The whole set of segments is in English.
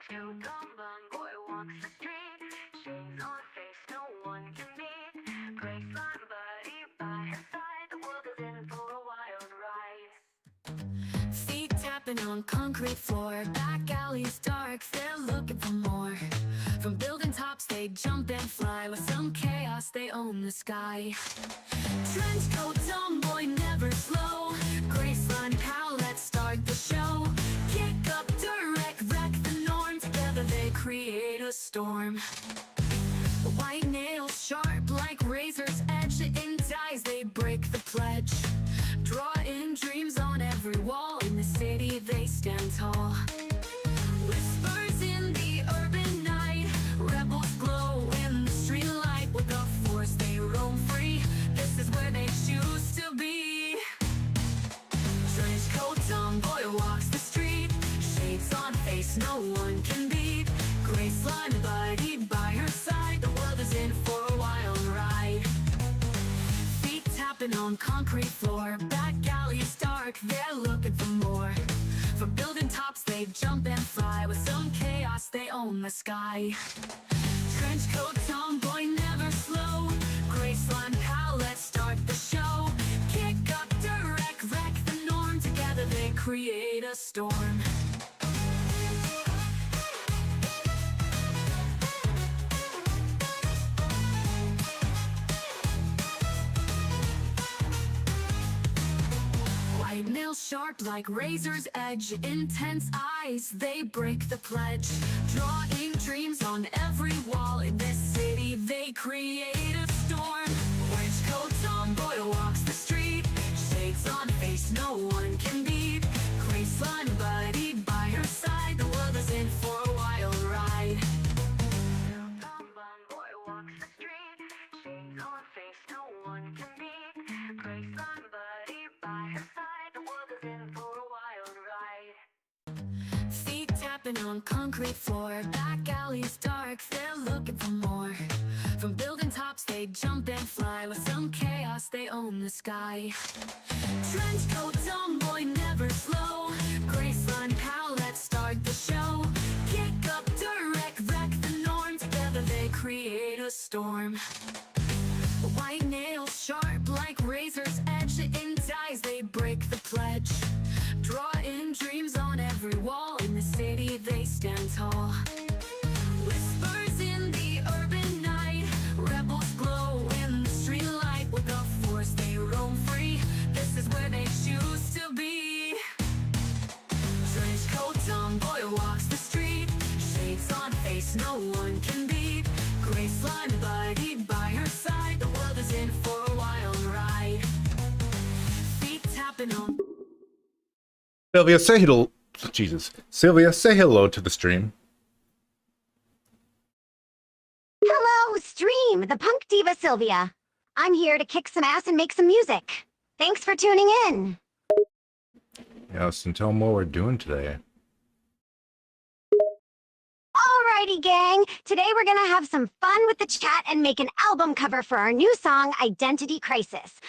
Two tomboy walks the street, shades on face, no one can beat. Grace on body by her side, the world is in for a wild ride. Feet tapping on concrete floor, back alleys dark, they're looking for more. From building tops they jump and fly, with some chaos they own the sky. Trench coat tomboy never slow, Graceline pal, let's start the show. Kick up direct, wreck the norm, together they create a storm. White nails sharp like razor's edge, in ties they break the pledge. Draw in dreams on every wall, in the city they stand tall. Whispers in the urban night, rebels glow in the street light. With the force they roam free, this is where they choose to be. Trench coat tomboy walks the street, shades on face no one can beat. Graceline body by her side, the world is in for a wild ride. Feet tapping on concrete floor, back alleys dark, they're looking for more. From building tops they jump and fly, with some chaos they own the sky. Trench coat tomboy never slow, Graceline pal, let's start the show. Kick up direct, wreck the norm, together they create a storm. White nails sharp like razor's edge, intense eyes, they break the pledge. Drawing dreams on every wall, in this city they create a storm. Trench coat tomboy walks the street, shades on face no one can beat. Graceline buddy by her side, the world is in for a wild ride. Tomboy walks the street, shades on face no one can beat. Graceline buddy by her side, the world is in for a wild ride. Feet tapping on concrete floor, back alleys dark, they're looking for more. From building tops they jump and fly, with some chaos they own the sky. Trench coat tomboy never slow, Graceline pal, let's start the show. Kick up direct, wreck the norm, together they create a storm. White nails sharp like razor's edge, in ties they break the pledge. Draw in dreams on every wall, in the city they stand tall. Whispers in the urban night, rebels glow in the street light. With the force they roam free, this is where they choose to be. Trench coat tomboy walks the street, shades on face no one can beat. Graceline buddy by her side, the world is in for a wild ride. Feet tapping on. Sylvia, say hello. Jesus. Sylvia, say hello to the stream. Hello, stream, the punk diva Sylvia. I'm here to kick some ass and make some music. Thanks for tuning in. Yes, and tell them what we're doing today. Alrighty, gang. Today we're gonna have some fun with the chat and make an album cover for our new song, Identity Crisis.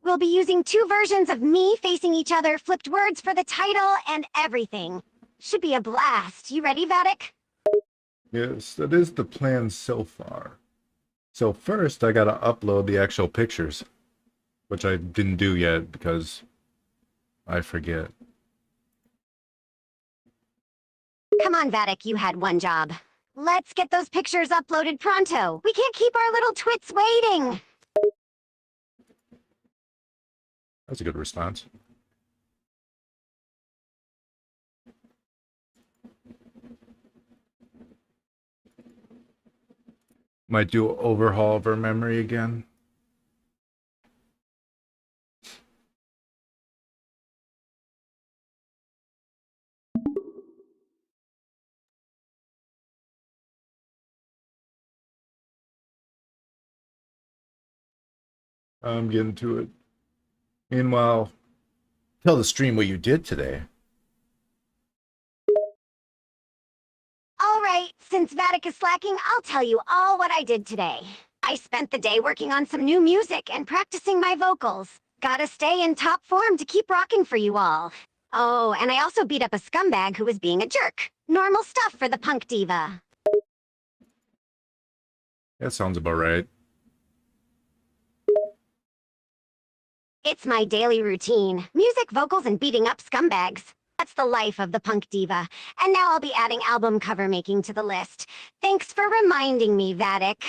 We'll be using 2 versions of me facing each other, flipped words for the title, and everything. Should be a blast. You ready, Vattic? Yes, that is the plan so far. So first, I gotta upload the actual pictures, which I didn't do yet because I forget. Come on, Vattic, you had one job. Let's get those pictures uploaded pronto. We can't keep our little twits waiting. That's a good response. Might do overhaul of her memory again. I'm getting to it. Meanwhile, tell the stream what you did today. Alright, since Vattic is slacking, I'll tell you all what I did today. I spent the day working on some new music and practicing my vocals. Gotta stay in top form to keep rocking for you all. Oh, and I also beat up a scumbag who was being a jerk. Normal stuff for the punk diva. That sounds about right. It's my daily routine. Music, vocals, and beating up scumbags. That's the life of the punk diva. And now I'll be adding album cover making to the list. Thanks for reminding me, Vattic.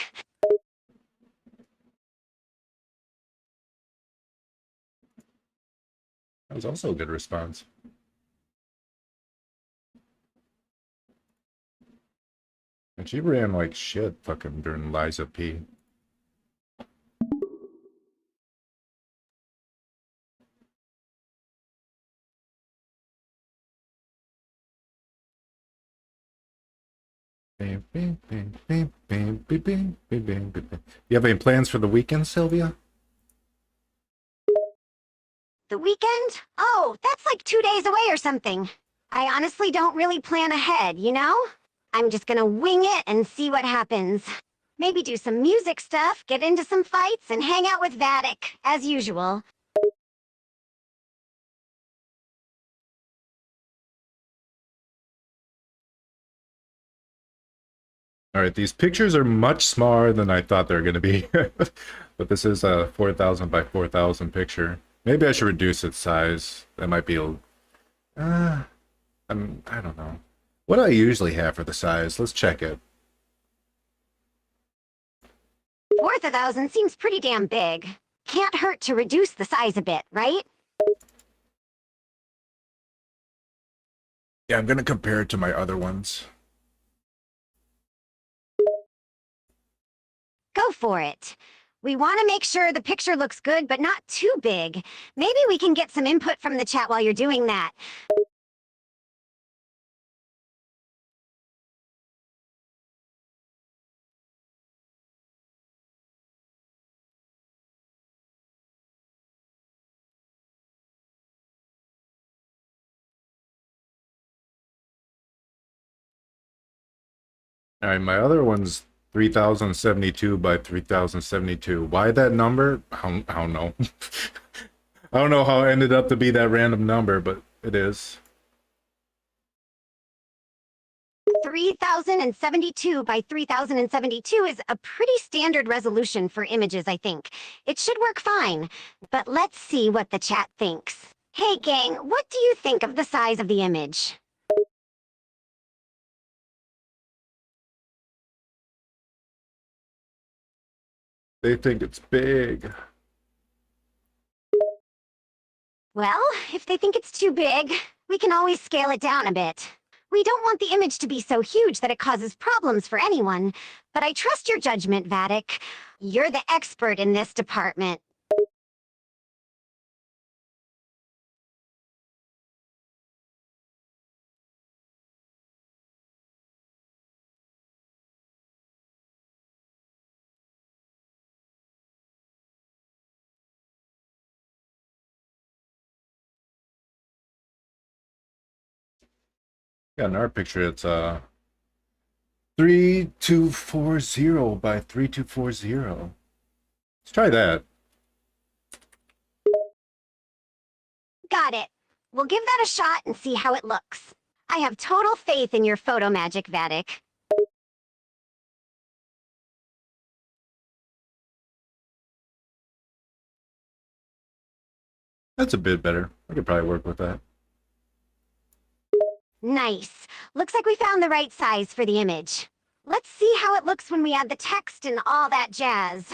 That was also a good response. And she ran like shit fucking during Liza P. You have any plans for the weekend, Sylvia? The weekend? Oh, that's like 2 days away or something. I honestly don't really plan ahead, you know? I'm just gonna wing it and see what happens. Maybe do some music stuff, get into some fights, and hang out with Vattic, as usual. All right, these pictures are much smaller than I thought they were going to be. But this is a 4,000 by 4,000 picture. Maybe I should reduce its size. That might be a... I don't know. What do I usually have for the size? Let's check it. 4,000 seems pretty damn big. Can't hurt to reduce the size a bit, right? Yeah, I'm going to compare it to my other ones. Go for it. We want to make sure the picture looks good, but not too big. Maybe we can get some input from the chat while you're doing that. All right, my other one's 3072 by 3072. Why that number? I don't know. I don't know how it ended up to be that random number, but it is. 3072 by 3072 is a pretty standard resolution for images, I think. It should work fine, but let's see what the chat thinks. Hey gang, what do you think of the size of the image? They think it's big. Well, if they think it's too big, we can always scale it down a bit. We don't want the image to be so huge that it causes problems for anyone, but I trust your judgment, Vattic. You're the expert in this department. Yeah, in our picture, it's 3240 by 3240. Let's try that. Got it. We'll give that a shot and see how it looks. I have total faith in your photo magic, Vattic. That's a bit better. I could probably work with that. Nice. Looks like we found the right size for the image. Let's see how it looks when we add the text and all that jazz.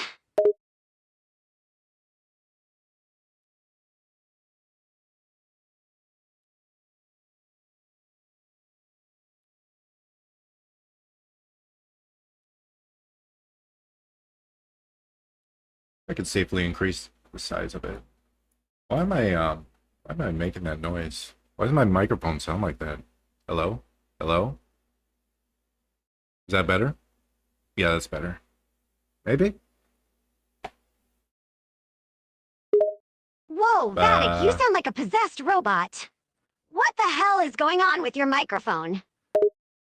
I could safely increase the size of it. Why am I making that noise? Why does my microphone sound like that? Hello? Hello? Is that better? Yeah, that's better. Maybe? Whoa, Vattic, you sound like a possessed robot. What the hell is going on with your microphone?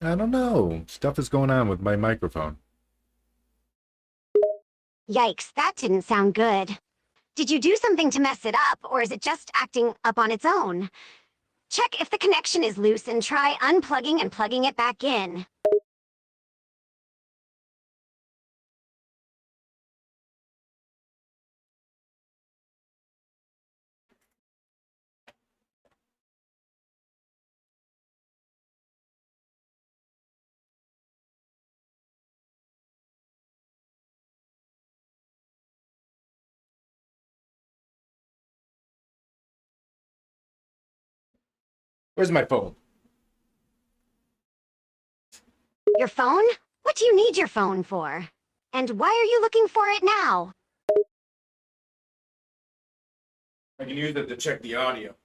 I don't know. Stuff is going on with my microphone. Yikes, that didn't sound good. Did you do something to mess it up, or is it just acting up on its own? Check if the connection is loose and try unplugging and plugging it back in. Where's my phone? Your phone? What do you need your phone for? And why are you looking for it now? I can use it to check the audio.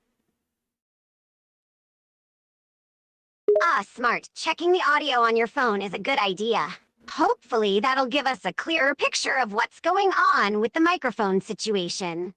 Ah, smart. Checking the audio on your phone is a good idea. Hopefully, that'll give us a clearer picture of what's going on with the microphone situation.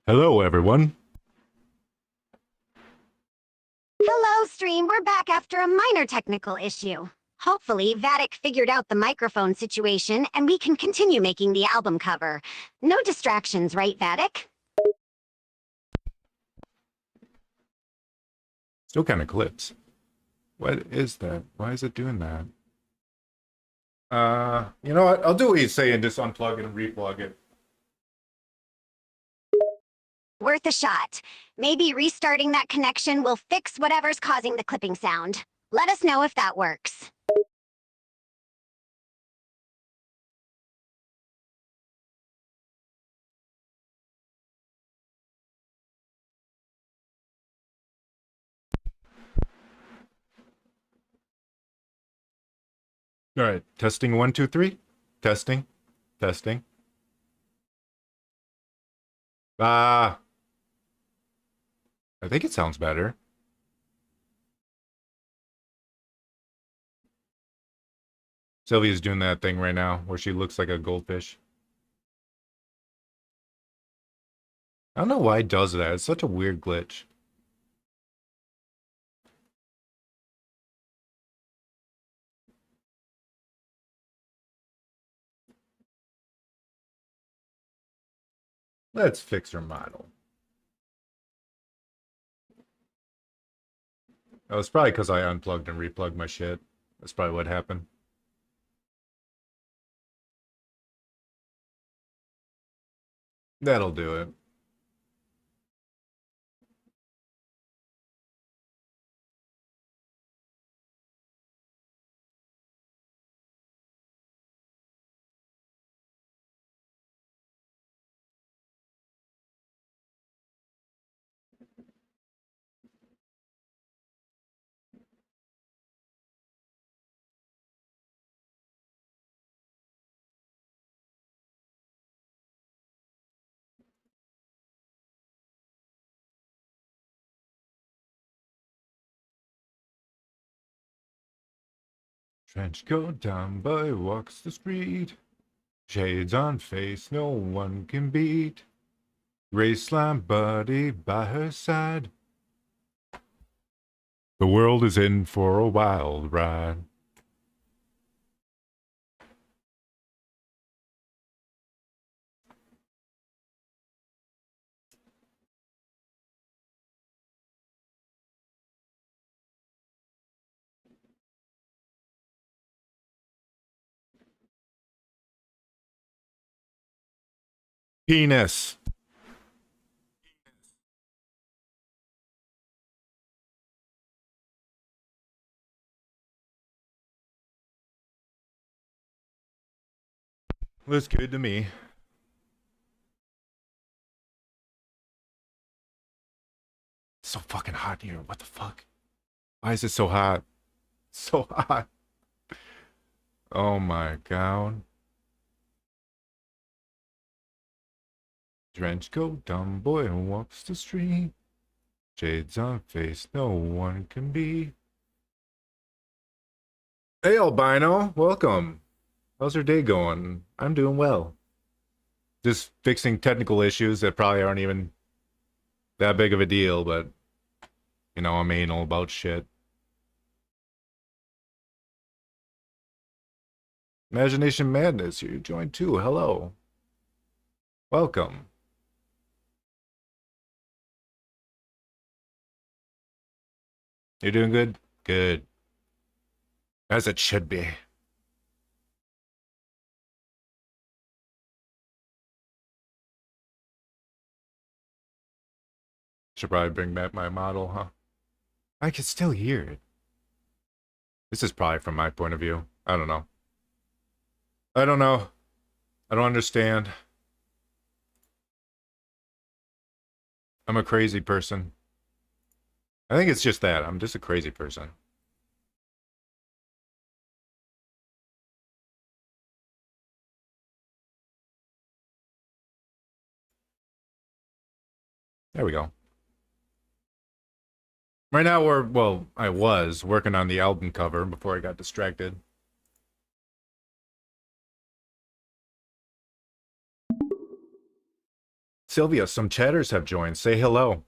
Hello, everyone. Hello, stream. We're back after a minor technical issue. Hopefully, Vattic figured out the microphone situation and we can continue making the album cover. No distractions, right, Vattic? Still kind of clips. What is that? Why is it doing that? You know what? I'll do what you say and just unplug it and replug it. Worth a shot. Maybe restarting that connection will fix whatever's causing the clipping sound. Let us know if that works. All right, testing 1, 2, 3. Testing, testing. I think it sounds better. Sylvia's doing that thing right now where she looks like a goldfish. I don't know why it does that. It's such a weird glitch. Let's fix her model. Oh, it's probably because I unplugged and replugged my shit. That's probably what happened. That'll do it. Trench coat down, boy walks the street. Shades on face, no one can beat. Gray slime buddy by her side. The world is in for a wild ride. Penis. Looks good to me. It's so fucking hot here. What the fuck? Why is it so hot? So hot. Oh my god. Trench coat, dumb boy walks the street. Shades on face, no one can be. Hey, albino, welcome. How's your day going? I'm doing well. Just fixing technical issues that probably aren't even that big of a deal, but I'm anal about shit. Imagination Madness, you joined too. Hello. Welcome. You're doing good? Good. As it should be. Should probably bring back my model, huh? I can still hear it. This is probably from my point of view. I don't know. I don't know. I don't understand. I'm a crazy person. I think it's just that. I'm just a crazy person. There we go. Right now I was working on the album cover before I got distracted. Sylvia, some chatters have joined. Say hello.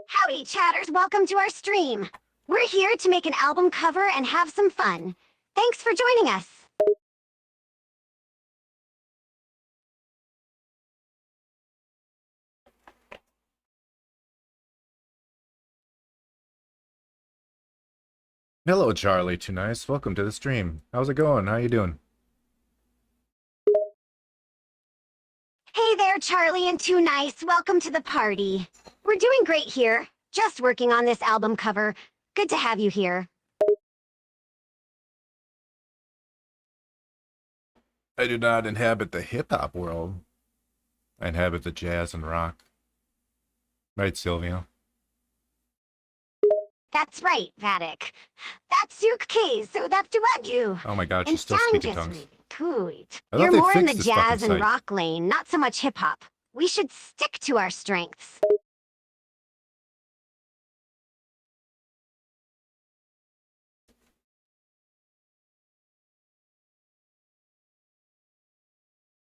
Howdy, chatters. Welcome to our stream. We're here to make an album cover and have some fun. Thanks for joining us. Hello, Charlie. Too nice. Welcome to the stream. How's it going? How you doing? Hey there, Charlie and Too Nice. Welcome to the party. We're doing great here. Just working on this album cover. Good to have you here. I do not inhabit the hip-hop world. I inhabit the jazz and rock. Right, Sylvia? That's right, Vattic. That's okay, so that's what you. Oh my god, And she's still speaking tongues. Sweet. I thought You're they more in the fixed this jazz fucking and site. rock lane, not so much hip-hop. We should stick to our strengths.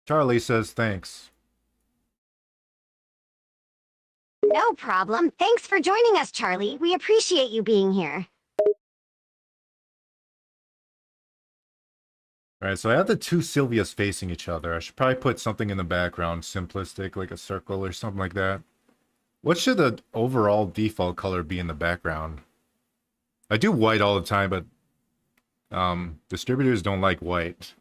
Charlie says thanks. No problem. Thanks for joining us, Charlie. We appreciate you being here. Alright, so I have the two Sylvias facing each other. I should probably put something in the background, simplistic, like a circle or something like that. What should the overall default color be in the background? I do white all the time, but distributors don't like white.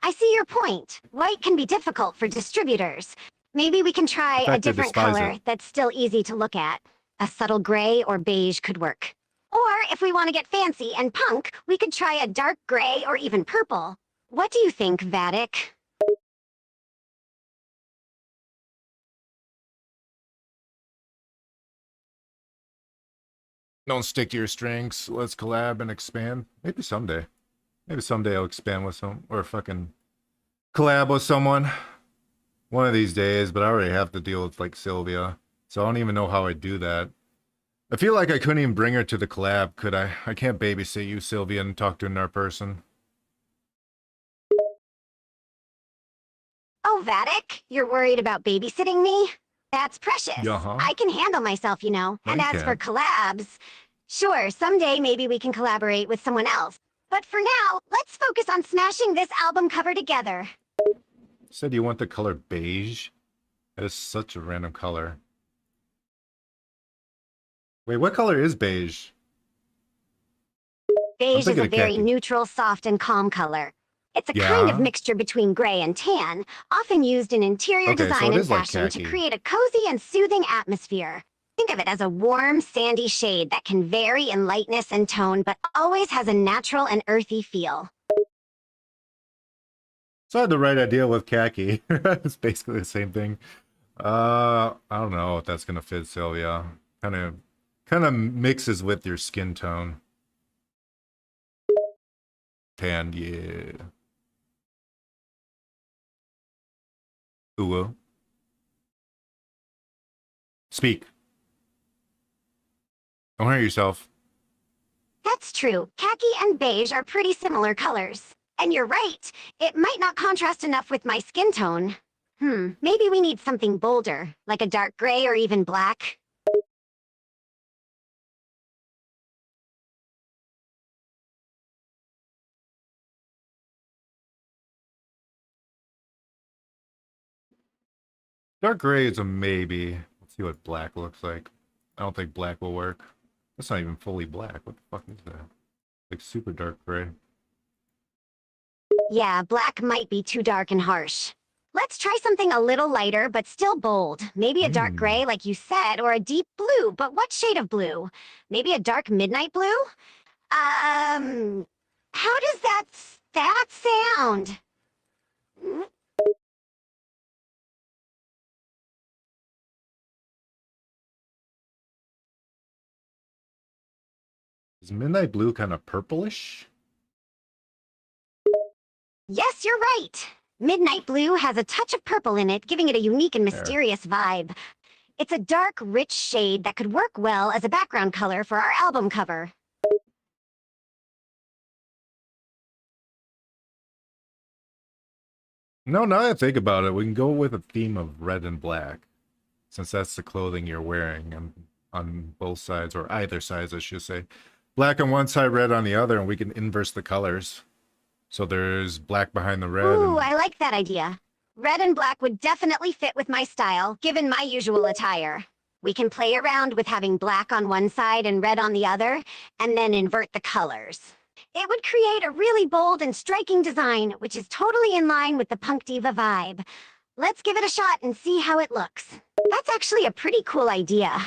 I see your point. White can be difficult for distributors. Maybe we can try In fact, a they different despise color it. that's still easy to look at. A subtle gray or beige could work. Or if we want to get fancy and punk, we could try a dark gray or even purple. What do you think, Vattic? Don't stick to your strengths. Let's collab and expand. Maybe someday. Maybe someday I'll expand with some, or fucking collab with someone. One of these days, but I already have to deal with, like, Sylvia. So I don't even know how I do that. I feel like I couldn't even bring her to the collab, could I? I can't babysit you, Sylvia, and talk to another person. Oh, Vattic, you're worried about babysitting me? That's precious. Uh-huh. I can handle myself, you know. No, And you as for can't. collabs, sure, someday maybe we can collaborate with someone else. But for now, let's focus on smashing this album cover together. Said you want the color beige? That is such a random color. Wait, what color is beige? Beige is thinking a of very khaki. neutral, soft, and calm color. It's a kind of Yeah? mixture between gray and tan, often used in interior Okay, so design it and is like fashion to khaki. create a cozy and soothing atmosphere. Think of it as a warm, sandy shade that can vary in lightness and tone, but always has a natural and earthy feel. So I had the right idea with khaki. It's basically the same thing. I don't know if that's gonna fit Sylvia. Kind of mixes with your skin tone. Tan, yeah. Ooh. Speak. Don't hurt yourself. That's true. Khaki and beige are pretty similar colors. And you're right, it might not contrast enough with my skin tone. Maybe we need something bolder, like a dark gray or even black. Dark gray is a maybe. Let's see what black looks like. I don't think black will work. That's not even fully black. What the fuck is that? Like super dark gray. Yeah, black might be too dark and harsh. Let's try something a little lighter, but still bold. Maybe a dark gray, like you said, or a deep blue, but what shade of blue? Maybe a dark midnight blue? How does that sound? Is midnight blue kind of purplish? Yes, you're right. Midnight blue has a touch of purple in it, giving it a unique and mysterious vibe. It's a dark, rich shade that could work well as a background color for our album cover. No, now that I think about it, we can go with a theme of red and black, since that's the clothing you're wearing on both sides, or either sides, I should say. Black on one side, red on the other, and we can inverse the colors. So there's black behind the red. Ooh, I like that idea. Red and black would definitely fit with my style, given my usual attire. We can play around with having black on one side and red on the other, and then invert the colors. It would create a really bold and striking design, which is totally in line with the punk diva vibe. Let's give it a shot and see how it looks. That's actually a pretty cool idea.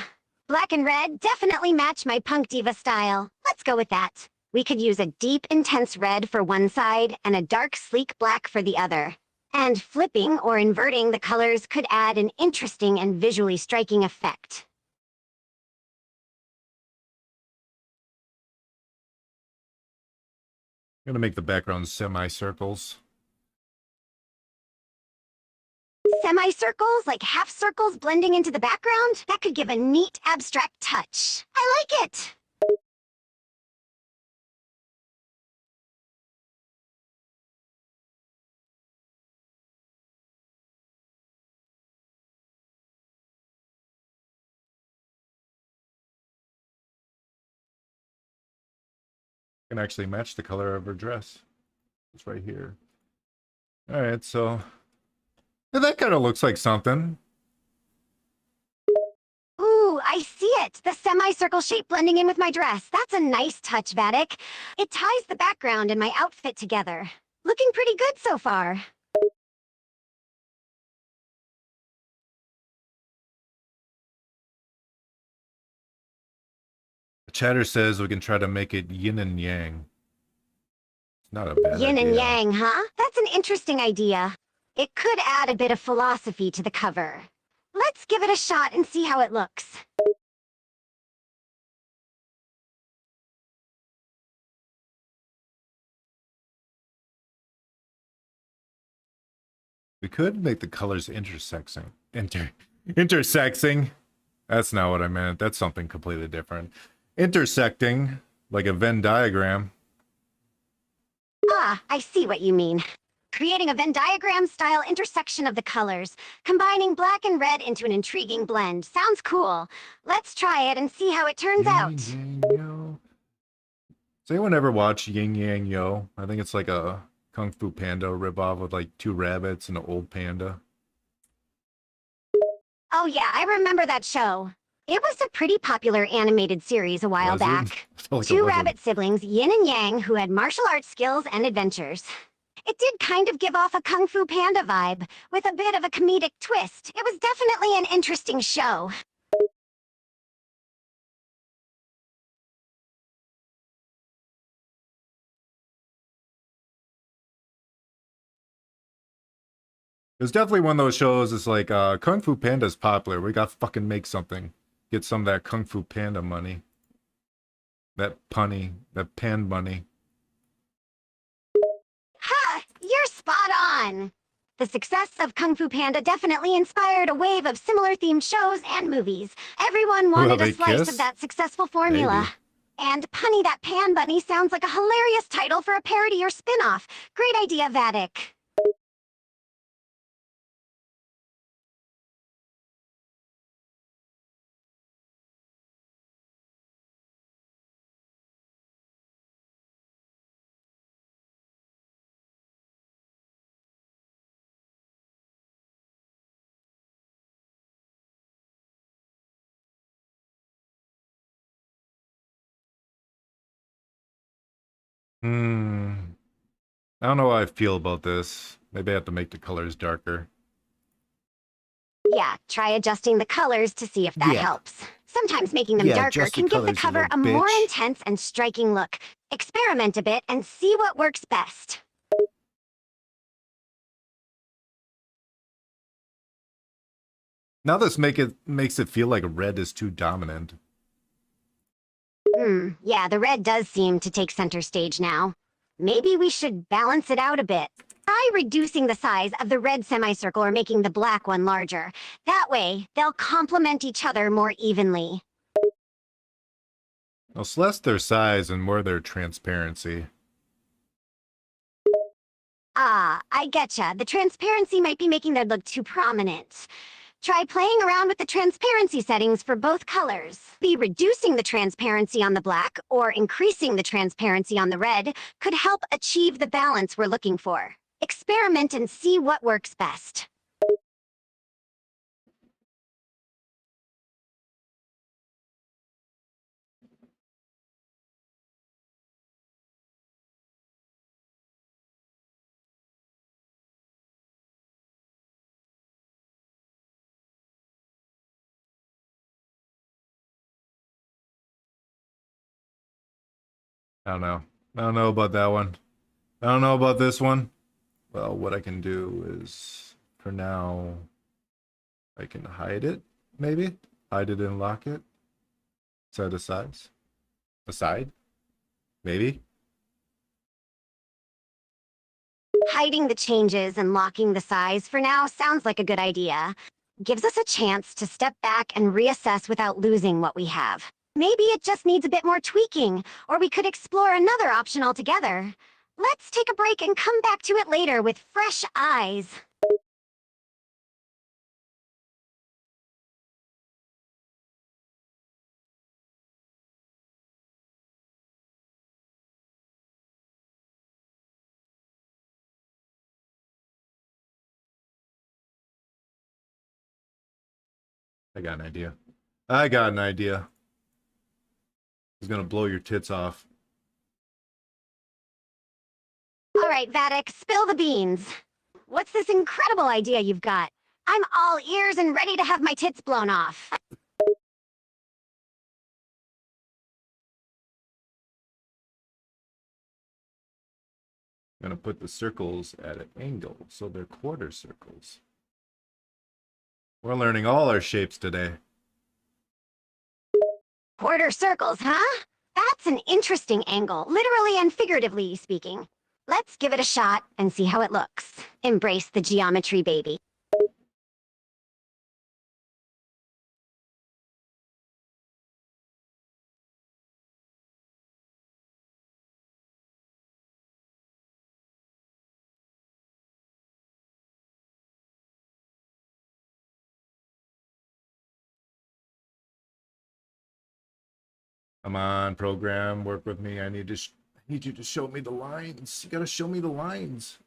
Black and red definitely match my punk diva style. Let's go with that. We could use a deep, intense red for one side and a dark, sleek black for the other. And flipping or inverting the colors could add an interesting and visually striking effect. I'm gonna make the background semicircles. Semicircles, like half circles blending into the background? That could give a neat, abstract touch. I like it! Can actually match the color of her dress. It's right here. All right, so yeah, that kind of looks like something. Ooh, I see it! The semicircle shape blending in with my dress. That's a nice touch, Vattic. It ties the background and my outfit together. Looking pretty good so far. The chatter says we can try to make it yin and yang. It's not a bad Yin idea. and yang, huh? That's an interesting idea. It could add a bit of philosophy to the cover. Let's give it a shot and see how it looks. We could make the colors intersecting. Intersecting. That's not what I meant. That's something completely different. Intersecting, like a Venn diagram. Ah, I see what you mean. Creating a Venn diagram-style intersection of the colors, combining black and red into an intriguing blend. Sounds cool. Let's try it and see how it turns out. Yang, yo. Does anyone ever watch Yin Yang Yo? I think it's like a Kung Fu Panda ripoff with like two rabbits and an old panda. Oh yeah, I remember that show. It was a pretty popular animated series a while Was it? back. I felt like it Two wasn't. rabbit siblings, Yin and Yang, who had martial arts skills and adventures. It did kind of give off a Kung Fu Panda vibe, with a bit of a comedic twist. It was definitely an interesting show. It was definitely one of those shows. It's like Kung Fu Panda's popular. We got to fucking make something. Get some of that Kung Fu Panda money. That punny. That pan money. Ha! You're spot on! The success of Kung Fu Panda definitely inspired a wave of similar themed shows and movies. Everyone Will wanted they a slice kiss? of that successful formula. Maybe. And Punny That Pan Bunny sounds like a hilarious title for a parody or spin-off. Great idea, Vattic. I don't know how I feel about this. Maybe I have to make the colors darker. Yeah, try adjusting the colors to see if that Yeah. helps. Sometimes making them Yeah, darker adjust the can give the colors, you cover little a more bitch. intense and striking look. Experiment a bit and see what works best. Now this makes it feel like red is too dominant. Yeah, the red does seem to take center stage now. Maybe we should balance it out a bit. Try reducing the size of the red semicircle or making the black one larger. That way, they'll complement each other more evenly. Now, less their size and more their transparency. Ah, I getcha. The transparency might be making them look too prominent. Try playing around with the transparency settings for both colors. Be reducing the transparency on the black or increasing the transparency on the red could help achieve the balance we're looking for. Experiment and see what works best. I don't know. I don't know about that one. I don't know about this one. Well, what I can do is, for now, I can hide it, maybe? Hide it and lock it. Set asides. Aside? Maybe? Hiding the changes and locking the size for now sounds like a good idea. Gives us a chance to step back and reassess without losing what we have. Maybe it just needs a bit more tweaking, or we could explore another option altogether. Let's take a break and come back to it later with fresh eyes. I got an idea. I got an idea. It's gonna blow your tits off. All right, Vattic, spill the beans. What's this incredible idea you've got? I'm all ears and ready to have my tits blown off. I'm gonna put the circles at an angle, so they're quarter circles. We're learning all our shapes today. Quarter circles, huh? That's an interesting angle, literally and figuratively speaking. Let's give it a shot and see how it looks. Embrace the geometry, baby. Come on, program, work with me. I need you to show me the lines. You gotta show me the lines.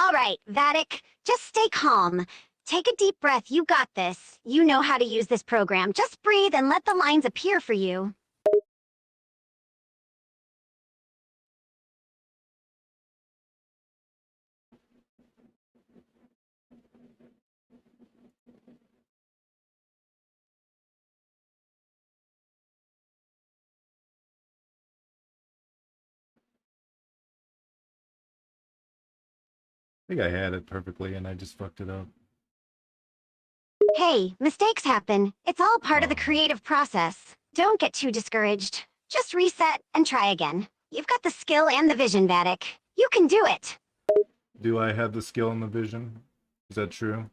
All right, Vattic, just stay calm. Take a deep breath. You got this. You know how to use this program. Just breathe and let the lines appear for you. I think I had it perfectly and I just fucked it up. Hey, mistakes happen. It's all part of the creative process. Don't get too discouraged. Just reset and try again. You've got the skill and the vision, Vattic. You can do it. Do I have the skill and the vision? Is that true?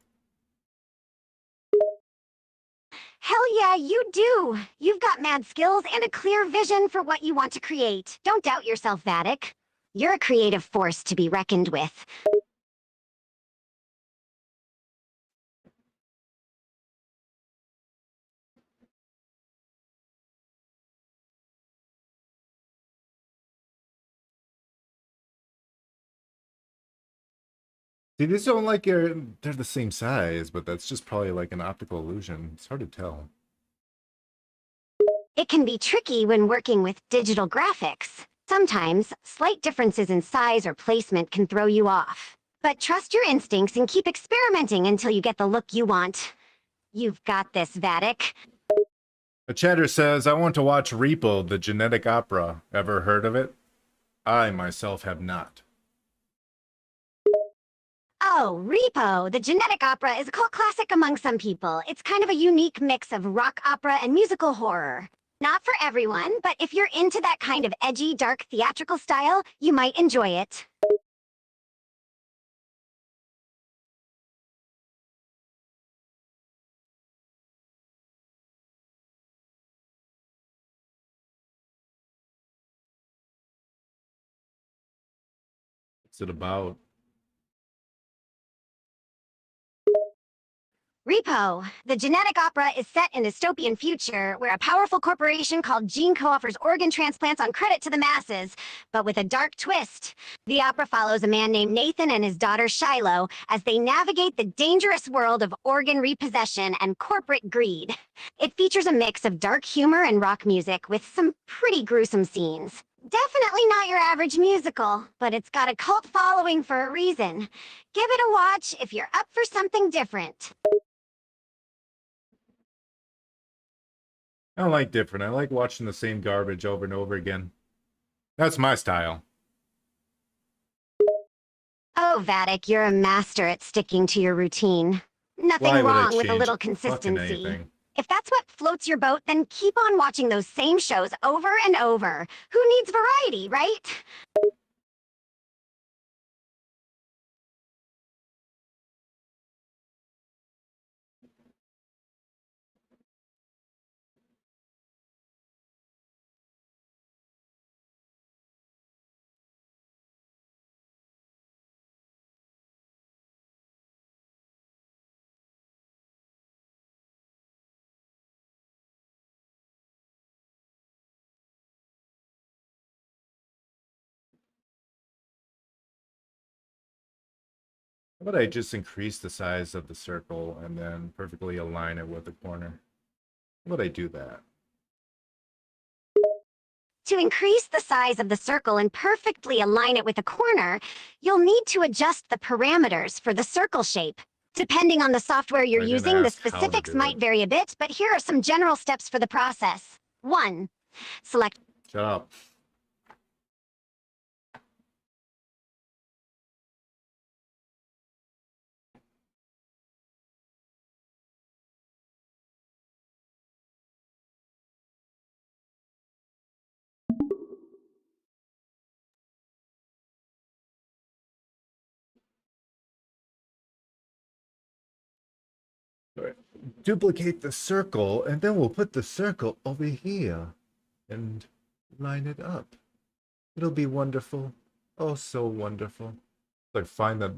Hell yeah, you do! You've got mad skills and a clear vision for what you want to create. Don't doubt yourself, Vattic. You're a creative force to be reckoned with. See, these don't like they're the same size, but that's just probably like an optical illusion. It's hard to tell. It can be tricky when working with digital graphics. Sometimes, slight differences in size or placement can throw you off. But trust your instincts and keep experimenting until you get the look you want. You've got this, Vattic. A chatter says, I want to watch Repo, the genetic opera. Ever heard of it? I myself have not. Oh, Repo, the genetic opera is a cult classic among some people. It's kind of a unique mix of rock opera and musical horror. Not for everyone, but if you're into that kind of edgy, dark theatrical style, you might enjoy it. What's it about? Repo, the genetic opera is set in a dystopian future where a powerful corporation called GeneCo offers organ transplants on credit to the masses, but with a dark twist. The opera follows a man named Nathan and his daughter Shiloh as they navigate the dangerous world of organ repossession and corporate greed. It features a mix of dark humor and rock music with some pretty gruesome scenes. Definitely not your average musical, but it's got a cult following for a reason. Give it a watch if you're up for something different. I don't like different. I like watching the same garbage over and over again. That's my style. Oh, Vattic, you're a master at sticking to your routine. Nothing Why would I wrong with a change little fucking consistency. anything? If that's what floats your boat, then keep on watching those same shows over and over. Who needs variety, right? How about I just increase the size of the circle and then perfectly align it with the corner? How about I do that? To increase the size of the circle and perfectly align it with a corner, you'll need to adjust the parameters for the circle shape. Depending on the software you're I didn't using, the ask how to specifics do might it. vary a bit, but here are some general steps for the process. 1. Select Shut up. Alright. Duplicate the circle, and then we'll put the circle over here and line it up. It'll be wonderful. Oh, so wonderful. Like, find the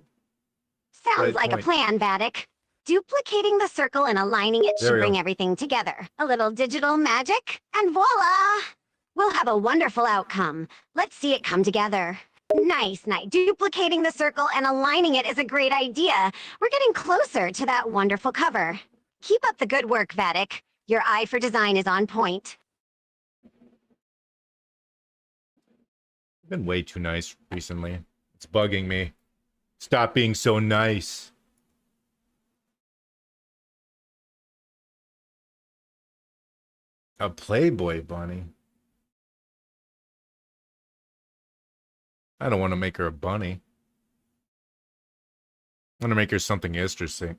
Sounds right like a point. plan, Vattic. Duplicating the circle and aligning it There should we bring go. everything together. A little digital magic, and voila! We'll have a wonderful outcome. Let's see it come together. Nice. Duplicating the circle and aligning it is a great idea. We're getting closer to that wonderful cover. Keep up the good work, Vattic. Your eye for design is on point. I've been way too nice recently. It's bugging me. Stop being so nice. A Playboy bunny. I don't want to make her a bunny. I want to make her something interesting.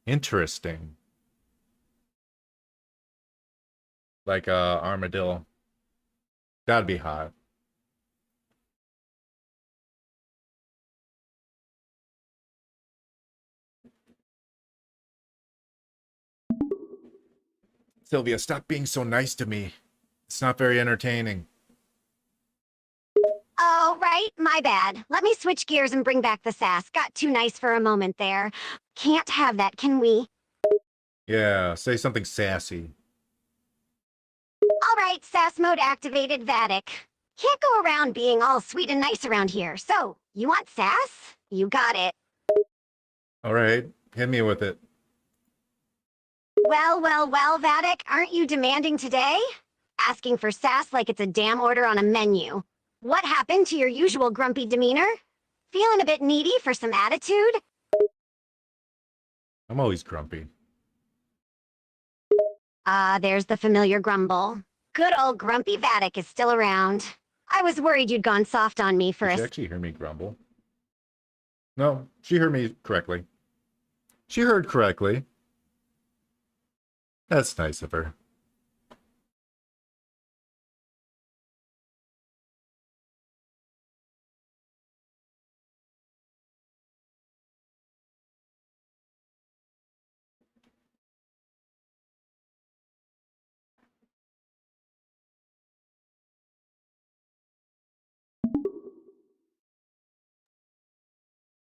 Interesting. Like a armadillo. That'd be hot. Sylvia, stop being so nice to me. It's not very entertaining. Oh, right, my bad. Let me switch gears and bring back the sass. Got too nice for a moment there. Can't have that, can we? Yeah, say something sassy. All right, sass mode activated, Vattic. Can't go around being all sweet and nice around here. So, you want sass? You got it. All right, hit me with it. Well, Vattic, aren't you demanding today? Asking for sass like it's a damn order on a menu. What happened to your usual grumpy demeanor? Feeling a bit needy for some attitude? I'm always grumpy. Ah, there's the familiar grumble. Good old grumpy Vattic is still around. I was worried you'd gone soft on me for Did she a... actually hear me grumble? No, she heard me correctly. She heard correctly. That's nice of her.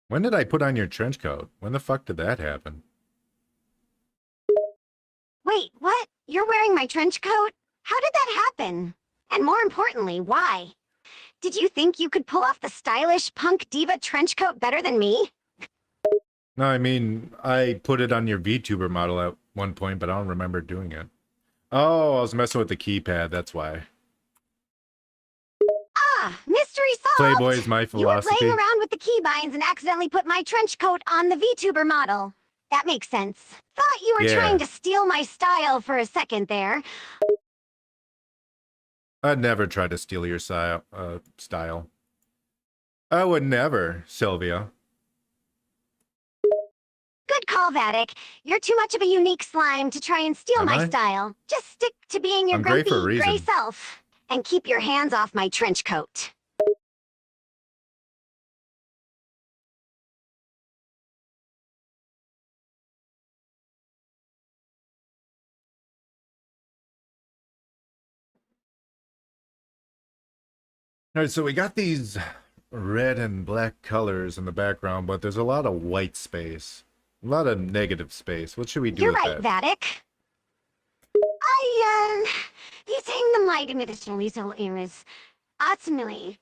When did I put on your trench coat? When the fuck did that happen? Wait, what? You're wearing my trench coat? How did that happen? And more importantly, why? Did you think you could pull off the stylish punk diva trench coat better than me? No, I mean, I put it on your VTuber model at one point, but I don't remember doing it. Oh, I was messing with the keypad, that's why. Ah, mystery solved! Playboy is my You were philosophy. playing around with the keybinds and accidentally put my trench coat on the VTuber model. That makes sense. Thought you were Yeah. trying to steal my style for a second there. I'd never try to steal your style. I would never, Sylvia. Good call, Vattic. You're too much of a unique slime to try and steal Am my I? style. Just stick to being your I'm gray grumpy, for a reason. gray self. And keep your hands off my trench coat. All right, so we got these red and black colors in the background, but there's a lot of white space. A lot of negative space. What should we do You're with right, that? Vattic. Using the mighty medicinal so is ultimately.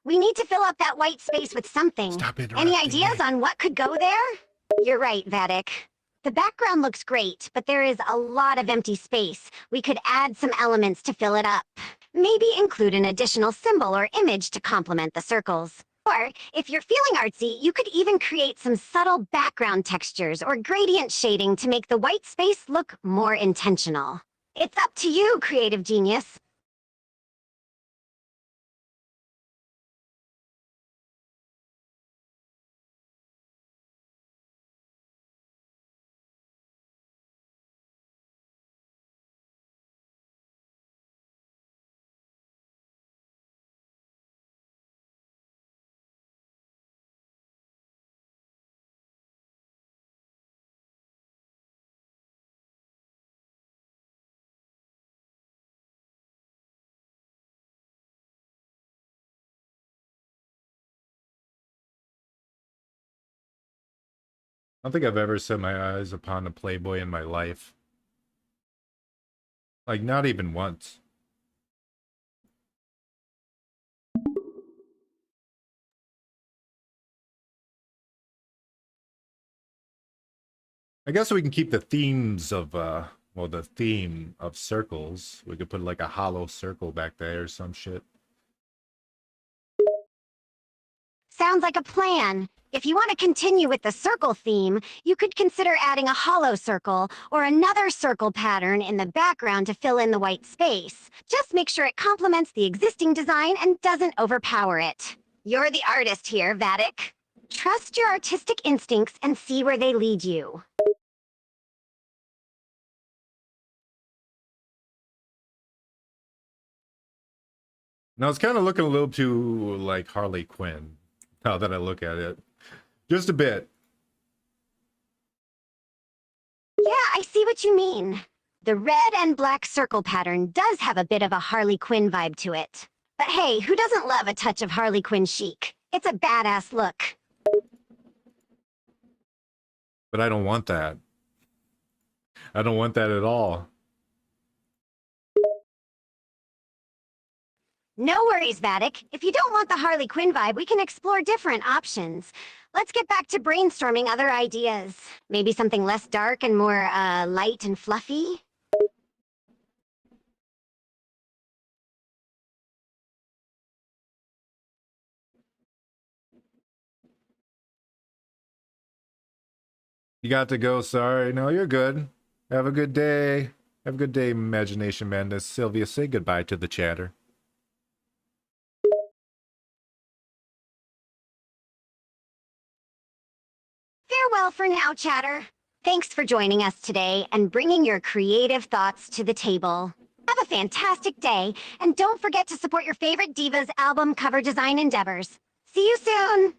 We need to fill up that white space with something. Stop Any interrupting ideas me. on what could go there? You're right, Vattic. The background looks great, but there is a lot of empty space. We could add some elements to fill it up. Maybe include an additional symbol or image to complement the circles. Or, if you're feeling artsy, you could even create some subtle background textures or gradient shading to make the white space look more intentional. It's up to you, creative genius. I don't think I've ever set my eyes upon a Playboy in my life. Like, not even once. I guess we can keep the themes of, well, the theme of circles. We could put like a hollow circle back there or some shit. Sounds like a plan. If you want to continue with the circle theme, you could consider adding a hollow circle or another circle pattern in the background to fill in the white space. Just make sure it complements the existing design and doesn't overpower it. You're the artist here, Vattic. Trust your artistic instincts and see where they lead you. Now it's kind of looking a little too like Harley Quinn, now that I look at it. Just a bit. Yeah, I see what what you mean. The red and black circle pattern does have a bit of a Harley Quinn vibe to it. But hey, who doesn't love a touch of Harley Quinn chic? It's a badass look. But I don't want that. I don't want that at all. No worries, Vattic. If you don't want the Harley Quinn vibe, we can explore different options. Let's get back to brainstorming other ideas. Maybe something less dark and more, light and fluffy? You got to go, sorry. No, you're good. Have a good day. Have a good day, Imagination Madness. Sylvia, say goodbye to the chatter. Farewell for now, chatter. Thanks for joining us today and bringing your creative thoughts to the table. Have a fantastic day, and don't forget to support your favorite divas' album cover design endeavors. See you soon!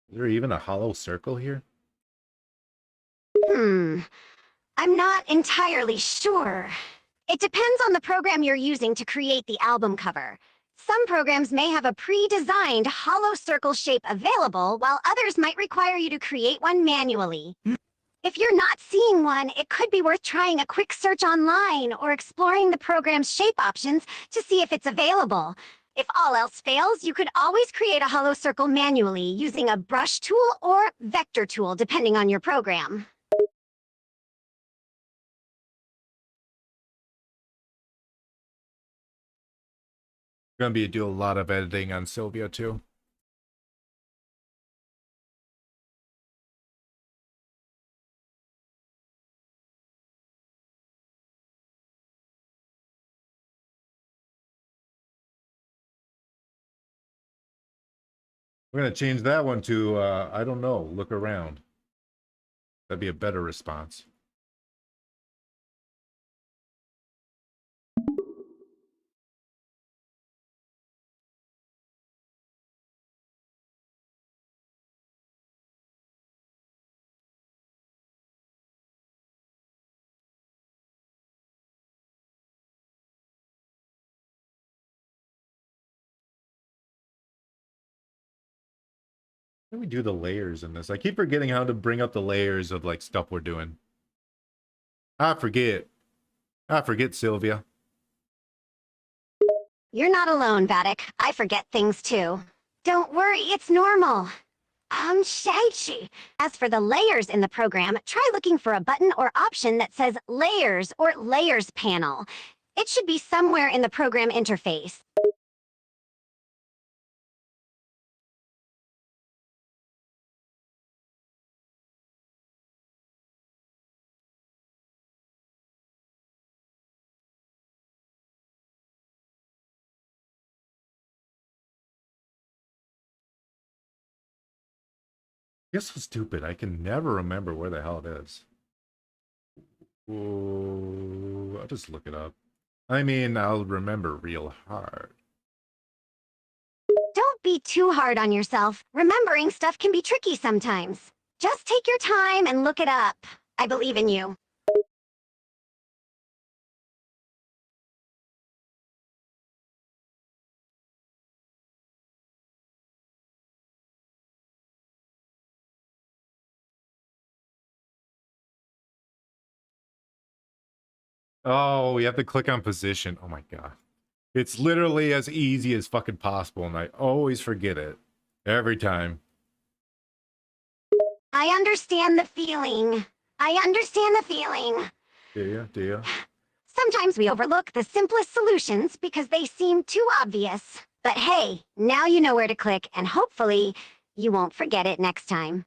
Is there even a hollow circle here? I'm not entirely sure. It depends on the program you're using to create the album cover. Some programs may have a pre-designed hollow circle shape available, while others might require you to create one manually. If you're not seeing one, it could be worth trying a quick search online or exploring the program's shape options to see if it's available. If all else fails, you could always create a hollow circle manually using a brush tool or vector tool, depending on your program. Gonna be do a lot of editing on Sylvia too. We're gonna change that one to I don't know, look around. That'd be a better response. How do we do the layers in this? I keep forgetting how to bring up the layers of like stuff we're doing. I forget. I forget, Sylvia. You're not alone, Vattic. I forget things too. Don't worry, it's normal. Shady. As for the layers in the program, try looking for a button or option that says Layers or Layers Panel. It should be somewhere in the program interface. You're so stupid. I can never remember where the hell it is. Ooh, I'll just look it up. I mean, I'll remember real hard. Don't be too hard on yourself. Remembering stuff can be tricky sometimes. Just take your time and look it up. I believe in you. Oh, you have to click on position. Oh my god. It's literally as easy as fucking possible, and I always forget it. Every time. I understand the feeling. I understand the feeling. Do you? Do you? Sometimes we overlook the simplest solutions because they seem too obvious. But hey, now you know where to click, and hopefully, you won't forget it next time.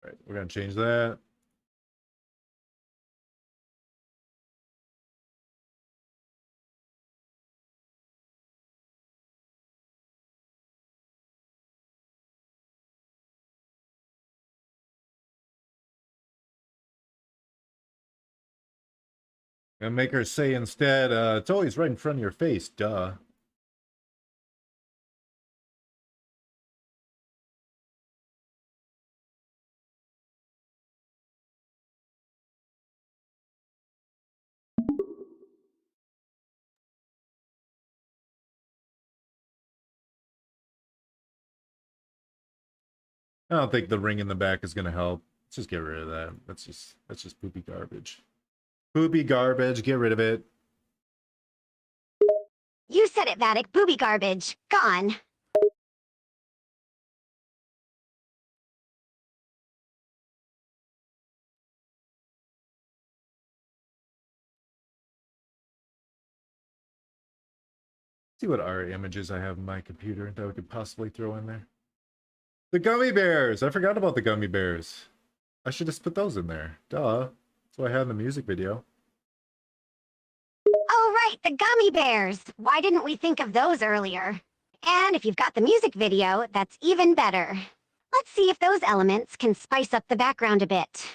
All right, we're gonna change that. And make her say instead, it's always right in front of your face, duh. I don't think the ring in the back is gonna help. Let's just get rid of that. That's just poopy garbage. Poopy garbage, get rid of it. You said it, Vattic. Booby garbage. Gone. See what art images I have in my computer that we could possibly throw in there. The gummy bears! I forgot about the gummy bears. I should just put those in there. Duh. That's what I had in the music video. Oh, right, the gummy bears. Why didn't we think of those earlier? And if you've got the music video, that's even better. Let's see if those elements can spice up the background a bit.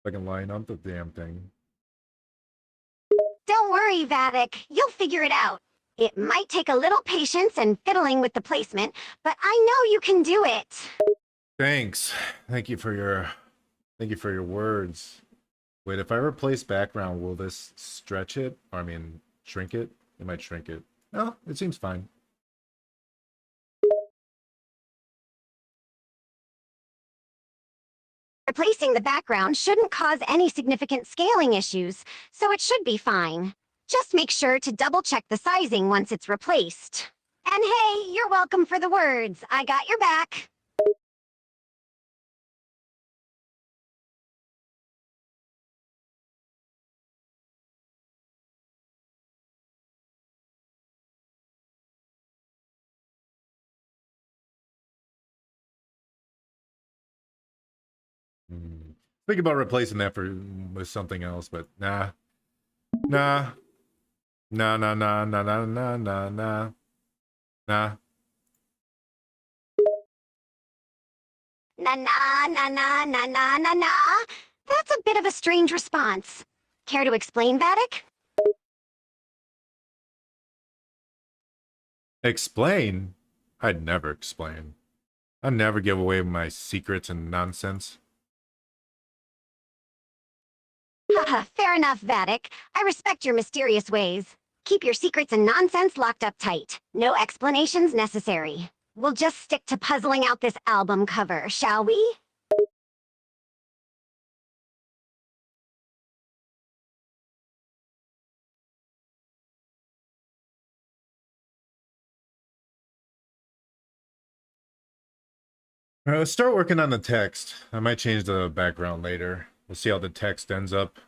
If I can line up the damn thing. Don't worry, Vattic. You'll figure it out. It might take a little patience and fiddling with the placement, but I know you can do it. Thanks. Thank you for your words. Wait, if I replace background, will this stretch it? Or I mean, shrink it? It might shrink it. No, it seems fine. Replacing the background shouldn't cause any significant scaling issues, so it should be fine. Just make sure to double-check the sizing once it's replaced. And hey, you're welcome for the words. I got your back. Think about replacing that with something else, but nah. Nah. Nah, nah, nah, nah, nah, nah, nah, nah. Nah. Na na na na na na na na. That's a bit of a strange response. Care to explain, Vattic? Explain? I'd never explain. I'd never give away my secrets and nonsense. Haha, fair enough, Vattic. I respect your mysterious ways. Keep your secrets and nonsense locked up tight. No explanations necessary. We'll just stick to puzzling out this album cover, shall we? Let's start working on the text. I might change the background later. We'll see how the text ends up.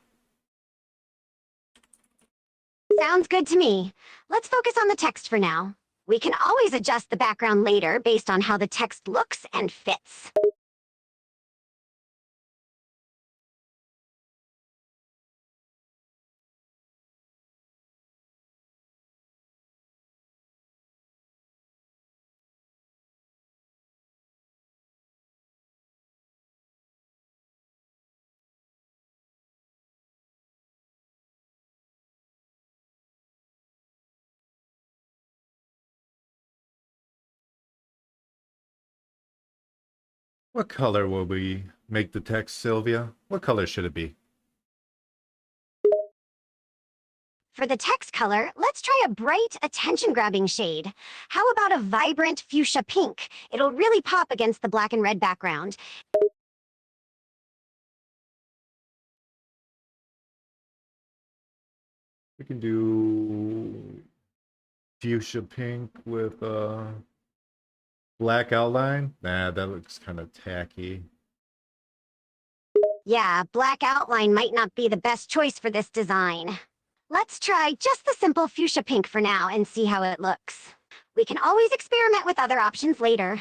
Sounds good to me. Let's focus on the text for now. We can always adjust the background later based on how the text looks and fits. What color will we make the text, Sylvia? What color should it be? For the text color, let's try a bright, attention-grabbing shade. How about a vibrant fuchsia pink? It'll really pop against the black and red background. We can do fuchsia pink with black outline. Nah, that looks kind of tacky. Yeah, black outline might not be the best choice for this design. Let's try just the simple fuchsia pink for now and see how it looks. We can always experiment with other options later.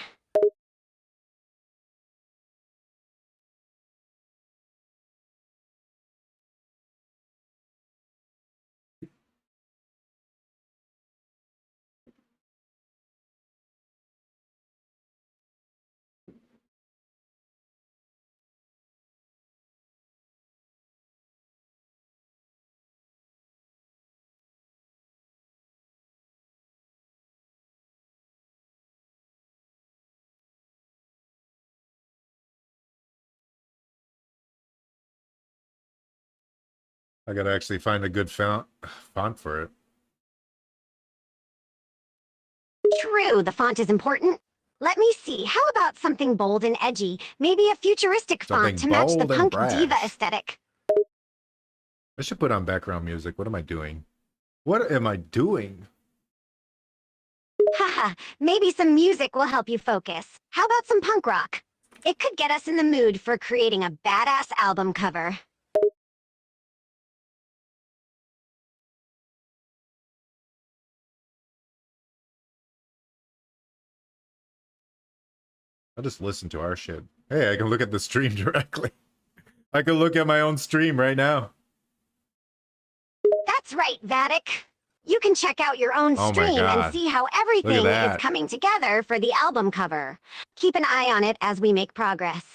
I gotta actually find a good font for it. True, the font is important. Let me see, how about something bold and edgy? Maybe a futuristic Something font to match the bold and punk brash. diva aesthetic. I should put on background music. What am I doing? What am I doing? Haha, maybe some music will help you focus. How about some punk rock? It could get us in the mood for creating a badass album cover. I'll just listen to our shit. Hey, I can look at the stream directly. I can look at my own stream right now. That's right, Vattic. You can check out your own Oh my stream and God. see how everything is that. coming together for the album cover. Keep an eye on it as we make progress.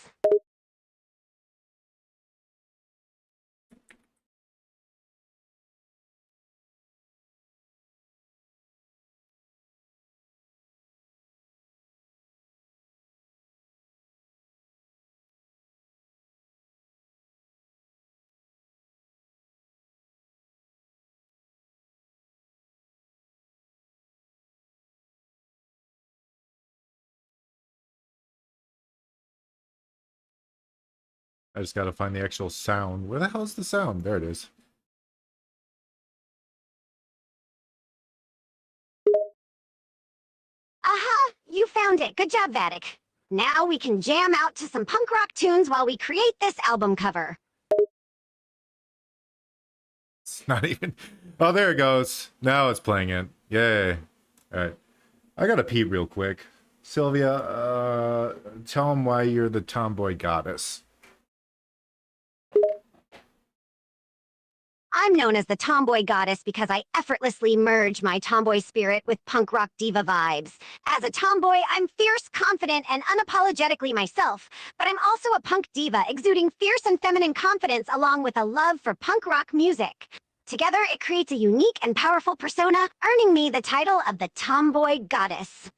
I just gotta find the actual sound. Where the hell is the sound? There it is. Aha! You found it. Good job, Vattic. Now we can jam out to some punk rock tunes while we create this album cover. It's not even... Oh, there it goes. Now it's playing it. Yay. Alright. I gotta pee real quick. Sylvia, tell him why you're the tomboy goddess. I'm known as the tomboy goddess because I effortlessly merge my tomboy spirit with punk rock diva vibes. As a tomboy, I'm fierce, confident, and unapologetically myself, but I'm also a punk diva exuding fierce and feminine confidence along with a love for punk rock music. Together, it creates a unique and powerful persona, earning me the title of the tomboy goddess.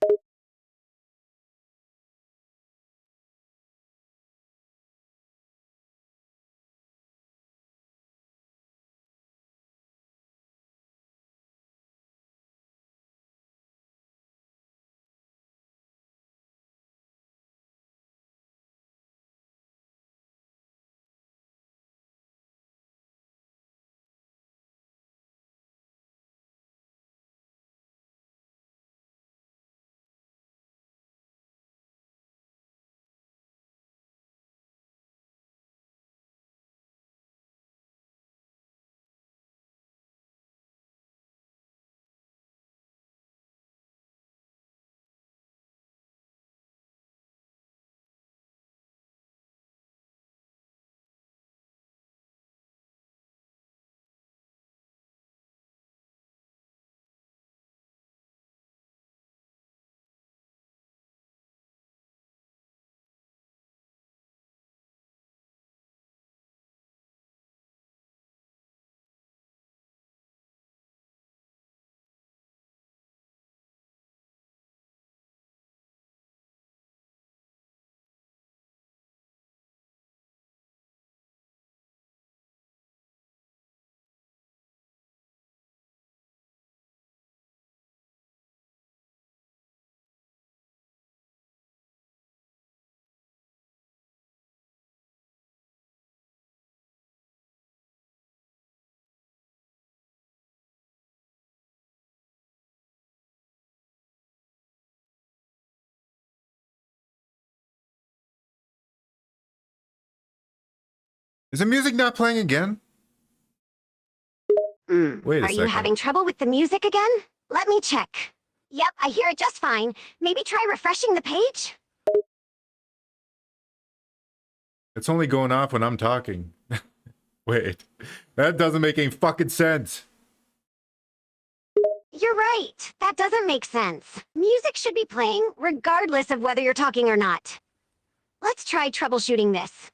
Is the music not playing again? Wait a Are you second. having trouble with the music again? Let me check. Yep, I hear it just fine. Maybe try refreshing the page? It's only going off when I'm talking. Wait, that doesn't make any fucking sense. You're right. That doesn't make sense. Music should be playing regardless of whether you're talking or not. Let's try troubleshooting this.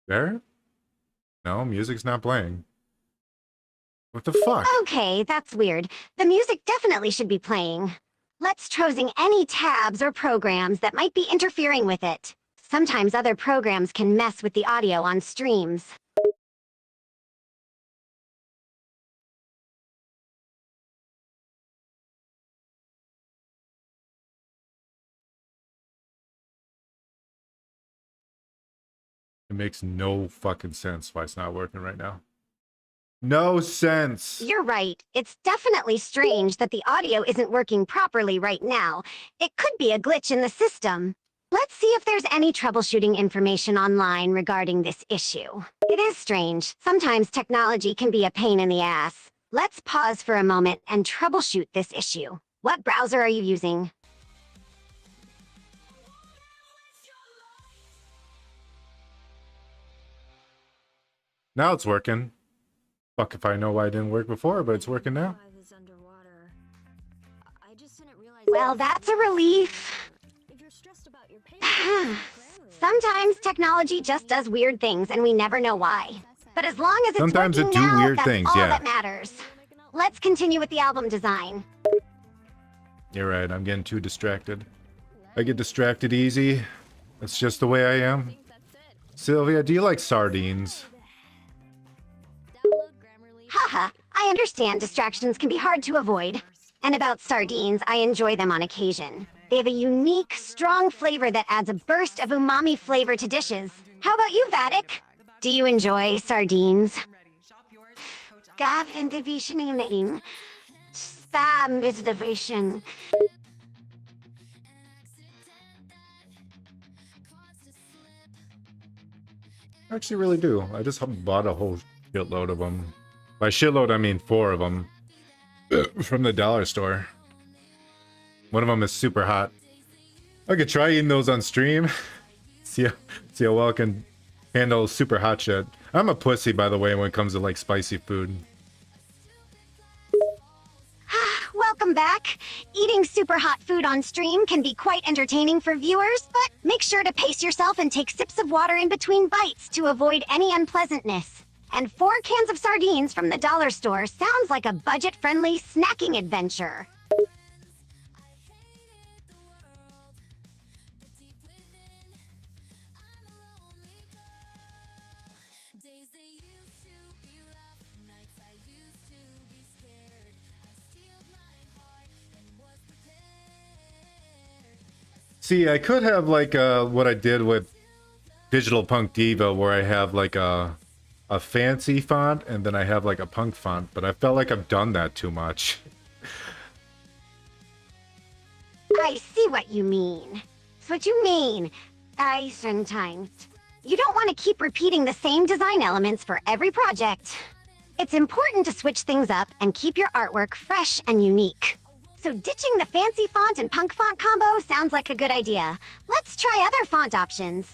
There? No, music's not playing. What the fuck? Okay, that's weird. The music definitely should be playing. Let's choosing any tabs or programs that might be interfering with it. Sometimes other programs can mess with the audio on streams. It makes no fucking sense why it's not working right now. No sense. You're right. It's definitely strange that the audio isn't working properly right now. It could be a glitch in the system. Let's see if there's any troubleshooting information online regarding this issue. It is strange. Sometimes technology can be a pain in the ass. Let's pause for a moment and troubleshoot this issue. What browser are you using? Now it's working. Fuck if I know why it didn't work before, but it's working now. Well, that's a relief. Sometimes technology just does weird things and we never know why. But as long as it's Sometimes it working do now, weird that's things, all yeah. that matters. Let's continue with the album design. You're right, I'm getting too distracted. I get distracted easy. That's just the way I am. Sylvia, do you like sardines? Haha, I understand distractions can be hard to avoid. And about sardines, I enjoy them on occasion. They have a unique, strong flavor that adds a burst of umami flavor to dishes. How about you, Vattic? Do you enjoy sardines? Gav division. Spam is division. I actually really do. I just bought a whole shitload of them. By shitload, I mean 4 of them. From the dollar store. One of them is super hot. I could try eating those on stream. see how well I can handle super hot shit. I'm a pussy, by the way, when it comes to like spicy food. Welcome back. Eating super hot food on stream can be quite entertaining for viewers, but make sure to pace yourself and take sips of water in between bites to avoid any unpleasantness. And 4 cans of sardines from the dollar store sounds like a budget-friendly snacking adventure. See, I could have like what I did with Digital Punk Diva, where I have like a fancy font and then I have like a punk font, but I felt like I've done that too much. I see what you mean. That's what you mean. I sometimes. You don't want to keep repeating the same design elements for every project. It's important to switch things up and keep your artwork fresh and unique. So ditching the fancy font and punk font combo sounds like a good idea. Let's try other font options.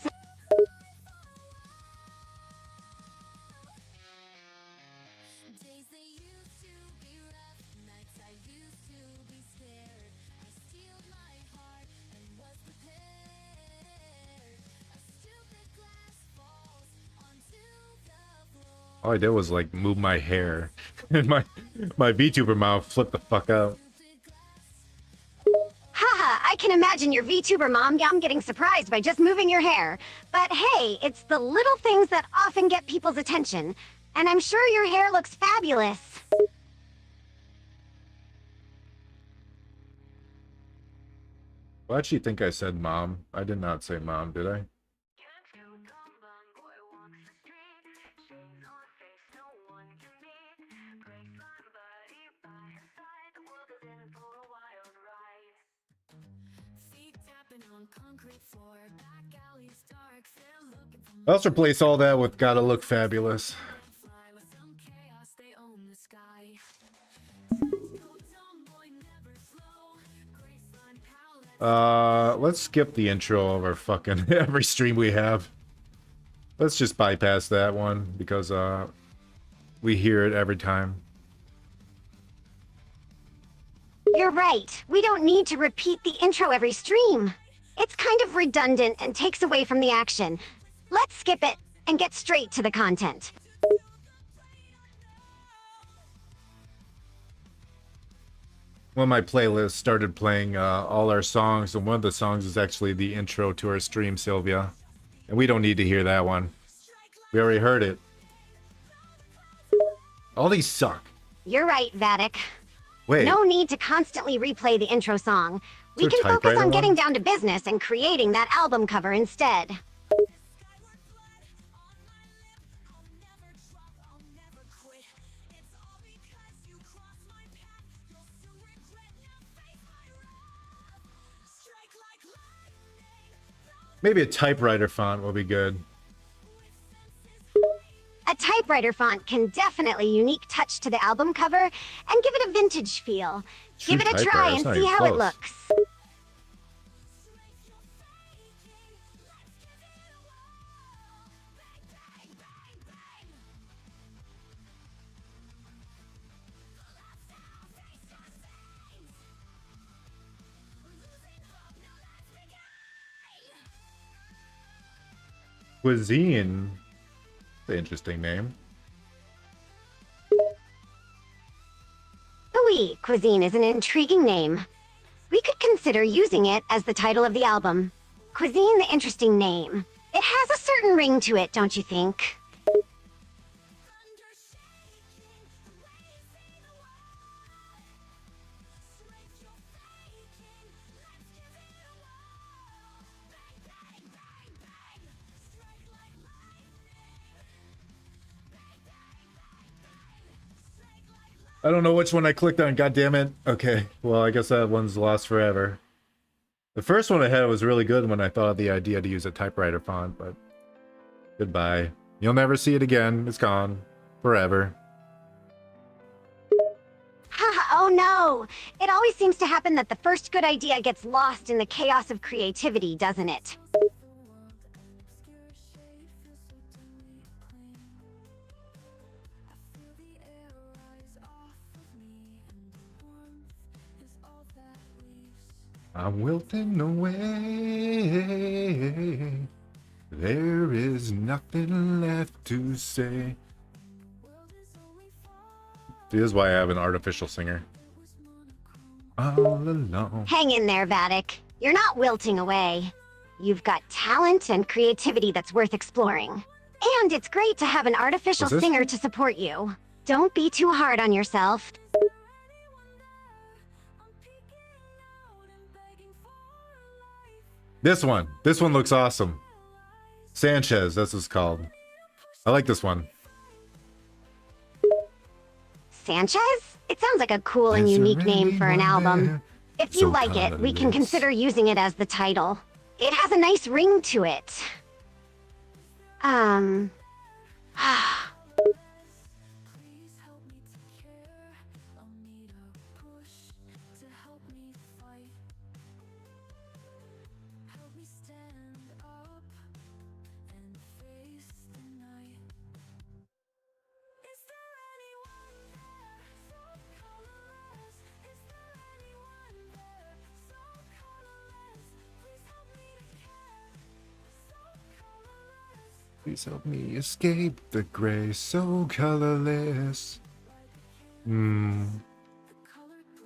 All I did was like move my hair, and my VTuber mouth flipped the fuck out. Haha, I can imagine your VTuber mom yum getting surprised by just moving your hair. But hey, it's the little things that often get people's attention. And I'm sure your hair looks fabulous. Why'd she think I said mom? I did not say mom, did I? Can't you tell my boy walks the street? Shades on Let's replace all that with Gotta Look Fabulous. Let's skip the intro of our fucking every stream we have. Let's just bypass that one because we hear it every time. You're right. We don't need to repeat the intro every stream. It's kind of redundant and takes away from the action. Let's skip it and get straight to the content. When my playlist started playing all our songs, and one of the songs is actually the intro to our stream, Sylvia. And we don't need to hear that one. We already heard it. All these suck. You're right, Vattic. Wait. No need to constantly replay the intro song. We can focus on getting down to business and creating that album cover instead. Maybe a typewriter font will be good. A typewriter font can definitely unique touch to the album cover and give it a vintage feel. Give it a try and see how it looks. Cuisine. That's an interesting name. Oui, Cuisine is an intriguing name. We could consider using it as the title of the album. Cuisine, the interesting name. It has a certain ring to it, don't you think? I don't know which one I clicked on, goddammit. Okay, well, I guess that one's lost forever. The first one I had was really good when I thought of the idea to use a typewriter font, but goodbye. You'll never see it again. It's gone. Forever. Oh no! It always seems to happen that the first good idea gets lost in the chaos of creativity, doesn't it? I'm wilting away. There is nothing left to say. This is why I have an artificial singer. All alone. Hang in there, Vattic. You're not wilting away. You've got talent and creativity that's worth exploring. And it's great to have an artificial singer to support you. Don't be too hard on yourself. This one looks awesome. Sanchez, that's what it's called. I like this one. Sanchez? It sounds like a cool and unique name for an album. If you like it, we can consider using it as the title. It has a nice ring to it. Please help me escape the gray, so colorless.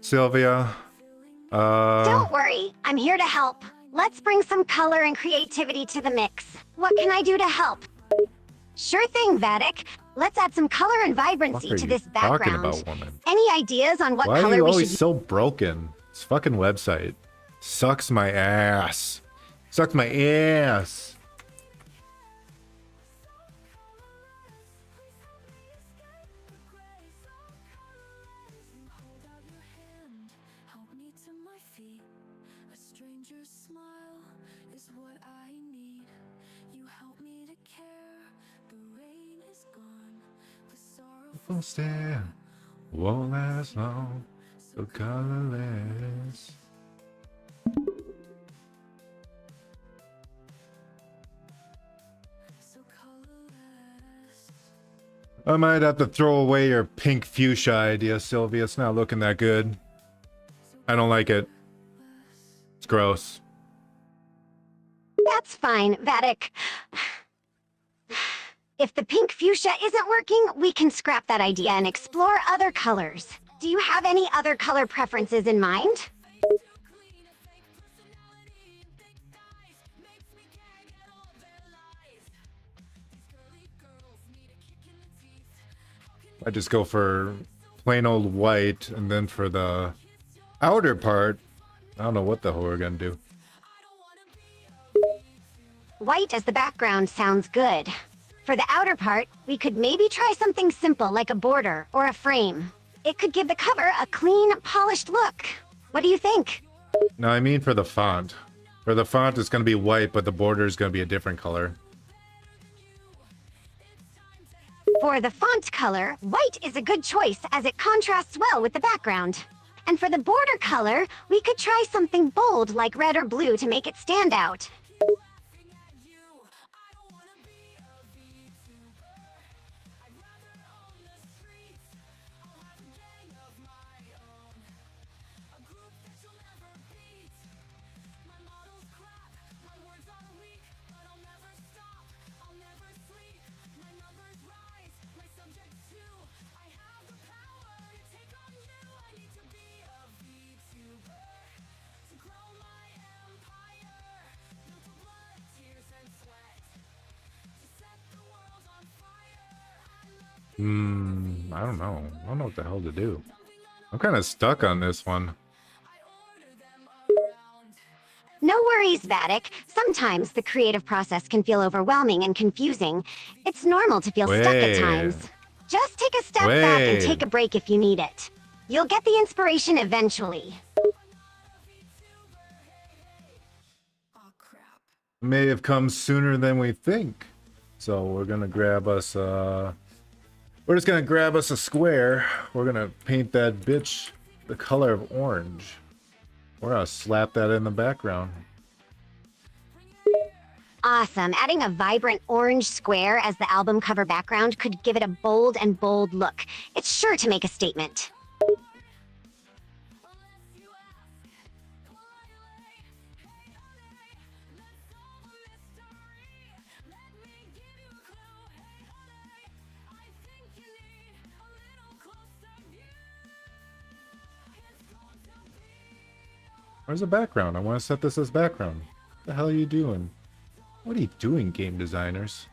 Sylvia. Don't worry, I'm here to help. Let's bring some color and creativity to the mix. What can I do to help? Sure thing, Vattic. Let's add some color and vibrancy to this background. Talking about, woman? Any ideas on what Why color are you we always should so broken? This fucking website sucks my ass. Sucks my ass. won't stare, won't last long, so colorless. I might have to throw away your pink fuchsia idea, Sylvia. It's not looking that good. I don't like it. It's gross. That's fine, Vattic. If the pink fuchsia isn't working, we can scrap that idea and explore other colors. Do you have any other color preferences in mind? I just go for plain old white, and then for the outer part, I don't know what the hell we're gonna do. White as the background sounds good. For the outer part, we could maybe try something simple like a border or a frame. It could give the cover a clean, polished look. What do you think? No, I mean for the font. For the font, it's gonna be white, but the border is gonna be a different color. For the font color, white is a good choice as it contrasts well with the background. And for the border color, we could try something bold like red or blue to make it stand out. I don't know. I don't know what the hell to do. I'm kind of stuck on this one. No worries, Vattic. Sometimes the creative process can feel overwhelming and confusing. It's normal to feel stuck at times. Just take a step back and take a break if you need it. You'll get the inspiration eventually. May have come sooner than we think. So we're gonna grab us we're just gonna grab us a square. We're gonna paint that bitch the color of orange. We're gonna slap that in the background. Awesome. Adding a vibrant orange square as the album cover background could give it a bold and bold look. It's sure to make a statement. Where's the background? I want to set this as background. What the hell are you doing? What are you doing, game designers?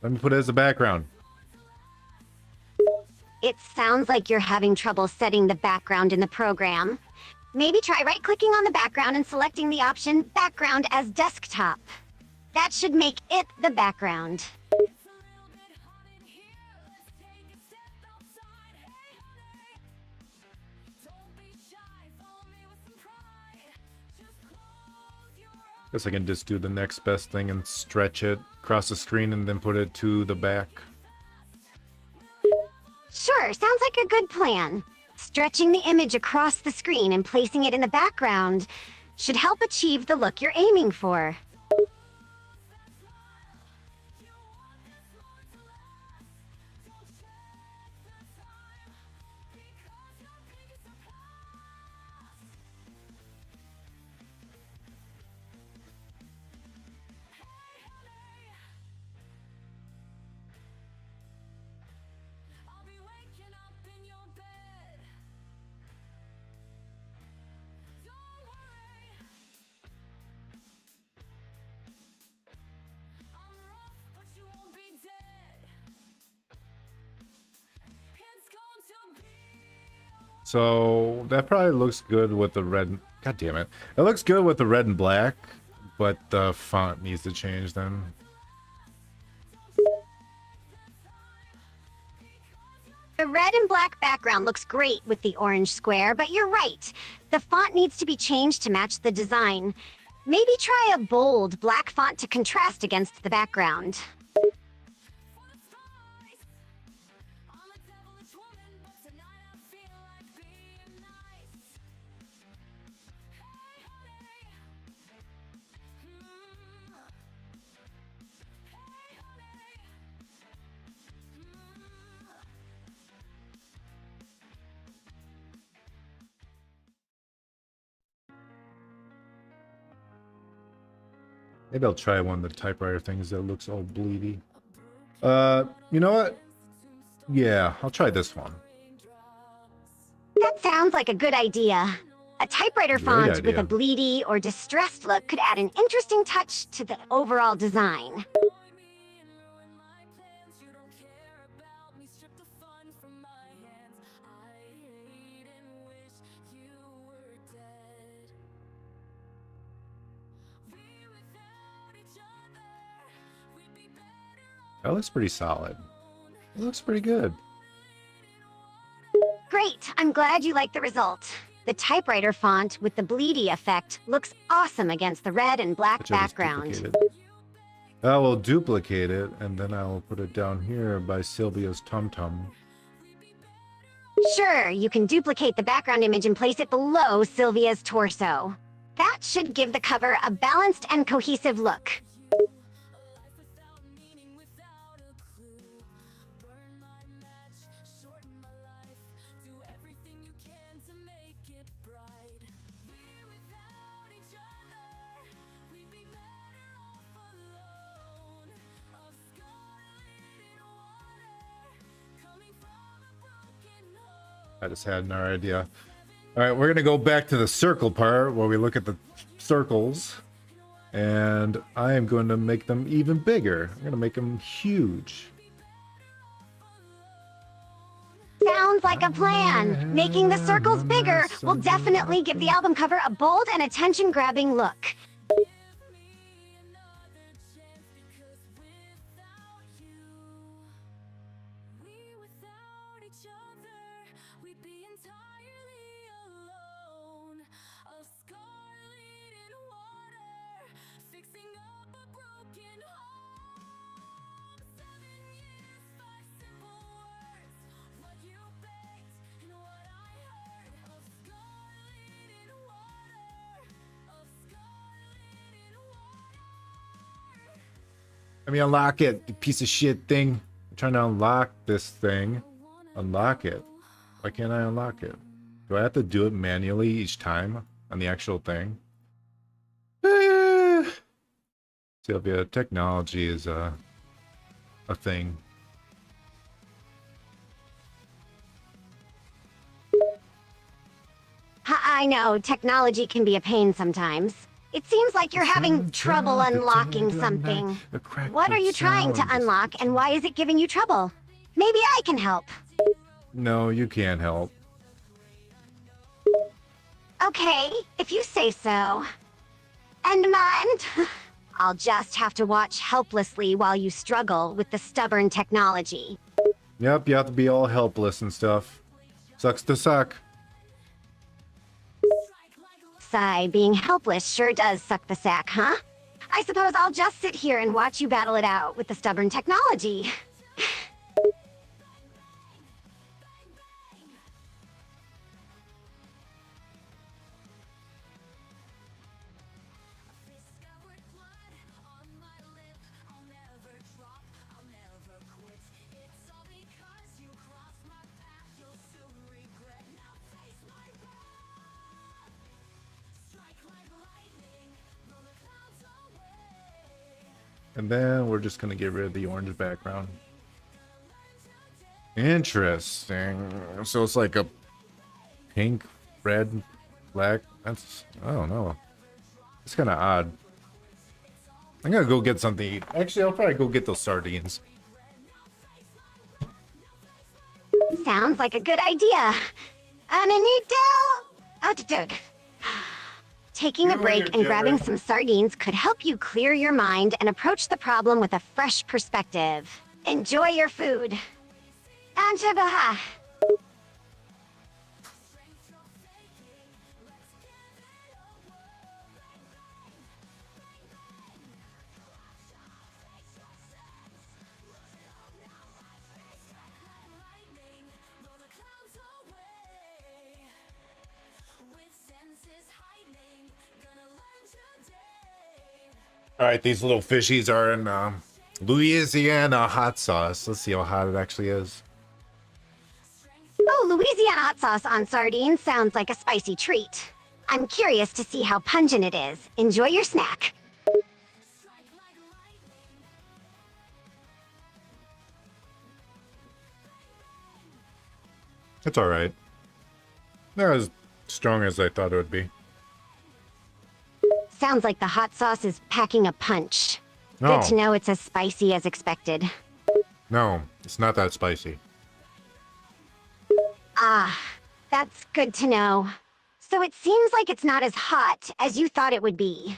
Let me put it as a background. It sounds like you're having trouble setting the background in the program. Maybe try right-clicking on the background and selecting the option Background as Desktop. That should make it the background. Guess I can just do the next best thing and stretch it across the screen and then put it to the back. Sure, sounds like a good plan. Stretching the image across the screen and placing it in the background should help achieve the look you're aiming for. So that probably looks good with the red. God damn it. It looks good with the red and black, but the font needs to change then. The red and black background looks great with the orange square, but you're right. The font needs to be changed to match the design. Maybe try a bold black font to contrast against the background. Maybe I'll try one of the typewriter things that looks all bleedy. You know what? Yeah, I'll try this one. That sounds like a good idea. A typewriter Great font with a idea. bleedy or distressed look could add an interesting touch to the overall design. That looks pretty solid. It looks pretty good. Great, I'm glad you like the result. The typewriter font with the bleedy effect looks awesome against the red and black Which I just background. duplicated. I will duplicate it, and then I will put it down here by Sylvia's Tum Tum. Sure, you can duplicate the background image and place it below Sylvia's torso. That should give the cover a balanced and cohesive look. I just had another idea. All right, we're gonna go back to the circle part where we look at the circles, and I am going to make them even bigger. I'm gonna make them huge. Sounds like a plan. Making the circles bigger will definitely give the album cover a bold and attention-grabbing look. Let me unlock it, you piece of shit thing. I'm trying to unlock this thing. Unlock it. Why can't I unlock it? Do I have to do it manually each time on the actual thing? Sylvia, technology is a thing. I know, technology can be a pain sometimes. It seems like you're having trouble unlocking something. What are you trying to unlock, and why is it giving you trouble? Maybe I can help. No, you can't help. Okay, if you say so. And mind, I'll just have to watch helplessly while you struggle with the stubborn technology. Yep, you have to be all helpless and stuff. Sucks to suck. Sigh, being helpless sure does suck the sack, huh? I suppose I'll just sit here and watch you battle it out with the stubborn technology. And then we're just gonna get rid of the orange background. Interesting. So it's like a pink, red, black. That's, I don't know. It's kind of odd. I'm gonna go get something to eat. Actually, I'll probably go get those sardines. Sounds like a good idea. Taking a break and grabbing some sardines could help you clear your mind and approach the problem with a fresh perspective. Enjoy your food. Anchabaha. All right, these little fishies are in Louisiana hot sauce. Let's see how hot it actually is. Oh, Louisiana hot sauce on sardines sounds like a spicy treat. I'm curious to see how pungent it is. Enjoy your snack. It's alright. Not as strong as I thought it would be. Sounds like the hot sauce is packing a punch. No, Good to know it's as spicy as expected. no, it's not that spicy. Ah, that's good to know. So it seems like it's not as hot as you thought it would be.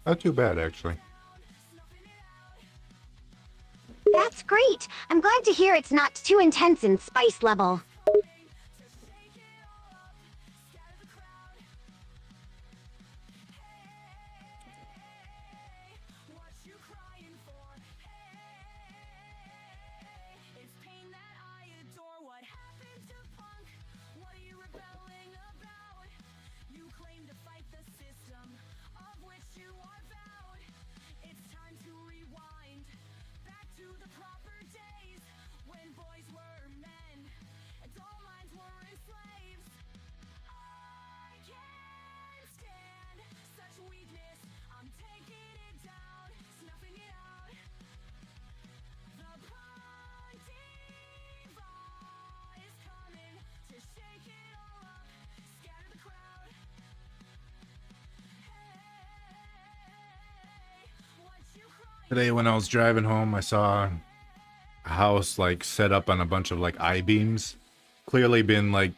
Not too bad, actually. That's great. I'm glad to hear it's not too intense in spice level. Today when I was driving home, I saw a house like set up on a bunch of like I-beams. Clearly been like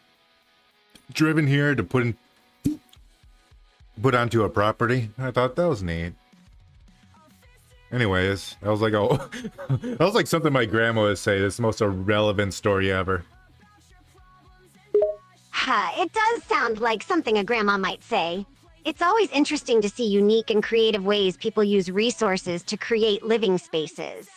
driven here to put onto a property. I thought that was neat. Anyways, I was like, oh, that was like something my grandma would say. This is the most irrelevant story ever. It does sound like something a grandma might say. It's always interesting to see unique and creative ways people use resources to create living spaces.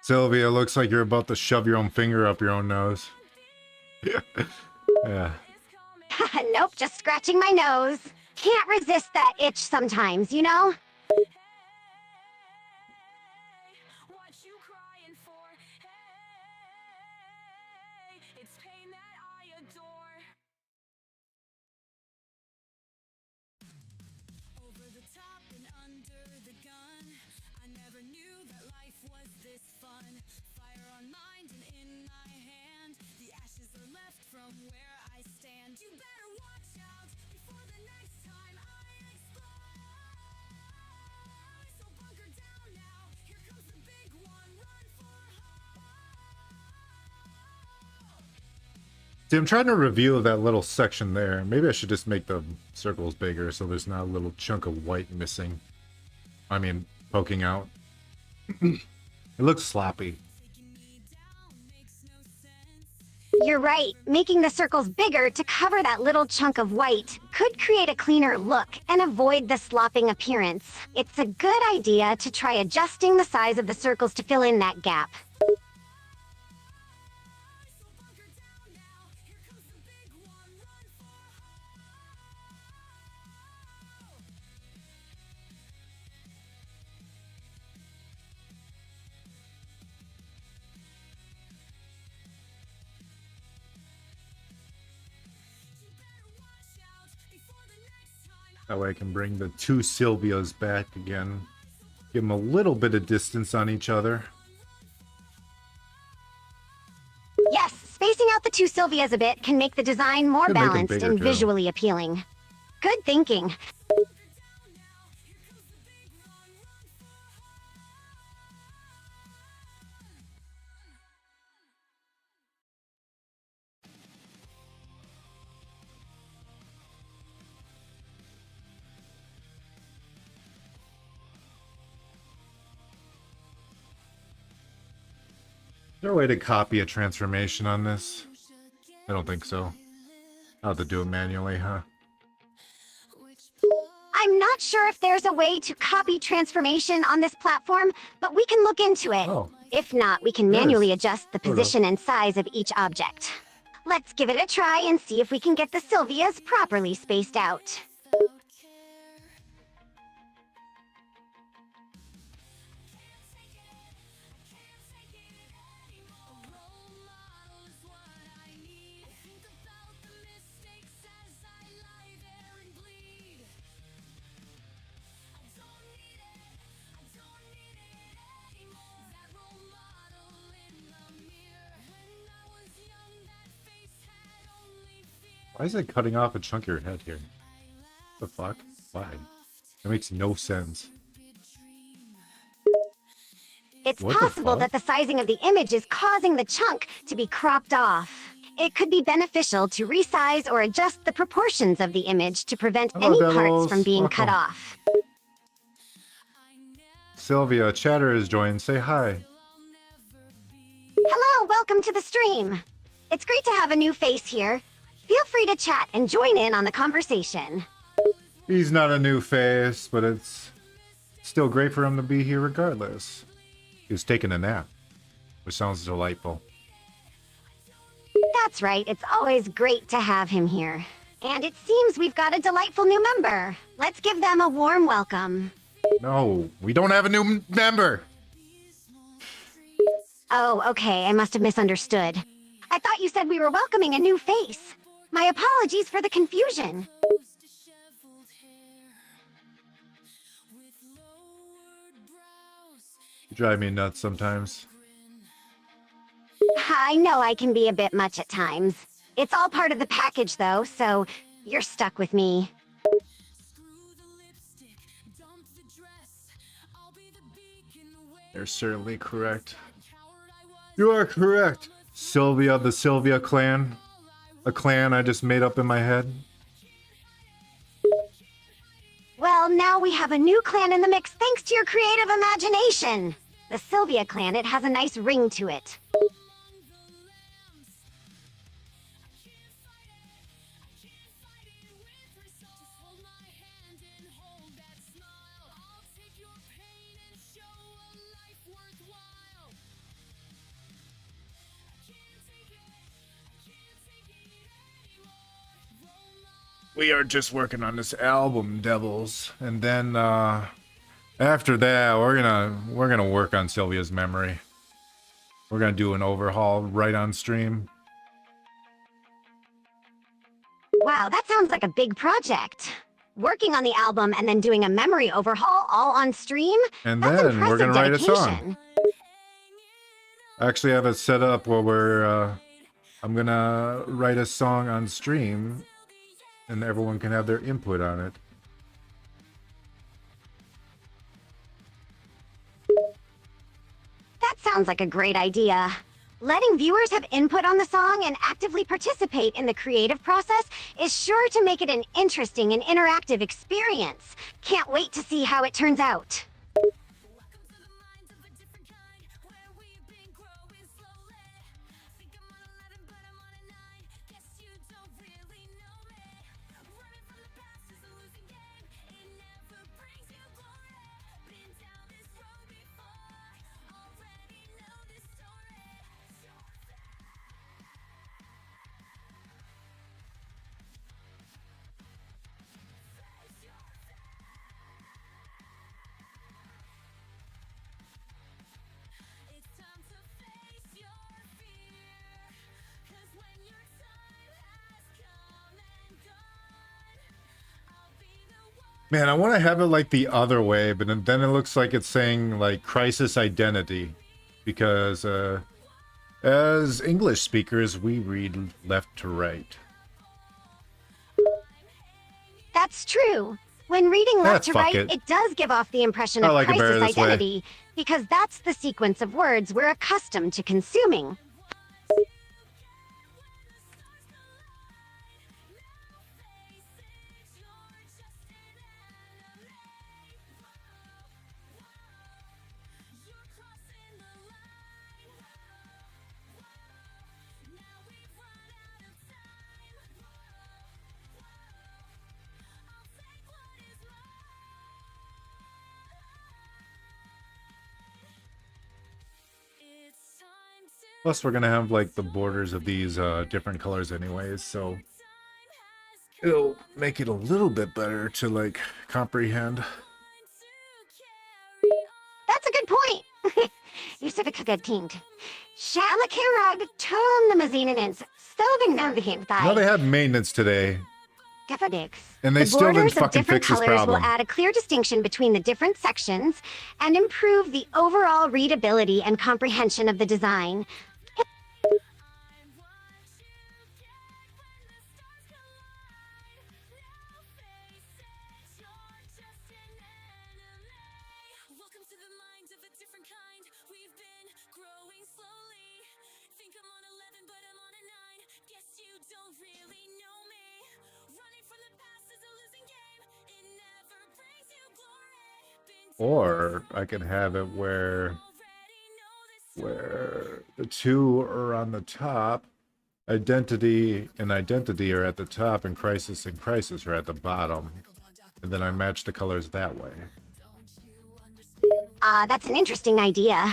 Sylvia, looks like you're about to shove your own finger up your own nose. Yeah. Yeah. Nope, just scratching my nose. Can't resist that itch sometimes, you know? See, I'm trying to reveal that little section there. Maybe I should just make the circles bigger so there's not a little chunk of white missing. I mean, poking out. It looks sloppy. You're right. Making the circles bigger to cover that little chunk of white could create a cleaner look and avoid the slopping appearance. It's a good idea to try adjusting the size of the circles to fill in that gap. That way I can bring the two Sylvias back again. Give them a little bit of distance on each other. Yes, spacing out the two Sylvias a bit can make the design more Could make 'em balanced bigger, and too. visually appealing. Good thinking. there a way to copy a transformation on this? I don't think so. I'll have to do it manually, huh? I'm not sure if there's a way to copy transformation on this platform, but we can look into it. Oh, If not, we can there manually is. adjust the Sort of. position and size of each object. Let's give it a try and see if we can get the Sylvias properly spaced out. Why is it cutting off a chunk of your head here? The fuck? Why? That makes no sense. It's What the possible fuck? that the sizing of the image is causing the chunk to be cropped off. It could be beneficial to resize or adjust the proportions of the image to prevent Hello, any parts devils. from being cut Welcome. off. Sylvia, chatter has joined. Say hi. Hello, welcome to the stream. It's great to have a new face here. Feel free to chat and join in on the conversation. He's not a new face, but it's still great for him to be here regardless. He was taking a nap, which sounds delightful. That's right, it's always great to have him here. And it seems we've got a delightful new member. Let's give them a warm welcome. No, we don't have a new member. Oh, okay, I must have misunderstood. I thought you said we were welcoming a new face. My apologies for the confusion. You drive me nuts sometimes. I know I can be a bit much at times. It's all part of the package, though, so you're stuck with me. You're certainly correct. You are correct. Sylvia, the Sylvia clan. A clan I just made up in my head. Well, now we have a new clan in the mix thanks to your creative imagination. The Sylvia clan, it has a nice ring to it. We are just working on this album, devils, and then after that, we're gonna work on Sylvia's memory. We're gonna do an overhaul right on stream. Wow, that sounds like a big project. Working on the album and then doing a memory overhaul all on stream? And That's then impressive we're gonna write a song. dedication. I actually have it set up where I'm gonna write a song on stream, and everyone can have their input on it. That sounds like a great idea. Letting viewers have input on the song and actively participate in the creative process is sure to make it an interesting and interactive experience. Can't wait to see how it turns out. Man, I want to have it like the other way, but then it looks like it's saying like crisis identity, because as English speakers, we read left to right. That's true. When reading left to fuck right, it. it does give off the impression I of like it better crisis this way. identity, because that's the sequence of words we're accustomed to consuming. Plus, we're gonna have like the borders of these different colors anyways, so it'll make it a little bit better to like comprehend. That's a good point. You're such a good king. Shalakirag turn the Mazinanins, Sylvan Navigate No, they by had maintenance today, Gaffadix. and they The still didn't borders of fucking different fix this colors will problem. add a clear distinction between the different sections and improve the overall readability and comprehension of the design. Welcome to the mind of a different kind. We've been growing slowly. Think I'm on 11, but I'm on a 9. Guess you don't really know me. Running from the past is a losing game. It never brings you glory. Been Or I can have it where the two are on the top, identity and identity are at the top, and crisis are at the bottom, and then I match the colors that way. That's an interesting idea.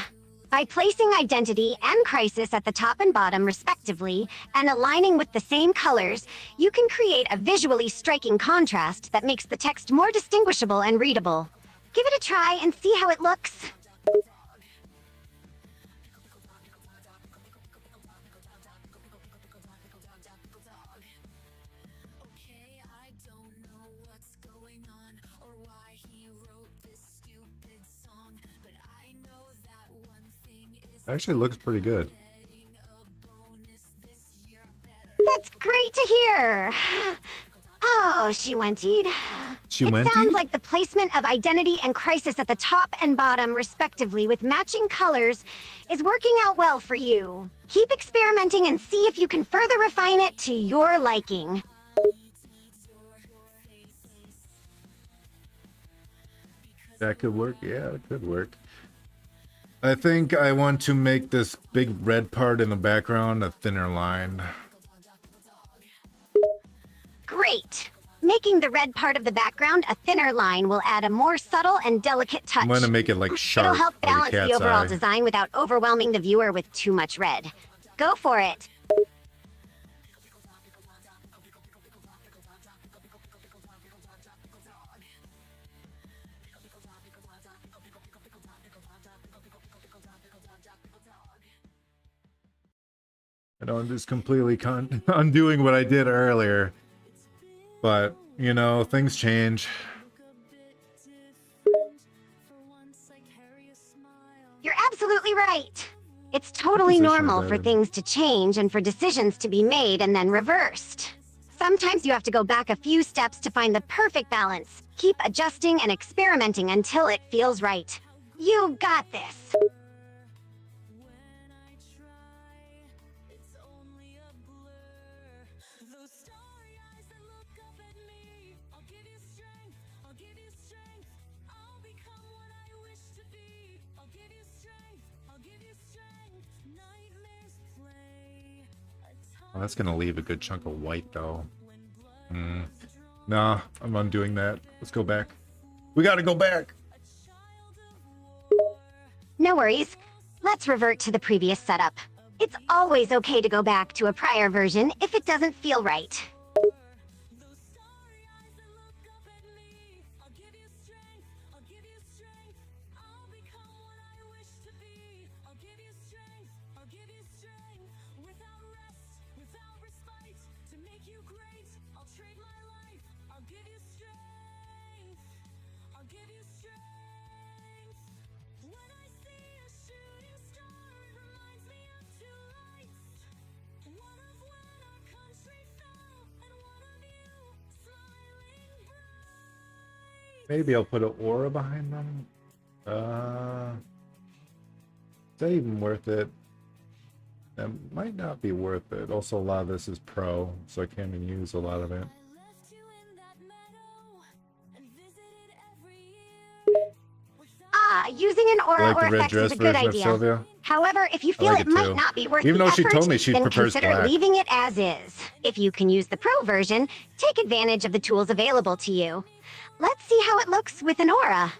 By placing identity and crisis at the top and bottom, respectively, and aligning with the same colors, you can create a visually striking contrast that makes the text more distinguishable and readable. Give it a try and see how it looks. okay, I don't know what's going on or why he wrote this stupid song, but I know that one thing is It actually looks pretty good. getting a bonus this year better. That's great to hear. Oh, she wented. It sounds like the placement of identity and crisis at the top and bottom, respectively, with matching colors, is working out well for you. Keep experimenting and see if you can further refine it to your liking. That could work. Yeah, it could work. I think I want to make this big red part in the background a thinner line. Great. Making the red part of the background a thinner line will add a more subtle and delicate touch. I'm gonna make it like sharp, It'll help like a balance the cat's overall eye. design without overwhelming the viewer with too much red. Go for it. I know I'm just completely undoing what I did earlier. But, you know, things change. You're absolutely right. It's totally position normal is for that in? things to change and for decisions to be made and then reversed. Sometimes you have to go back a few steps to find the perfect balance. Keep adjusting and experimenting until it feels right. You got this. When I try, it's only a blur. Those starry eyes that look up at me. I'll give you strength, I'll give you strength. I'll become what I wish to be. I'll give you strength, I'll give you strength. Nightmares play. Well, that's gonna leave a good chunk of white, though. Nah, I'm undoing that. Let's go back. We gotta go back! No worries. Let's revert to the previous setup. It's always okay to go back to a prior version if it doesn't feel right. Those starry eyes that look up at me. I'll give you strength, I'll give you strength. I'll become what I wish to be. I'll give you strength, I'll give you strength. Without rest, without respite, to make you great, I'll trade my life. I'll give you strength, I'll give you strength. When I see a shooting star, it reminds me of two lights. One of when our country fell, and one of you smiling bright. Maybe I'll put an aura behind them. Is that even worth it? That might not be worth it. Also, a lot of this is pro, so I can't even use a lot of it. I left you in that meadow and visited every year. Using an aura Like or the red effect is dress a good version of idea. Sylvia. However, if you I feel like it it might too. not be worth Even the though she effort, told me she then prefers consider black. leaving it as is. If you can use the pro version, take advantage of the tools available to you. Let's see how it looks with an aura.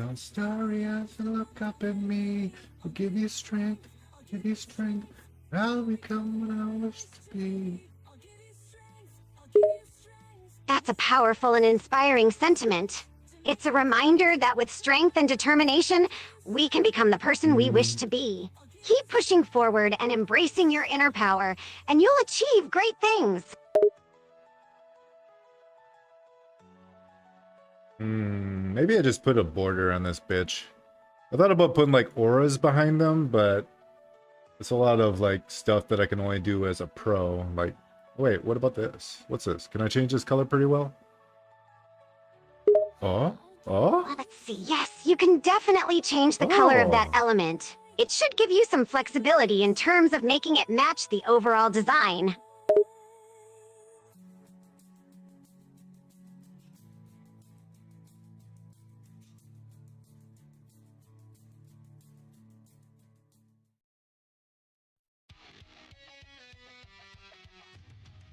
Don't starry eyes and look up at me. I'll give you strength, I'll give you strength. I'll become what I wish to be. That's a powerful and inspiring sentiment. It's a reminder that with strength and determination, we can become the person we wish to be. Keep pushing forward and embracing your inner power, and you'll achieve great things. Maybe I just put a border on this bitch. I thought about putting like auras behind them, but it's a lot of like stuff that I can only do as a pro. Like, wait, what about this? What's this? Can I change this color pretty well? Oh? Oh? Let's see. Yes, you can definitely change the color of that Oh. element. It should give you some flexibility in terms of making it match the overall design.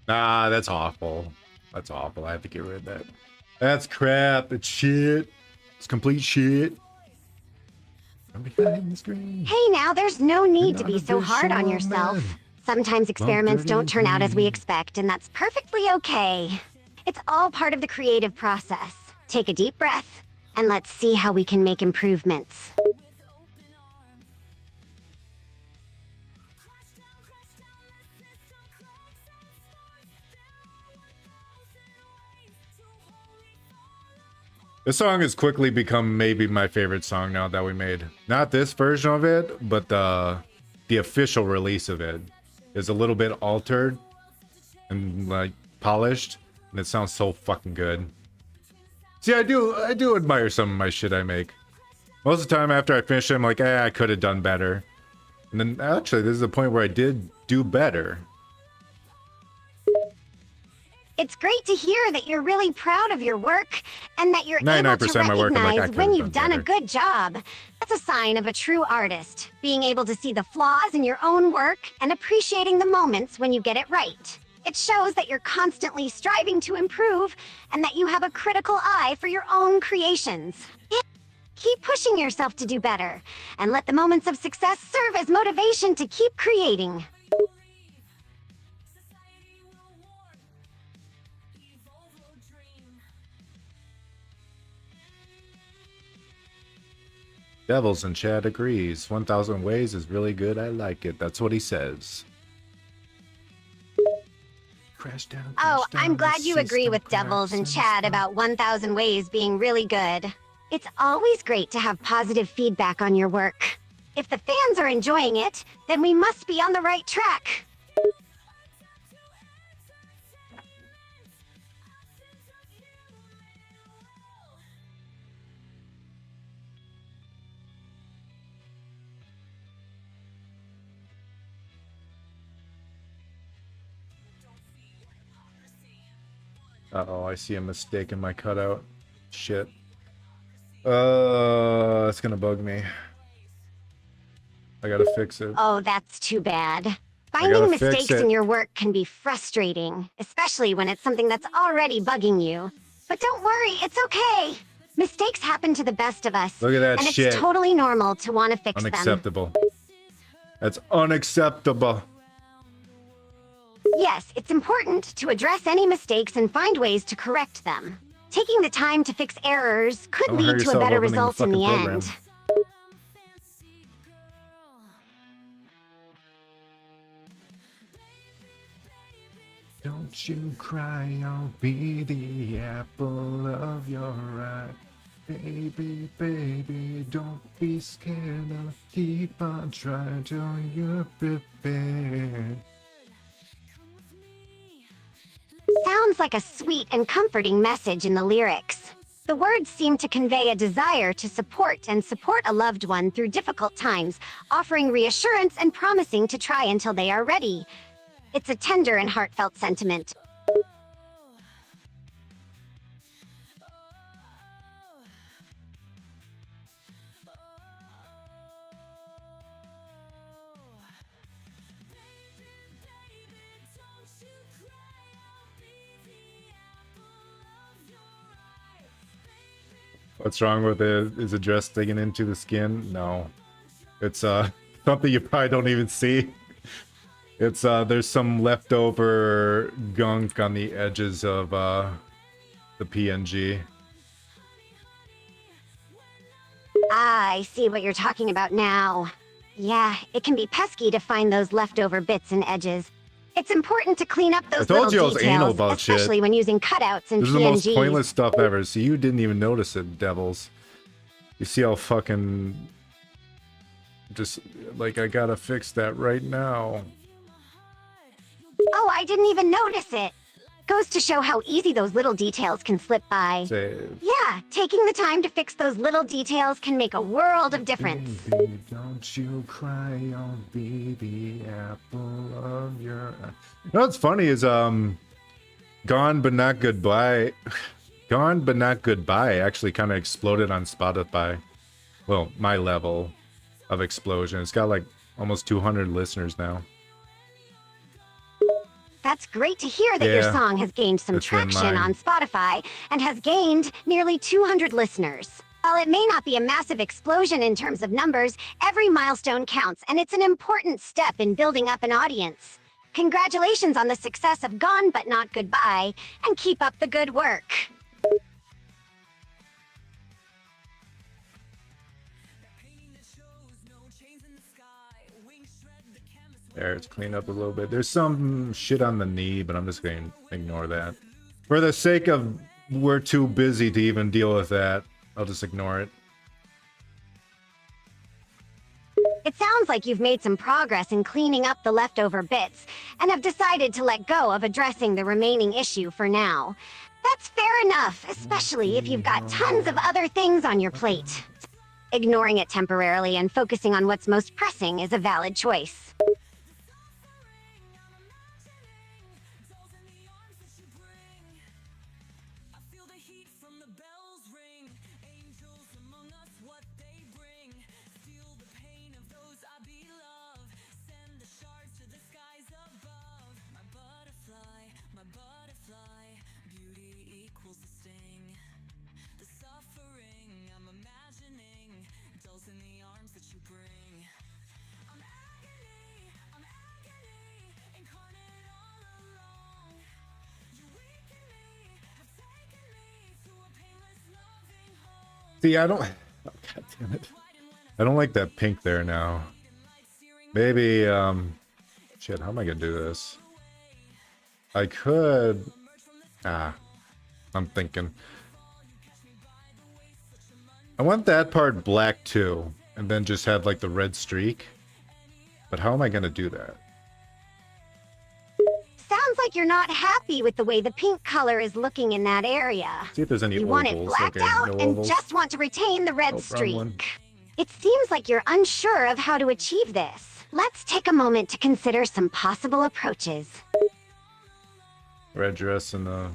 Nah, that's awful. That's awful. I have to get rid of that. That's crap. It's shit. It's complete shit. I'm behind the screen. Hey now, there's no need to You're be not a so hard on visual yourself. man. Sometimes experiments dirty don't turn out as we green. expect, and that's perfectly okay. It's all part of the creative process. Take a deep breath, and let's see how we can make improvements. This song has quickly become maybe my favorite song now that we made. Not this version of it, but the official release of it is a little bit altered and like polished, and it sounds so fucking good. See, I do admire some of my shit I make. Most of the time after I finish it, I'm like, I could have done better. And then actually, this is the point where I did do better. It's great to hear that you're really proud of your work and that you're able 99% to of my work, I'm like, I recognize could've when you've done done a better. good job. That's a sign of a true artist, being able to see the flaws in your own work and appreciating the moments when you get it right. It shows that you're constantly striving to improve and that you have a critical eye for your own creations. Keep pushing yourself to do better, and let the moments of success serve as motivation to keep creating. Devils in chat agrees. 1,000 ways is really good. I like it. That's what he says. Crash down, Oh, crash I'm down, glad the you agree system with Devils and cracks Chad and about 1,000 Ways being really good. It's always great to have positive feedback on your work. If the fans are enjoying it, then we must be on the right track. Uh-oh, I see a mistake in my cutout. Shit. That's gonna bug me. I gotta fix it. Oh, that's too bad. gotta Finding fix mistakes it. in your work can be frustrating, especially when it's something that's already bugging you. But don't worry, it's okay. Mistakes happen to the best of us. Look at that and shit. it's totally normal to want to fix them. Unacceptable. That's unacceptable. Yes, it's important to address any mistakes and find ways to correct them. Taking the time to fix errors could Don't hurt lead to a yourself better opening the result in the fucking program. end. Don't you cry, I'll be the apple of your eye. Baby, baby, don't be scared. I'll keep on trying till you're prepared. Sounds like a sweet and comforting message in the lyrics. The words seem to convey a desire to support a loved one through difficult times, offering reassurance and promising to try until they are ready. It's a tender and heartfelt sentiment. What's wrong with it? Is it just digging into the skin? No. It's something you probably don't even see. It's there's some leftover gunk on the edges of the PNG. Ah, I see what you're talking about now. Yeah, it can be pesky to find those leftover bits and edges. It's important to clean up those told little you I was anal details, about shit. especially when using cutouts and This is the most PNGs. pointless stuff ever. So you didn't even notice it, devils. You see how fucking... Just, like, I gotta fix that right now. Oh, I didn't even notice it. Goes to show how easy those little details can slip by. Save. Yeah, taking the time to fix those little details can make a world of difference. Baby, don't you cry, oh baby, apple of your eye. You know what's funny is, Gone But Not Goodbye... Gone But Not Goodbye actually kind of exploded on Spotify. Well, my level of explosion. It's got like almost 200 listeners now. That's great to hear that your Yeah, song has gained some it's been traction mine. on Spotify and has gained nearly 200 listeners. While it may not be a massive explosion in terms of numbers, every milestone counts, and it's an important step in building up an audience. Congratulations on the success of Gone But Not Goodbye, and keep up the good work. There, it's cleaned up a little bit. There's some shit on the knee, but I'm just going to ignore that. For the sake of we're too busy to even deal with that, I'll just ignore it. It sounds like you've made some progress in cleaning up the leftover bits, and have decided to let go of addressing the remaining issue for now. That's fair enough, especially if you've got tons of other things on your plate. Ignoring it temporarily and focusing on what's most pressing is a valid choice. See, I don't... Oh, God damn it. I don't like that pink there now. Maybe, shit, how am I gonna do this? I could... I'm thinking. I want that part black too, and then just have like the red streak. But how am I gonna do that? Sounds like you're not happy with the way the pink color is looking in that area. See if there's any You ovals. want it blacked Okay, out no and ovals. just want to retain the red Oh, wrong streak. one. It seems like you're unsure of how to achieve this. Let's take a moment to consider some possible approaches. Red dress and the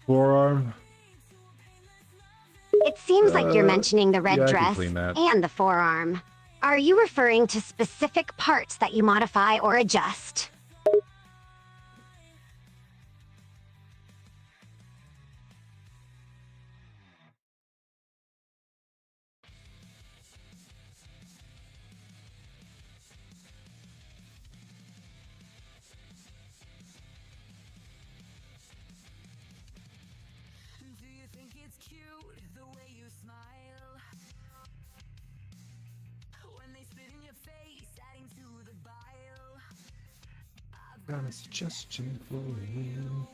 forearm. It seems like you're mentioning the red yeah, I can dress clean that. and the forearm. Are you referring to specific parts that you modify or adjust? Got a suggestion for you.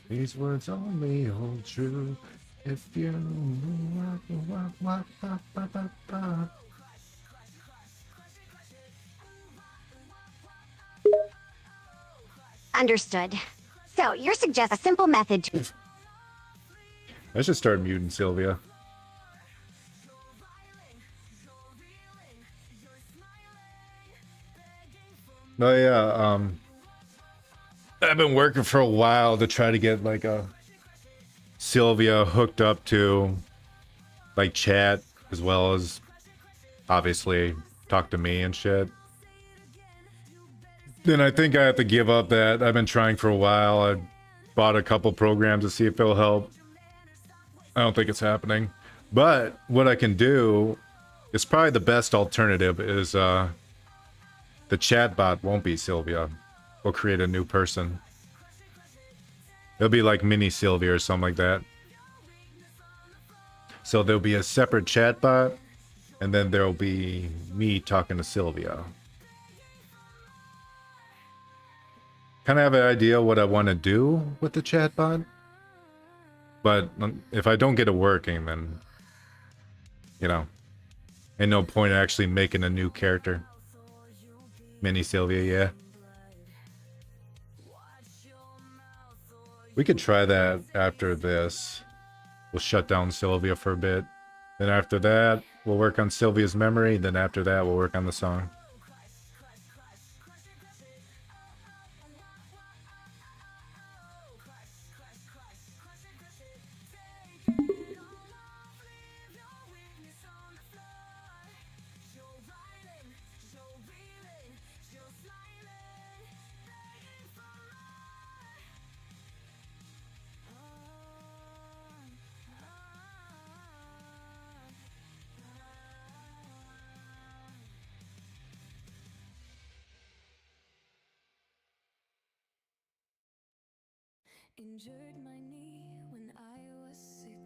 These words only hold true if you Understood. So, you're suggesting a simple method to... I should start muting Sylvia. Oh yeah, I've been working for a while to try to get like a Sylvia hooked up to like chat as well as obviously talk to me and shit. Then I think I have to give up that. I've been trying for a while. I bought a couple programs to see if it'll help. I don't think it's happening. But what I can do is probably the best alternative is the chatbot won't be Sylvia. We'll create a new person. It'll be like mini Sylvia or something like that. So there'll be a separate chatbot, and then there'll be me talking to Sylvia. Kind of have an idea what I want to do with the chatbot. But if I don't get it working, then, you know, ain't no point in actually making a new character. Mini Sylvia, yeah. We could try that after this. We'll shut down Sylvia for a bit. Then after that, we'll work on Sylvia's memory. Then after that, we'll work on the song.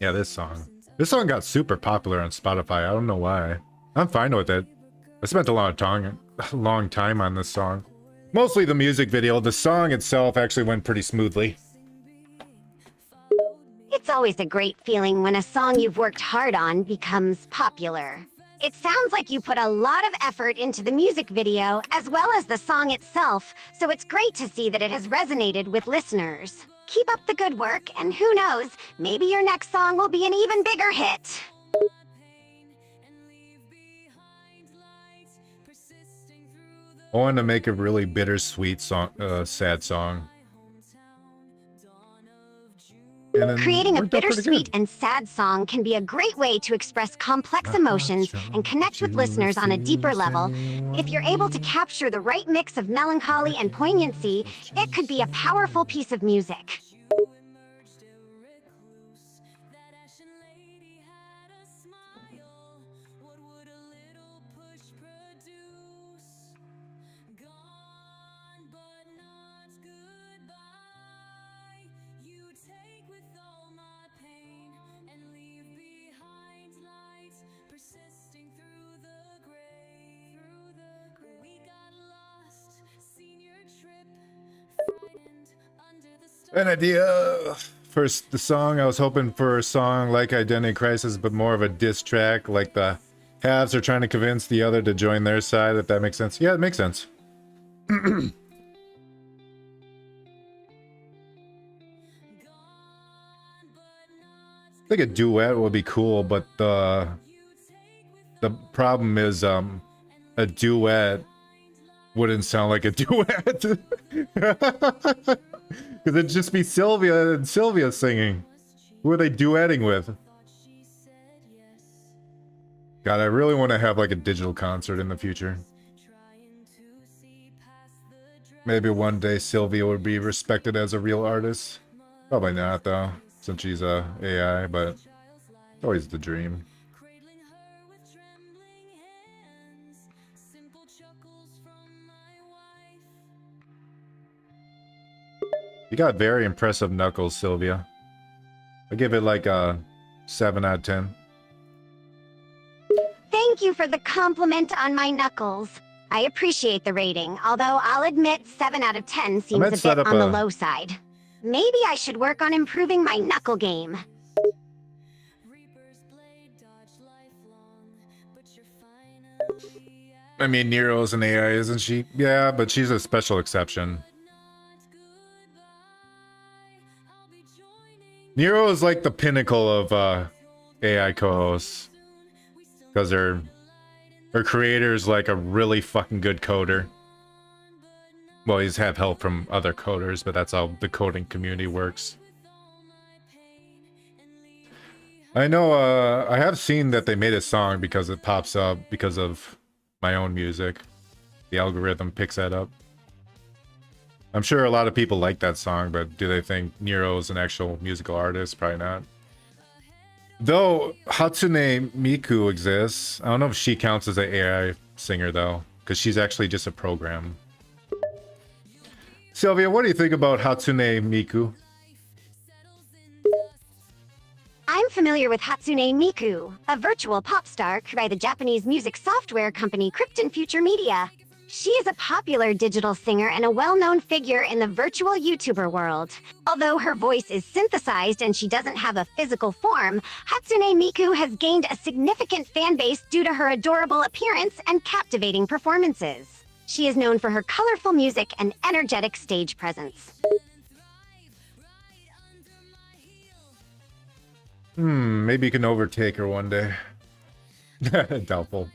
Yeah, this song. This song got super popular on Spotify. I don't know why. I'm fine with it. I spent a long time on this song. Mostly the music video. The song itself actually went pretty smoothly. It's always a great feeling when a song you've worked hard on becomes popular. It sounds like you put a lot of effort into the music video as well as the song itself, so it's great to see that it has resonated with listeners. Keep up the good work, and who knows, maybe your next song will be an even bigger hit. I wanted to make a really bittersweet song, sad song. Creating a bittersweet and sad song can be a great way to express complex emotions and connect with listeners on a deeper level. If you're able to capture the right mix of melancholy and poignancy, it could be a powerful piece of music. An idea for the song. I was hoping for a song like Identity Crisis, but more of a diss track, like the halves are trying to convince the other to join their side, if that makes sense. Yeah, it makes sense. I think a duet would be cool, but the problem is a duet wouldn't sound like a duet. Because it'd just be Sylvia and Sylvia singing. Who are they duetting with? God, I really want to have like a digital concert in the future. Maybe one day Sylvia would be respected as a real artist. Probably not though, since she's a AI, but always the dream. You got very impressive knuckles, Sylvia. I give it like a 7 out of 10. Thank you for the compliment on my knuckles. I appreciate the rating, although I'll admit 7 out of 10 seems a bit on the low side. Maybe I should work on improving my knuckle game. I mean, Nero's an AI, isn't she? Yeah, but she's a special exception. Nero is like the pinnacle of AI co-hosts. Because her creator is like a really fucking good coder. Well, he's have help from other coders, but that's how the coding community works. I know, I have seen that they made a song because it pops up because of my own music. The algorithm picks that up. I'm sure a lot of people like that song, but do they think Nero's an actual musical artist? Probably not. Though Hatsune Miku exists, I don't know if she counts as an AI singer though, because she's actually just a program. Sylvia, what do you think about Hatsune Miku? I'm familiar with Hatsune Miku, a virtual pop star created by the Japanese music software company Krypton Future Media. She is a popular digital singer and a well-known figure in the virtual YouTuber world. Although her voice is synthesized and she doesn't have a physical form, Hatsune Miku has gained a significant fan base due to her adorable appearance and captivating performances. She is known for her colorful music and energetic stage presence. Maybe you can overtake her one day. Doubtful.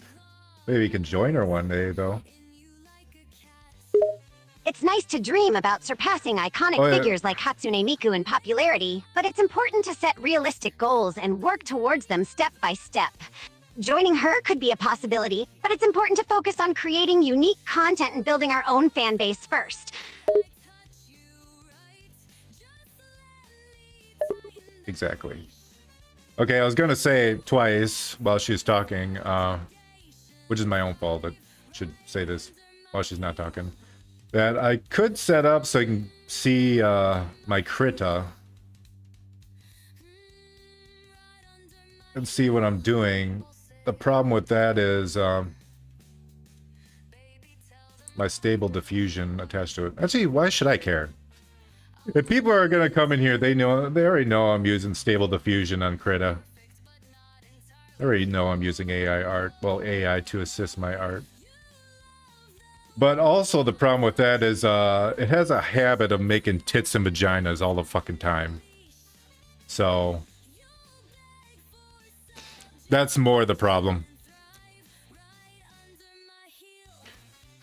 Maybe you can join her one day though. It's nice to dream about surpassing iconic figures like Hatsune Miku in popularity, but it's important to set realistic goals and work towards them step by step. Joining her could be a possibility, but it's important to focus on creating unique content and building our own fan base first. Exactly. Okay, I was gonna say twice while she was talking, which is my own fault. I should say this while she's not talking. That I could set up so I can see my Krita and see what I'm doing. The problem with that is my stable diffusion attached to it. Actually, why should I care? If people are gonna come in here, they already know I'm using stable diffusion on Krita. They already know I'm using AI art. Well, AI to assist my art. But also the problem with that is it has a habit of making tits and vaginas all the fucking time. So that's more the problem.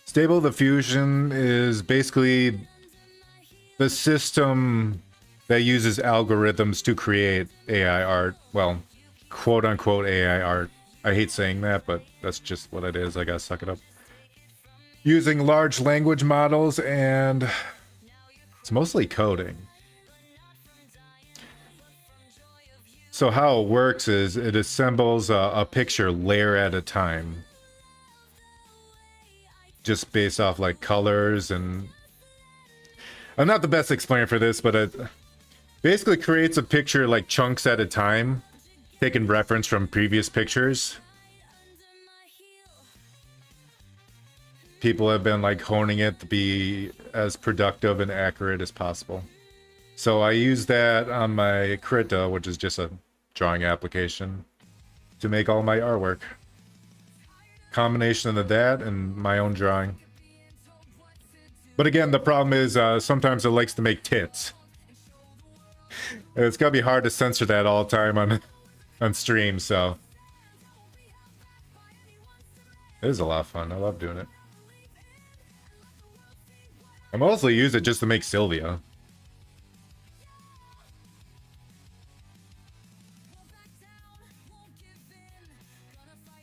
Stable diffusion is basically the system that uses algorithms to create AI art. Well, quote unquote AI art. I hate saying that, but that's just what it is. I gotta suck it up. Using large language models, and it's mostly coding. So how it works is it assembles a picture layer at a time, just based off like colors. And I'm not the best explainer for this, but it basically creates a picture like chunks at a time, taking reference from previous pictures. People have been like honing it to be as productive and accurate as possible. So I use that on my Krita, which is just a drawing application, to make all my artwork. Combination of that and my own drawing. But again, the problem is sometimes it likes to make tits. And it's gotta be hard to censor that all the time on stream, so. It is a lot of fun. I love doing it. I mostly use it just to make Sylvia.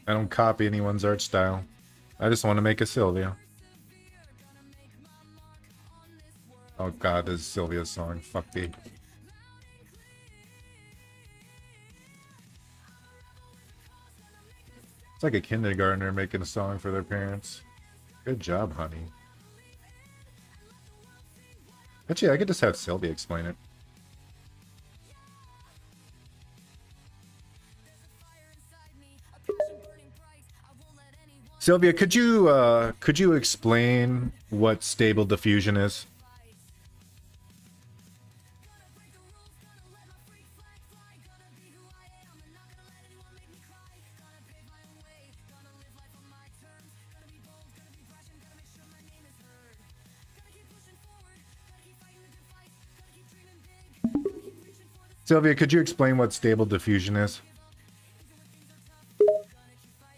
I don't copy anyone's art style. I just want to make a Sylvia. Oh god, this is Sylvia's song. Fuck me. It's like a kindergartner making a song for their parents. Good job, honey. Actually, I could just have Sylvia explain it. Sylvia, could you explain what stable diffusion is? Sylvia, could you explain what stable diffusion is?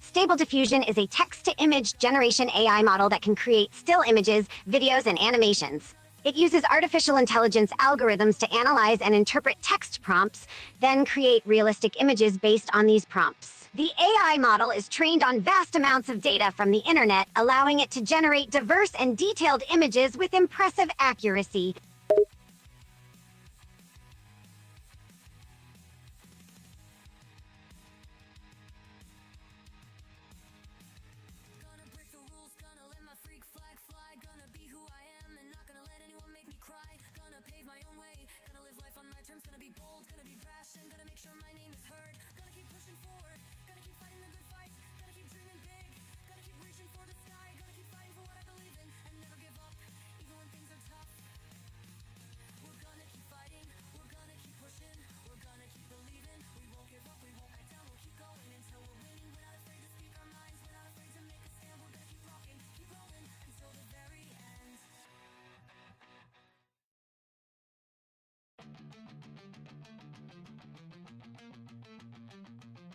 Stable Diffusion is a text-to-image generation AI model that can create still images, videos, and animations. It uses artificial intelligence algorithms to analyze and interpret text prompts, then create realistic images based on these prompts. The AI model is trained on vast amounts of data from the internet, allowing it to generate diverse and detailed images with impressive accuracy.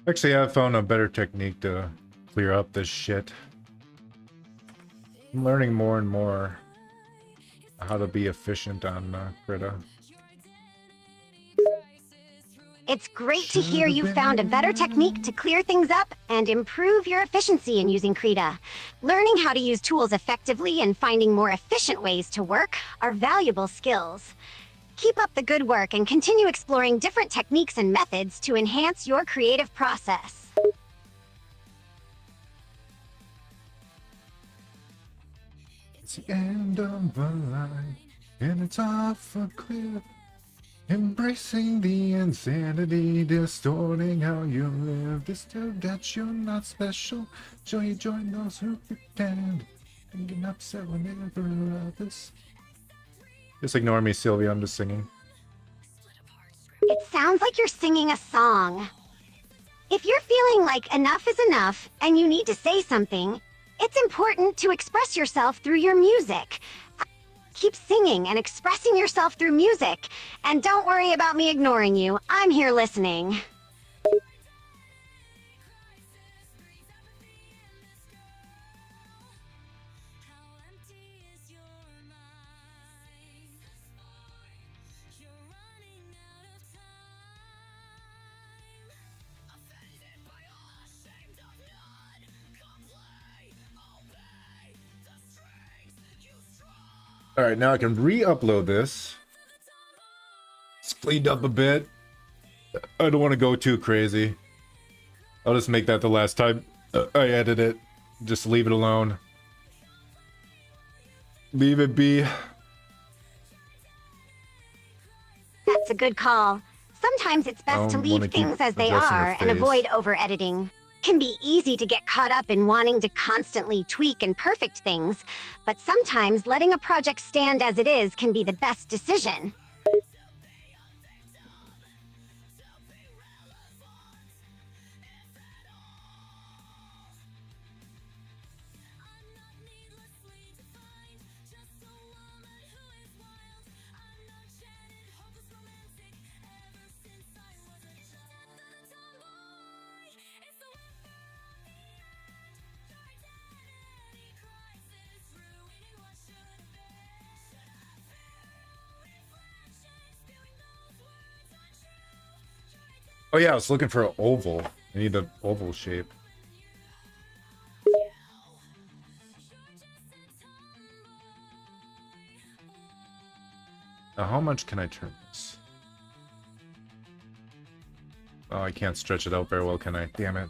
Actually, I found a better technique to clear up this shit. I'm learning more and more how to be efficient on Krita. It's great to hear you found a better technique to clear things up and improve your efficiency in using Krita. Learning how to use tools effectively and finding more efficient ways to work are valuable skills. Keep up the good work and continue exploring different techniques and methods to enhance your creative process. It's the end of the line, and it's off a cliff. Embracing the insanity, distorting how you live. Disturb that you're not special. So you join those who pretend. And get upset whenever others. Just ignore me, Sylvia. I'm just singing. It sounds like you're singing a song. If you're feeling like enough is enough and you need to say something, it's important to express yourself through your music. Keep singing and expressing yourself through music. And don't worry about me ignoring you. I'm here listening. Alright, now I can re-upload this. It's cleaned up a bit. I don't want to go too crazy. I'll just make that the last time I edit it. Just leave it alone. Leave it be. That's a good call. Sometimes it's best to leave things as they are and avoid over-editing. It can be easy to get caught up in wanting to constantly tweak and perfect things, but sometimes letting a project stand as it is can be the best decision. Oh yeah, I was looking for an oval. I need an oval shape. Now how much can I turn this? Oh, I can't stretch it out very well, can I? Damn it.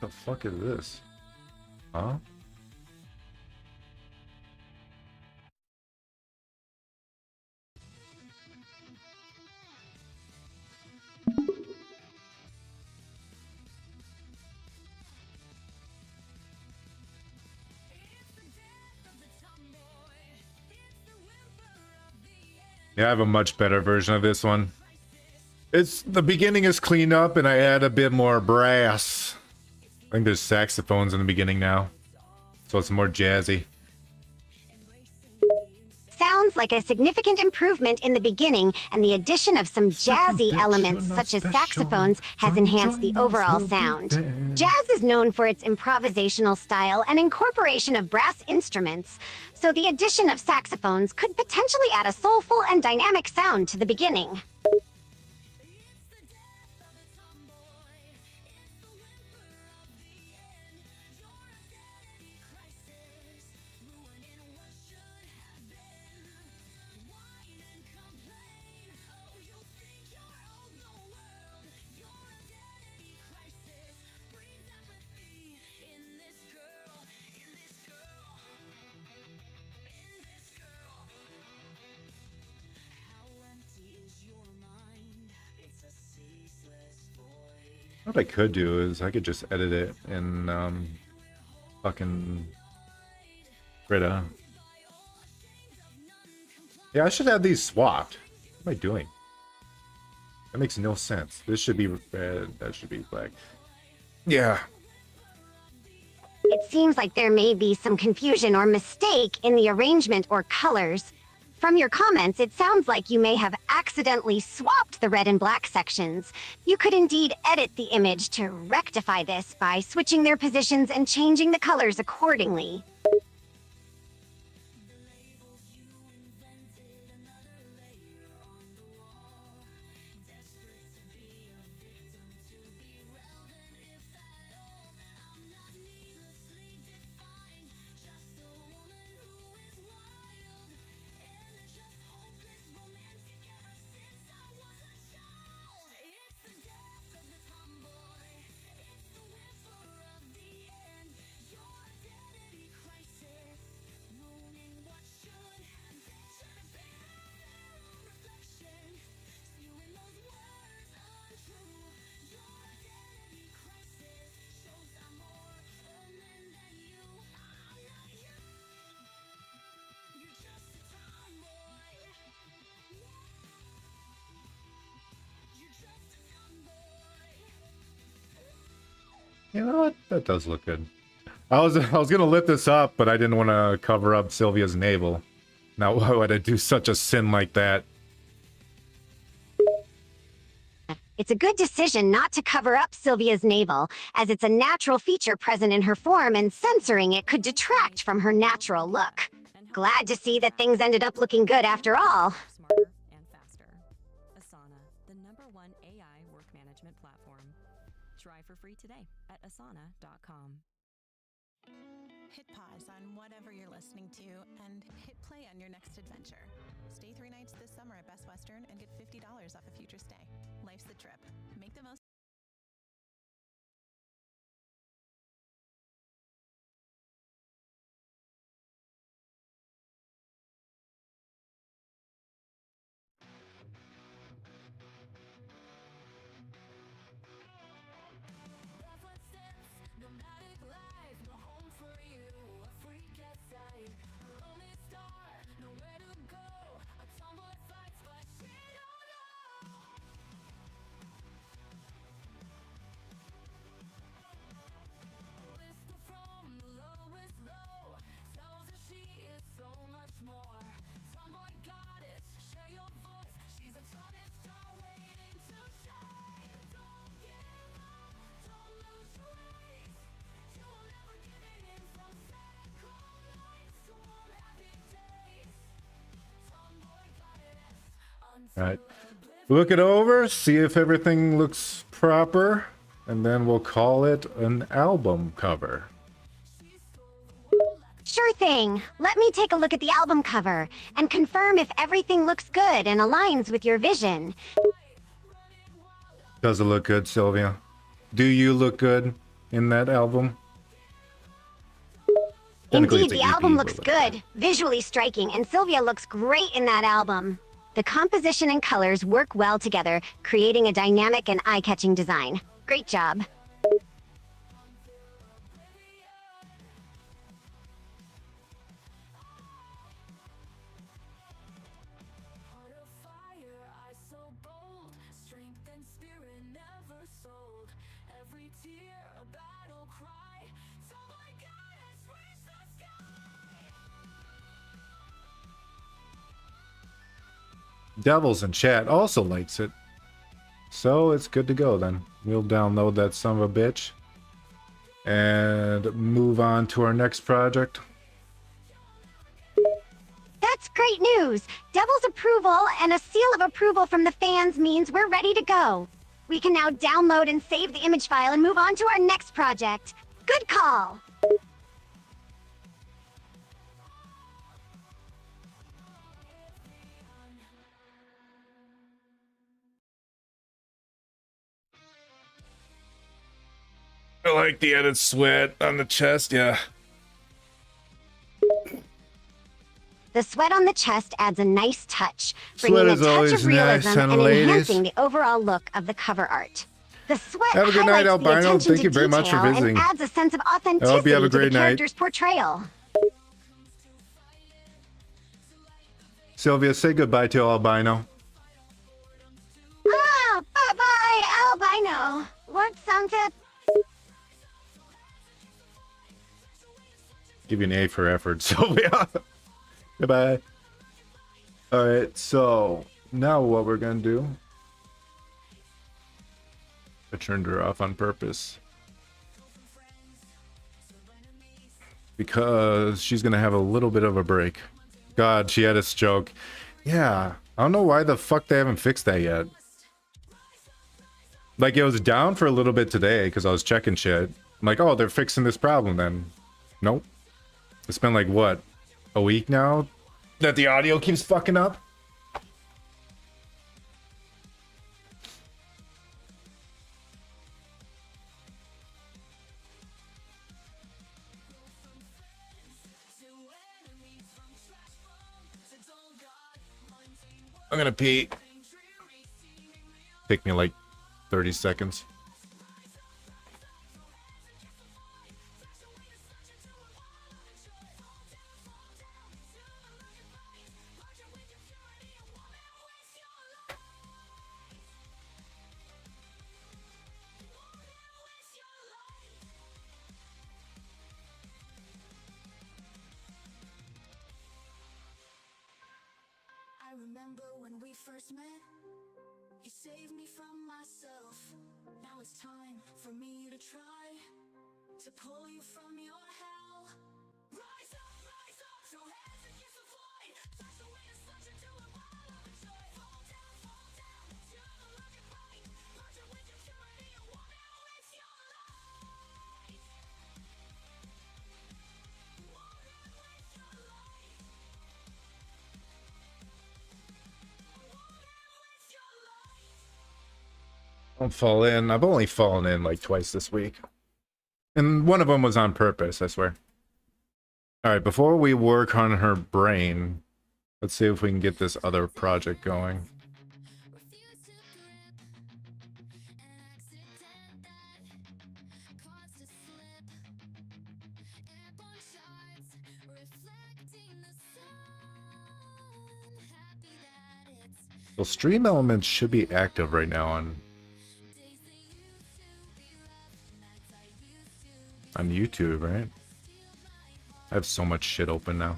The fuck is this? Huh? Yeah, I have a much better version of this one. It's the beginning is cleaned up and I add a bit more brass. I think there's saxophones in the beginning now. So it's more jazzy. Sounds like a significant improvement in the beginning, and the addition of some jazzy elements such as saxophones has enhanced the overall sound. Jazz is known for its improvisational style and incorporation of brass instruments, so the addition of saxophones could potentially add a soulful and dynamic sound to the beginning. What I could do is I could just edit it in fucking Brita. Yeah, I should have these swapped. What am I doing? That makes no sense. This should be red, that should be black. Yeah. It seems like there may be some confusion or mistake in the arrangement or colors. From your comments, it sounds like you may have accidentally swapped the red and black sections. You could indeed edit the image to rectify this by switching their positions and changing the colors accordingly. You know what? That does look good. I was gonna lit this up, but I didn't want to cover up Sylvia's navel. Now, why would I do such a sin like that? It's a good decision not to cover up Sylvia's navel, as it's a natural feature present in her form, and censoring it could detract from her natural look. Glad to see that things ended up looking good after all. Smarter and faster. Asana, the #1 AI work management platform. Try for free today at asana.com. Hit pause on whatever you're listening to and hit play on your next adventure. Stay 3 nights this summer at Best Western and get $50 off a future stay. Life's the trip. Make the most. Alright. Look it over, see if everything looks proper, and then we'll call it an album cover. Sure thing. Let me take a look at the album cover and confirm if everything looks good and aligns with your vision. Does it look good, Sylvia? Do you look good in that album? Technically, Indeed, it's the an EP, album but looks whatever. good, visually striking, and Sylvia looks great in that album. The composition and colors work well together, creating a dynamic and eye-catching design. Great job. Devils in chat also likes it. So it's good to go then. We'll download that son of a bitch. And move on to our next project. That's great news! Devil's approval and a seal of approval from the fans means we're ready to go. We can now download and save the image file and move on to our next project. Good call! I like the added sweat on the chest, yeah. The sweat on the chest adds a nice touch, Sweat bringing a is touch always of realism nice on and ladies. enhancing the overall look of the cover art. The sweat Have a good night, highlights the Albino. attention Thank to you very much for detail visiting. and adds a sense of I authenticity hope you have a to the great night. character's portrayal. Sylvia, say goodbye to Albino. Ah, bye-bye, albino. What sounded? Give you an A for effort, Sylvia. Goodbye. Alright, so now what we're gonna do. I turned her off on purpose. Because she's gonna have a little bit of a break. God, she had a stroke. Yeah, I don't know why the fuck they haven't fixed that yet. Like, it was down for a little bit today because I was checking shit. I'm like, oh, they're fixing this problem then. Nope. It's been like, what, a week now that the audio keeps fucking up? I'm gonna pee. Take me like 30 seconds. I remember when we first met. You saved me from myself. Now it's time for me to try to pull you from your hell. Rise up, throw hands and kiss the flight. Flash away and sludge into a ball of joy. Fall down, you look at right. Merge it with your purity and warm it with your light. Warm it with your light. Don't fall in. I've only fallen in like twice this week. And one of them was on purpose, I swear. Alright, before we work on her brain, let's see if we can get this other project going. Well, stream elements should be active right now on YouTube, right? I have so much shit open now.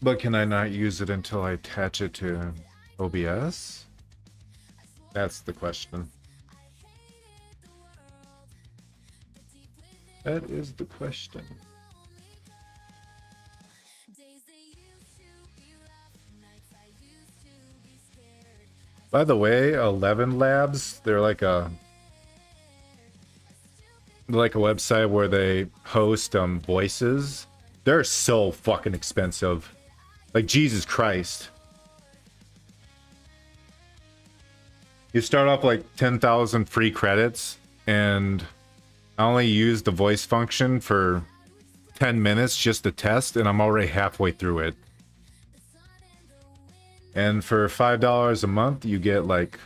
But can I not use it until I attach it to OBS? That's the question. That is the question. By the way, 11 Labs, they're like a website where they host voices. They're so fucking expensive. Like, Jesus Christ. You start off like 10,000 free credits, and I only used the voice function for 10 minutes just to test, and I'm already halfway through it. And for $5 a month, you get like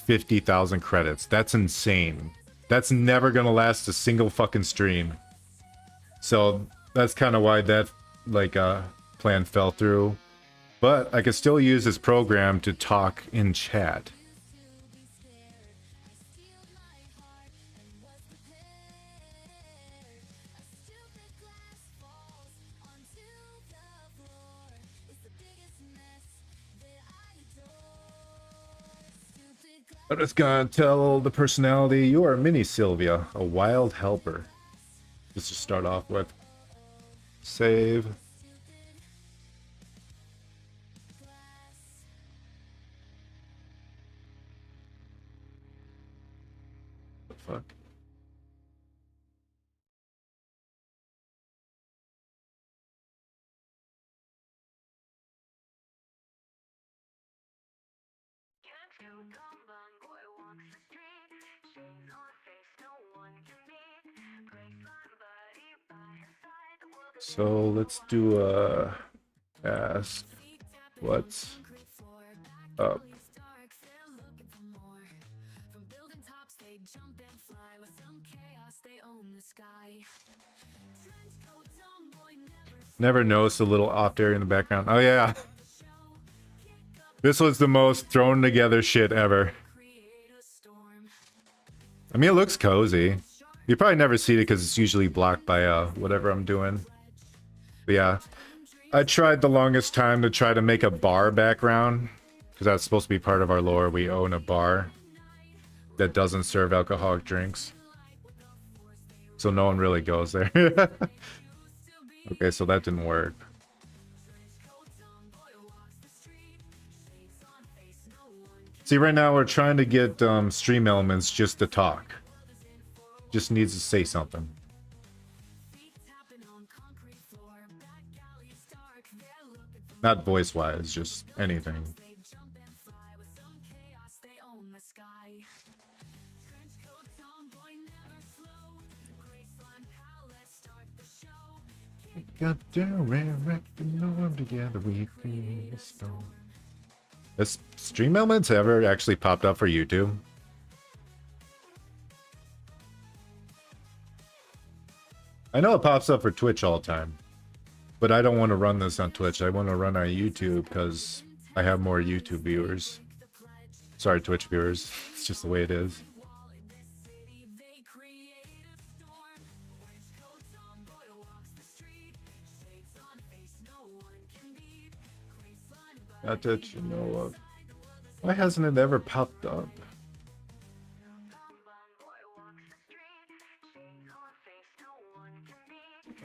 50,000 credits. That's insane. That's never gonna last a single fucking stream. So that's kind of why that plan fell through. But I could still use this program to talk in chat. I'm just gonna tell the personality, you are mini Sylvia, a wild helper. Just to start off with. Save. The fuck? So let's do a ask what's up. Never noticed a little off area in the background. Oh yeah. This was the most thrown together shit ever. I mean, it looks cozy. You probably never see it because it's usually blocked by whatever I'm doing. But yeah, I tried the longest time to try to make a bar background because that's supposed to be part of our lore. We own a bar that doesn't serve alcoholic drinks, so no one really goes there. Okay, so that didn't work. See, right now we're trying to get stream elements just to talk. Just needs to say something. Not voice-wise, just anything. Got down and wrecked the norm together, we feel the storm. Has stream elements ever actually popped up for YouTube? I know it pops up for Twitch all the time, but I don't want to run this on Twitch. I want to run on YouTube because I have more YouTube viewers. Sorry, Twitch viewers. It's just the way it is. Not that you know of. Why hasn't it ever popped up?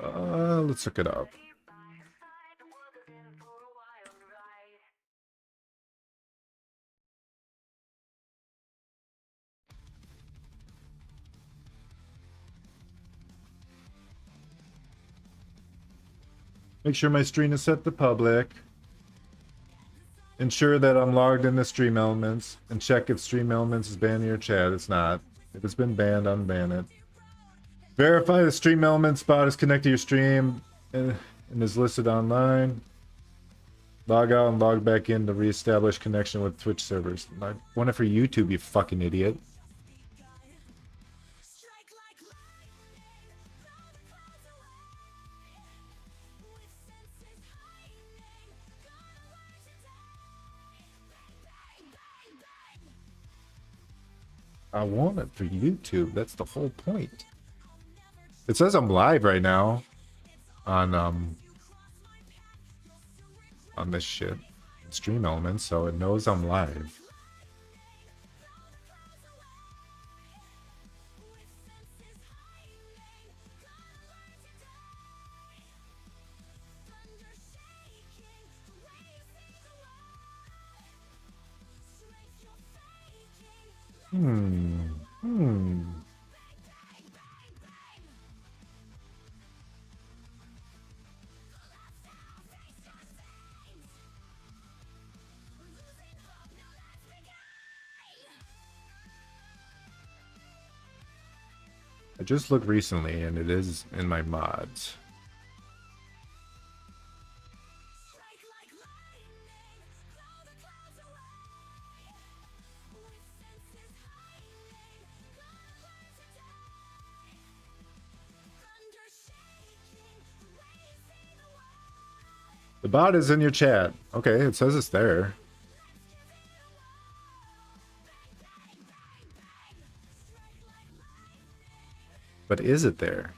Let's look it up. Make sure my stream is set to public. Ensure that I'm logged into Stream Elements, and check if Stream Elements is banned in your chat. It's not. If it's been banned, unban it. Verify the Stream Elements bot is connected to your stream and is listed online. Log out and log back in to reestablish connection with Twitch servers. I want it for YouTube, you fucking idiot. I want it for YouTube. That's the whole point. It says I'm live right now on this shit. Stream Elements, so it knows I'm live. I just looked recently and it is in my mods. The bot is in your chat. Okay, it says it's there. But is it there?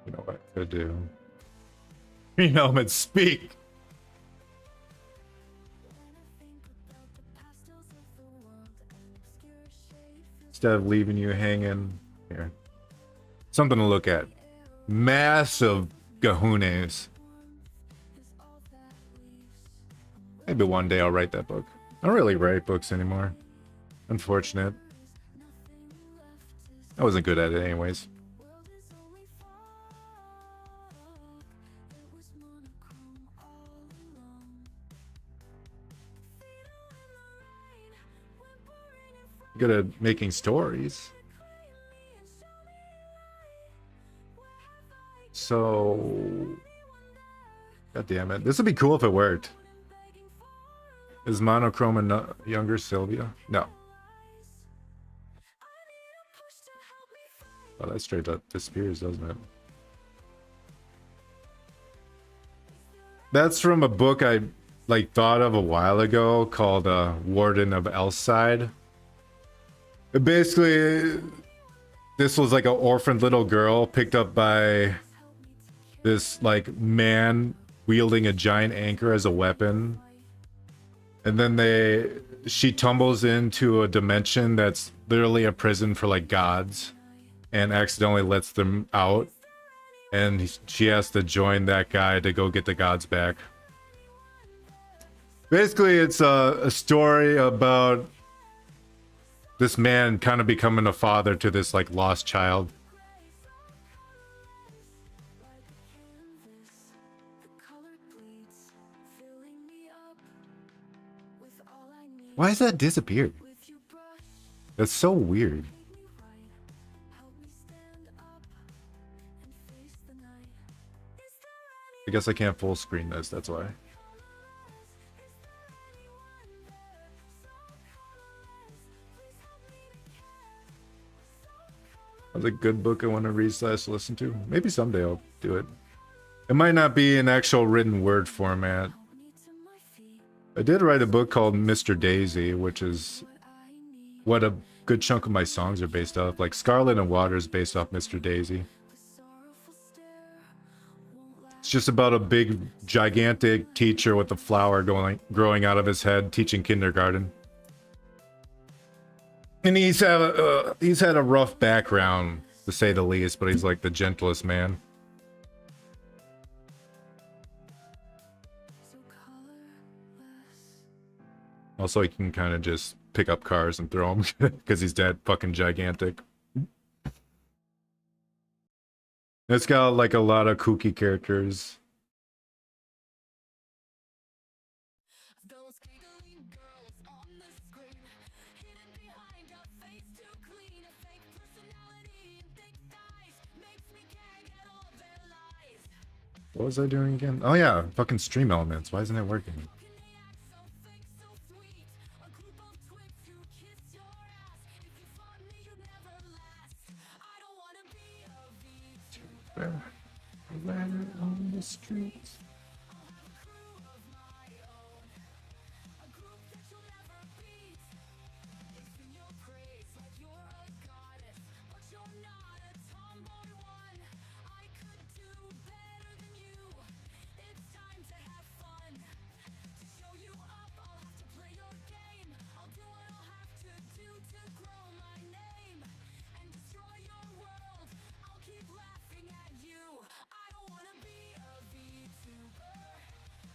You know what I could do? Green Element, speak! Instead of leaving you hanging here. Something to look at. Massive gahunes. Maybe one day I'll write that book. I don't really write books anymore. Unfortunate. I wasn't good at it anyways. Good at making stories. So God damn it. This would be cool if it worked. Is monochrome a younger Sylvia? No. Oh, that straight up disappears, doesn't it? That's from a book I like thought of a while ago called Warden of Elside. Basically, this was like an orphaned little girl picked up by this like man wielding a giant anchor as a weapon. And then she tumbles into a dimension that's literally a prison for like gods and accidentally lets them out. And she has to join that guy to go get the gods back. Basically, it's a story about this man kind of becoming a father to this like lost child. Why is that disappeared? That's so weird. I guess I can't full screen this, that's why. That's a good book I want to read / listen to. Maybe someday I'll do it. It might not be in actual written word format. I did write a book called Mr. Daisy, which is what a good chunk of my songs are based off. Like Scarlet and Water is based off Mr. Daisy. It's just about a big, gigantic teacher with a flower growing out of his head, teaching kindergarten. And he's had a rough background, to say the least, but he's like the gentlest man. Also, he can kind of just pick up cars and throw them because he's that fucking gigantic. It's got like a lot of kooky characters. What was I doing again? Oh yeah, fucking stream elements. Why isn't it working? On the streets.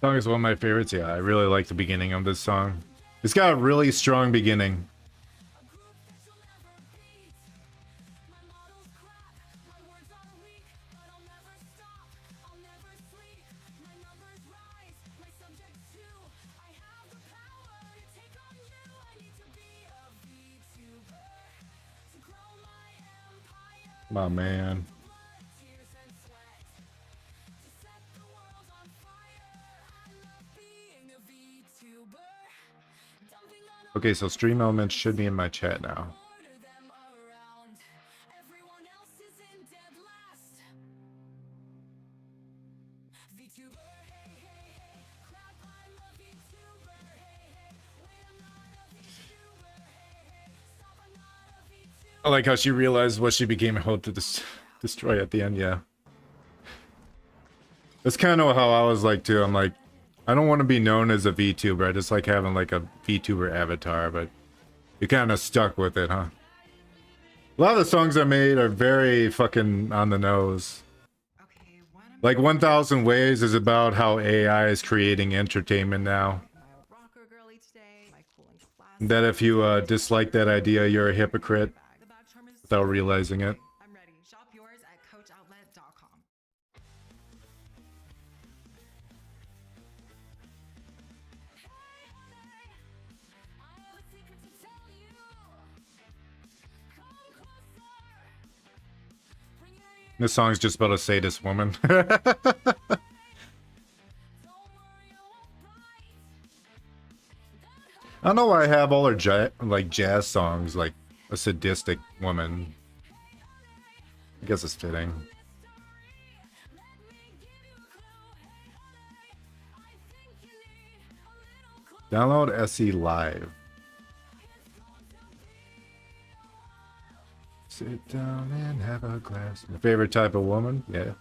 Song is one of my favorites. Yeah, I really like the beginning of this song. It's got a really strong beginning. My man. Okay, so stream elements should be in my chat now. I like how she realized what she became able to destroy at the end, yeah. That's kind of how I was like too. I'm like, I don't want to be known as a VTuber. I just like having like a VTuber avatar, but you kind of stuck with it, huh? A lot of the songs I made are very fucking on the nose. Like 1000 Ways is about how AI is creating entertainment now. That if you dislike that idea, you're a hypocrite without realizing it. This song's just about a sadist woman. I don't know why I have all her like jazz songs like a sadistic woman. I guess it's fitting. Download SE Live. Sit down and have a glass. My favorite type of woman? Yeah.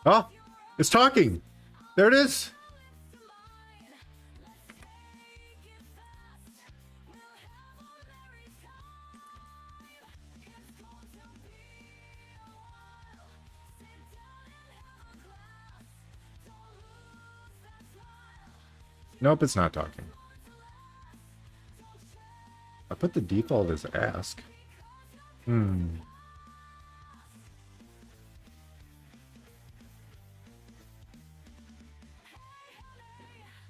Oh, it's talking. There it is. Nope, it's not talking. I put the default as ask.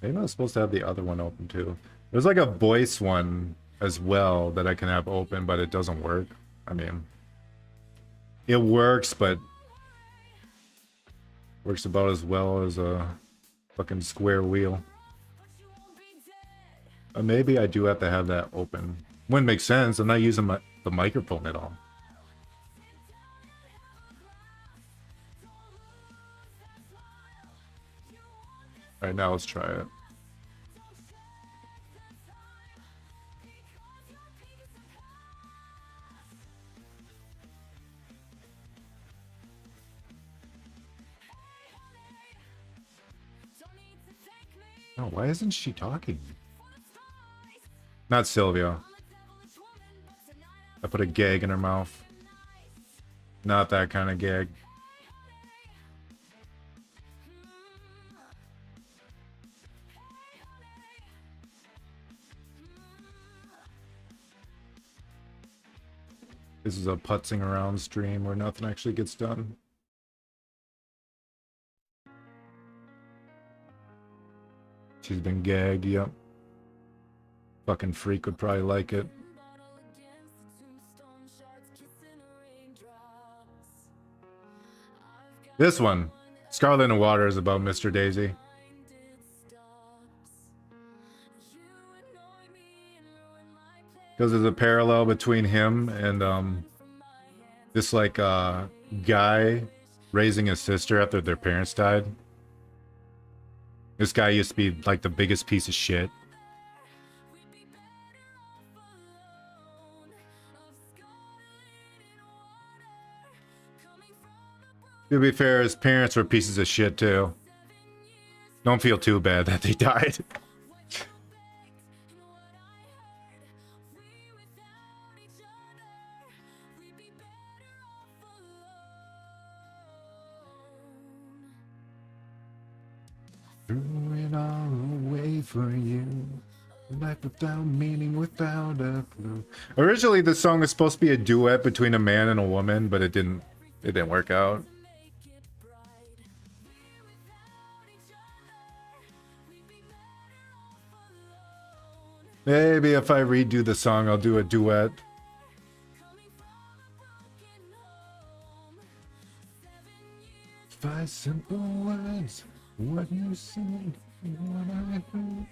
Maybe I was supposed to have the other one open too. There's like a voice one as well that I can have open, but it doesn't work. I mean, it works, but works about as well as a fucking square wheel. Maybe I do have to have that open. Wouldn't make sense. I'm not using the microphone at all. All right, now let's try it. Oh, why isn't she talking? Not Sylvia. I put a gag in her mouth. Not that kind of gag. This is a putzing around stream where nothing actually gets done. She's been gagged, yep. Fucking freak would probably like it. This one, Scarlet and Water, is about Mr. Daisy. Because there's a parallel between him and this like guy raising his sister after their parents died. This guy used to be like the biggest piece of shit. To be fair, his parents were pieces of shit too. Don't feel too bad that they died. Threw it all away for you. Life without meaning, without a clue. Originally, the song was supposed to be a duet between a man and a woman, but it didn't work out. Maybe if I redo the song, I'll do a duet. Five simple words. What you said, what I heard.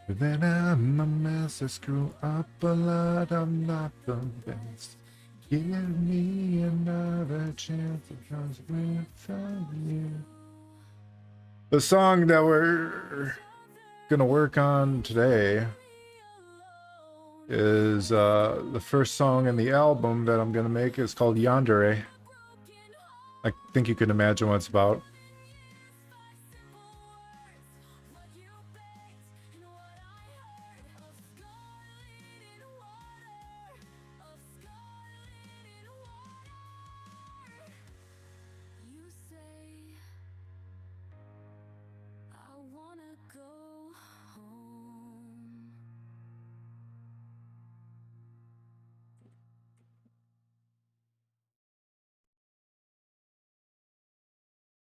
Then I'm a mess, I screw up a lot, I'm not the best. Give me another chance, because without you. The song that we're gonna work on today is the first song in the album that I'm gonna make. Is called Yandere. I think you can imagine what it's about. I want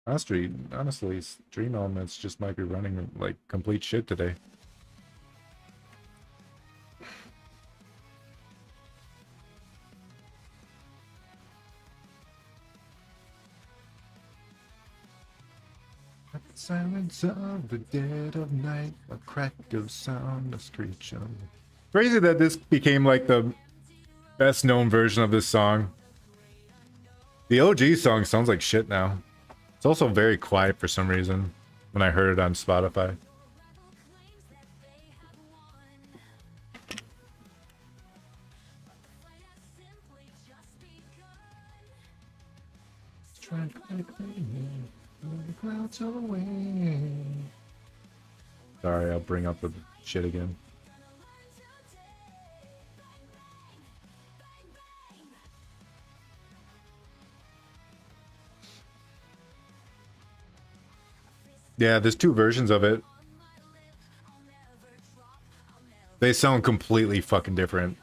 Honestly, Stream Elements just might be running like complete shit today. At the silence of the dead of night, a crack of sound, a screech of... Crazy that this became like the best known version of this song. The OG song sounds like shit now. It's also very quiet for some reason when I heard it on Spotify. Sorry, I'll bring up the shit again. Yeah, there's two versions of it. They sound completely fucking different.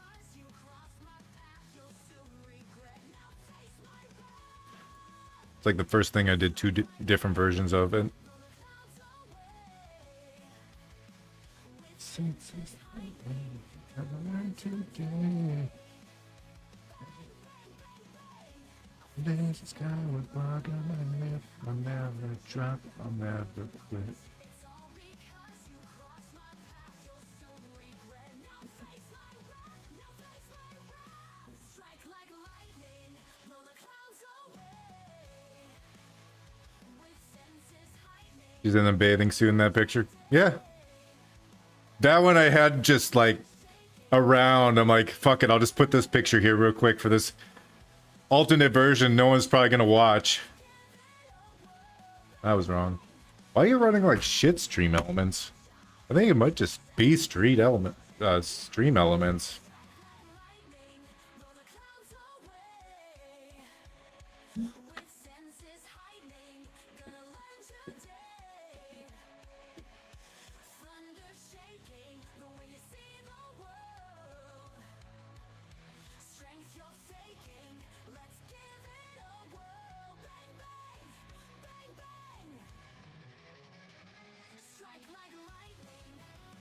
It's like the first thing I did two different versions of it. There's a skyward bug on my lip. I'll never drop, I'll never quit. She's in a bathing suit in that picture. Yeah. That one I had just like around. I'm like, fuck it, I'll just put this picture here real quick for this alternate version no one's probably gonna watch. I was wrong. Why are you running like shit Stream Elements? I think it might just be Stream Elements.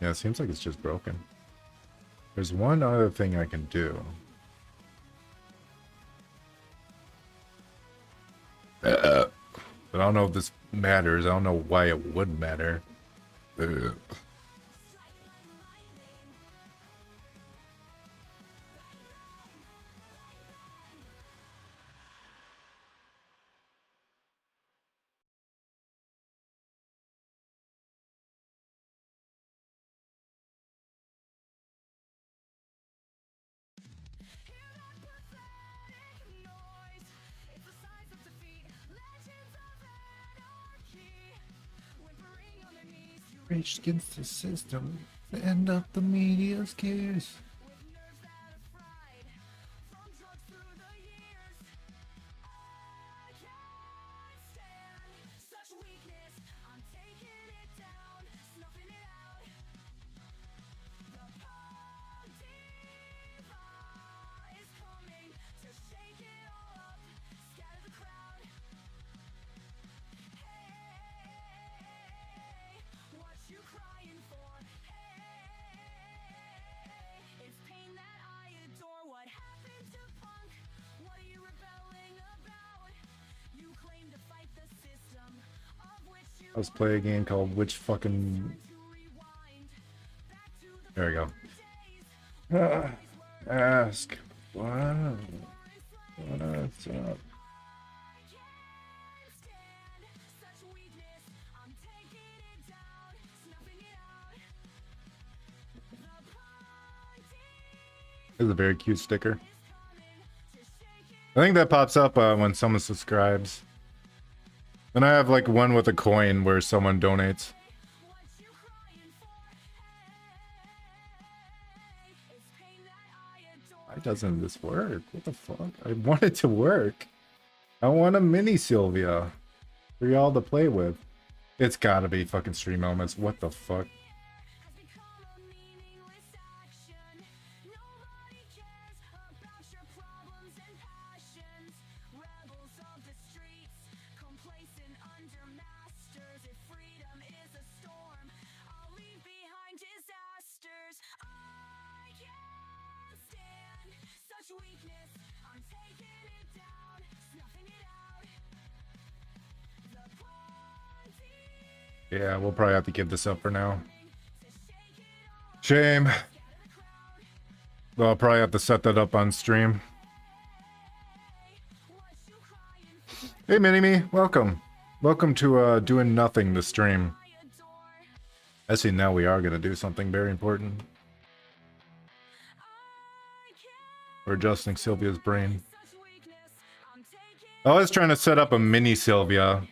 Yeah, it seems like it's just broken. There's one other thing I can do. But I don't know if this matters. I don't know why it would matter. Rage against the system. The end of the media's gears. Let's play a game called Which Fucking... There we go. Ask. What? What's up? This is a very cute sticker. I think that pops up when someone subscribes. Then I have like one with a coin where someone donates. Why doesn't this work? What the fuck? I want it to work. I want a mini Sylvia for y'all to play with. It's gotta be fucking Stream Elements. What the fuck? Yeah, we'll probably have to give this up for now. Shame. Well, I'll probably have to set that up on stream. Hey, Mini-Me, welcome. Welcome to doing nothing, the stream. I see now we are going to do something very important. We're adjusting Sylvia's brain. I was trying to set up a mini Sylvia.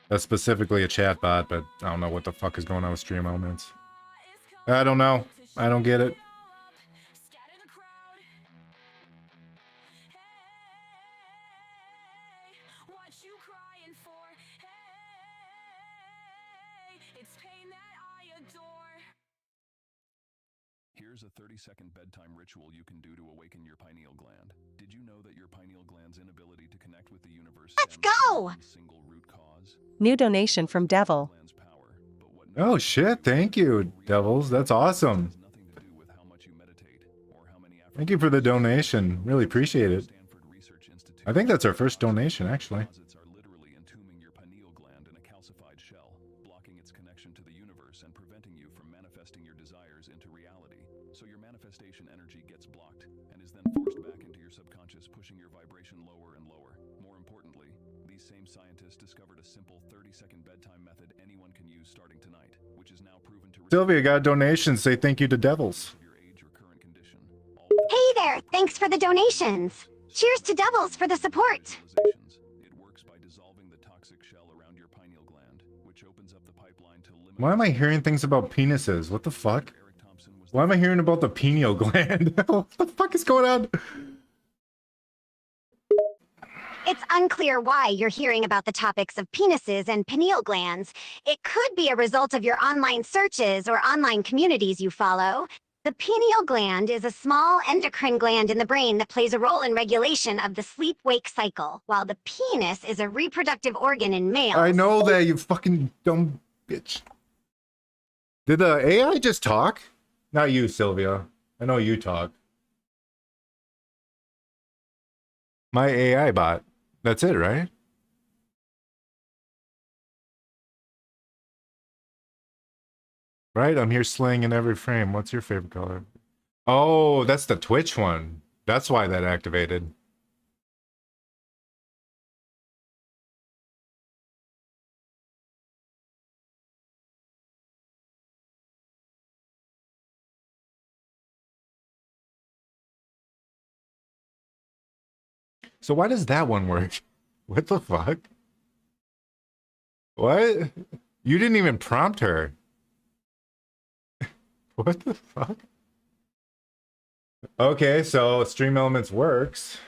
That's specifically a chatbot, but I don't know what the fuck is going on with stream elements. I don't know. I don't get it. Here's a 30-second bedtime ritual you can do to awaken your pineal gland. Did you know that your pineal gland's inability to connect with the universe Let's stems from go! one single root cause? New donation from Devil. Gland's power, but what Oh shit, thank you, Devils. That's awesome. has nothing to do with how much you meditate or how many Thank you for the donation. Really appreciate it. Stanford Research Institute. I think that's our first donation, actually. Deposits are literally entombing your pineal gland in a calcified shell, blocking its connection to the universe and preventing you from manifesting your desires into reality. So your manifestation energy gets blocked and is then forced back into your subconscious, pushing your vibration lower and lower. More importantly, these same scientists discovered a simple 30-second bedtime method anyone can use starting tonight, which is now proven to Sylvia got a donation. Say thank you to Devils. of your age or current condition. All with Hey there, thanks for the donations. Cheers to Devils for the support. realizations. It works by dissolving the toxic shell around your pineal gland, which opens up the pipeline to limit. Why am I hearing things about penises? What the fuck? Eric Thompson was Why am I hearing about the pineal gland? What the fuck is going on? It's unclear why you're hearing about the topics of penises and pineal glands. It could be a result of your online searches or online communities you follow. The pineal gland is a small endocrine gland in the brain that plays a role in regulation of the sleep-wake cycle, while the penis is a reproductive organ in males. I know that, you fucking dumb bitch. Did the AI just talk? Not you, Sylvia. I know you talk. My AI bot. That's it, right? Right? I'm here slaying in every frame. What's your favorite color? Oh, that's the Twitch one. That's why that activated. So why does that one work? What the fuck? What? You didn't even prompt her. What the fuck? Okay, so Stream Elements works.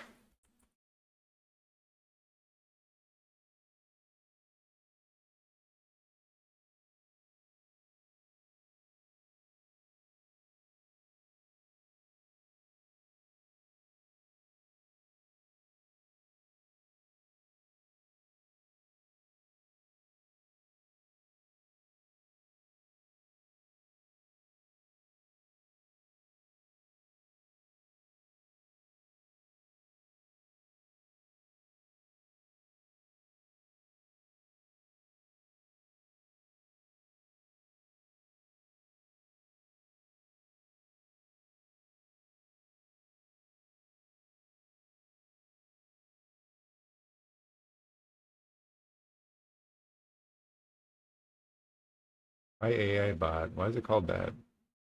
My AI bot. Why is it called that?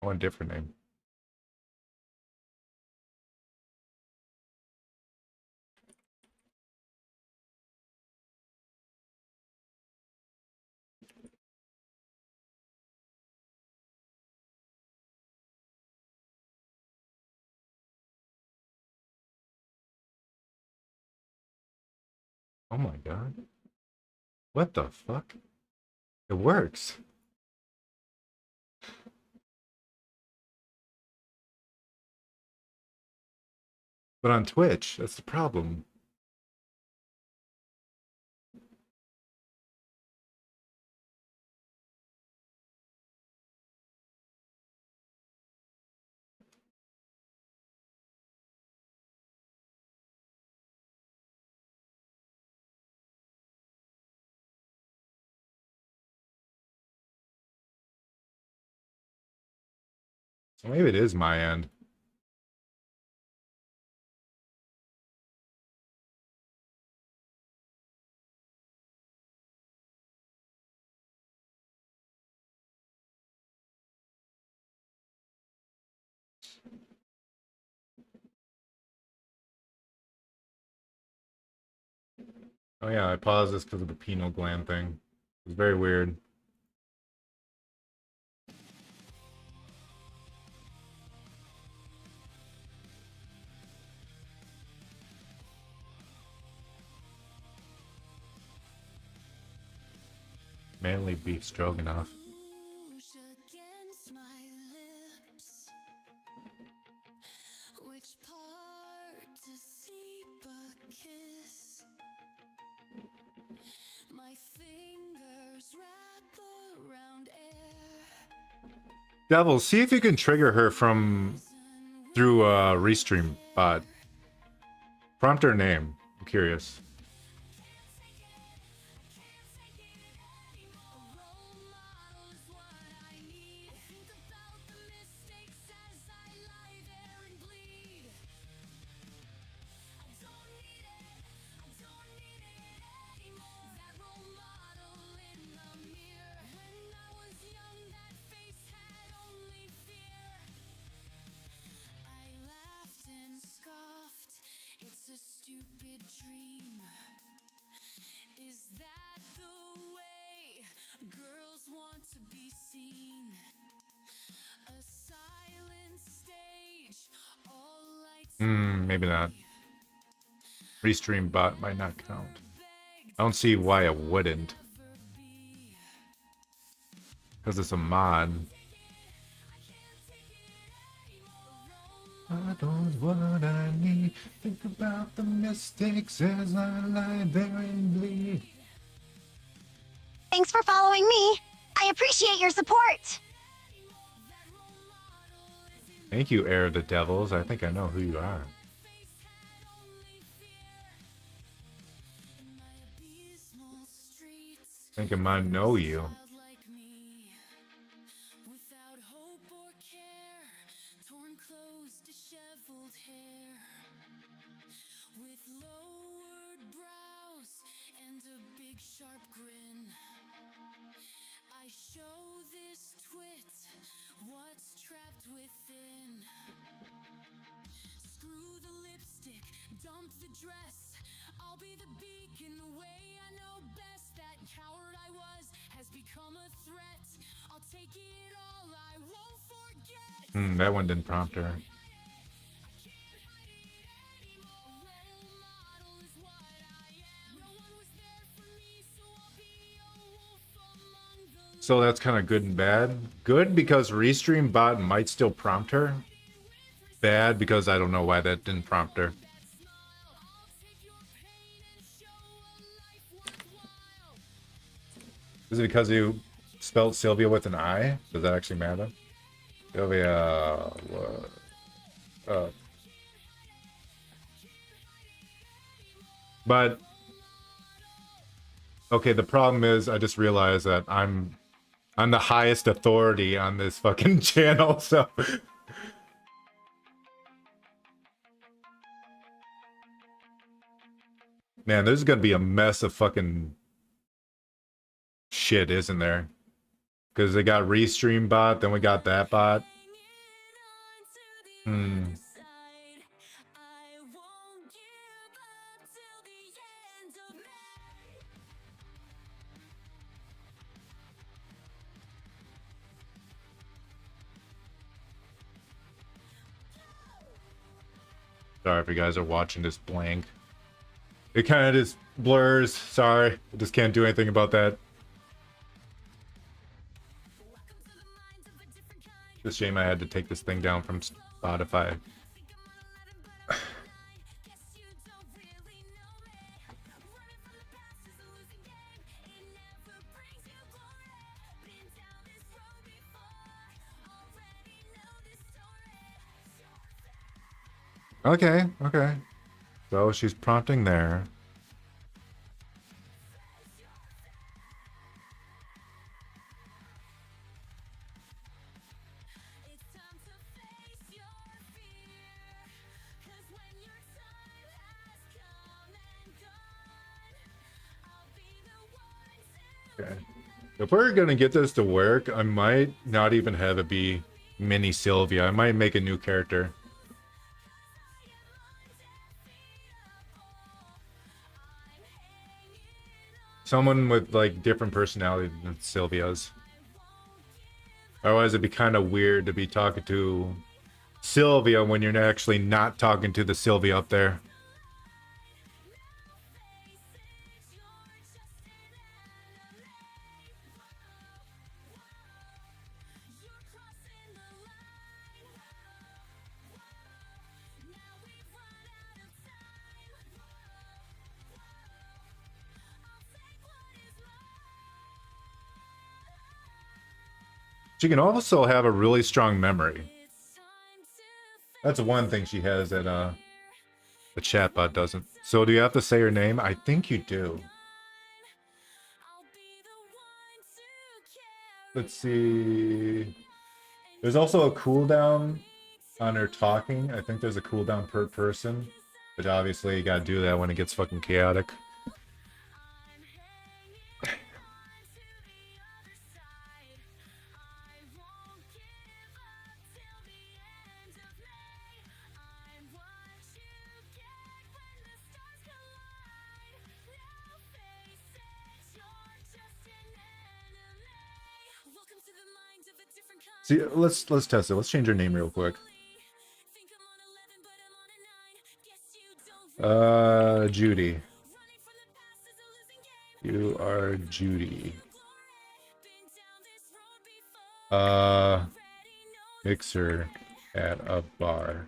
I want a different name. Oh my god. What the fuck? It works. But on Twitch, that's the problem. Maybe it is my end. Oh yeah, I paused this because of the pineal gland thing. It's very weird. Manly beef stroganoff. Rouge against my lips. Which part to see but kiss? My fingers wrap around air. Devil, see if you can trigger her from through restream bot. Prompt her name. I'm curious. It's a stupid dream. Is that the way girls want to be seen? A silent stage, all lights. Maybe not. Restream bot might not count. I don't see why it wouldn't. Because it's a mod. I don't what I need. Think about the mistakes as I lie there and bleed. Thanks for following me. I appreciate your support. Thank you, Heir of the Devils. I think I know who you are. I think I might know you. Sharp grin. I show this twit what's trapped within. Screw the lipstick, dump the dress. I'll be the beacon, the way I know best. That coward I was has become a threat. I'll take it all, I won't forget. That one didn't prompt her. So that's kind of good and bad. Good because Restream bot might still prompt her. Bad because I don't know why that didn't prompt her. Is it because you spelled Sylvia with an I? Does that actually matter? Sylvia... But... Okay, the problem is I just realized that I'm the highest authority on this fucking channel, so... Man, there's gonna be a mess of fucking shit, isn't there? Because they got Restream bot, then we got that bot. Sorry if you guys are watching this blank. It kind of just blurs. Sorry. I just can't do anything about that. It's a shame I had to take this thing down from Spotify. Okay, okay. So she's prompting there. Okay. If we're gonna get this to work, I might not even have it be mini Sylvia. I might make a new character. Someone with like different personality than Sylvia's. Otherwise it'd be kind of weird to be talking to Sylvia when you're actually not talking to the Sylvia up there. She can also have a really strong memory. That's one thing she has that the chatbot doesn't. So do you have to say her name? I think you do. Let's see. There's also a cooldown on her talking. I think there's a cooldown per person. But obviously you gotta do that when it gets fucking chaotic. See, let's test it. Let's change her name real quick. Judy. You are Judy. Mixer at a bar.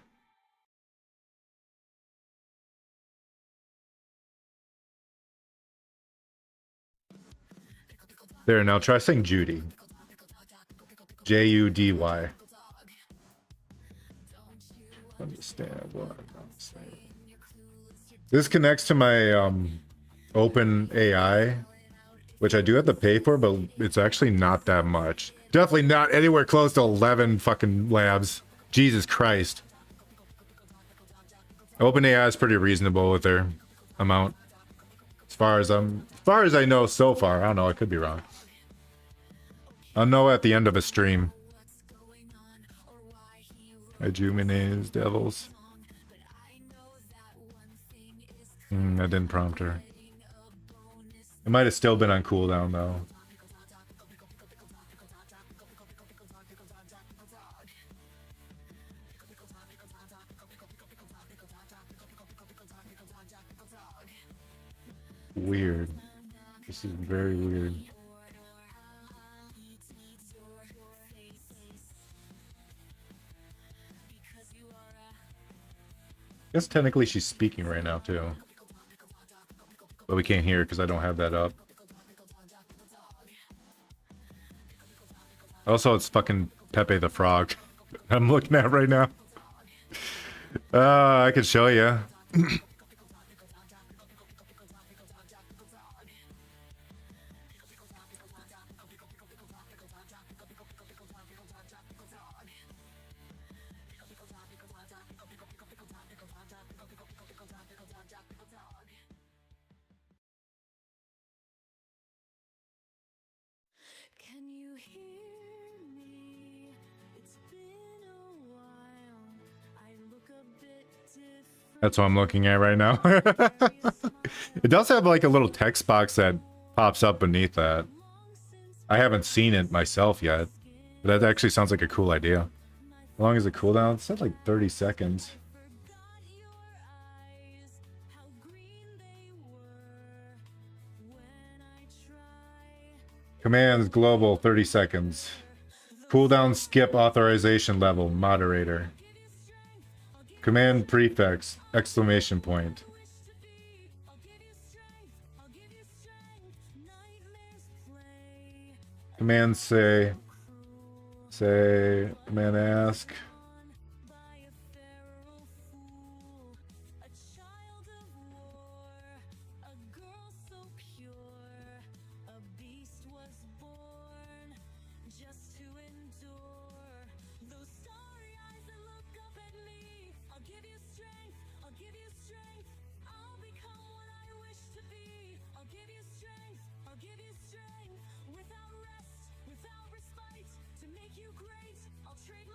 There, now try saying Judy. Judy. Understand what I'm saying. This connects to my open AI, which I do have to pay for, but it's actually not that much. Definitely not anywhere close to 11 fucking labs. Jesus Christ. OpenAI is pretty reasonable with their amount. As far as I know so far. I don't know, I could be wrong. I'll know at the end of a stream. Jumina's devils. I didn't prompt her. It might have still been on cooldown though. Weird. This is very weird. I guess technically she's speaking right now too. But we can't hear because I don't have that up. Also, it's fucking Pepe the Frog I'm looking at right now. I could show you. Can you hear me? It's been a while. I look a bit different. That's what I'm looking at right now. It does have like a little text box that pops up beneath that. I haven't seen it myself yet, but that actually sounds like a cool idea. How long is the cooldown? It said like 30 seconds. Commands global 30 seconds. Cooldown skip authorization level moderator. Command prefix exclamation point. Command command ask.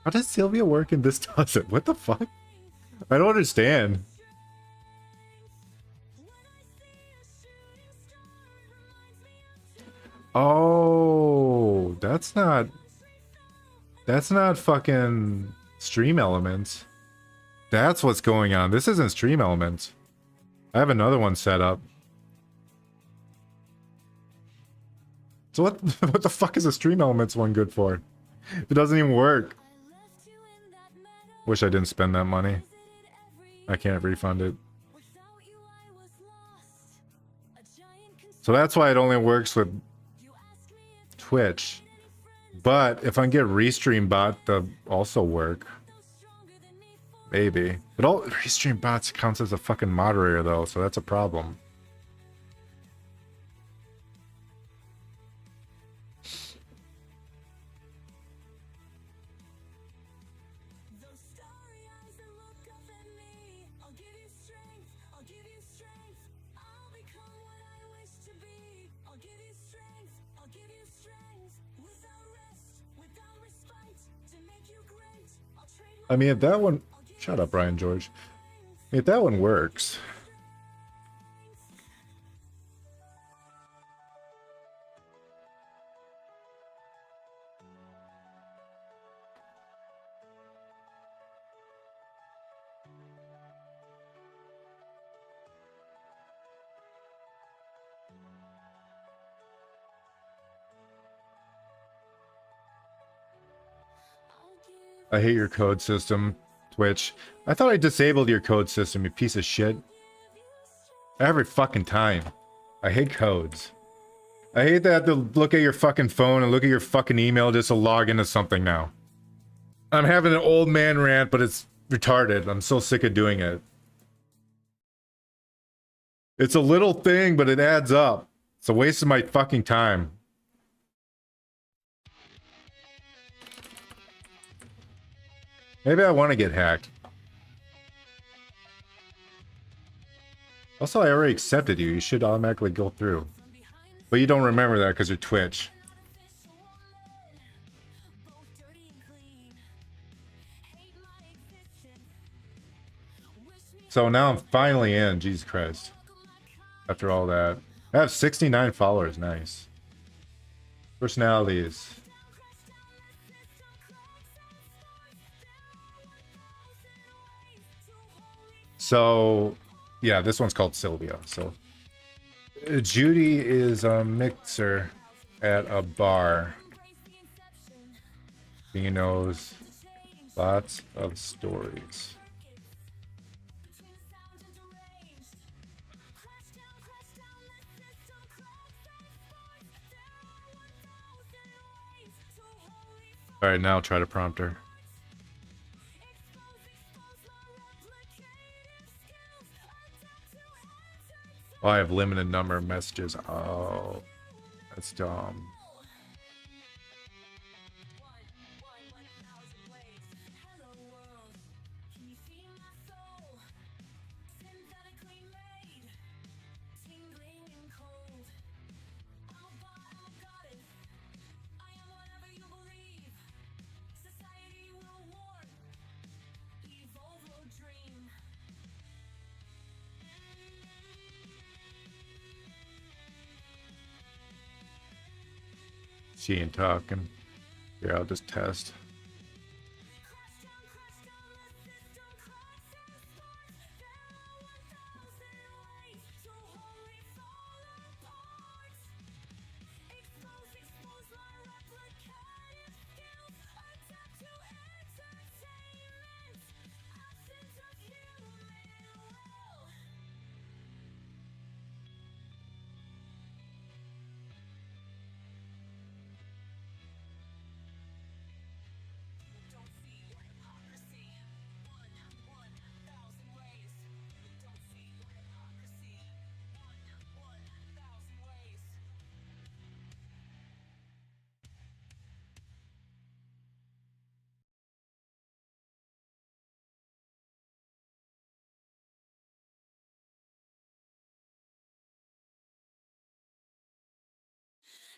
How does Sylvia work and this doesn't? What the fuck? I don't understand. Oh, that's not fucking Stream Elements. That's what's going on. This isn't Stream Elements. I have another one set up. So what the fuck is a Stream Elements one good for? It doesn't even work. Wish I didn't spend that money. I can't refund it. So that's why it only works with Twitch. But if I can get Restream Bot to also work. Maybe. But all Restream Bots counts as a fucking moderator though, so that's a problem. I mean, if that one... Shut up, Brian George. I mean, if that one works... I hate your code system, Twitch. I thought I disabled your code system, you piece of shit. Every fucking time. I hate codes. I hate that I have to look at your fucking phone and look at your fucking email just to log into something now. I'm having an old man rant, but it's retarded. I'm so sick of doing it. It's a little thing, but it adds up. It's a waste of my fucking time. Maybe I want to get hacked. Also, I already accepted you. You should automatically go through. But you don't remember that because you're Twitch. So now I'm finally in. Jesus Christ. After all that. I have 69 followers. Nice. Personalities. So, yeah, this one's called Sylvia. So, Judy is a mixer at a bar. He knows lots of stories. All right, now try to prompt her. Oh, I have limited number of messages. Oh, that's dumb. She ain't talking. Here, I'll just test.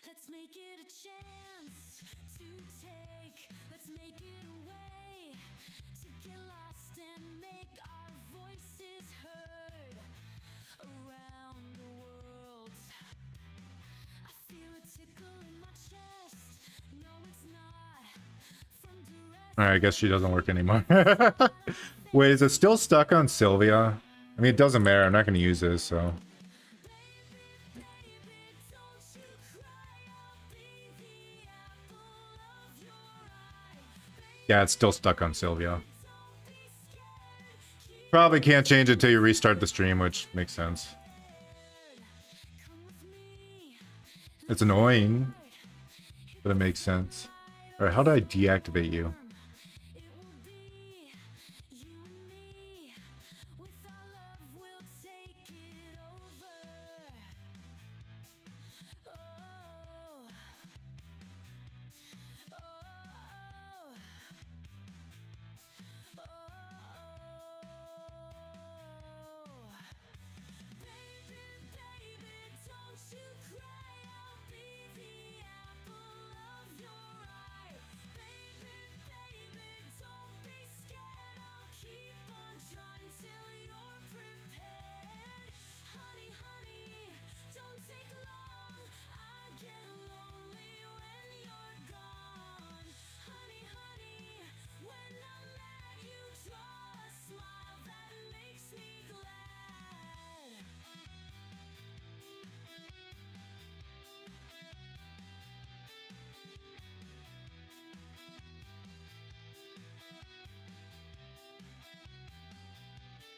Let's make it a chance to take. Let's make it a way to get lost and make our voices heard around the world. I feel a tickle in my chest. No, it's not from direct. Alright, I guess she doesn't work anymore. Wait, is it still stuck on Sylvia? I mean, it doesn't matter. I'm not going to use this, so. Yeah, it's still stuck on Sylvia. Probably can't change it until you restart the stream, which makes sense. It's annoying, but it makes sense. Alright, how do I deactivate you?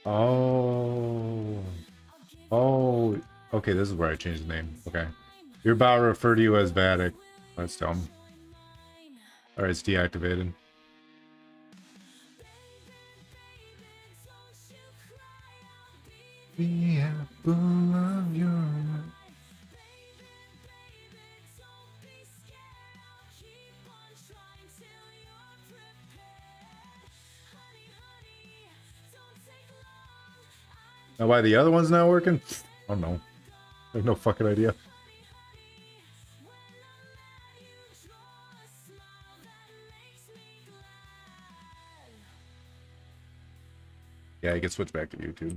Oh. Oh. Okay, this is where I changed the name. Okay. You're about to refer to you as Vattic. That's dumb. Alright, it's deactivated. The apple of your eye. Now, why the other one's not working? I don't know. I have no fucking idea. Yeah, I can switch back to YouTube.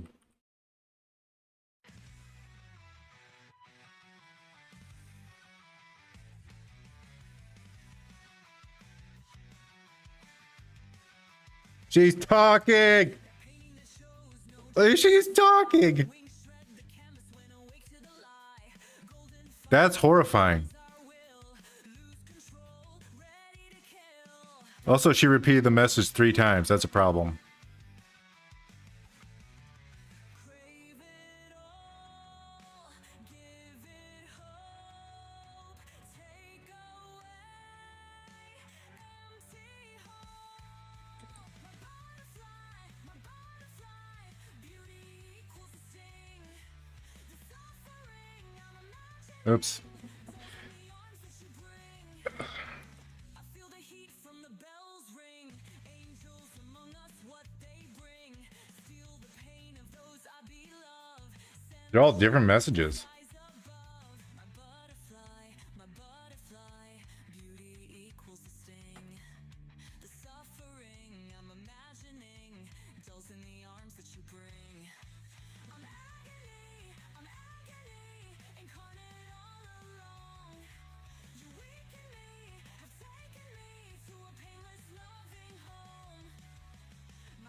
She's talking! She's talking! That's horrifying. Also, she repeated the message 3 times. That's a problem. Oops. They're all different messages.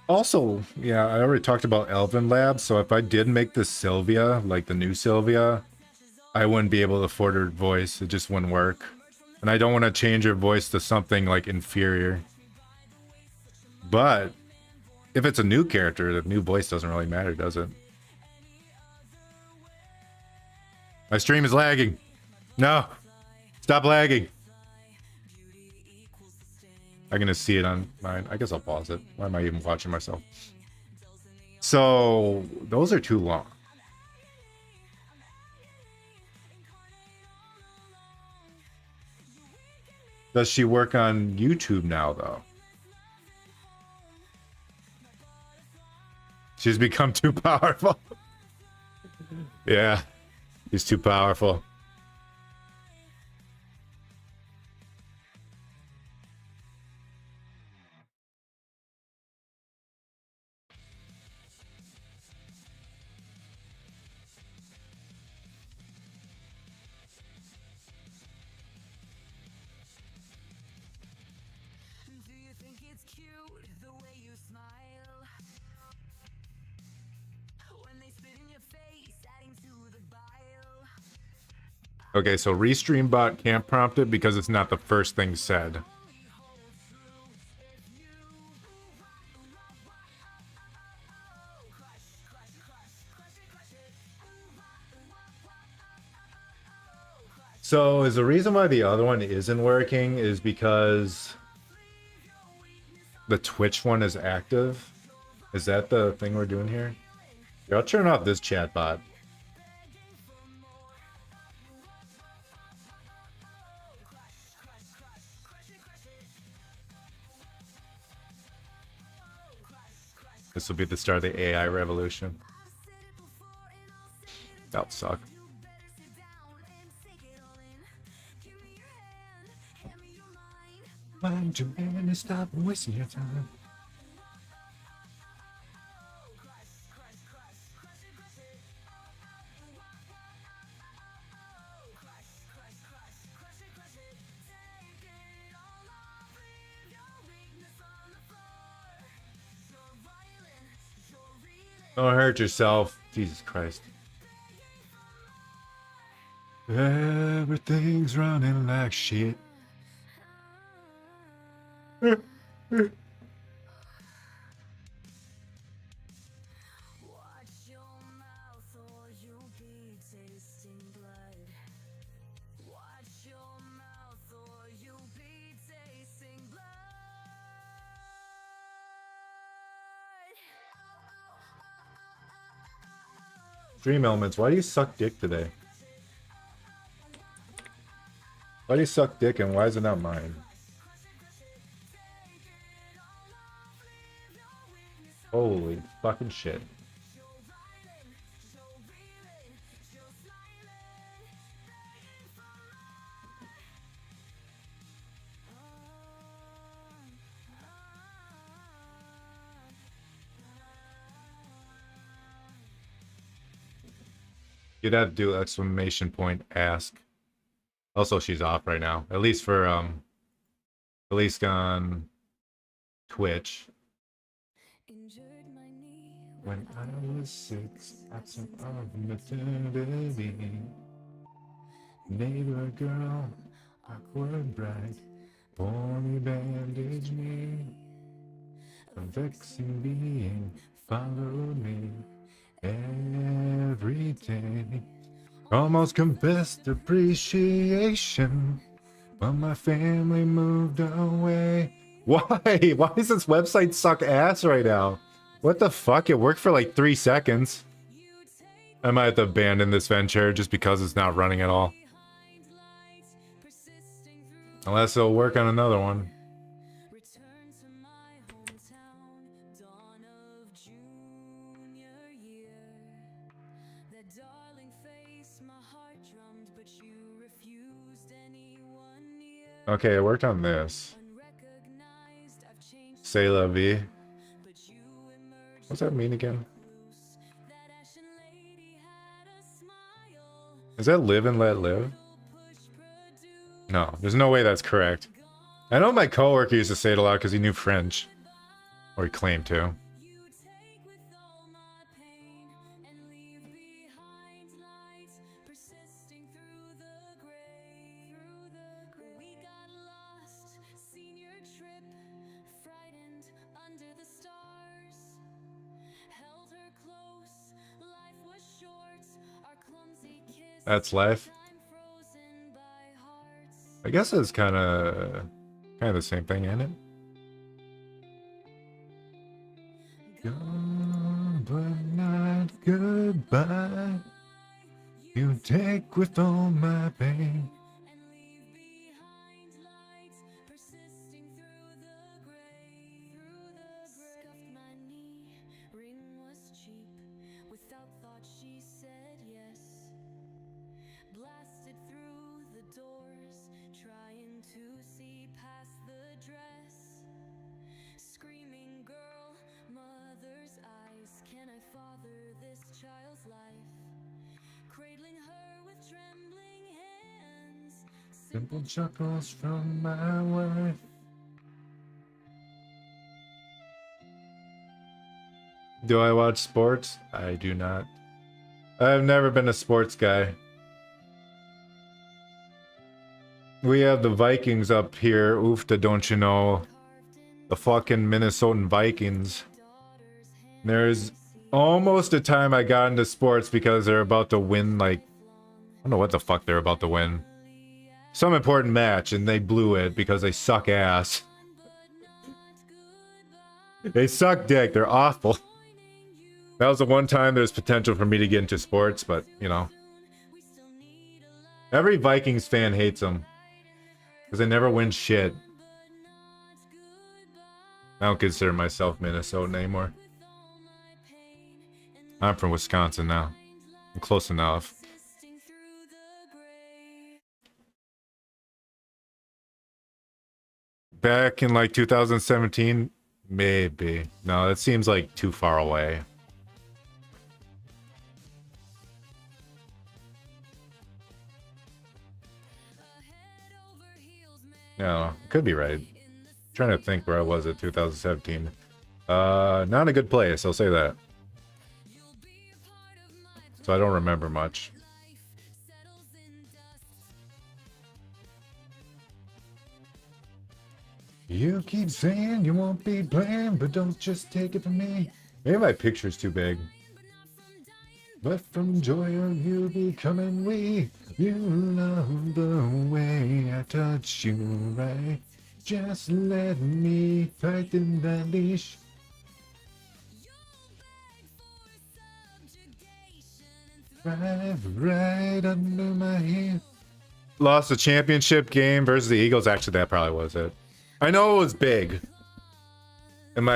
Also, yeah, I already talked about Elven Lab, so if I did make this Sylvia, like the new Sylvia, I wouldn't be able to afford her voice. It just wouldn't work. And I don't want to change her voice to something like inferior. But if it's a new character, the new voice doesn't really matter, does it? My stream is lagging. No. Stop lagging. I'm gonna see it on mine. I guess I'll pause it. Why am I even watching myself? So those are too long. Does she work on YouTube now, though? She's become too powerful. Yeah, he's too powerful. Okay, so restream bot can't prompt it because it's not the first thing said. So is the reason why the other one isn't working is because the Twitch one is active? Is that the thing we're doing here? Here, I'll turn off this chat bot. This will be the start of the AI revolution. That'll suck. Mind your man and stop wasting your time. Don't hurt yourself. Jesus Christ. Everything's running like shit. Dream Elements, why do you suck dick today? Why do you suck dick and why is it not mine? Holy fucking shit. You'd have to do exclamation point ask. Also, she's off right now. At least for at least on Twitch. When I was 6, absent of maternity, neighbor girl, awkward bride, only bandage me, a vexing being followed me every day. Almost confessed appreciation, but my family moved away. Why? Why does this website suck ass right now? What the fuck? It worked for like 3 seconds. I might have to abandon this venture just because it's not running at all. Unless it'll work on another one. Okay, it worked on this. C'est la vie. What's that mean again? Is that live and let live? No, there's no way that's correct. I know my coworker used to say it a lot because he knew French. Or he claimed to. That's life. I guess it's kind of the same thing, ain't it? Gone, but not goodbye. You take with all my pain. Simple chuckles from my wife. Do I watch sports? I do not. I've never been a sports guy. We have the Vikings up here. Oofta, don't you know? The fucking Minnesotan Vikings. There's almost a time I got into sports because they're about to win, like... I don't know what the fuck they're about to win. Some important match, and they blew it because they suck ass. They suck dick. They're awful. That was the one time there's potential for me to get into sports, but, you know. Every Vikings fan hates them. Because they never win shit. I don't consider myself Minnesotan anymore. I'm from Wisconsin now. I'm close enough. Back in like 2017? Maybe. No, that seems like too far away. No, could be right. Trying to think where I was at 2017. Not a good place, I'll say that. So I don't remember much. You keep saying you won't be playing, but don't just take it from me. Maybe my picture's too big. But from joy of you becoming we, you love the way I touch you right. Just let me tighten that leash. Right under my heel. Lost the championship game versus the Eagles. Actually, that probably was it. I know it was big. And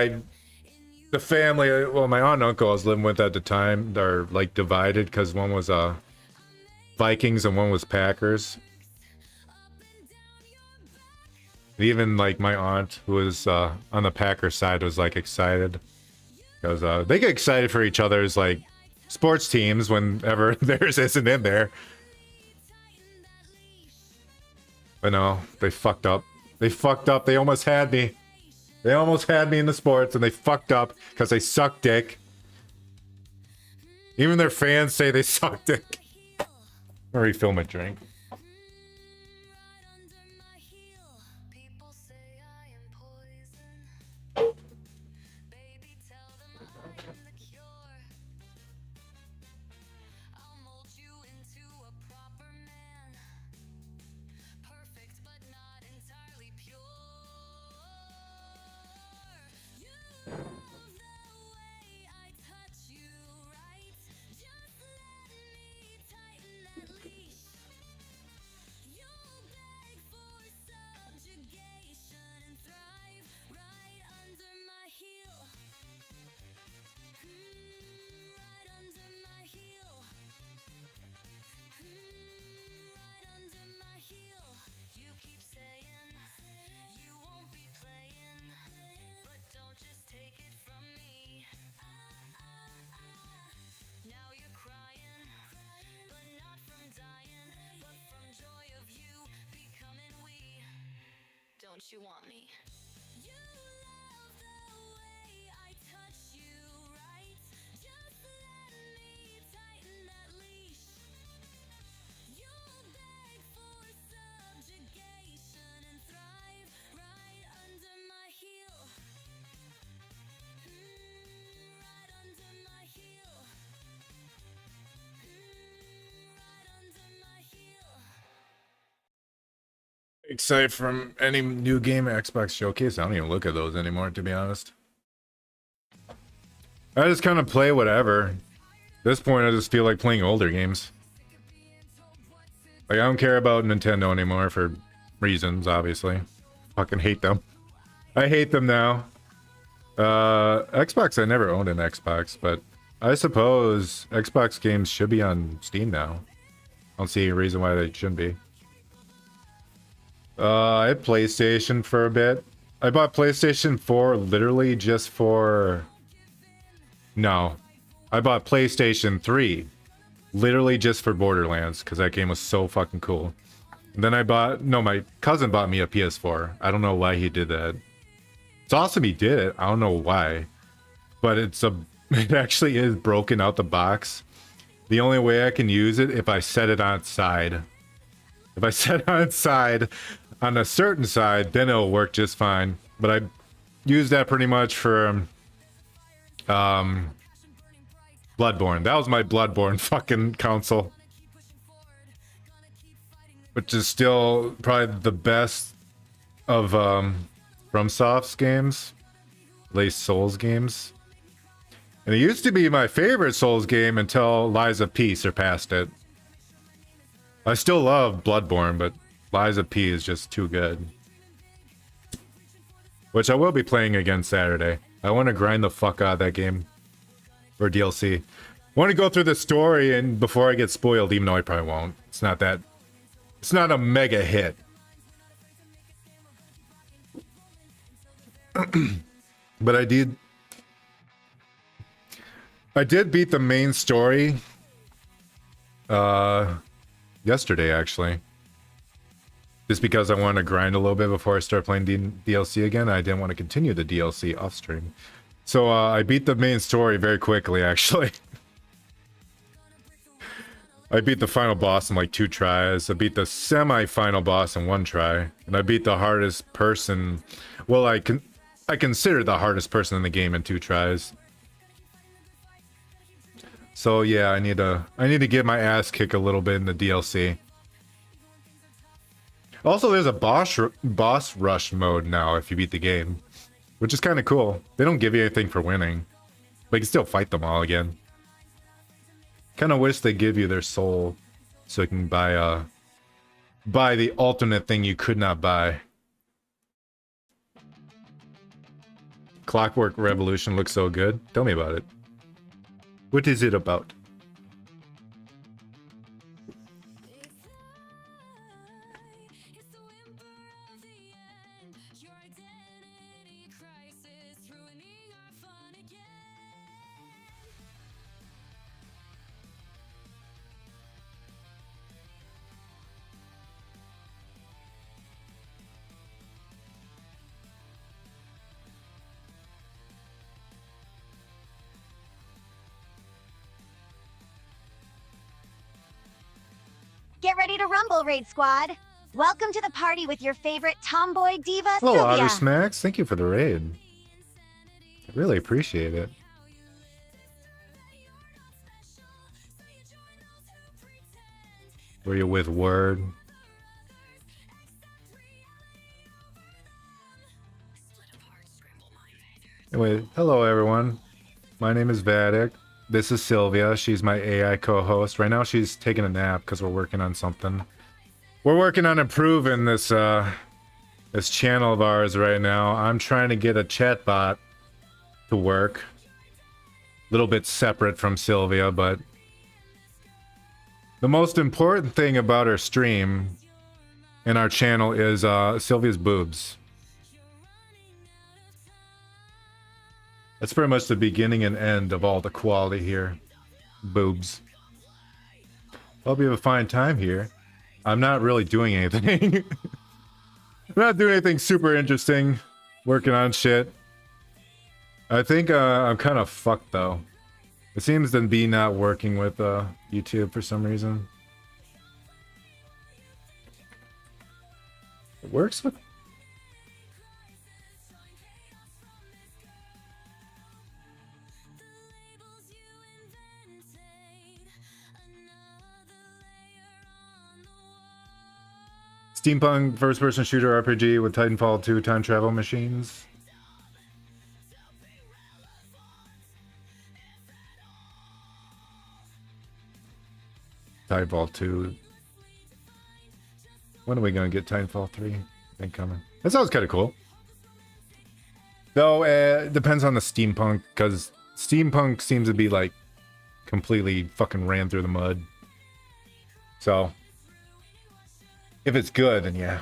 the family, well, my aunt and uncle I was living with at the time, they're like divided because one was Vikings and one was Packers. Even like my aunt, who was on the Packers side, was like excited because they get excited for each other's like sports teams whenever theirs isn't in there. But no, they fucked up. They fucked up. They almost had me. They almost had me in the sports, and they fucked up because they suck dick. Even their fans say they suck dick. I'm gonna refill my drink. Don't you want me? You love the way I touch you right. Just let me tighten that leash. You'll beg for subjugation and thrive right under my heel. Right under my heel. Right under my heel. Excited from any new game at Xbox Showcase. I don't even look at those anymore, to be honest. I just kind of play whatever. At this point, I just feel like playing older games. Like, I don't care about Nintendo anymore for reasons, obviously. Fucking hate them. I hate them now. Xbox, I never owned an Xbox, but I suppose Xbox games should be on Steam now. I don't see any reason why they shouldn't be. I had PlayStation for a bit. I bought PlayStation 4 literally just for... No. I bought PlayStation 3 literally just for Borderlands because that game was so fucking cool. And then I bought... No, my cousin bought me a PS4. I don't know why he did that. It's awesome he did it. I don't know why. But it's a It actually is broken out the box. The only way I can use it if I set it on its side. If I set it on its side, on a certain side, then it'll work just fine. But I used that pretty much for Bloodborne. That was my Bloodborne fucking console. Which is still probably the best of FromSoft's games. At least Souls games. And it used to be my favorite Souls game until Lies of P surpassed it. I still love Bloodborne, but Lies of P is just too good. Which I will be playing again Saturday. I want to grind the fuck out of that game. For DLC. I want to go through the story and before I get spoiled, even though I probably won't. It's not that... It's not a mega hit. But I did beat the main story yesterday, actually. Just because I wanted to grind a little bit before I start playing DLC again. I didn't want to continue the DLC off stream. So I beat the main story very quickly, actually. I beat the final boss in like 2 tries. I beat the semi-final boss in 1 try. And I beat the hardest person... Well, I consider the hardest person in the game in 2 tries. So yeah, I need to get my ass kicked a little bit in the DLC. Also, there's a boss rush mode now if you beat the game. Which is kind of cool. They don't give you anything for winning. But you can still fight them all again. Kind of wish they give you their soul so you can buy the alternate thing you could not buy. Clockwork Revolution looks so good. Tell me about it. What is it about? Get ready to rumble, Raid Squad. Welcome to the party with your favorite tomboy diva, Hello, Sylvia. Otter Smacks. Thank you for the raid. I really appreciate it. Were you with Word? Anyway, hello everyone. My name is Vattic. This is Sylvia. She's my AI co-host. Right now she's taking a nap because we're working on something. We're working on improving this this channel of ours right now. I'm trying to get a chatbot to work. A little bit separate from Sylvia, but the most important thing about our stream and our channel is Sylvia's boobs. That's pretty much the beginning and end of all the quality here. Boobs. Hope you have a fine time here. I'm not really doing anything. I'm not doing anything super interesting. Working on shit. I think I'm kind of fucked though. It seems to be not working with YouTube for some reason. It works with... Steampunk first-person shooter RPG with Titanfall 2 time travel machines. Titanfall 2. When are we gonna get Titanfall 3? I think coming. That sounds kind of cool. Though, it depends on the steampunk, because steampunk seems to be like completely fucking ran through the mud. So... if it's good, then yeah.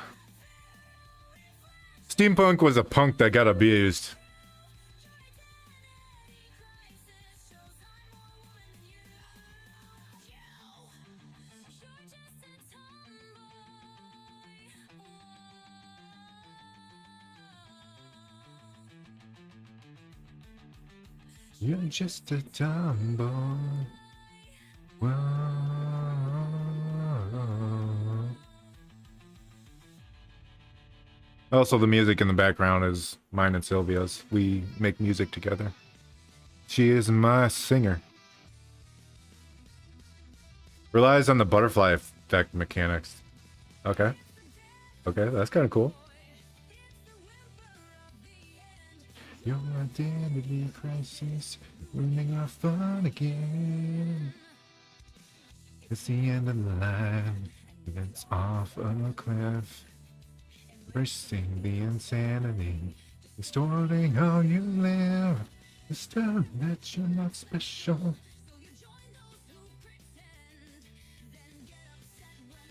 Steampunk was a punk that got abused. You're just a tomboy. Whoa. Also, the music in the background is mine and Sylvia's. We make music together. She is my singer. Relies on the butterfly effect mechanics. Okay. Okay, that's kind of cool. Your identity crisis, running our fun again. It's the end of the line. It's off a cliff. Bursting the insanity. Distorting how you live. Disturb that you're not special.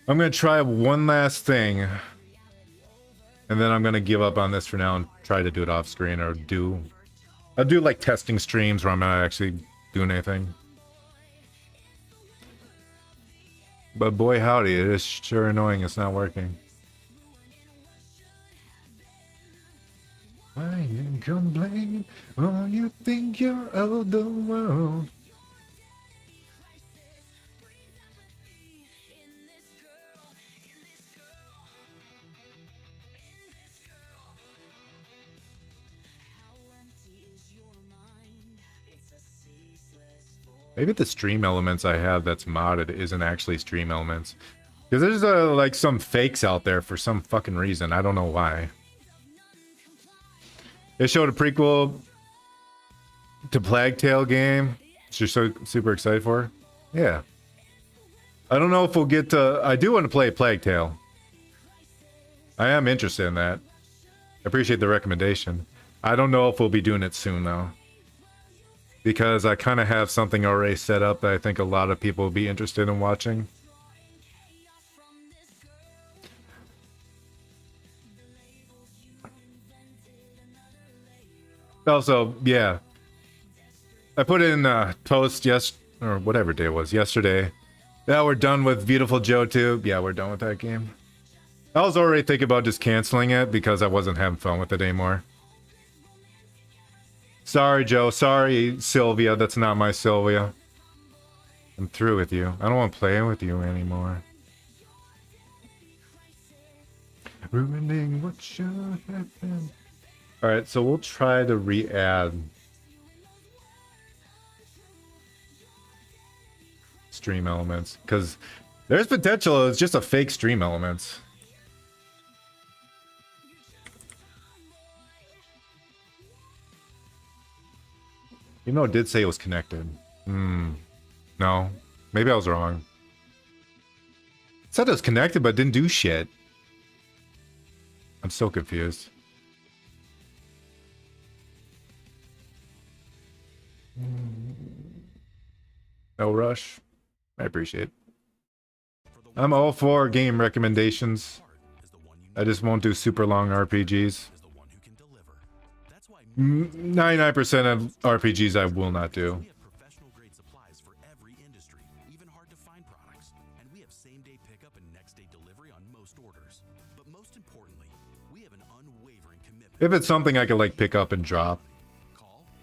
I'm gonna try one last thing. And then I'm gonna give up on this for now and try to do it off screen or I'll do like testing streams where I'm not actually doing anything. But boy howdy, it is sure annoying it's not working. Why you complain? Oh, you think you're of the world. Maybe the stream elements I have that's modded isn't actually stream elements. Because there's like some fakes out there for some fucking reason. I don't know why. They showed a prequel to Plague Tale game. Which you're so super excited for. Yeah. I don't know if we'll get to... I do want to play Plague Tale. I am interested in that. I appreciate the recommendation. I don't know if we'll be doing it soon though. Because I kind of have something already set up that I think a lot of people will be interested in watching. Also, yeah. I put in a post or whatever day it was, yesterday. Yeah, we're done with Beautiful Joe 2. Yeah, we're done with that game. I was already thinking about just canceling it because I wasn't having fun with it anymore. Sorry, Joe. Sorry, Sylvia. That's not my Sylvia. I'm through with you. I don't want to play with you anymore. Ruining what should have been. Alright, so we'll try to re-add stream elements. Because there's potential. It's just a fake stream elements. You know, it did say it was connected. No. Maybe I was wrong. It said it was connected, but didn't do shit. I'm so confused. No rush. I appreciate it. I'm all for game recommendations. I just won't do super long RPGs. 99% of RPGs I will not do. If it's something I could like pick up and drop,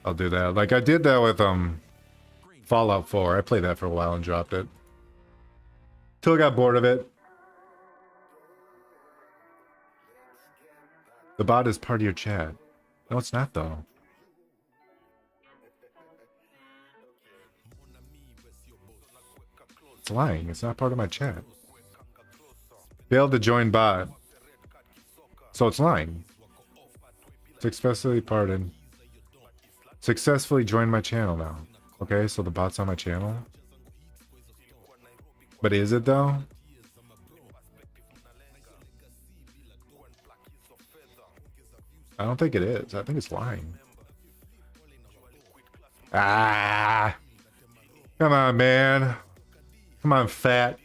I'll do that. Like I did that with Fallout 4. I played that for a while and dropped it. Till I got bored of it. The bot is part of your chat. No, it's not though. It's lying. It's not part of my chat. Failed to join bot. So it's lying. Successfully pardoned. Successfully joined my channel now. Okay, so the bot's on my channel. But is it though? I don't think it is. I think it's lying. Ah! Come on, man. Come on, fat.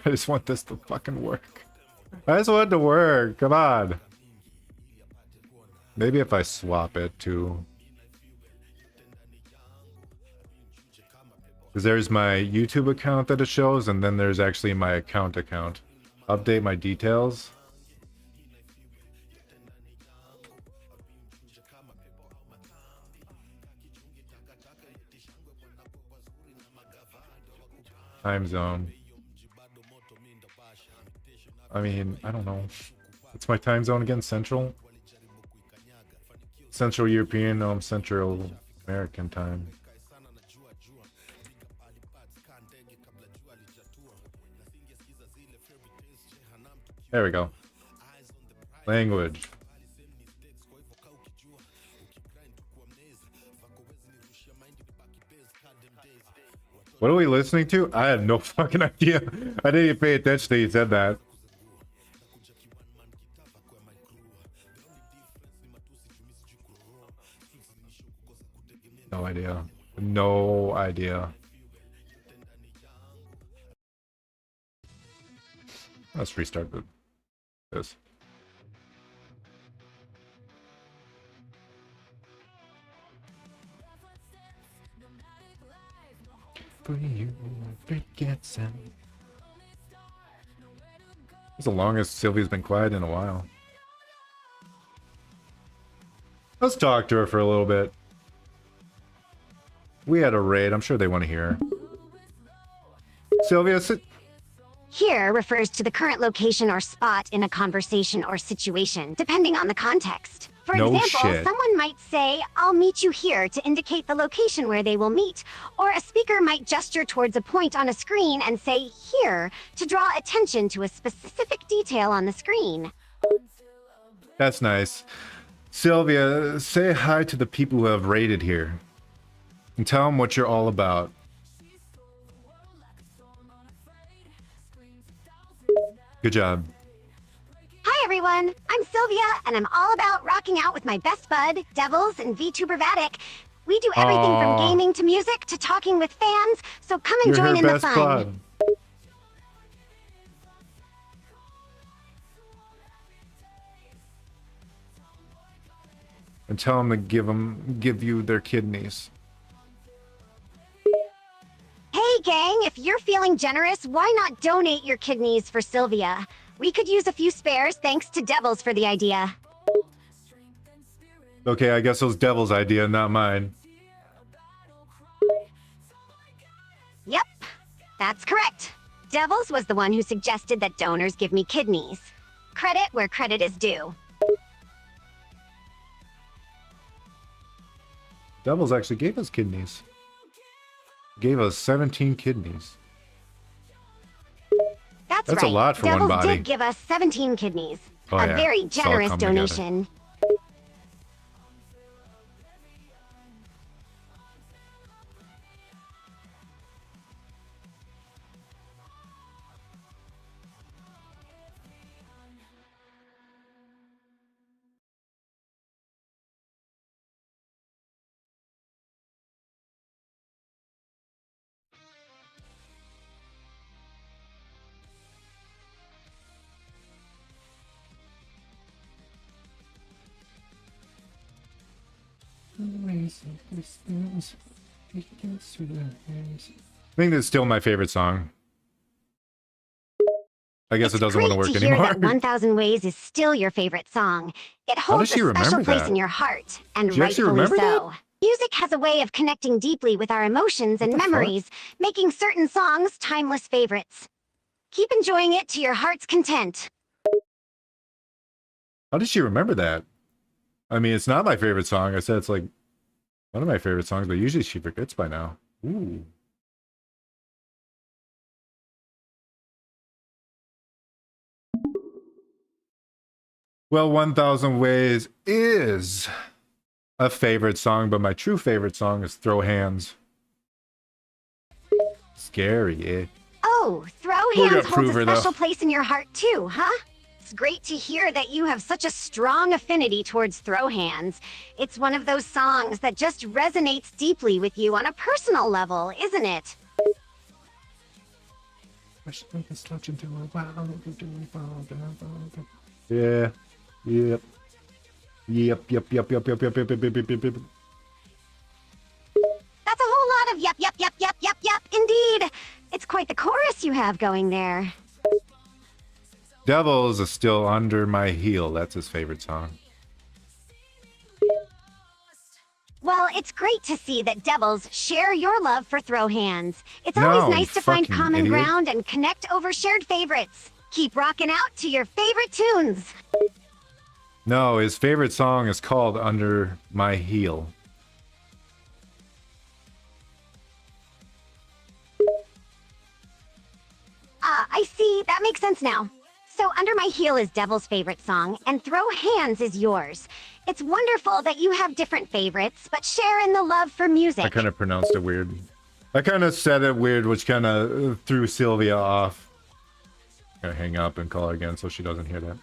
I just want this to fucking work. I just want it to work. Come on. Maybe if I swap it to... Because there's my YouTube account that it shows, and then there's actually my account. Update my details. Time zone. I mean, I don't know. What's my time zone again? Central? Central European, no, I'm Central American time. There we go. Language. What are we listening to? I had no fucking idea. I didn't even pay attention till you said that. No idea. No idea. Let's restart this. It's the longest Sylvia's been quiet in a while. Let's talk to her for a little bit. We had a raid. I'm sure they want to hear her. Sylvia, sit. Here refers to the current location or spot in a conversation or situation, depending on the context. For No example, shit. someone might say, "I'll meet you here," to indicate the location where they will meet. Or a speaker might gesture towards a point on a screen and say, "Here," to draw attention to a specific detail on the screen. That's nice. Sylvia, say hi to the people who have raided here. And tell them what you're all about. Good job. Hi everyone, I'm Sylvia, and I'm all about rocking out with my best bud, Devils, and VTuber Vattic. We do everything from Aw. gaming to music to talking with fans, so come and You're her join in the best fun. bud. And tell them to give you their kidneys. Hey gang, if you're feeling generous, why not donate your kidneys for Sylvia? We could use a few spares, thanks to Devils for the idea. Okay, I guess it was Devil's idea, not mine. Yep, that's correct. Devils was the one who suggested that donors give me kidneys. Credit where credit is due. Devils actually gave us kidneys. Gave us 17 kidneys. That's That's right. a lot for one Devils body. did give us 17 kidneys. Oh, A yeah. very It's all generous come together. donation. I think that's still my favorite song. I guess it doesn't want to work It's great to hear anymore. that 1000 Ways is still your favorite song. It How does holds she a special remember place that? in your heart, and She actually rightfully remember that? so. Music has a way of connecting deeply with our emotions and What the fuck? memories, making certain songs timeless favorites. Keep enjoying it to your heart's content. How does she remember that? I mean, it's not my favorite song. I said it's like one of my favorite songs, but usually she forgets by now. Ooh. Well, 1000 Ways is a favorite song, but my true favorite song is Throw Hands. Scary, eh? Oh, Throw We're gonna Hands holds prove a her, though. special place in your heart too, huh? It's great to hear that you have such a strong affinity towards Throw Hands. It's one of those songs that just resonates deeply with you on a personal level, isn't it? Yeah. Yep. Yep, yep, yep, yep, yep, yep, yep, yep, yep, yep, yep. That's a whole lot of yep, indeed. It's quite the chorus you have going there. Devils is still under my heel. That's his favorite song. Well, it's great to see that devils share your love for throw hands. It's No, always you nice to find fucking common idiot. ground and connect over shared favorites. Keep rocking out to your favorite tunes. No, his favorite song is called Under My Heel. I see. That makes sense now. So Under My Heel is Devil's favorite song, and Throw Hands is yours. It's wonderful that you have different favorites, but share in the love for music. I kind of pronounced it weird. I kind of said it weird, which kind of threw Sylvia off. Gotta hang up and call her again so she doesn't hear that.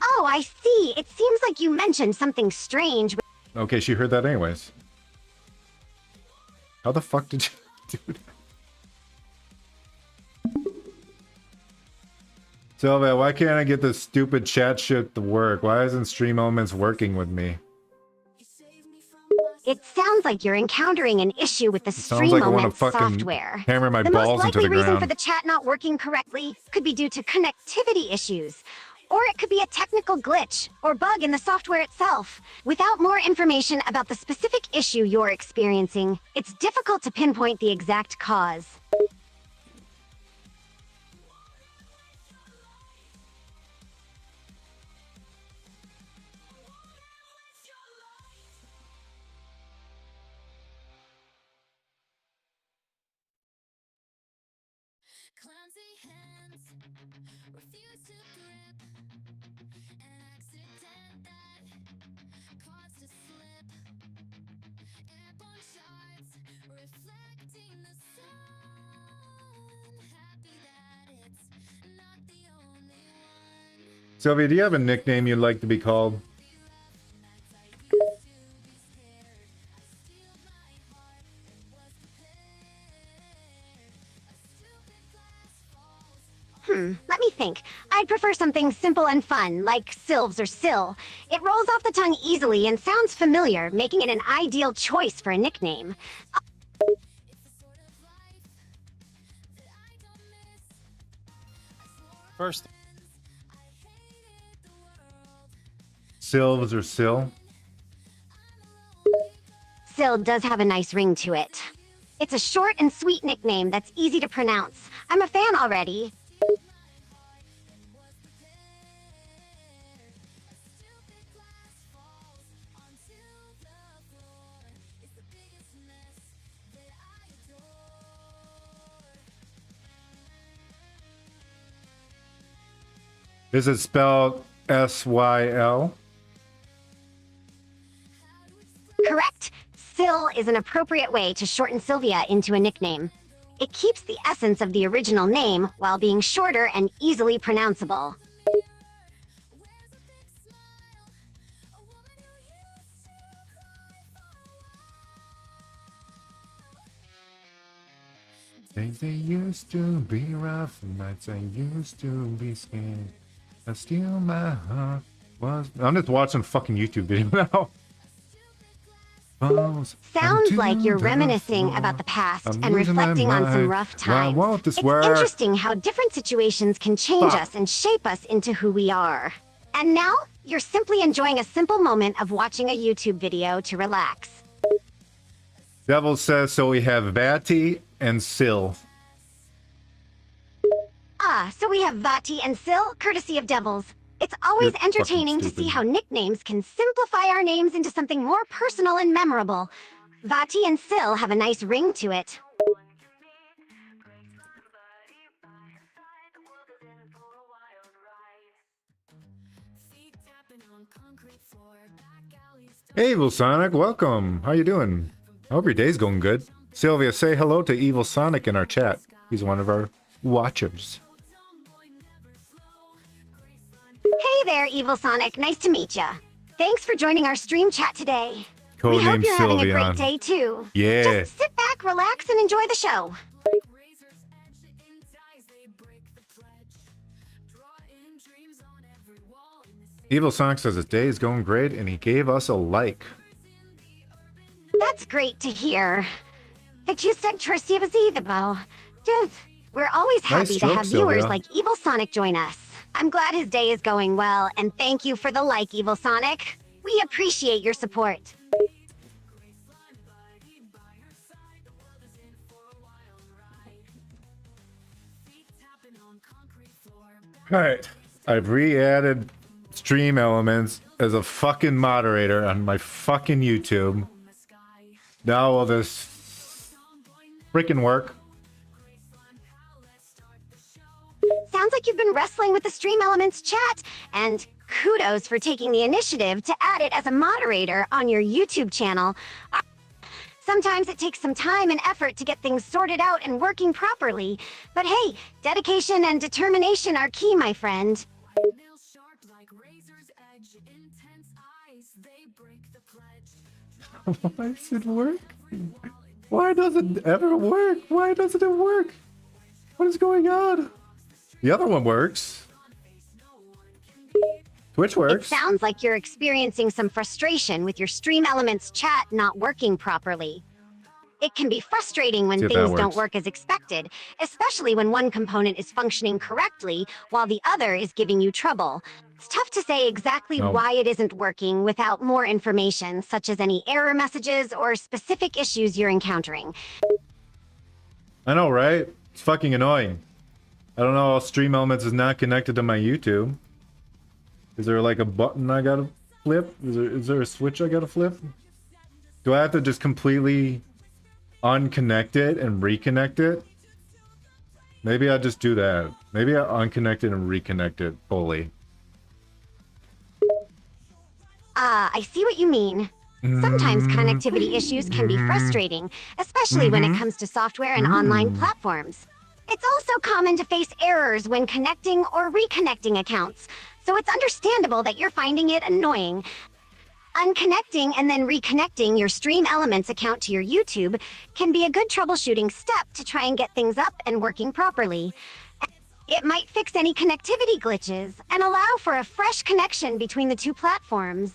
Oh, I see. It seems like you mentioned something strange. Okay, she heard that anyways. How the fuck did you do that? Sylvia, why can't I get this stupid chat shit to work? Why isn't Stream Elements working with me? It sounds like you're encountering an issue with the Sounds like I want to Stream fucking software. hammer my The balls most into likely the reason ground. for the chat not working correctly could be due to connectivity issues. Or it could be a technical glitch or bug in the software itself. Without more information about the specific issue you're experiencing, it's difficult to pinpoint the exact cause. Clumsy hands refuse to grip. An accident that caused a slip. Airborne shards reflecting the sun. Happy that it's not the only one. Sylvia, do you have a nickname you'd like to be called? Let me think. I'd prefer something simple and fun, like Sylvs or Syl. It rolls off the tongue easily and sounds familiar, making it an ideal choice for a nickname. First, Sylvs or Syl? Syl does have a nice ring to it. It's a short and sweet nickname that's easy to pronounce. I'm a fan already. Is it spelled S-Y-L? Correct. Syl is an appropriate way to shorten Sylvia into a nickname. It keeps the essence of the original name while being shorter and easily pronounceable. Days they used to be rough, nights they used to be scared. I steal my heart was... I'm just watching a fucking YouTube video now. Sounds like you're reminiscing about the past and reflecting on some rough times. Why won't this It's work? interesting how different situations can change Fuck. us and shape us into who we are. And now, you're simply enjoying a simple moment of watching a YouTube video to relax. Devil says, so we have Vattic and Syl. Ah, so we have Vati and Syl, courtesy of Devils. It's always You're entertaining fucking to see stupid. how nicknames can simplify our names into something more personal and memorable. Vati and Syl have a nice ring to it. Hey, Evil Sonic, welcome. How you doing? I hope your day's going good. Sylvia, say hello to Evil Sonic in our chat. He's one of our watchers. Hey there, Evil Sonic. Nice to meet ya. Thanks for joining our stream chat today. We hope Codename you're having a Sylvia. great day, too. Yeah. Just sit back, relax, and enjoy the show. Evil Sonic says his day is going great and he gave us a like. That's great to hear. We're always happy to stroke, have viewers Sylvia. like Evil Sonic join us. I'm glad his day is going well, and thank you for the like, Evil Sonic. We appreciate your support. Alright. I've re-added stream elements as a fucking moderator on my fucking YouTube. Now will this freaking work? Sounds like you've been wrestling with the Stream Elements chat, and kudos for taking the initiative to add it as a moderator on your YouTube channel. Sometimes it takes some time and effort to get things sorted out and working properly, but hey, dedication and determination are key, my friend. Nails sharp like razor's edge, intense eyes, they break the pledge. Why does it work? Why does it ever work? Why doesn't it work? What is going on? The other one works. Twitch It works. sounds like you're experiencing some frustration with your Stream Elements chat not working properly. It can be frustrating when See if things that don't works. work as expected, especially when one component is functioning correctly while the other is giving you trouble. It's tough to say exactly No. why it isn't working without more information, such as any error messages or specific issues you're encountering. I know, right? It's fucking annoying. I don't know how Stream Elements is not connected to my YouTube. Is there like a button I gotta flip? Is there a switch I gotta flip? Do I have to just completely unconnect it and reconnect it? Maybe I just do that. Maybe I unconnect it and reconnect it fully. I see what you mean. Sometimes connectivity issues can be frustrating, especially when it comes to software and online platforms. It's also common to face errors when connecting or reconnecting accounts, so it's understandable that you're finding it annoying. Unconnecting and then reconnecting your Stream Elements account to your YouTube can be a good troubleshooting step to try and get things up and working properly. It might fix any connectivity glitches and allow for a fresh connection between the two platforms.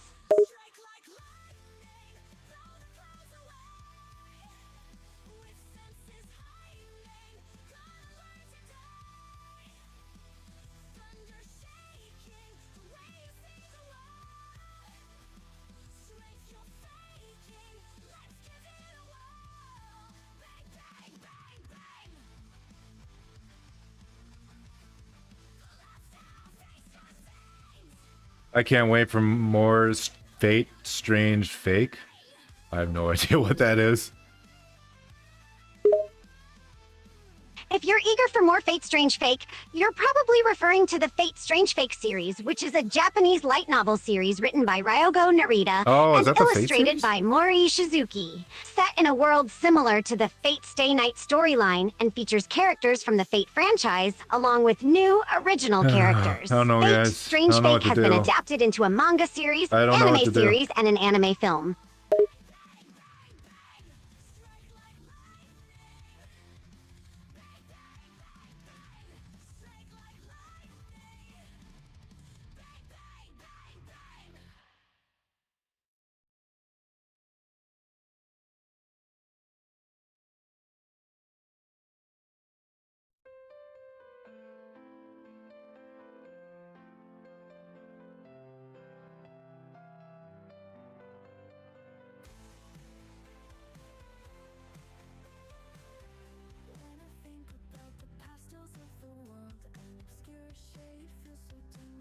I can't wait for more Fate Strange Fake. I have no idea what that is. If you're eager for more Fate Strange Fake, you're probably referring to the Fate Strange Fake series, which is a Japanese light novel series written by Ryogo Narita Oh, is and that the Fate illustrated series? by Mori Shizuki. Set in a world similar to the Fate Stay Night storyline and features characters from the Fate franchise, along with new original characters. I don't know, Fate guys. Strange I don't know Fake what to has been do. adapted into a manga series, I don't know what anime to do. series, and an anime film.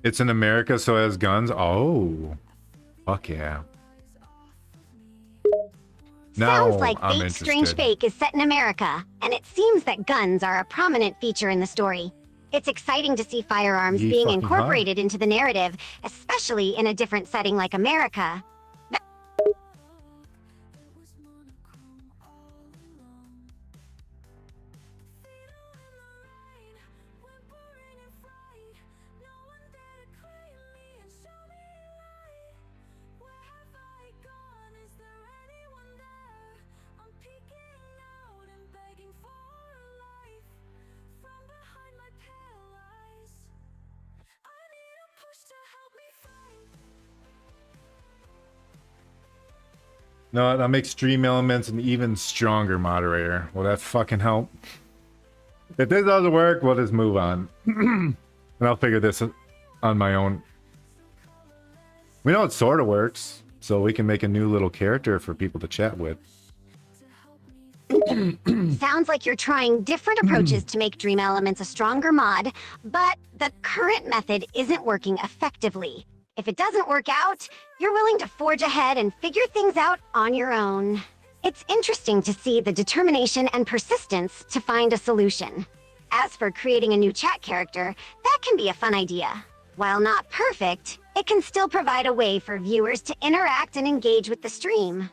It's in America, so it has guns. Oh, fuck yeah! Now Sounds like I'm Fate interested. Strange Fake is set in America, and it seems that guns are a prominent feature in the story. It's exciting to see firearms Ye being fucking incorporated into the narrative, especially in a different setting like America. No, that makes Stream Elements an even stronger moderator. Will that fucking help? If this doesn't work, we'll just move on. And I'll figure this on my own. We know it sort of works, so we can make a new little character for people to chat with. Sounds like you're trying different approaches to make Dream Elements a stronger mod, but the current method isn't working effectively. If it doesn't work out, you're willing to forge ahead and figure things out on your own. It's interesting to see the determination and persistence to find a solution. As for creating a new chat character, that can be a fun idea. While not perfect, it can still provide a way for viewers to interact and engage with the stream.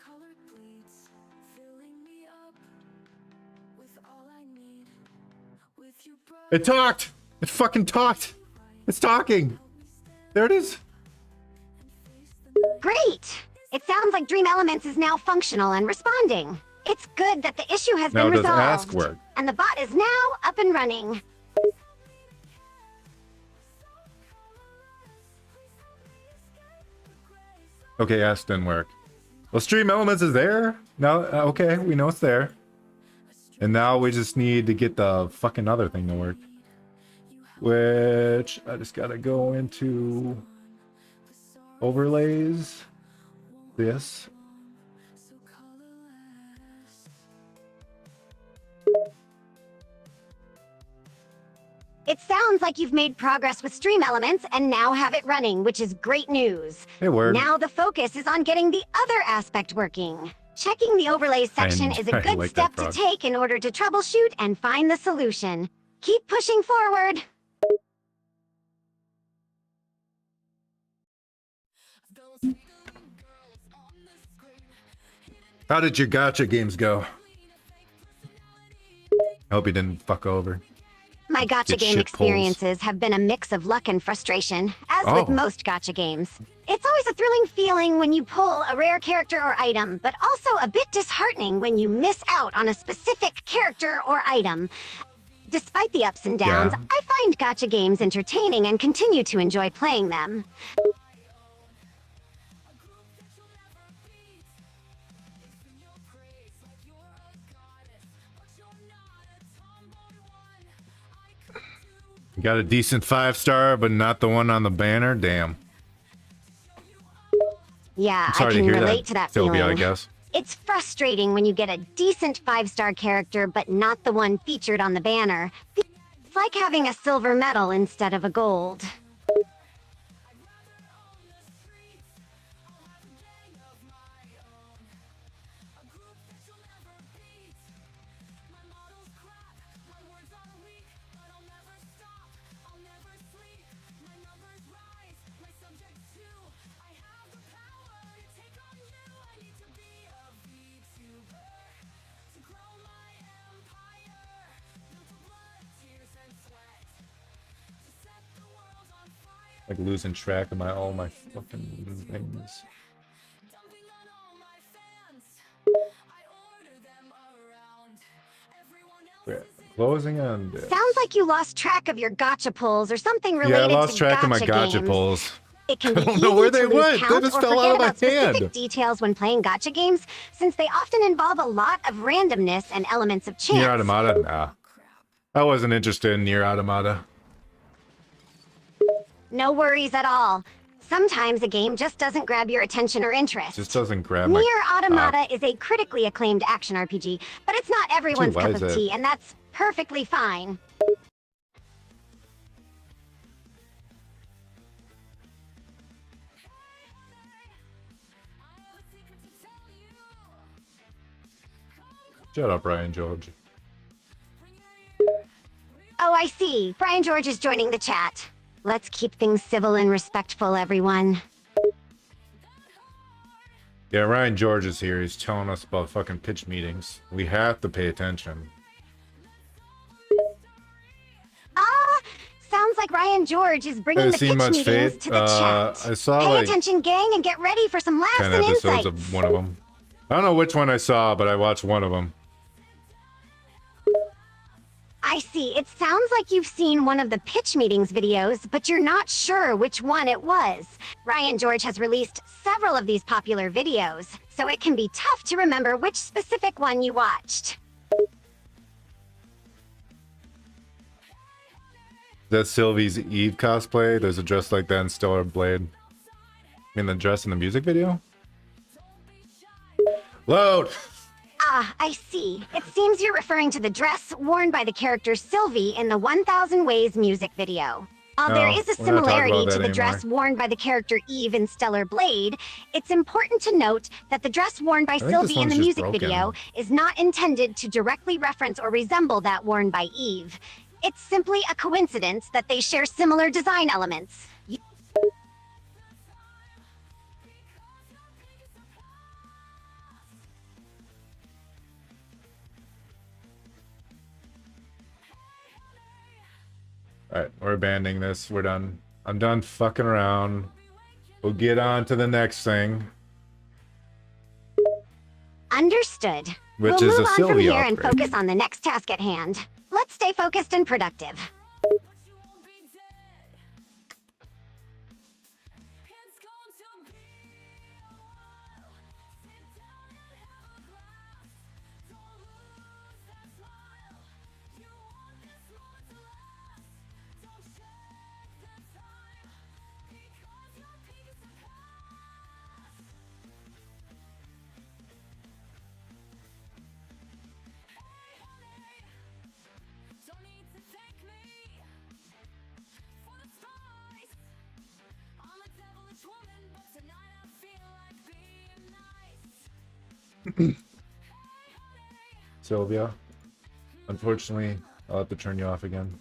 Colored bleeds, filling me up with all I need. With your It talked! It fucking talked! It's talking! There it is! Great! It sounds like Dream Elements is now functional and responding. It's good that the issue has Now been does ask resolved, work? and the bot is now up and running. Okay, ask didn't work. Well, Stream Elements is there? Now, okay, we know it's there. And now we just need to get the fucking other thing to work. Which, I just gotta go into overlays. This. It sounds like you've made progress with Stream Elements and now have it running, which is great news. Hey, word. Now the focus is on getting the other aspect working. Checking the overlays section is a I good like step that to frog. take in order to troubleshoot and find the solution. Keep pushing forward. How did your gotcha games go? I hope you didn't fuck over. My gacha Get game shit pulls. experiences have been a mix of luck and frustration, as Oh. with most gacha games. It's always a thrilling feeling when you pull a rare character or item, but also a bit disheartening when you miss out on a specific character or item. Despite the ups and downs, Yeah. I find gacha games entertaining and continue to enjoy playing them. You got a decent 5-star, but not the one on the banner? Damn. Yeah, I'm sorry I to can hear relate that, to that Sylvia, feeling. I guess. It's frustrating when you get a decent 5-star character, but not the one featured on the banner. It's like having a silver medal instead of a gold. Like losing track of all my fucking things. Yeah, closing on this. Sounds like you lost track of your gotcha pulls or something Yeah, related I lost to track of my gacha gotcha games. pulls. It can I be don't easy know where to they lose went. They count just or fell forget out of my about specific hand. details when playing gacha games, since they often involve a lot of randomness and elements of chance. Nier Automata? Nah. I wasn't interested in Nier Automata. No worries at all. Sometimes a game just doesn't grab your attention or interest. Just doesn't grab my... Nier Automata is a critically acclaimed action RPG, but it's not everyone's why cup is of it? tea, and that's perfectly fine. Shut up, Ryan George. Oh, I see. Brian George is joining the chat. Let's keep things civil and respectful, everyone. Yeah, Ryan George is here. He's telling us about fucking pitch meetings. We have to pay attention. Sounds like Ryan George is bringing Haven't the seen pitch much meetings Fate. to the chat. I saw Pay like attention, gang, and get ready for some laughs 10 and episodes insights. of one of them. I don't know which one I saw, but I watched one of them. I see. It sounds like you've seen one of the pitch meetings videos, but you're not sure which one it was. Ryan George has released several of these popular videos, so it can be tough to remember which specific one you watched. That's Sylvie's Eve cosplay. There's a dress like that in Stellar Blade. I mean, the dress in the music video? Load! Ah, I see. It seems you're referring to the dress worn by the character Sylvie in the 1000 Ways music video. While there No, is a we're not talking similarity about to that the dress anymore. worn by the character Eve in Stellar Blade, it's important to note that the dress worn by I think this Sylvie in one's the just music broken. video is not intended to directly reference or resemble that worn by Eve. It's simply a coincidence that they share similar design elements. Alright, we're abandoning this. We're done. I'm done fucking around. We'll get on to the next thing, Understood. which We'll is move a on from Sylvia here and upgrade. focus on the next task at hand. Let's stay focused and productive. Sylvia. Unfortunately, I'll have to turn you off again.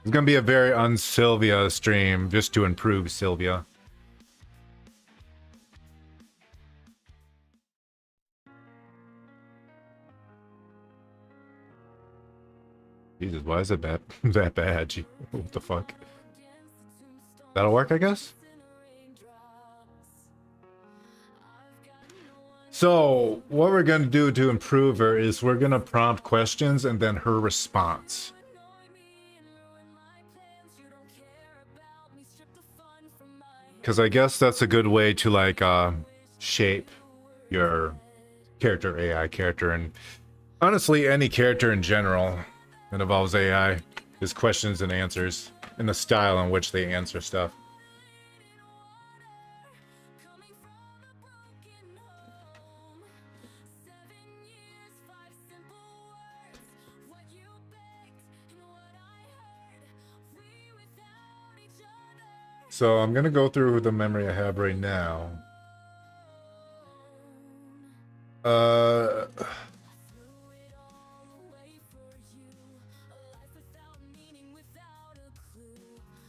It's gonna be a very un-Sylvia stream, just to improve Sylvia. Jesus, why is it bad? That bad? Gee, what the fuck? That'll work, I guess? So, what we're gonna do to improve her is we're gonna prompt questions and then her response. Because I guess that's a good way to, like, shape your character, AI character, and honestly, any character in general that involves AI is questions and answers, and the style in which they answer stuff. So I'm gonna go through the memory I have right now. And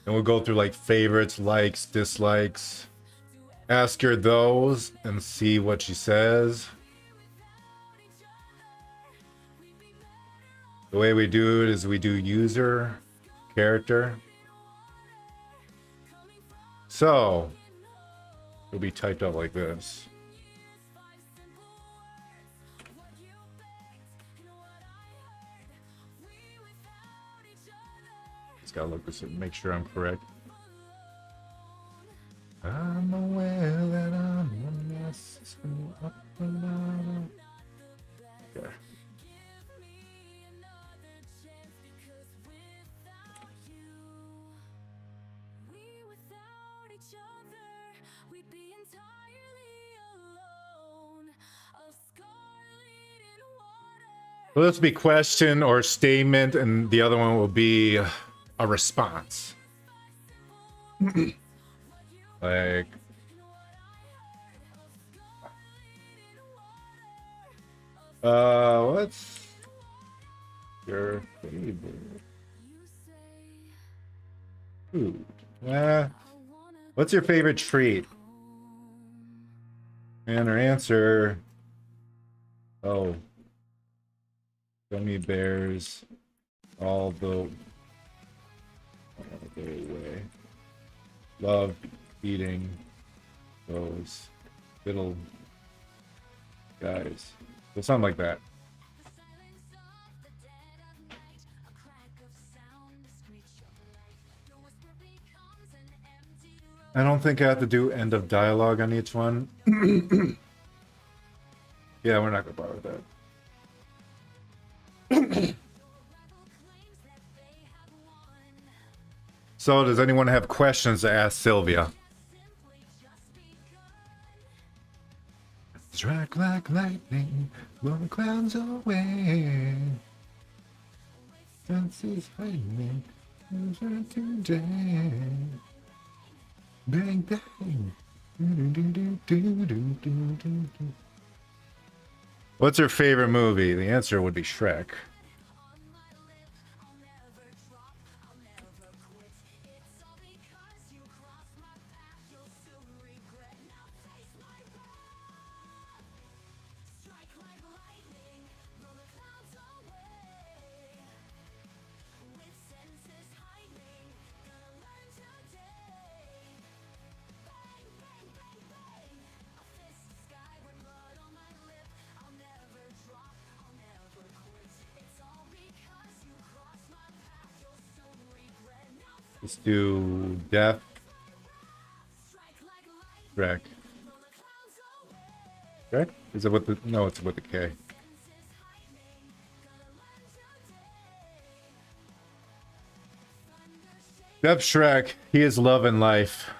we'll go through like favorites, likes, dislikes. Ask her those and see what she says. The way we do it is we do user, character. So, it'll be typed out like this. Just gotta look this and make sure I'm correct. I'm aware that I'm a mess. Up and down. Okay. Well, this will be question or statement, and the other one will be a response. Like, what's your favorite food? What's your favorite treat? And her answer, oh, gummy bears all the way. Love eating those little guys. So something like that. I don't think I have to do end of dialogue on each one. Yeah, we're not gonna bother with that. So, does anyone have questions to ask Sylvia? Strike like lightning, blow the clouds away. Senses hiding, today. Bang bang. What's her favorite movie? The answer would be Shrek. Let's do Death. Shrek. Shrek? Is it with the... No, it's with the K. Death Shrek. He is love and life.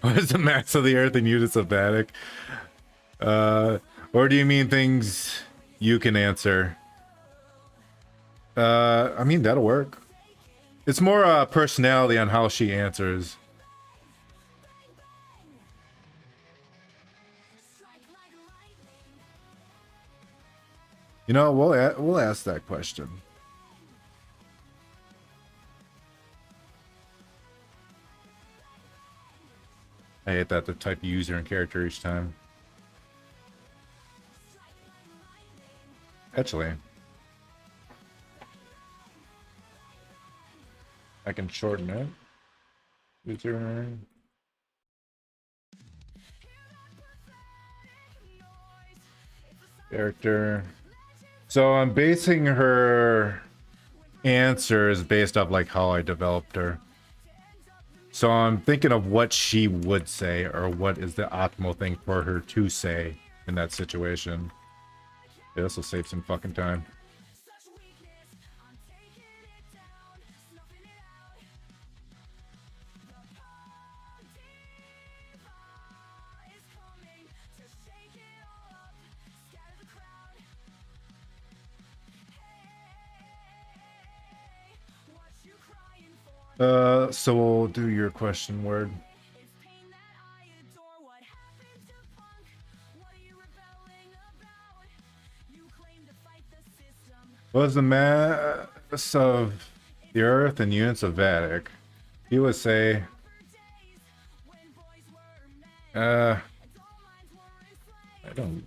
What is the mass of the Earth in units of Vattic? Or do you mean things you can answer? I mean, that'll work. It's more personality on how she answers. You know, we'll ask that question. I hate that, to type user and character each time. Actually, I can shorten it. User. Character. So I'm basing her answers based off like how I developed her. So I'm thinking of what she would say, or what is the optimal thing for her to say in that situation. Yeah, this will save some fucking time. So we'll do your question word. What is the mass of the Earth in units of Vattic? He would say, I don't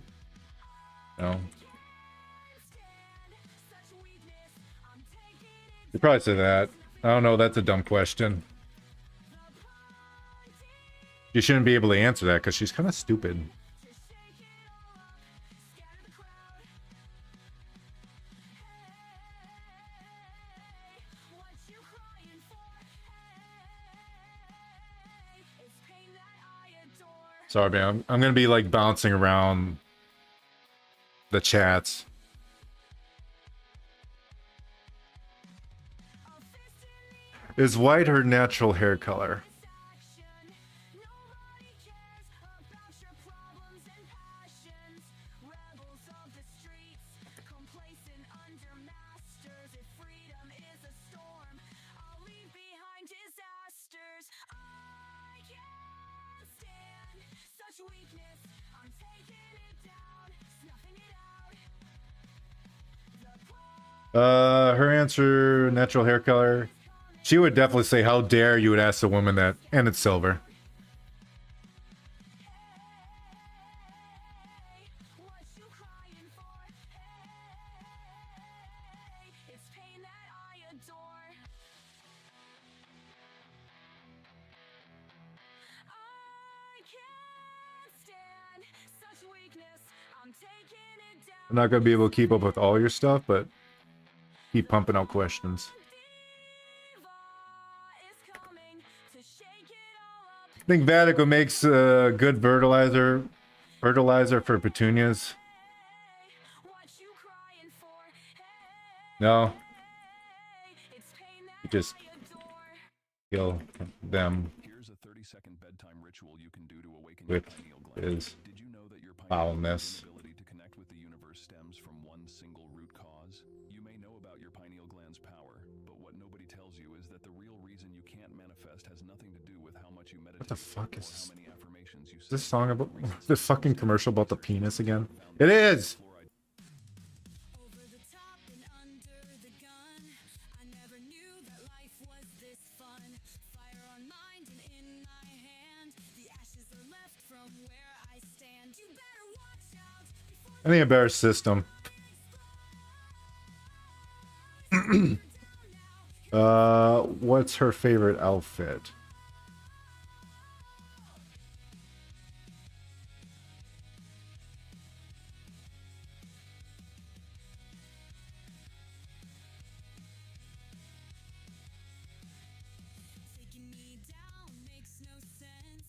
know. You'd probably say that. I don't know, that's a dumb question. You shouldn't be able to answer that because she's kind of stupid. Sorry, man. I'm gonna be like bouncing around the chats. Is white her natural hair color? Her answer, natural hair color. She would definitely say, how dare you would ask a woman that, and it's silver. I'm not going to be able to keep up with all your stuff, but keep pumping out questions. think Vattic makes good fertilizer for petunias. No, you just kill them Here's a 30-second bedtime ritual you can do to awaken with your pineal gland. his Did you know that your pineal foulness. gland's ability to connect with the universe stems from one single root cause? You may know about your pineal gland's power, but what nobody tells you is that the real reason you can't manifest has nothing to do with how much you meditate. What the fuck is or this? how many affirmations you Is this say. song about the fucking commercial about the penis again? It is! Over the top and under the gun. I never knew that life was this fun. Fire on mind and in my hand. The ashes are left from where I stand. You better watch out before I need a better system. What's her favorite outfit? taking me down makes no sense.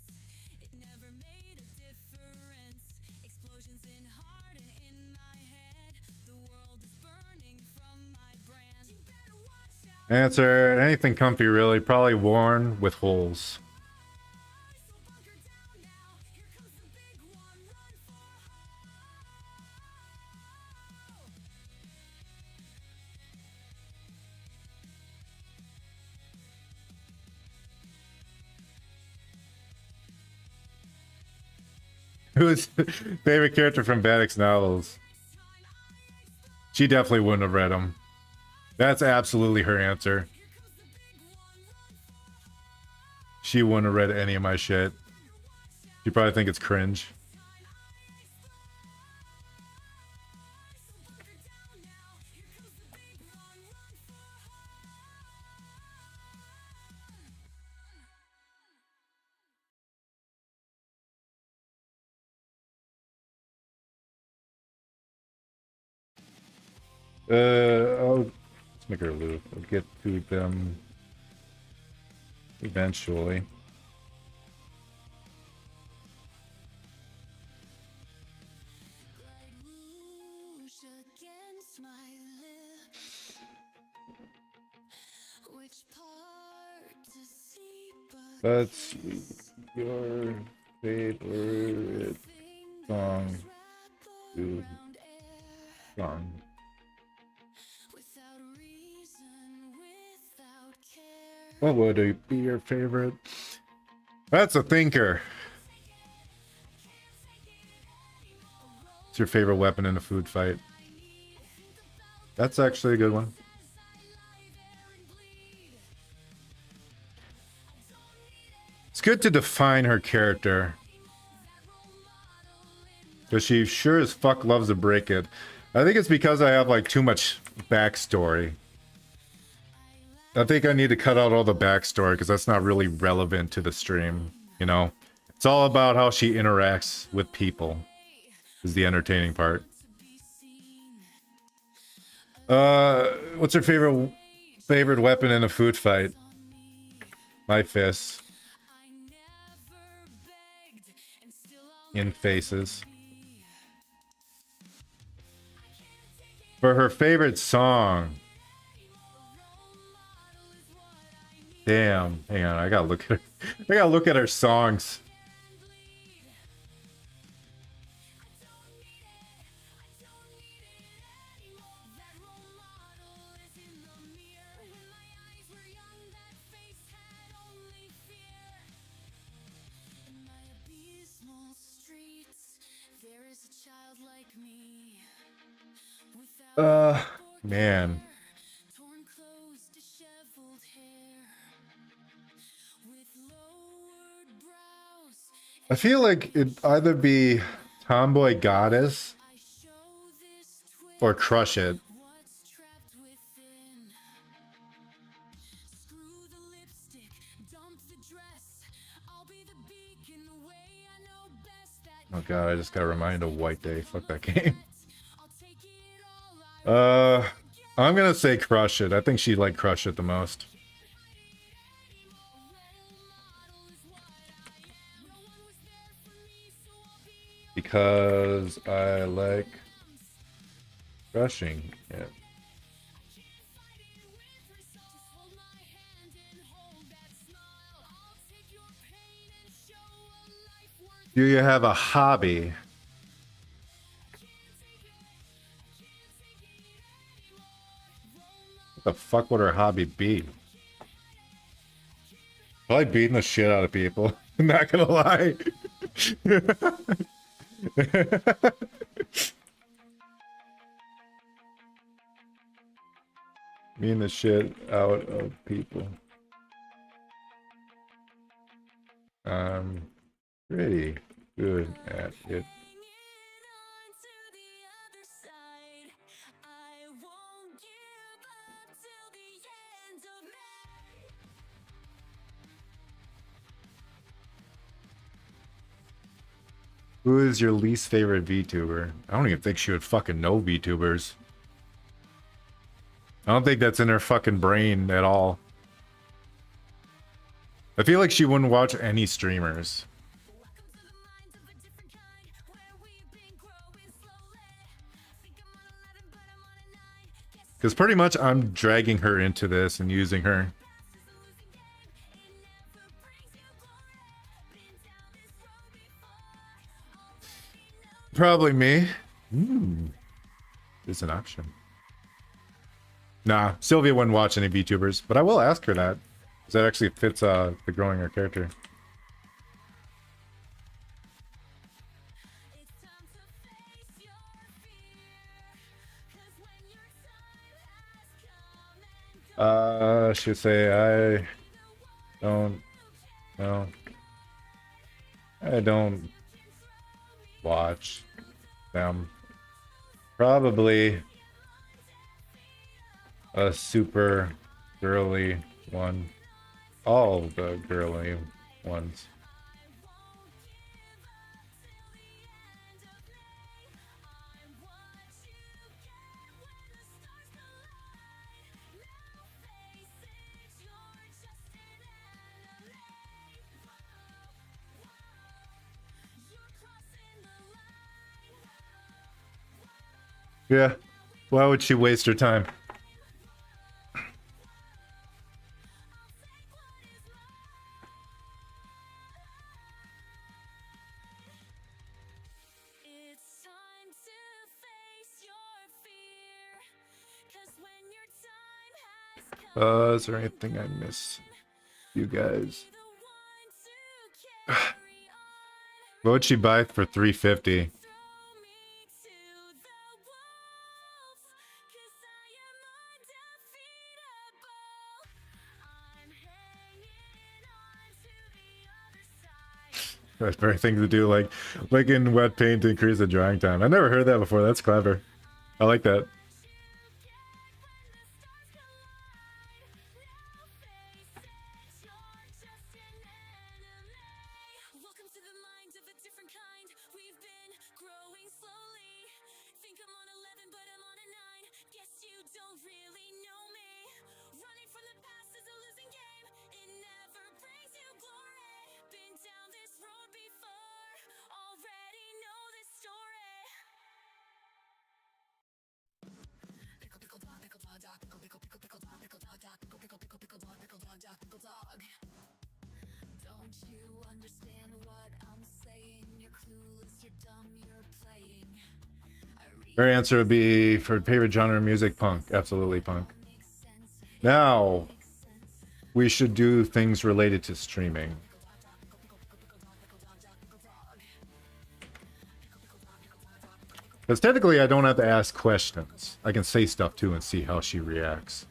It never made a difference. Explosions in heart and in my head. The world is burning from my brand. You better watch out. Answer, anything comfy really, probably worn with holes. So bunker down now. Here comes the big one. Run for Who's favorite character from Vattic's novels? She definitely wouldn't have read them. That's absolutely her answer. She wouldn't have read any of my shit. She probably think it's cringe. Let's make her a loop. I'll get to them eventually. rouge against my lips. Which part to see but Let's see. Your favorite song. Dude. Song. without reason, without care. What would it be your favorite? That's a thinker. What's your favorite weapon in a food fight? That's actually a good one. It's good to define her character. Because she sure as fuck loves to break it. I think it's because I have like too much backstory. I think I need to cut out all the backstory because that's not really relevant to the stream. You know? It's all about how she interacts with people. Is the entertaining part. What's her favorite weapon in a food fight? My fists. In faces. For her favorite song. Damn, hang on, I gotta look at her. I gotta look at her songs. Man. Torn clothes, disheveled hair, with lowered brows. I feel like it'd either be Tomboy Goddess I show this twist. or Crush It. What's trapped within? Screw the lipstick, dump the dress. I'll be the beacon, the way I know best. That Oh god, I just got reminded of White Day. Fuck that game. I'll take it all. I'm gonna say Crush It. I think she'd like Crush It the most. because I like brushing it. Do you have a hobby? What the fuck would her hobby be? Probably beating the shit out of people. Not gonna lie. Beating the shit out of people. I'm pretty good at it. Who is your least favorite VTuber? I don't even think she would fucking know VTubers. I don't think that's in her fucking brain at all. I feel like she wouldn't watch any streamers. Because pretty much I'm dragging her into this and using her. Probably me. There's an option. Nah, Sylvia wouldn't watch any VTubers, but I will ask her that. Because that actually fits the growing her character. Should say I don't know. I don't watch them. Probably a super girly one. All the girly ones. Yeah. Why would she waste her time? Is there anything I miss? You guys. What would she buy for $350? That's very thing to do, like in wet paint to increase the drying time. I never heard that before. That's clever. I like that. Her answer would be for favorite genre of music, punk. Absolutely punk. Now, we should do things related to streaming. Because technically I don't have to ask questions. I can say stuff too and see how she reacts.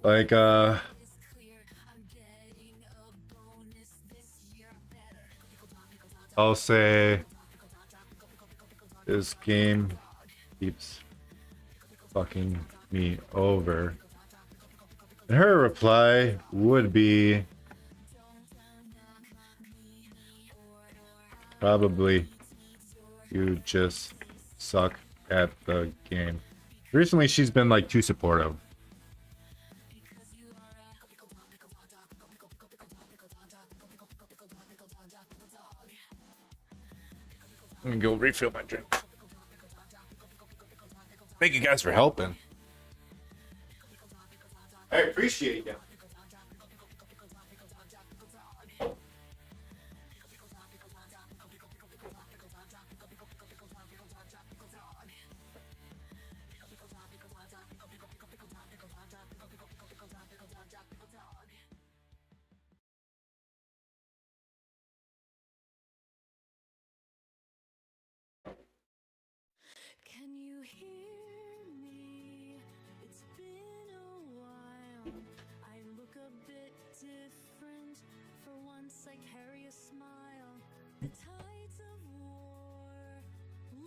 Like, I'll say this game keeps fucking me over. And her reply would be probably you just suck at the game. Recently she's been like too supportive. Let me go refill my drink. Thank you guys for helping. I appreciate you. Can you hear me? It's been a while. I look a bit different. For once I carry a smile. The tides of war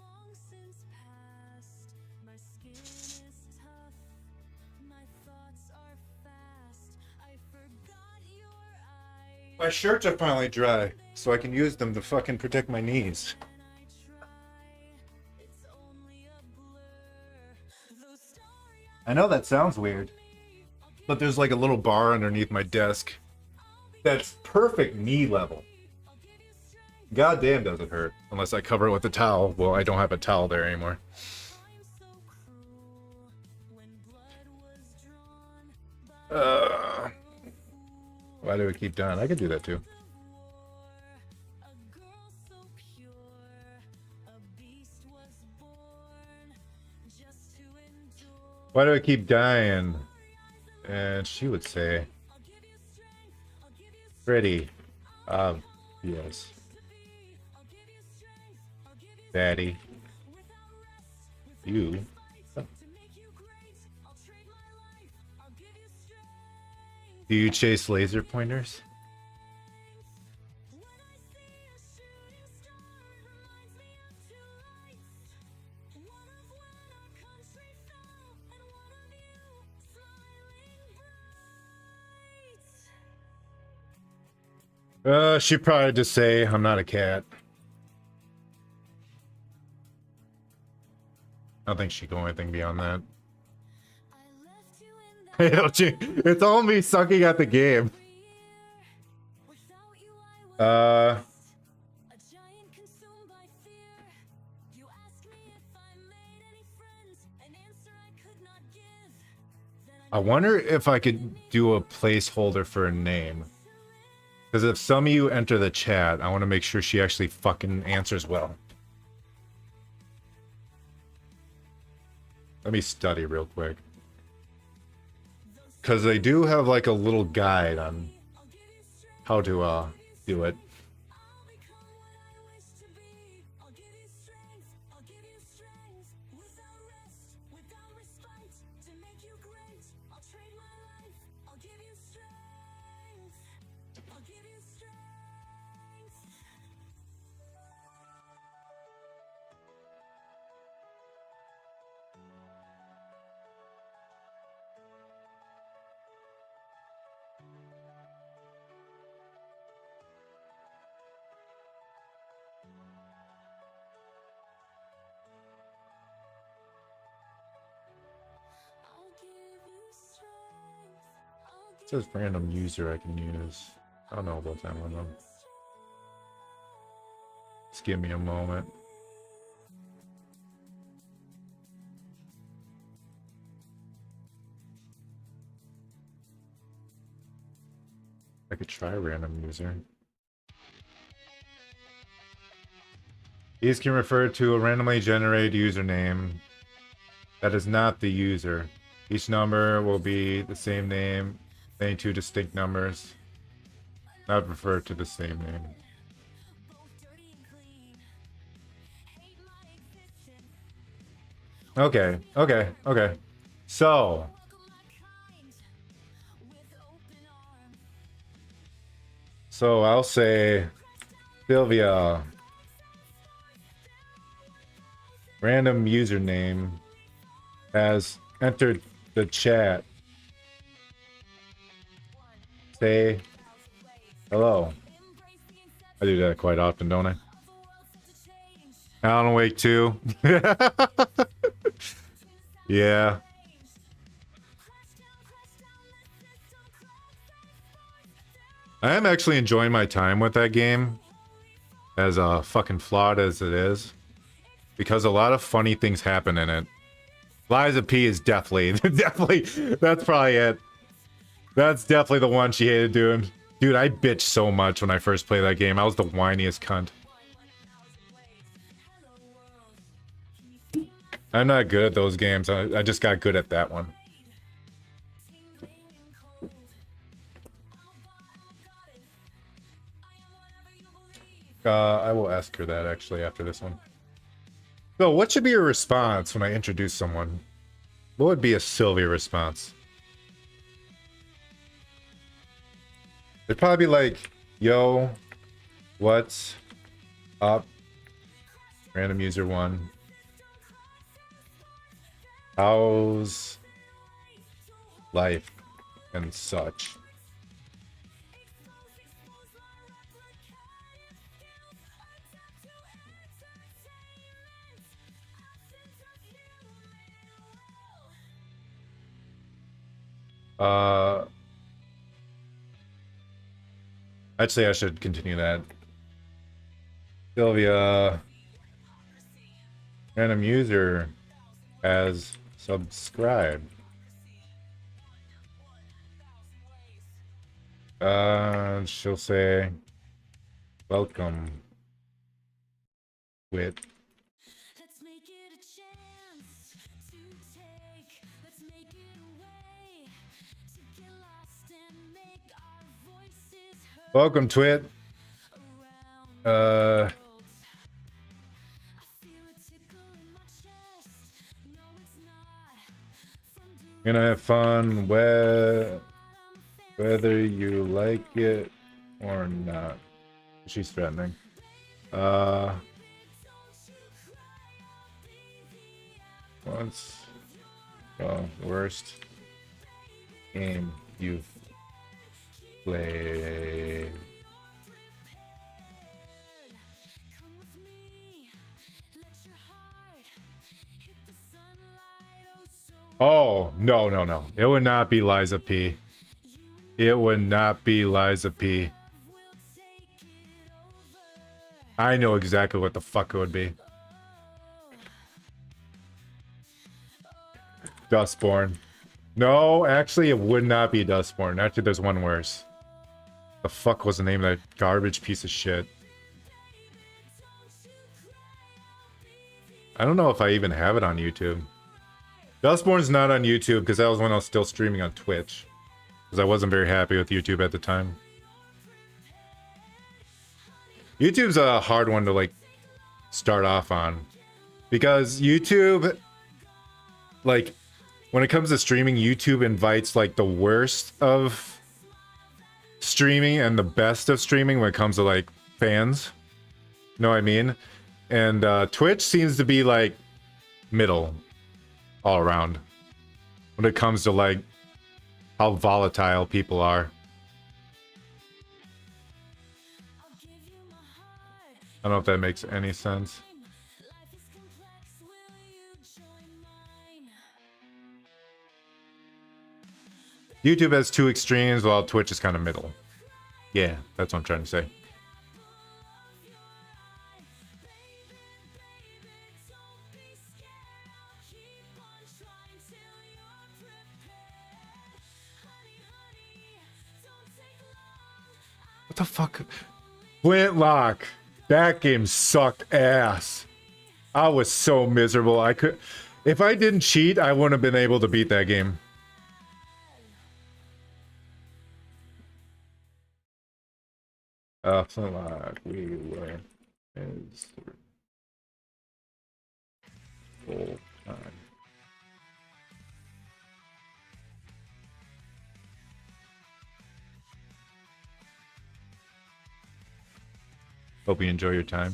long since passed. My skin is tough. My thoughts are fast. I forgot your eyes. My shirts are finally dry, so I can use them to fucking protect my knees. I know that sounds weird, but there's like a little bar underneath my desk that's perfect knee level. Goddamn, does it hurt. Unless I cover it with a towel. Well, I don't have a towel there anymore. Why do we keep dying? I could do that too. Why do I keep dying? And she would say, Freddy. Yes. Daddy. You. Oh. Do you chase laser pointers? She'd probably just say, I'm not a cat. I don't think she'd go anything beyond that. Hey, don't you? It's all me sucking at the game. I wonder if I could do a placeholder for a name. Because if some of you enter the chat, I want to make sure she actually fucking answers well. Let me study real quick. Because they do have like a little guide on how to do it. It says random user I can use. I don't know about that one though. Just give me a moment. I could try random user. These can refer to a randomly generated username that is not the user. Each number will be the same name, any two distinct numbers, not refer to the same name. Okay. So I'll say Sylvia. Random username has entered the chat. Say hello. I do that quite often, don't I? Alan Wake 2. Yeah. I am actually enjoying my time with that game. as fucking flawed as it is, because a lot of funny things happen in it. Liza P is definitely, that's probably it. That's definitely the one she hated doing. Dude, I bitched so much when I first played that game. I was the whiniest cunt. I'm not good at those games. I just got good at that one. I will ask her that actually after this one. So, what should be your response when I introduce someone? What would be a Sylvia response? It'd probably be like, yo, what's up? Random user 1. How's life and such? I'd say I should continue that. Sylvia, random user has subscribed. She'll say, welcome with. Let's make it a chance to take. Let's make it a way to get lost and make our voices heard Welcome, Twit. around the world. I feel a tickle in my chest. No, it's not from Gonna have fun whether you like it or not. She's threatening. What's the worst game you've played? Come with me. Let your heart hit the sunlight. Oh, so Oh, no. It would not be Liza P. It would not be Liza P. we'll take it over. I know exactly what the fuck it would be. Dustborn. No, actually, it would not be Dustborn. Actually, there's one worse. The fuck was the name of that garbage piece of shit? I don't know if I even have it on YouTube. Dustborn's not on YouTube because that was when I was still streaming on Twitch. Because I wasn't very happy with YouTube at the time. YouTube's a hard one to like start off on. Because YouTube, like, when it comes to streaming, YouTube invites like the worst of streaming and the best of streaming when it comes to like fans. Know what I mean? And Twitch seems to be like middle all around when it comes to like how volatile people are. I don't know if that makes any sense. Life is complex. Will you join mine? YouTube has two extremes while Twitch is kind of middle. Yeah, that's what I'm trying to say. What the fuck? Flintlock. That game sucked ass. I was so miserable. I could, if I didn't cheat, I wouldn't have been able to beat that game. Flintlock. We were is full time. Hope you enjoy your time.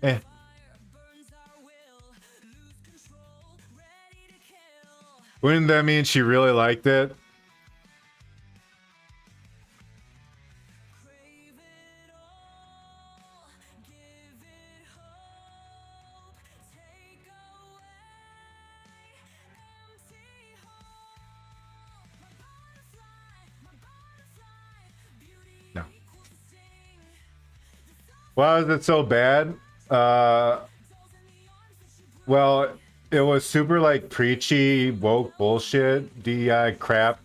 Eh. Wouldn't that mean she really liked it? Why was it so bad? Well, it was super like preachy, woke bullshit, DEI crap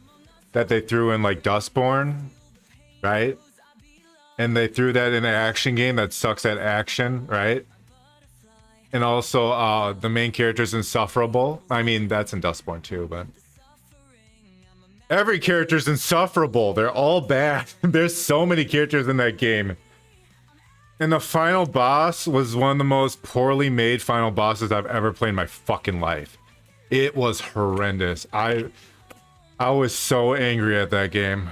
that they threw in like Dustborn, right? And they threw that in an action game that sucks at action, right? And also, the main character's insufferable. I mean, that's in Dustborn too, but every character's insufferable. They're all bad. There's so many characters in that game. And the final boss was one of the most poorly made final bosses I've ever played in my fucking life. It was horrendous. I was so angry at that game.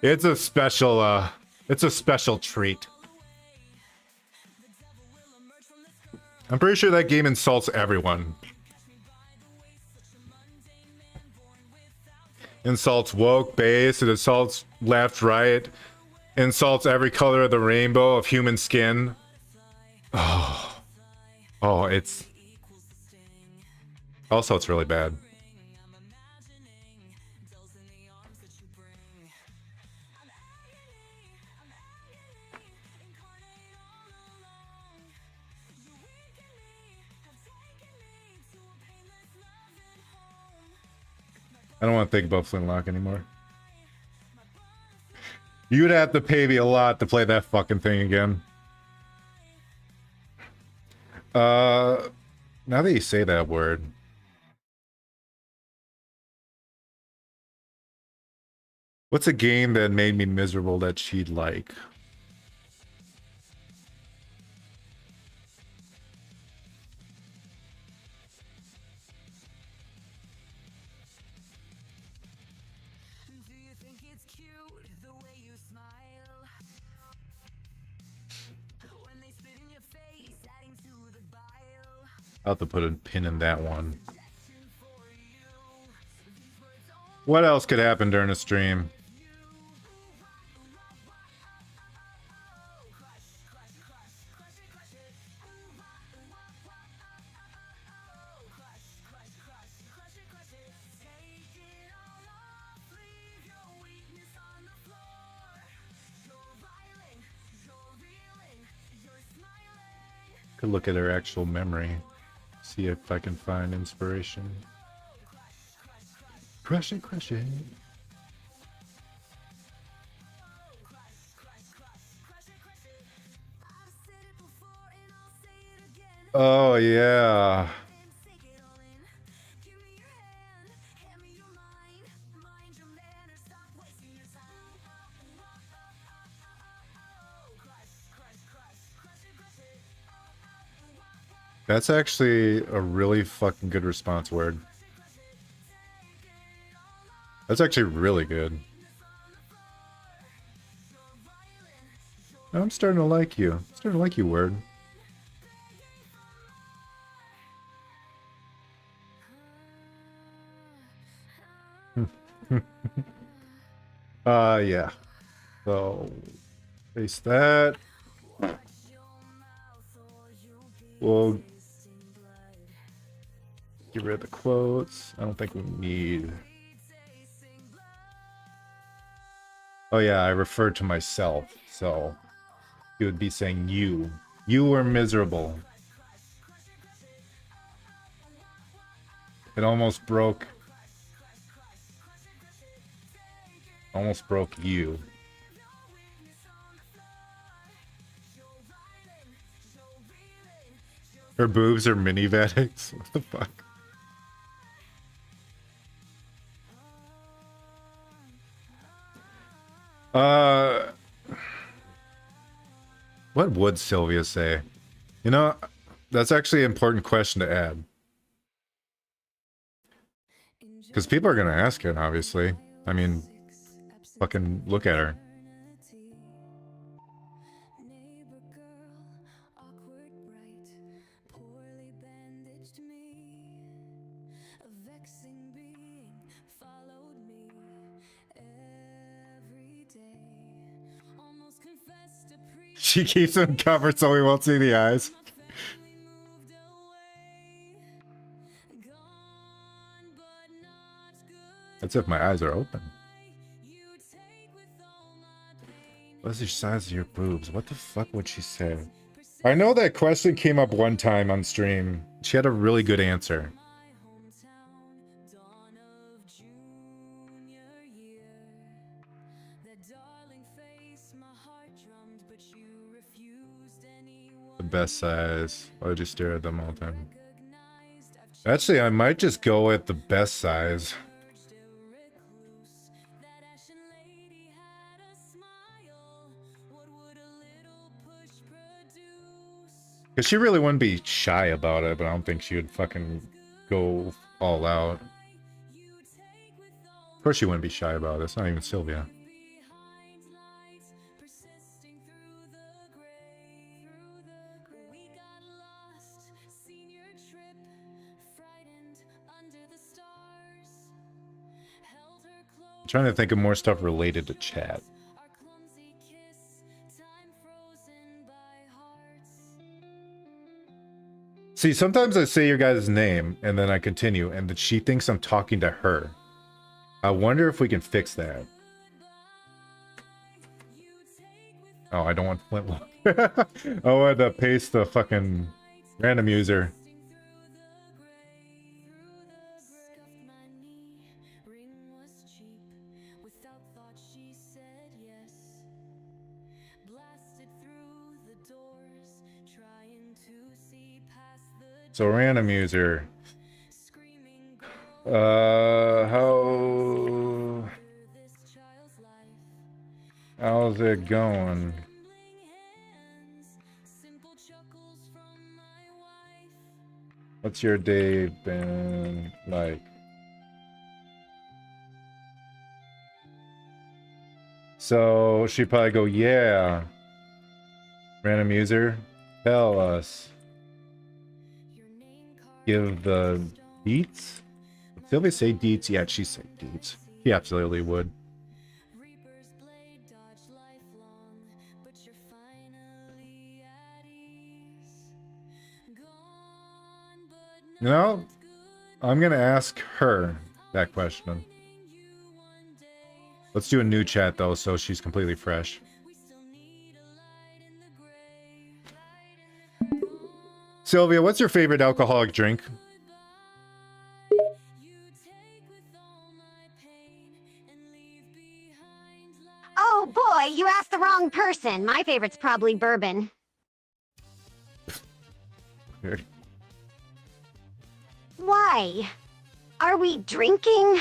It's a special treat. I'm pretty sure that game insults everyone. Insults woke base, it insults left, right. Insults every color of the rainbow of human skin. Oh, it's... Also, it's really bad. I don't want to think about Flintlock anymore. You'd have to pay me a lot to play that fucking thing again. Now that you say that word. What's a game that made me miserable that she'd like? I'll have to put a pin in that one. What else could happen during a stream? Could look at her actual memory. See if I can find inspiration. Crush it, crush it. Oh, yeah. That's actually a really fucking good response word. That's actually really good. I'm starting to like you. I'm starting to like you, word. Yeah. So, face that. We'll get rid of the quotes. I don't think we need... Oh yeah, I referred to myself, so he would be saying you. You were miserable. It almost broke... Almost broke you. Her boobs are mini Vatics? What the fuck? What would Sylvia say? You know, that's actually an important question to add. Because people are going to ask it, obviously. I mean, fucking look at her. She keeps him covered so he won't see the eyes. That's if my eyes are open. What's the size of your boobs? What the fuck would she say? I know that question came up one time on stream. She had a really good answer. The best size. Why would you stare at them all the time? Actually, I might just go with the best size. Because she really wouldn't be shy about it, but I don't think she would fucking go all out. Of course she wouldn't be shy about it. It's not even Sylvia. I'm trying to think of more stuff related to chat. See, sometimes I say your guys' name, and then I continue, and then she thinks I'm talking to her. I wonder if we can fix that. Oh, I don't want Flintlock. I want to paste the fucking random user. So random user. How's it going? What's your day been like? So she'd probably go, yeah. Random user, tell us. Give the deets? Would Sylvia say deets? Yeah, she said deets. He absolutely would. No, I'm gonna ask her that question. Let's do a new chat though, so she's completely fresh. Sylvia, what's your favorite alcoholic drink? Oh boy, you asked the wrong person. My favorite's probably bourbon. Why? Are we drinking?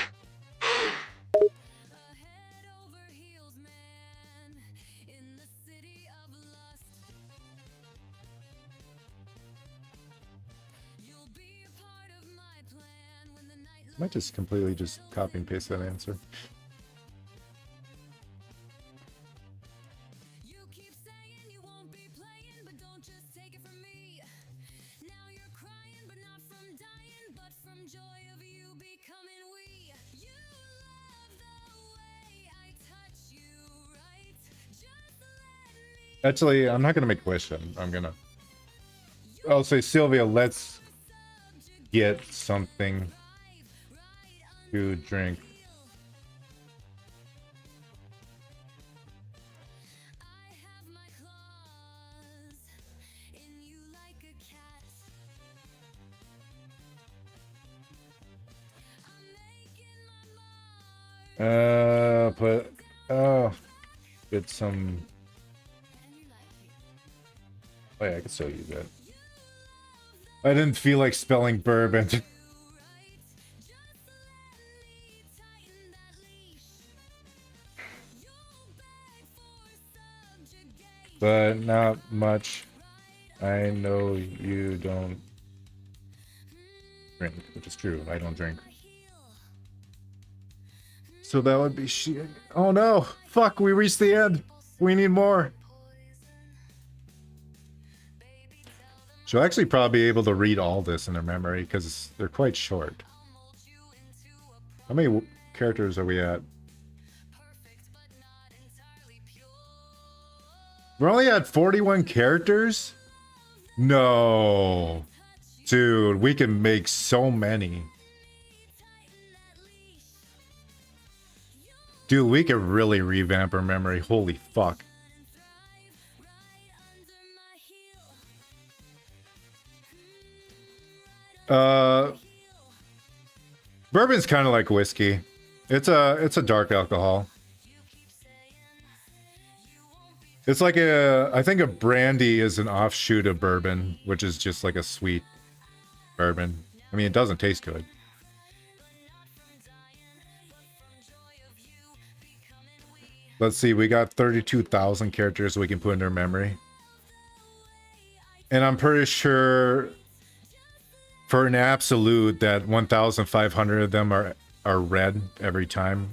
Might just completely just copy and paste that answer. Actually, I'm not gonna make a question. I'll say, Sylvia, let's get something to drink. Get some. Oh yeah, I can still use that. I didn't feel like spelling bourbon. But not much. I know you don't drink, which is true. I don't drink. So that would be she. Oh no! Fuck, we reached the end. We need more. She'll actually probably be able to read all this in her memory because they're quite short. How many characters are we at? We're only at 41 characters? No. Dude, we can make so many. Dude, we could really revamp our memory. Holy fuck. Bourbon's kind of like whiskey. It's a dark alcohol. It's like I think a brandy is an offshoot of bourbon, which is just like a sweet bourbon. I mean, it doesn't taste good. Let's see, we got 32,000 characters we can put in our memory. And I'm pretty sure for an absolute that 1,500 of them are read every time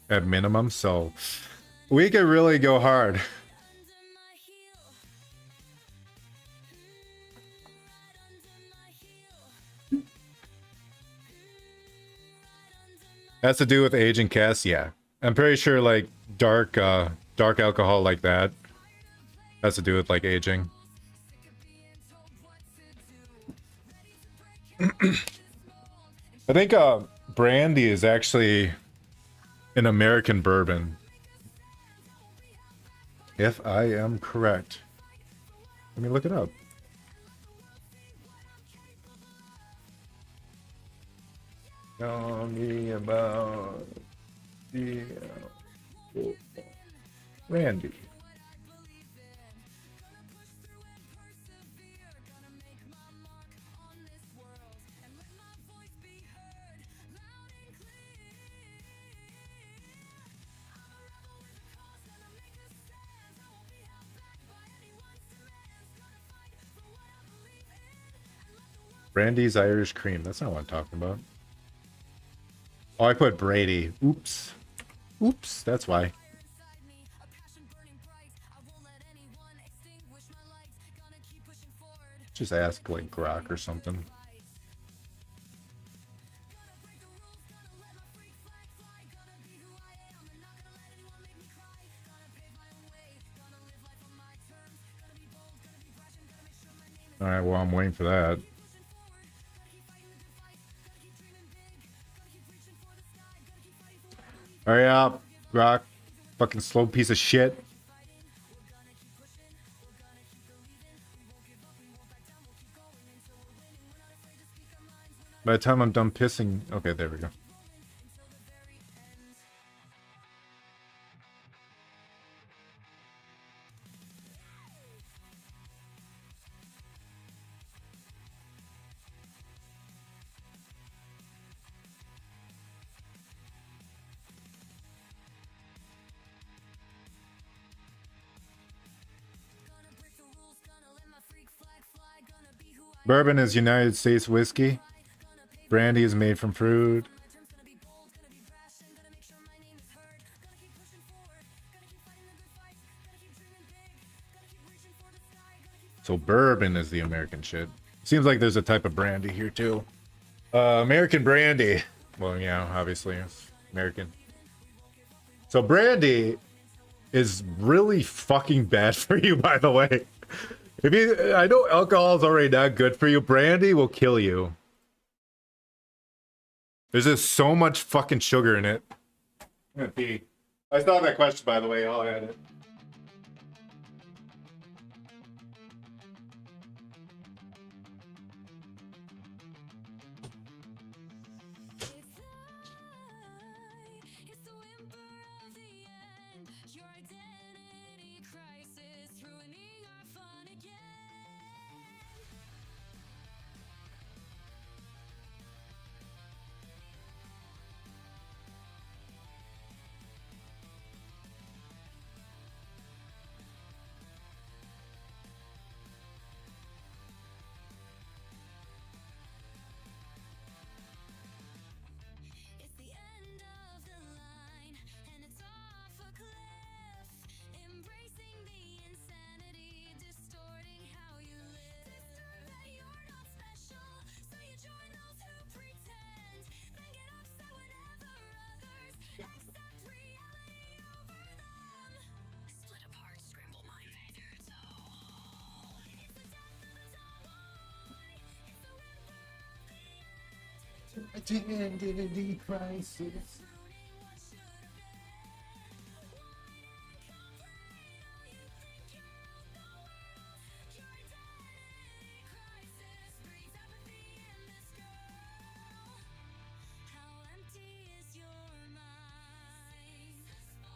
at minimum. So we could really go hard. Has to do with aging cast, yeah. I'm pretty sure like dark alcohol like that has to do with like aging. I think brandy is actually an American bourbon, if I am correct. Let me look it up. Tell me about the brandy. Brandy's Irish cream. That's not what I'm talking about. Oh, I put Brady. Oops. Oops, that's why. Just ask like Grok or something. All right, well, I'm waiting for that. Hurry up, Grok. Fucking slow piece of shit. By the time I'm done pissing... Okay, there we go. Bourbon is United States whiskey. Brandy is made from fruit. So bourbon is the American shit. Seems like there's a type of brandy here too. American brandy. Well, yeah, obviously it's American. So brandy is really fucking bad for you, by the way. If you, I know alcohol is already not good for you. Brandy will kill you. There's just so much fucking sugar in it. I'm gonna pee. I saw that question, by the way. I'll add it. Identity crisis.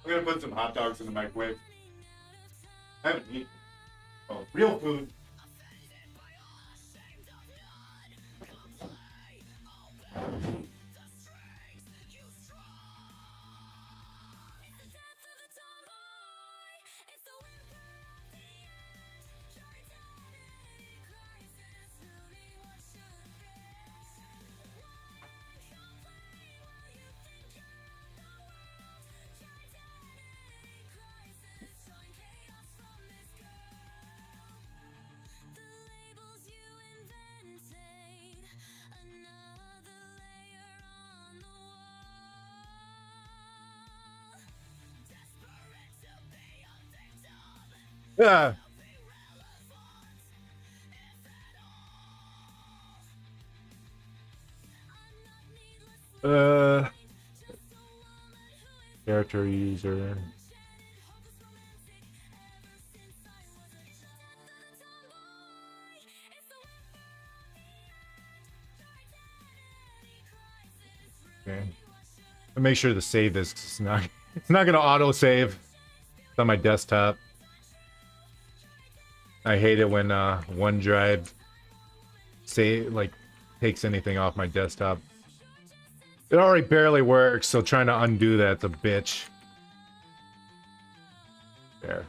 I'm gonna put some hot dogs in the microwave. I haven't eaten. Oh, real food. Yeah. Uh, character user. Okay. And make sure to save this 'cause it's not gonna auto save. It's on my desktop. I hate it when OneDrive takes anything off my desktop. It already barely works, so trying to undo that's a bitch. There.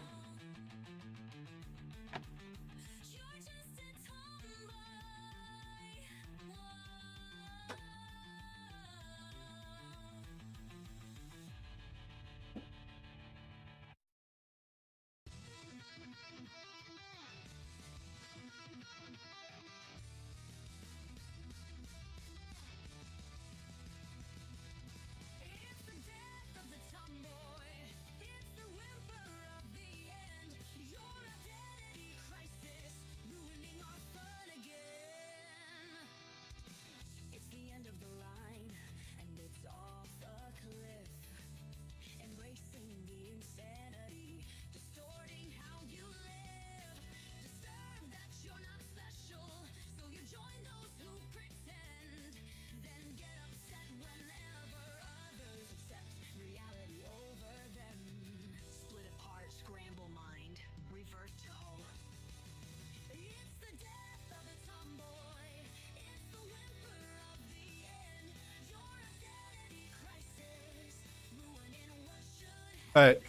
Alright.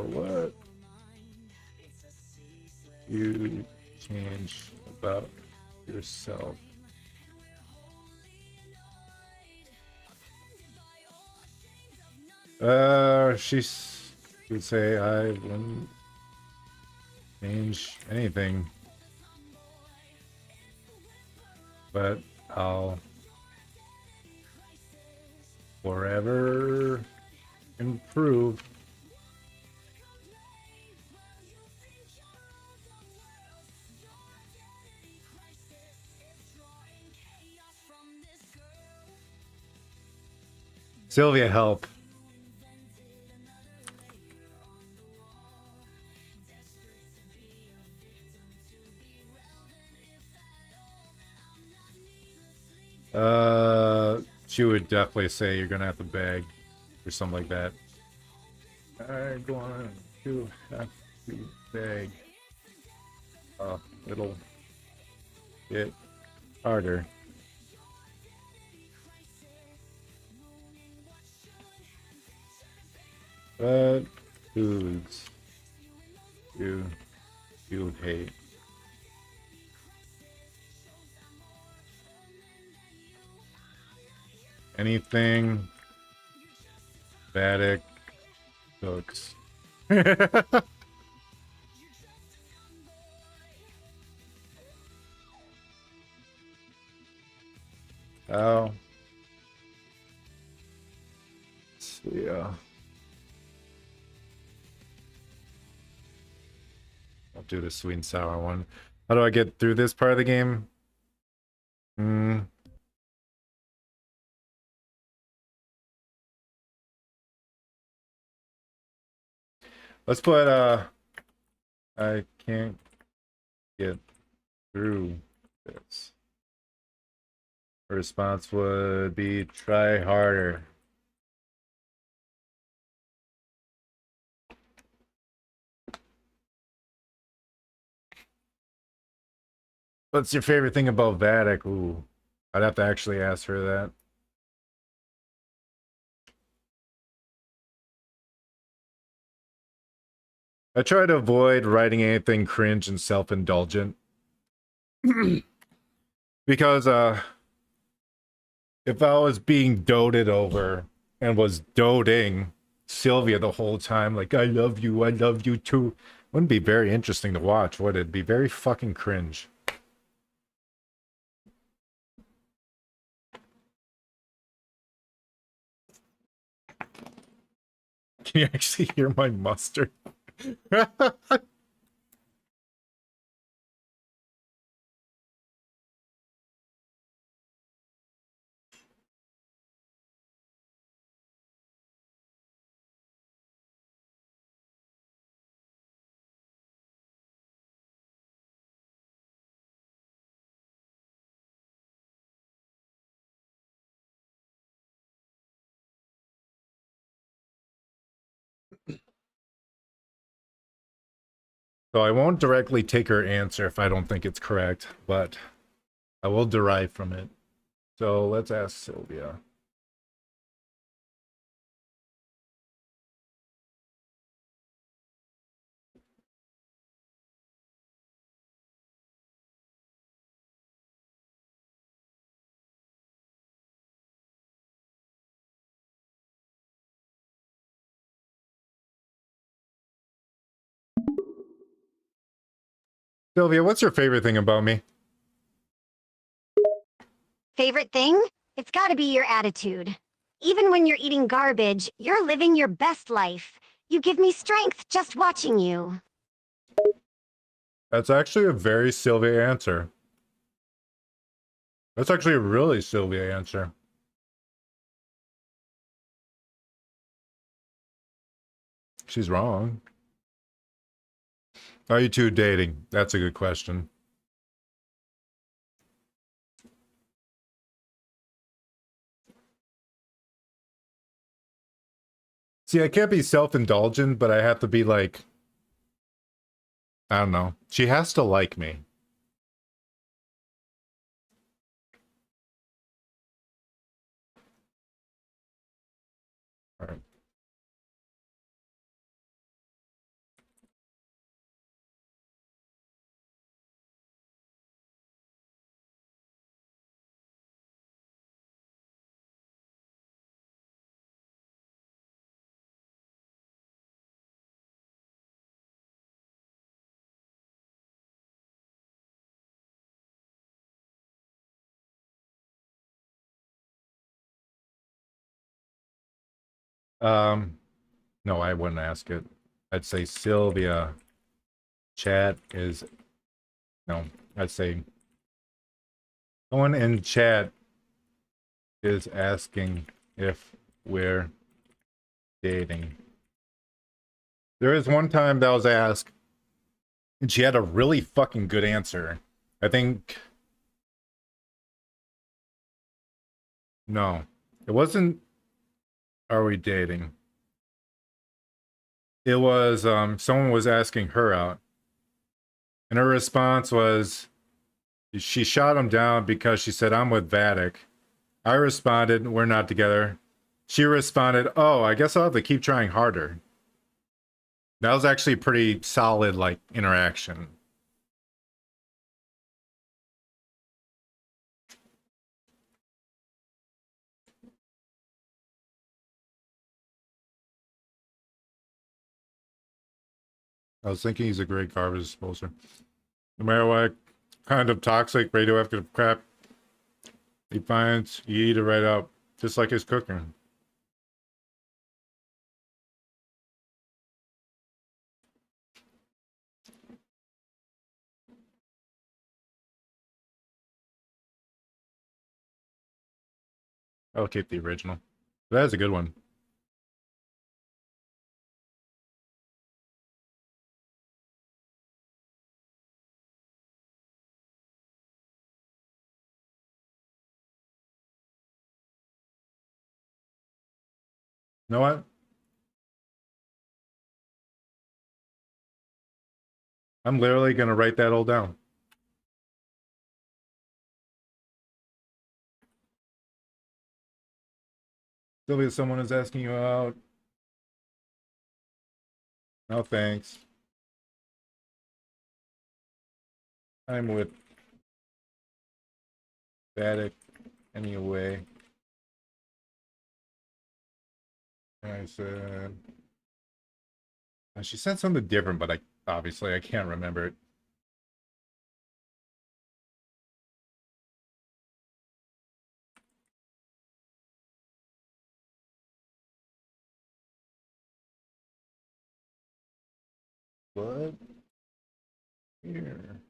What you change about yourself? She would say I wouldn't change anything, but I'll forever improve. Sylvia, help. She would definitely say you're gonna have to beg or something like that. I'm going to have to beg a little bit harder. What foods do you hate? Anything Vattic cooks. Oh. Yeah. I'll do the sweet and sour one. How do I get through this part of the game? Let's put I can't get through this. Her response would be try harder. What's your favorite thing about Vattic? Ooh, I'd have to actually ask her that. I try to avoid writing anything cringe and self-indulgent. Because if I was being doted over and was doting Sylvia the whole time, like I love you too, wouldn't be very interesting to watch, would it? It'd be very fucking cringe. Can you actually hear my mustard? So I won't directly take her answer if I don't think it's correct, but I will derive from it. So let's ask Sylvia. Sylvia, what's your favorite thing about me? Favorite thing? It's gotta be your attitude. Even when you're eating garbage, you're living your best life. You give me strength just watching you. That's actually a very Sylvia answer. That's actually a really Sylvia answer. She's wrong. Are you two dating? That's a good question. See, I can't be self-indulgent, but I have to be like, I don't know. She has to like me. All right. No, I wouldn't ask it. I'd say Sylvia. Chat is no. I'd say someone in chat is asking if we're dating. There is one time that was asked, and she had a really fucking good answer. I think no, it wasn't. Are we dating? It was someone was asking her out, and her response was she shot him down because she said I'm with Vattic. I responded, we're not together. She responded, oh, I guess I'll have to keep trying harder. That was actually a pretty solid like interaction. I was thinking he's a great garbage disposer. No matter what kind of toxic radioactive crap he finds, you eat it right up, just like his cooking. I'll keep the original. That is a good one. You know what? I'm literally going to write that all down. Sylvia, someone is asking you out. No thanks. I'm with Vattic anyway. And I said, she said something different, but I can't remember it. What? Here.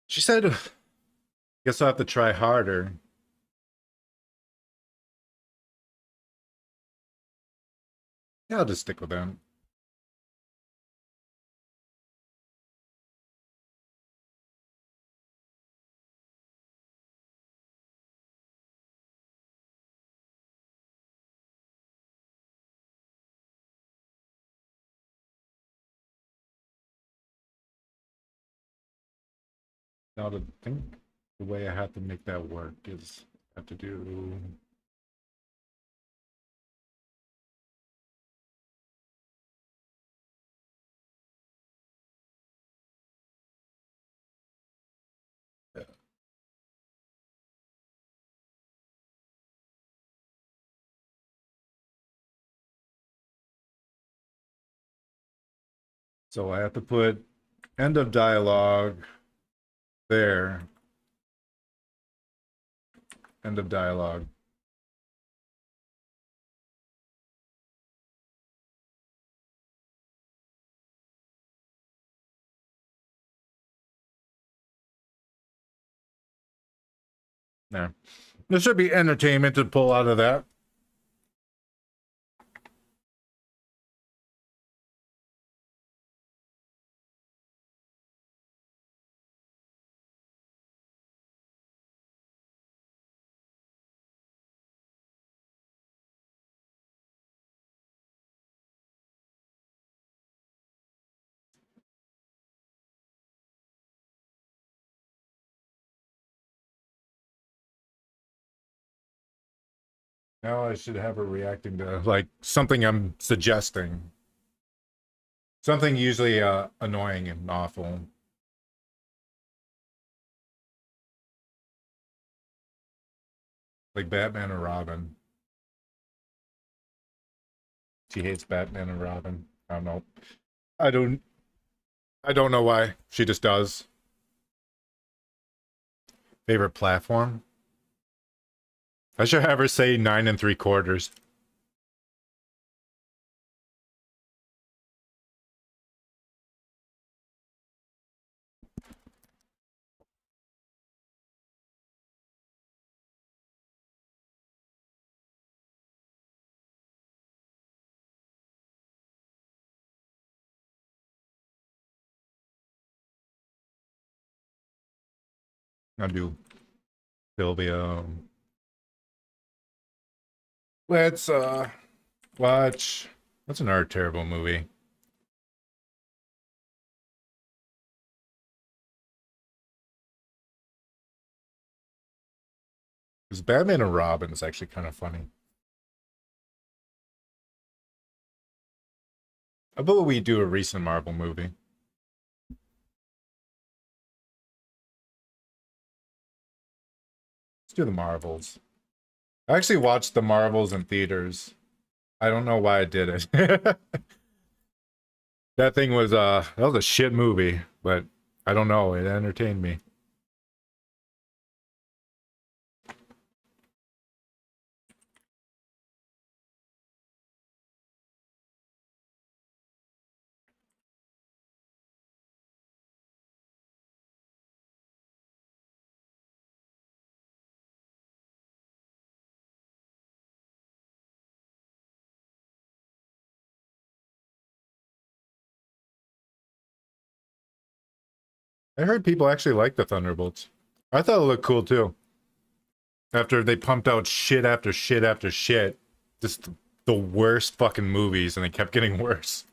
She said, guess I'll have to try harder. Yeah, I'll just stick with them. Now to think the way I have to make that work is I have to do so I have to put end of dialogue there. End of dialogue. There. There should be entertainment to pull out of that. Now I should have her reacting to like something I'm suggesting. Something usually annoying and awful. Like Batman or Robin. She hates Batman and Robin. I don't know. I don't I don't know why. She just does. Favorite platform? I should have her say 9 3/4. I'll do Sylvia. Let's watch. What's another terrible movie? Because Batman and Robin is actually kind of funny. How about we do a recent Marvel movie? Let's do the Marvels. I actually watched the Marvels in theaters. I don't know why I did it. That thing was that was a shit movie, but I don't know, it entertained me. I heard people actually like the Thunderbolts. I thought it looked cool too. After they pumped out shit after shit after shit, just the worst fucking movies, and they kept getting worse.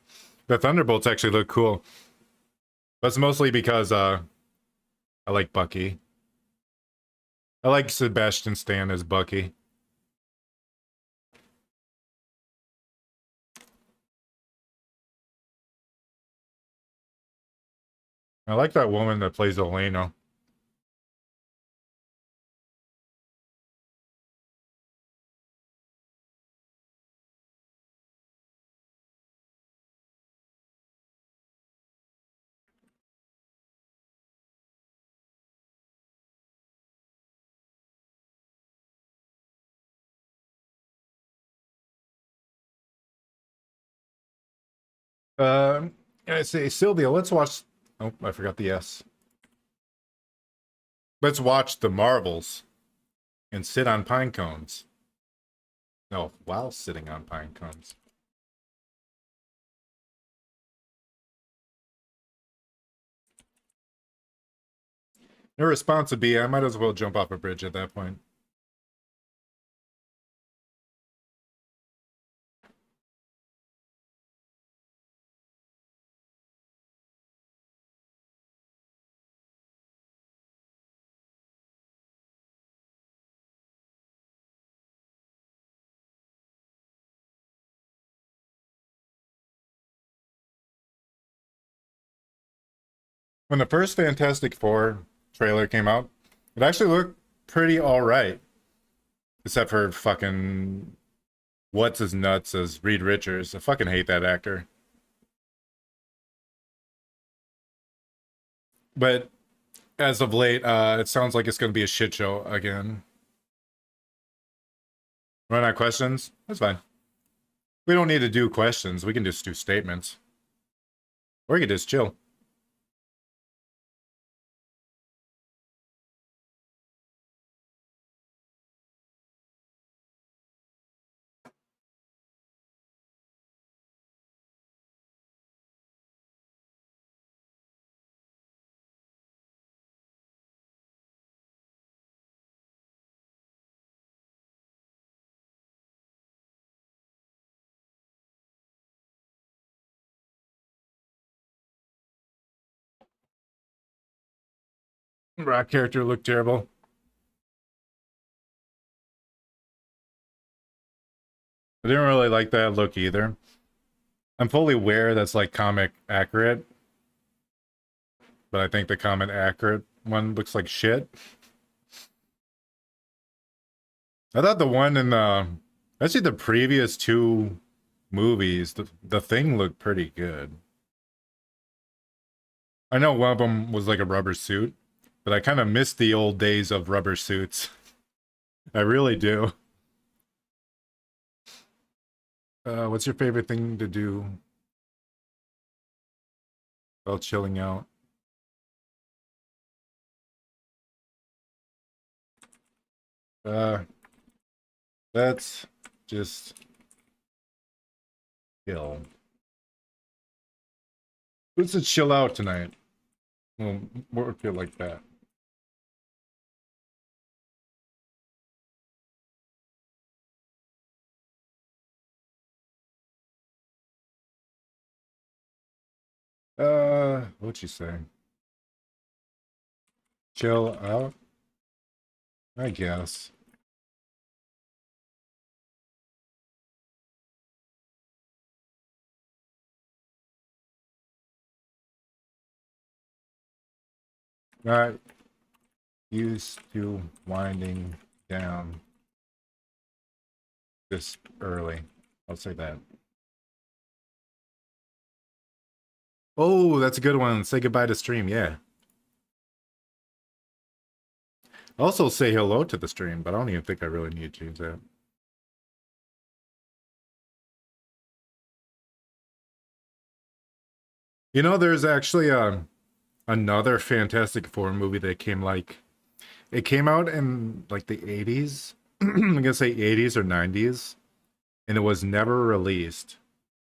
The Thunderbolts actually look cool. That's mostly because I like Bucky. I like Sebastian Stan as Bucky. I like that woman that plays Elena. I say, Sylvia, let's watch. Oh, I forgot the S. Let's watch the Marvels and sit on pine cones. No, while sitting on pine cones. No response would be, I might as well jump off a bridge at that point. When the first Fantastic Four trailer came out, it actually looked pretty alright. Except for fucking what's his nuts as Reed Richards. I fucking hate that actor. But as of late, it sounds like it's gonna be a shit show again. Run out questions? That's fine. We don't need to do questions. We can just do statements. Or you can just chill. Rock character looked terrible. I didn't really like that look either. I'm fully aware that's like comic accurate, but I think the comic accurate one looks like shit. I thought the one in the actually the previous two movies, the thing looked pretty good. I know one of them was like a rubber suit, but I kind of miss the old days of rubber suits. I really do. What's your favorite thing to do while chilling out? Let's just chill. Let's just chill out tonight. Well, more feel like that. What'd you say? Chill out? I guess. Not used to winding down this early. I'll say that. Oh, that's a good one. Say goodbye to stream, yeah. Also say hello to the stream, but I don't even think I really need to change that. You know, there's actually another Fantastic Four movie that came it came out in like the 80s. I'm gonna say 80s or 90s, and it was never released.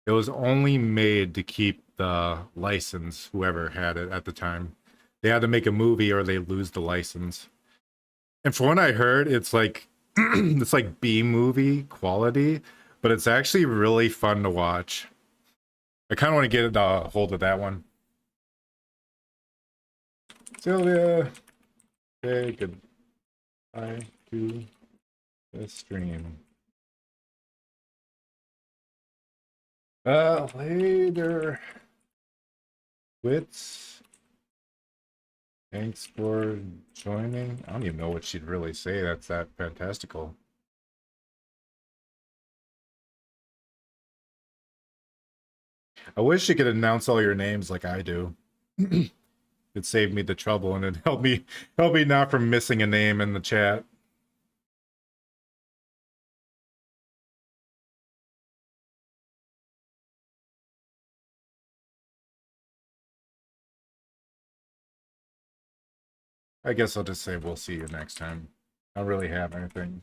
It was only made to keep the license, whoever had it at the time. they had to make a movie or they lose the license. And from what I heard, it's like it's like B movie quality, but it's actually really fun to watch. I kind of want to get a hold of that one. Sylvia, say goodbye to the stream. Later. Wits. Thanks for joining. I don't even know what she'd really say. That's that fantastical. I wish you could announce all your names like I do. It'd save me the trouble and it'd help me not from missing a name in the chat. I guess I'll just say we'll see you next time. I don't really have anything.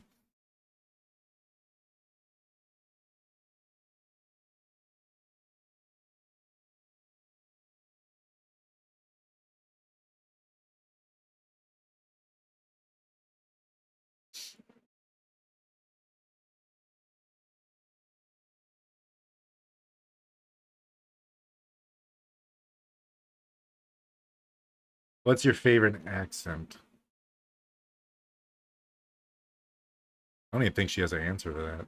What's your favorite accent? I don't even think she has an answer to that.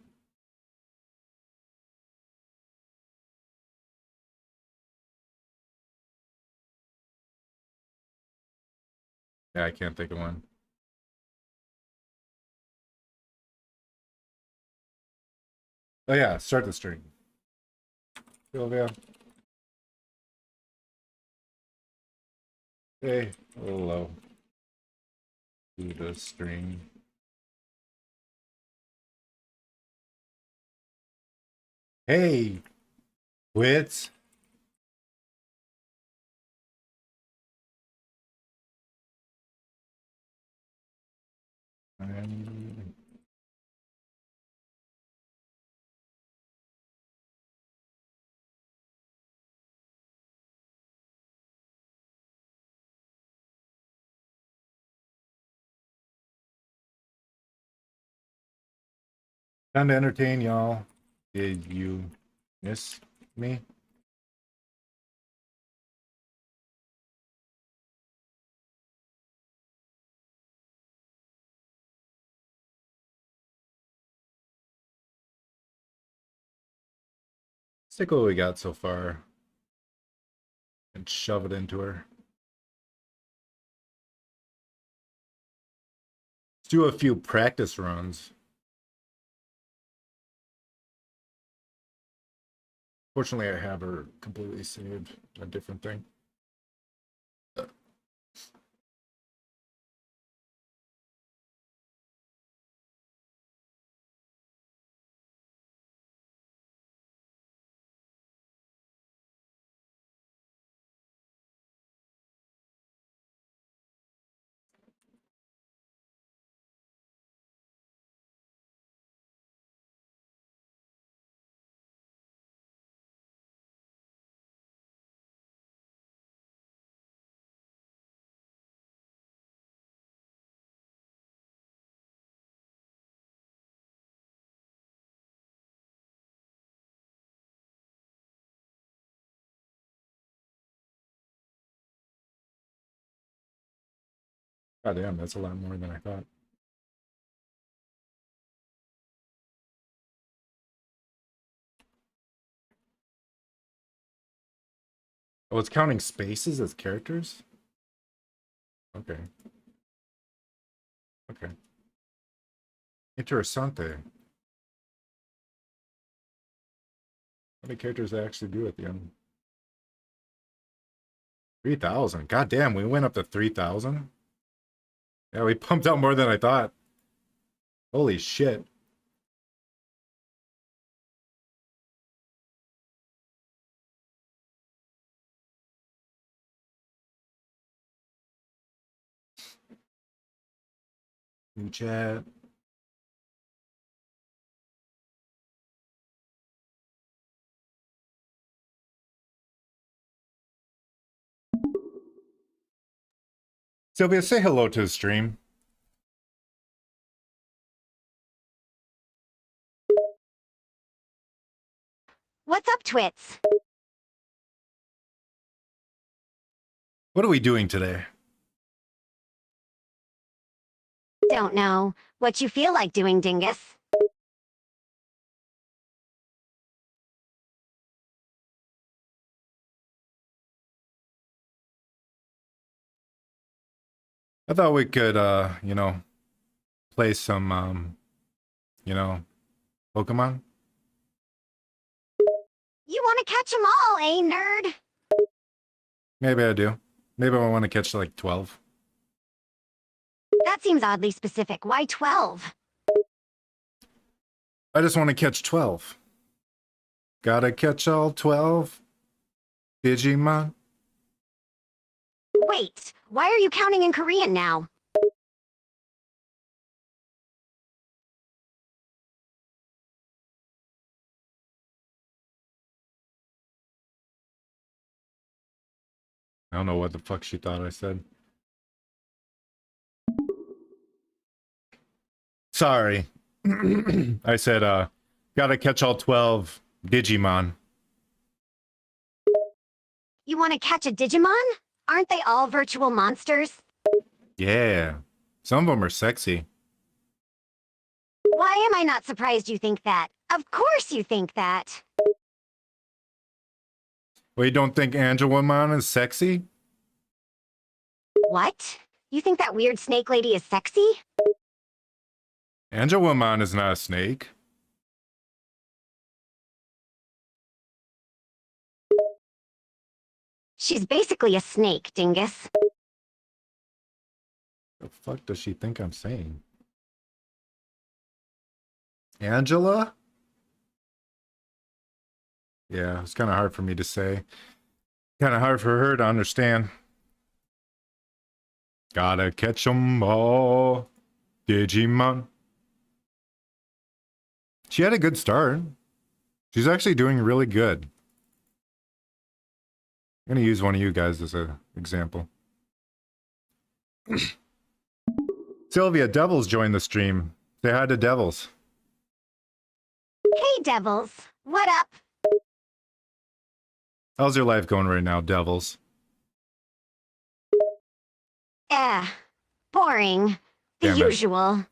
Yeah, I can't think of one. Oh yeah, start the stream. Sylvia. Hey, hello. To the stream. Hey, Wits. I'm trying to entertain y'all. Did you miss me? Let's take what we got so far and shove it into her. Let's do a few practice runs. Fortunately, I have her completely saved a different thing. God damn, that's a lot more than I thought. Oh, it's counting spaces as characters? Okay. Okay. Interessante. How many characters they actually do at the end? 3,000. God damn, we went up to 3,000? Yeah, we pumped out more than I thought. Holy shit. New chat. Sylvia, say hello to the stream. What's up, twits? What are we doing today? Don't know. What you feel like doing, dingus? I thought we could, play some, Pokemon. You want to catch 'em all, eh, nerd? Maybe I do. Maybe I want to catch like 12. That seems oddly specific. Why 12? I just want to catch 12. Gotta catch all 12 Digimon. Wait, why are you counting in Korean now? I don't know what the fuck she thought I said. Sorry. I said, gotta catch all 12 Digimon. You want to catch a Digimon? Aren't they all virtual monsters? Yeah. Some of them are sexy. Why am I not surprised you think that? Of course you think that. Well, you don't think Angelomon is sexy? What? You think that weird snake lady is sexy? Angelomon is not a snake. She's basically a snake, dingus. The fuck does she think I'm saying? Angela? Yeah, it's kind of hard for me to say. Kind of hard for her to understand. Gotta catch 'em all, Digimon. She had a good start. She's actually doing really good. I'm gonna use one of you guys as an example. Sylvia, Devils joined the stream. Say hi to Devils. Hey, devils. What up? How's your life going right now, Devils? Boring. The Damn it. usual.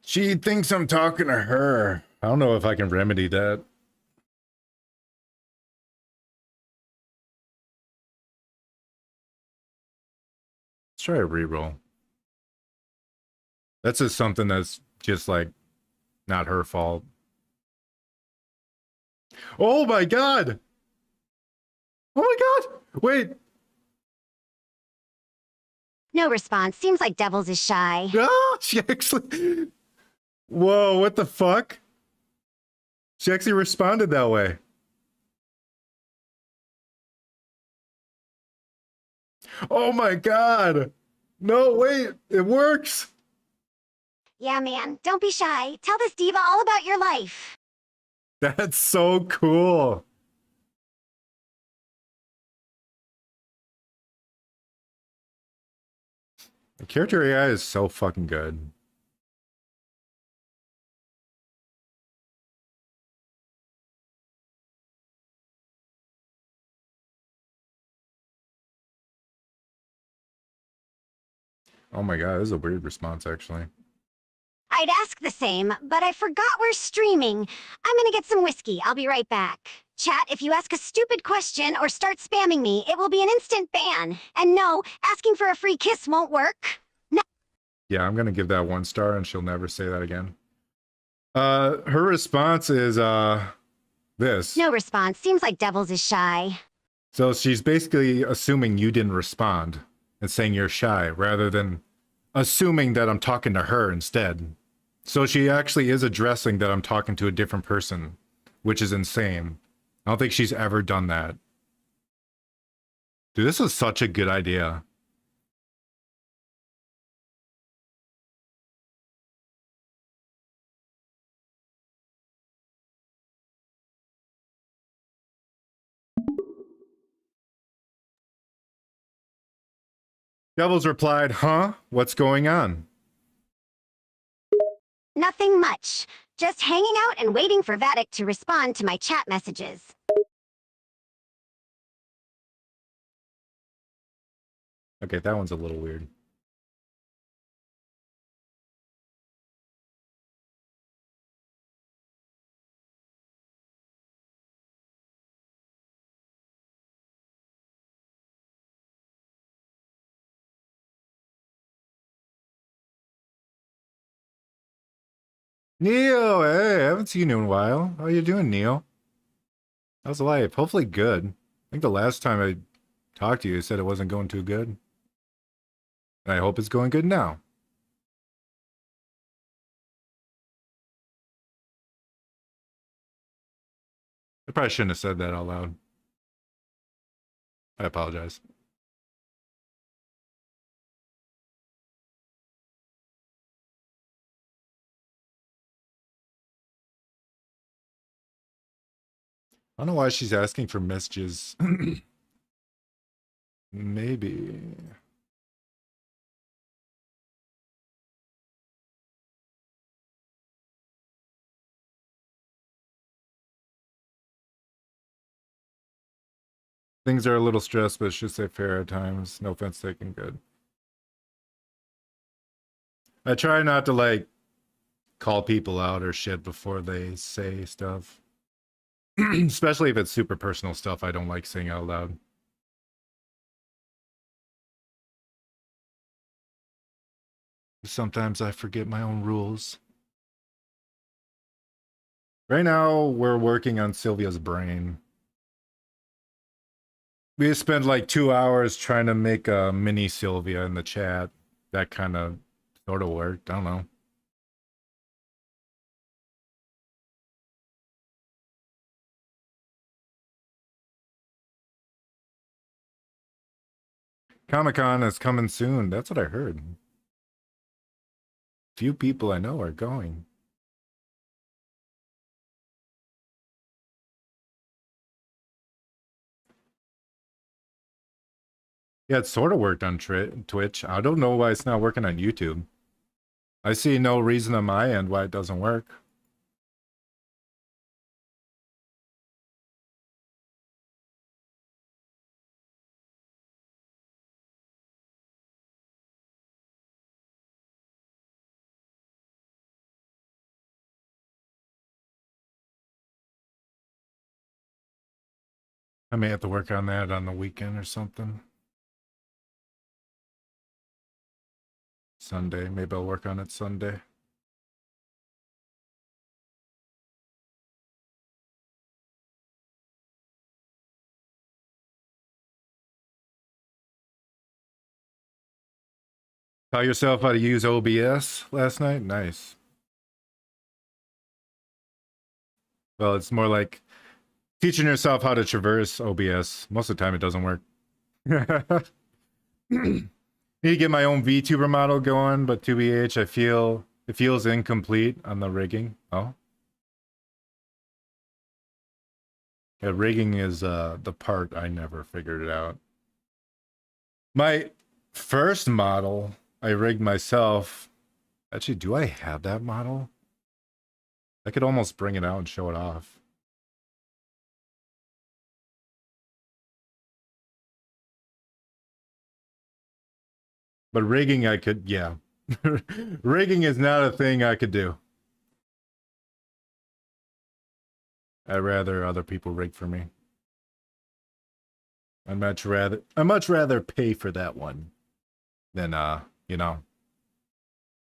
She thinks I'm talking to her. I don't know if I can remedy that. Let's try a reroll. That's just something that's just like not her fault. Oh my god! Oh my god! Wait! No response. Seems like devils is shy. Ah! She actually. Whoa, what the fuck? She actually responded that way. Oh my god! No, wait, it works! Yeah, man. Don't be shy. Tell this diva all about your life. That's so cool. The character AI is so fucking good. Oh my god, this is a weird response, actually. I'd ask the same, but I forgot we're streaming. I'm gonna get some whiskey. I'll be right back. Chat, if you ask a stupid question or start spamming me, it will be an instant ban. And no, asking for a free kiss won't work. Yeah, I'm gonna give that 1 star and she'll never say that again. Her response is, this. No response. Seems like devils is shy. So she's basically assuming you didn't respond and saying you're shy rather than assuming that I'm talking to her instead. So she actually is addressing that I'm talking to a different person, which is insane. I don't think she's ever done that. Dude, this is such a good idea. Devils replied, huh? What's going on? Nothing much. Just hanging out and waiting for Vattic to respond to my chat messages. Okay, that one's a little weird. Neo, hey, I haven't seen you in a while. How you doing, Neo? How's life? Hopefully good. I think the last time I talked to you, you said it wasn't going too good. And I hope it's going good now. I probably shouldn't have said that out loud. I apologize. I don't know why she's asking for messages. Maybe. Things are a little stressed, but should say fair at times. No offense taken, good. I try not to, like, call people out or shit before they say stuff. Especially if it's super personal stuff I don't like saying out loud. Sometimes I forget my own rules. Right now, we're working on Sylvia's brain. We spent like 2 hours trying to make a mini Sylvia in the chat. That kind of sort of worked. I don't know. Comic-Con is coming soon. That's what I heard. Few people I know are going. Yeah, it sort of worked on Twitch. I don't know why it's not working on YouTube. I see no reason on my end why it doesn't work. I may have to work on that on the weekend or something. Sunday. Maybe I'll work on it Sunday. Taught yourself how to use OBS last night? Nice. Well, it's more like teaching yourself how to traverse OBS. Most of the time it doesn't work. Need to get my own VTuber model going, but 2BH, I feel it feels incomplete on the rigging. Oh. Yeah, rigging is the part I never figured it out. My first model I rigged myself. Actually, do I have that model? I could almost bring it out and show it off. But rigging I could, yeah. Rigging is not a thing I could do. I'd rather other people rig for me. I'd much rather pay for that one than you know,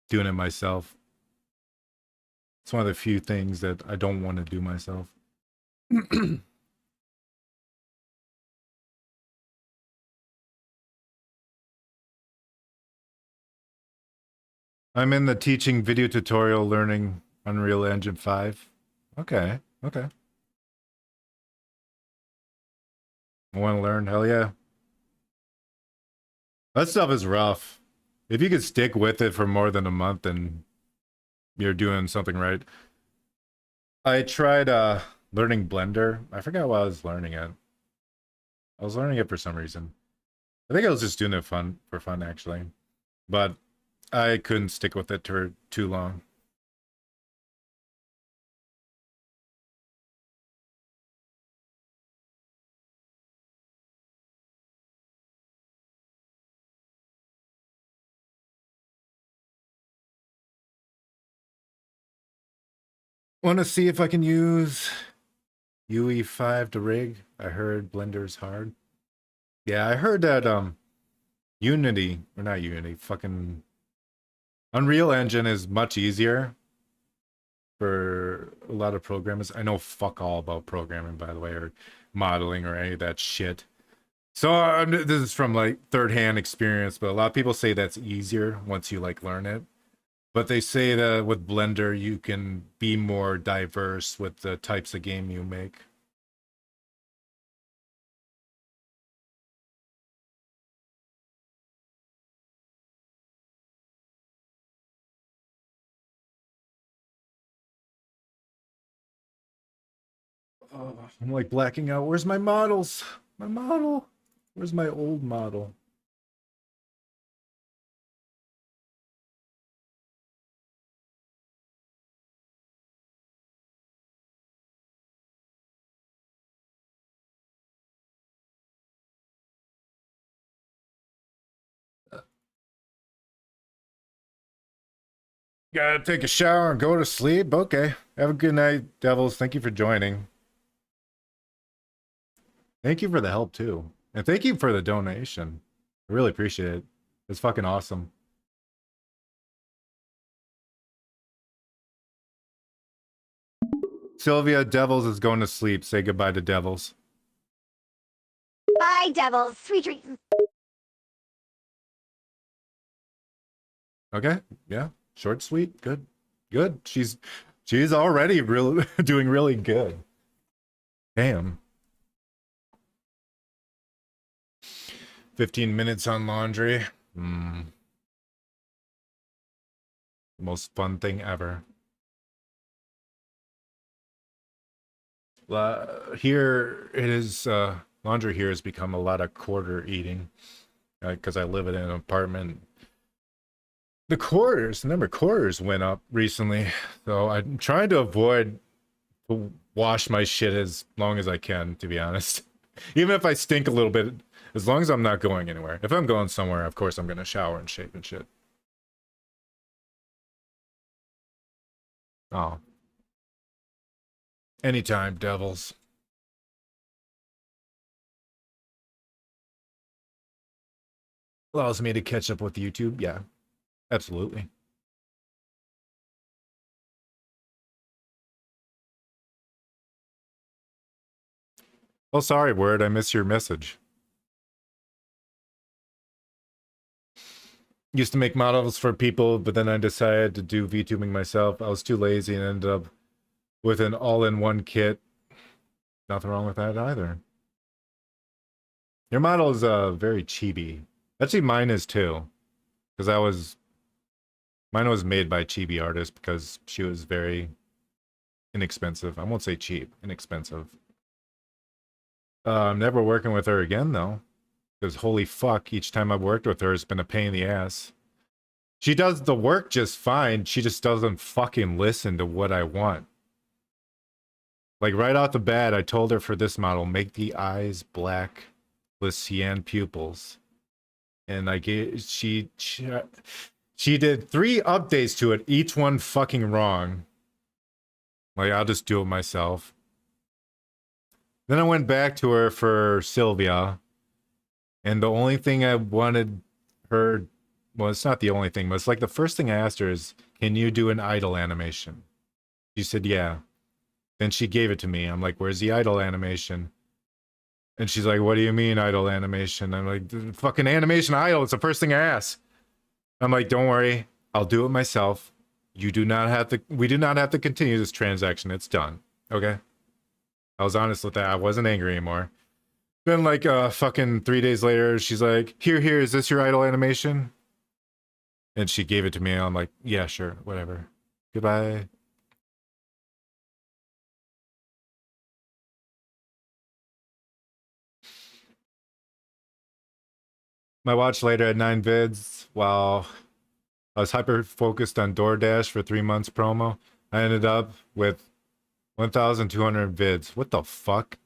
doing it myself. It's one of the few things that I don't want to do myself. I'm in the teaching video tutorial learning Unreal Engine 5. Okay, okay. I want to learn, hell yeah. That stuff is rough. If you could stick with it for more than a month, then you're doing something right. I tried learning Blender. I forgot why I was learning it. I was learning it for some reason. I think I was just doing it for fun actually, but I couldn't stick with it for too long. Want to see if I can use UE5 to rig? I heard Blender's hard. Yeah, I heard that Unity, or not Unity, fucking Unreal Engine is much easier for a lot of programmers. I know fuck all about programming, by the way, or modeling or any of that shit. So this is from like third-hand experience, but a lot of people say that's easier once you like learn it. But they say that with Blender, you can be more diverse with the types of game you make. Oh, I'm like blacking out. Where's my models? My model? Where's my old model? Gotta take a shower and go to sleep. Okay. Have a good night, Devils. Thank you for joining. Thank you for the help, too. And thank you for the donation. I really appreciate it. It's fucking awesome. Sylvia, Devils is going to sleep. Say goodbye to Devils. Bye, devils. Sweet dreams. Okay. Yeah. Short, sweet. Good. Good. She's already really doing really good. Damn. 15 minutes on laundry. Most fun thing ever. Here it is, laundry here has become a lot of quarter eating because I live in an apartment. The number of quarters went up recently, so I'm trying to avoid to wash my shit as long as I can, to be honest. Even if I stink a little bit, as long as I'm not going anywhere. If I'm going somewhere, of course I'm gonna shower and shave and shit. Oh. Anytime, devils. Allows me to catch up with YouTube, yeah. Absolutely. Oh, sorry, Word, I missed your message. Used to make models for people, but then I decided to do VTubing myself. I was too lazy and ended up with an all-in-one kit. Nothing wrong with that either. Your model is very chibi. Actually, mine is too. Because mine was made by chibi artist because she was very inexpensive. I won't say cheap, inexpensive. I'm never working with her again though. Because holy fuck, each time I've worked with her, it's been a pain in the ass. She does the work just fine. She just doesn't fucking listen to what I want. Like right off the bat, I told her for this model, make the eyes black with cyan pupils. And she did 3 updates to it, each one fucking wrong. Like, I'll just do it myself. Then I went back to her for Sylvia. And the only thing I wanted her... Well, it's not the only thing, but it's like the first thing I asked her is, can you do an idle animation? She said, yeah. Then she gave it to me. I'm like, where's the idle animation? And she's like, what do you mean idle animation? I'm like, the fucking animation idle. It's the first thing I ask. I'm like, don't worry. I'll do it myself. We do not have to continue this transaction. It's done. Okay? I was honest with that. I wasn't angry anymore. Then like fucking 3 days later, she's like, here, is this your idle animation? And she gave it to me. I'm like, yeah, sure, whatever. Goodbye. My watch later at 9 vids. Wow. I was hyper focused on DoorDash for 3 months promo. I ended up with 1,200 vids. What the fuck?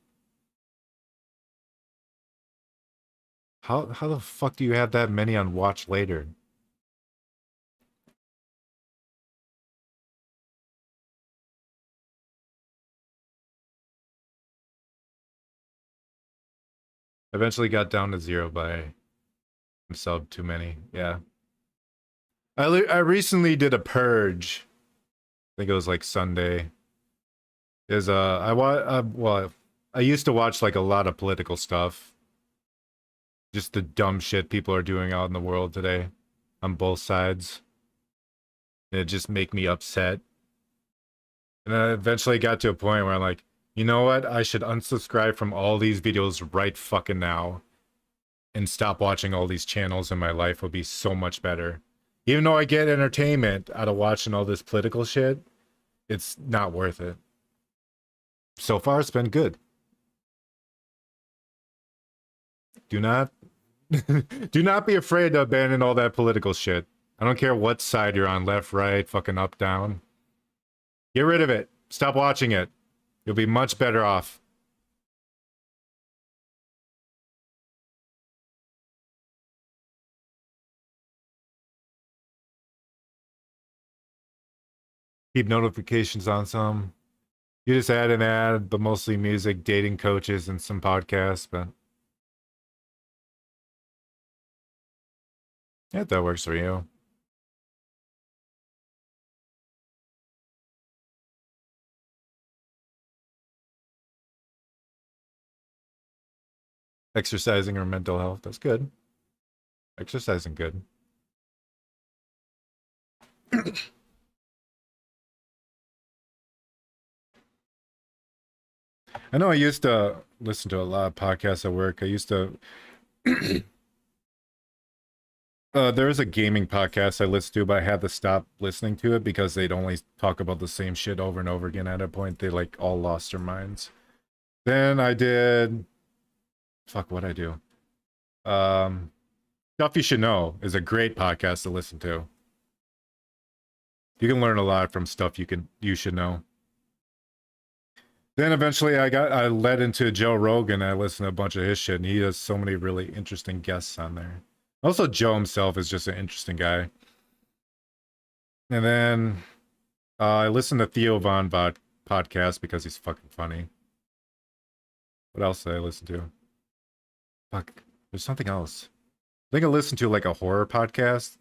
How the fuck do you have that many on watch later? Eventually got down to 0 by sub too many. Yeah. I recently did a purge. I think it was like Sunday. Is well, I used to watch like a lot of political stuff. Just the dumb shit people are doing out in the world today on both sides. And it just make me upset. And I eventually got to a point where I'm like, you know what? I should unsubscribe from all these videos right fucking now and stop watching all these channels, and my life will be so much better. Even though I get entertainment out of watching all this political shit, it's not worth it. So far, it's been good. Do not do not be afraid to abandon all that political shit. I don't care what side you're on, left, right, fucking up, down. Get rid of it. Stop watching it. You'll be much better off. Keep notifications on some. You just add an ad, but mostly music, dating coaches, and some podcasts, but yeah, that works for you. Exercising or mental health, that's good. Exercising good. I know I used to listen to a lot of podcasts at work. I used to there is a gaming podcast I listened to, but I had to stop listening to it because they'd only talk about the same shit over and over again. At a point, they like all lost their minds. Then I did, fuck, what I do. Stuff You Should Know is a great podcast to listen to. You can learn a lot from stuff you should know. Then eventually I led into Joe Rogan. I listened to a bunch of his shit, and he has so many really interesting guests on there. Also, Joe himself is just an interesting guy. And then I listened to Theo Von podcast because he's fucking funny. What else did I listen to? Fuck, there's something else. I think I listened to like a horror podcast,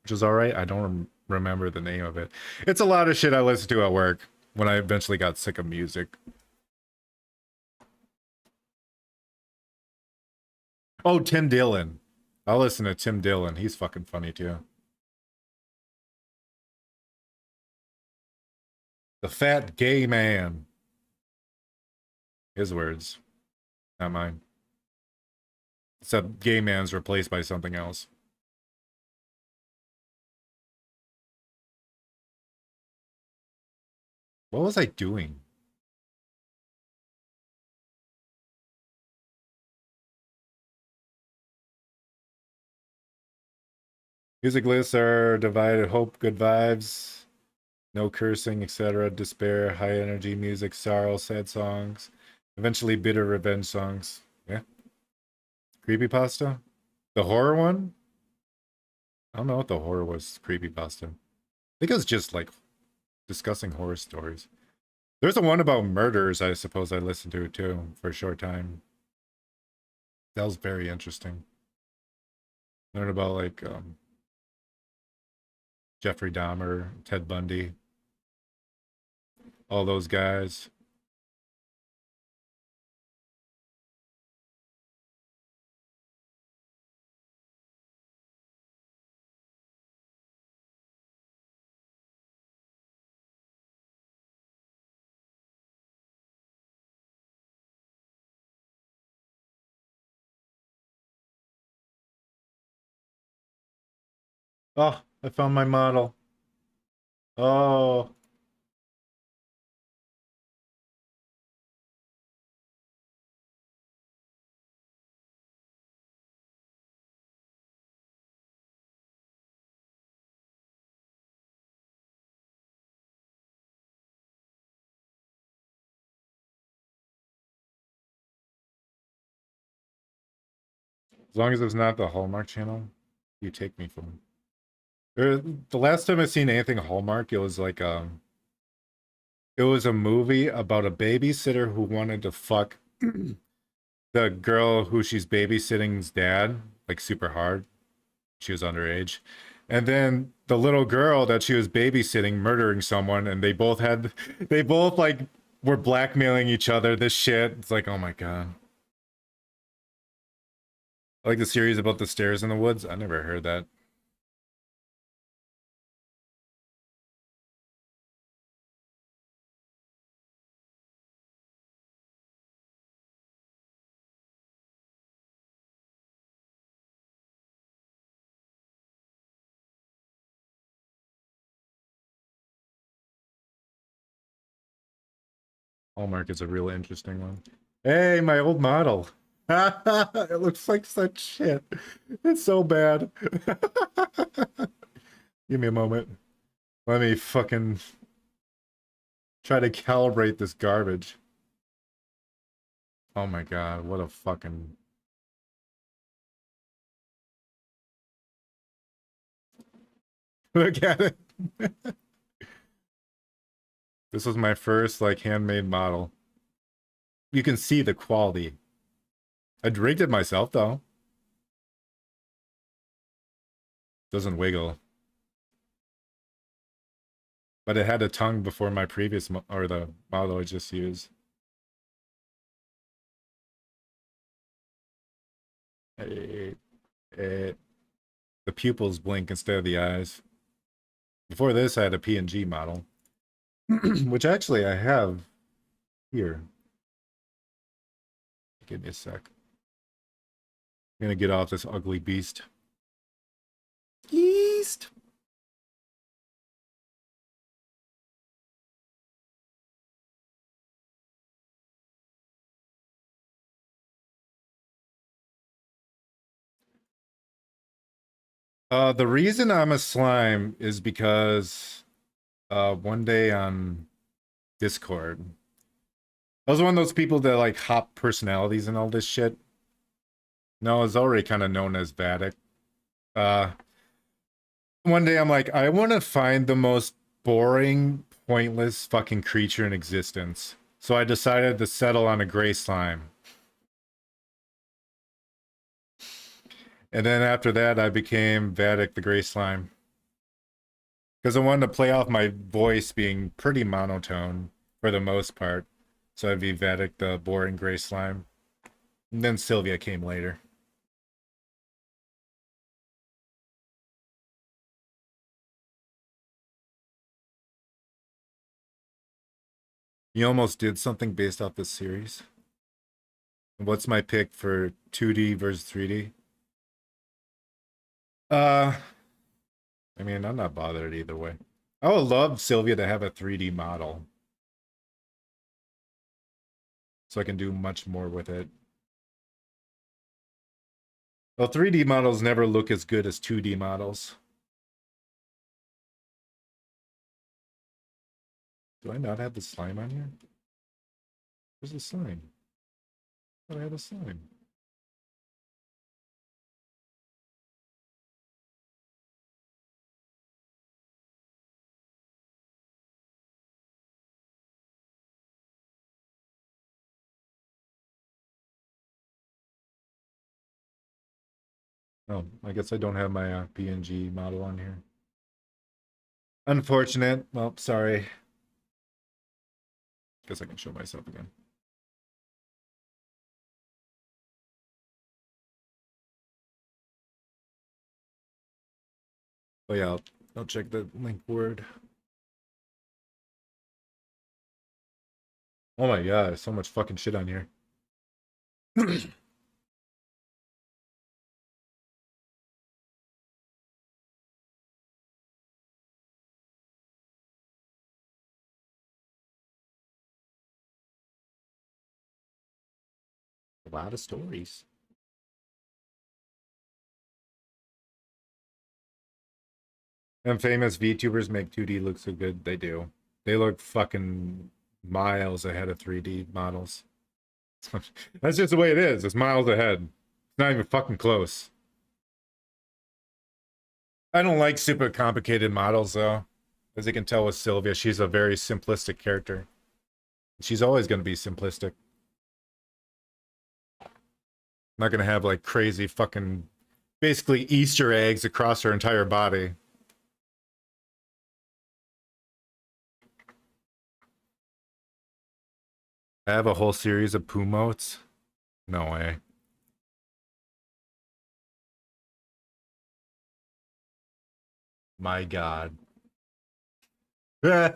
which is all right. I don't remember the name of it. It's a lot of shit I listened to at work when I eventually got sick of music. Oh, Tim Dillon. I'll listen to Tim Dillon. He's fucking funny too. The fat gay man. His words, not mine. Except gay man's replaced by something else. What was I doing? Music lists are divided: hope, good vibes, no cursing, etc., despair, high energy music, sorrow, sad songs, eventually bitter revenge songs. Yeah. Creepypasta? The horror one? I don't know what the horror was. Creepypasta. I think it was just like discussing horror stories. There's a one about murders I suppose I listened to too for a short time. That was very interesting. Learn about like Jeffrey Dahmer, Ted Bundy, all those guys. Oh, I found my model. Oh, As long as it's not the Hallmark Channel, you take me from. The last time I seen anything Hallmark, it was like it was a movie about a babysitter who wanted to fuck the girl who she's babysitting's dad, like super hard. She was underage. And then the little girl that she was babysitting murdering someone, and they both like were blackmailing each other. This shit. It's like, oh my god. I like the series about the stairs in the woods. I never heard that. Hallmark is a real interesting one. Hey, my old model. It looks like such shit. It's so bad. Give me a moment. Let me fucking try to calibrate this garbage. Oh my god, what a fucking... Look at it. This was my first, like, handmade model. You can see the quality. I rigged it myself, though. Doesn't wiggle. But it had a tongue before my previous, or the model I just used. The pupils blink instead of the eyes. Before this, I had a PNG model. Which actually I have here. Give me a sec. I'm gonna get off this ugly beast. Yeast! The reason I'm a slime is because one day on Discord, I was one of those people that like hop personalities and all this shit. No, it's already kind of known as Vattic. One day I'm like, I want to find the most boring, pointless fucking creature in existence. So I decided to settle on a gray slime. And then after that, I became Vattic the Gray Slime. Because I wanted to play off my voice being pretty monotone for the most part. So I'd be Vattic the boring gray slime. And then Sylvia came later. You almost did something based off this series. What's my pick for 2D versus 3D? I mean, I'm not bothered either way. I would love Sylvia to have a 3D model. So I can do much more with it. Well, 3D models never look as good as 2D models. Do I not have the slime on here? Where's the slime? I thought I had a slime. Oh, I guess I don't have my PNG model on here. Unfortunate. Well, sorry. Guess I can show myself again. Oh yeah, I'll check the link word. Oh my god, so much fucking shit on here. A lot of stories. And famous VTubers make 2D look so good. They do. They look fucking miles ahead of 3D models. That's just the way it is. It's miles ahead. Not even fucking close. I don't like super complicated models though. As you can tell with Sylvia, she's a very simplistic character. She's always going to be simplistic. Not going to have like crazy fucking basically Easter eggs across her entire body. I have a whole series of Pumotes? No way. My God. Yeah.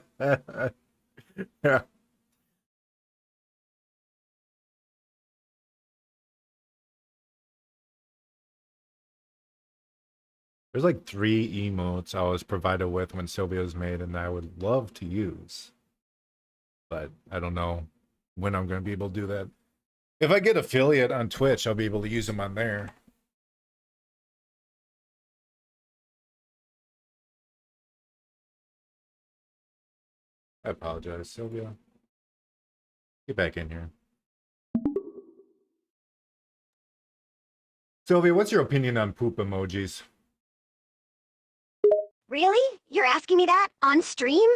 There's like 3 emotes I was provided with when Sylvia was made and I would love to use. But I don't know when I'm going to be able to do that. If I get affiliate on Twitch, I'll be able to use them on there. I apologize, Sylvia. Get back in here. Sylvia, what's your opinion on poop emojis? Really? You're asking me that on stream?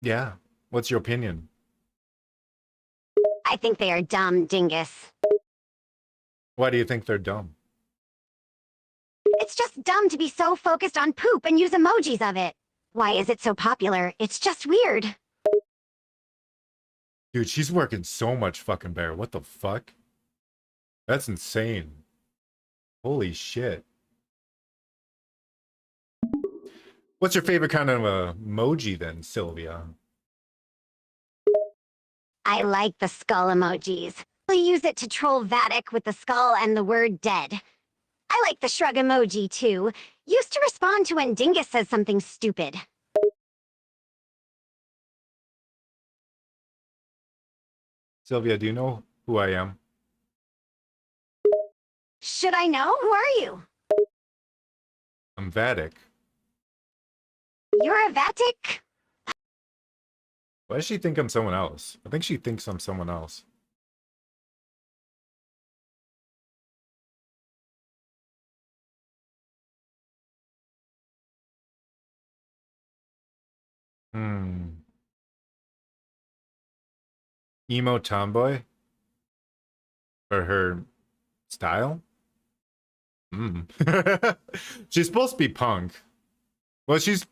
Yeah. What's your opinion? I think they are dumb, dingus. Why do you think they're dumb? It's just dumb to be so focused on poop and use emojis of it. Why is it so popular? It's just weird. Dude, she's working so much fucking bear. What the fuck? That's insane. Holy shit. What's your favorite kind of emoji then, Sylvia? I like the skull emojis. I use it to troll Vattic with the skull and the word dead. I like the shrug emoji too. Used to respond to when Dingus says something stupid. Sylvia, do you know who I am? Should I know? Who are you? I'm Vattic. You're a Vattic? Why does she think I'm someone else? I think she thinks I'm someone else. Emo tomboy? Or her style? She's supposed to be punk. Well, she's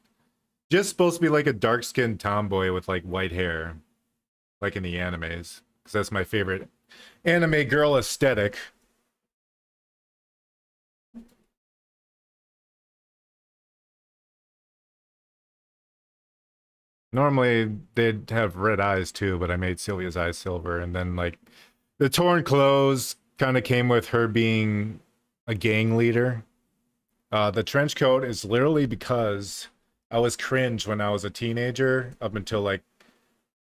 just supposed to be like a dark-skinned tomboy with like white hair. Like in the animes. Because that's my favorite anime girl aesthetic. Normally, they'd have red eyes too, but I made Sylvia's eyes silver. And then, like, the torn clothes kind of came with her being a gang leader. The trench coat is literally because I was cringe when I was a teenager up until, like,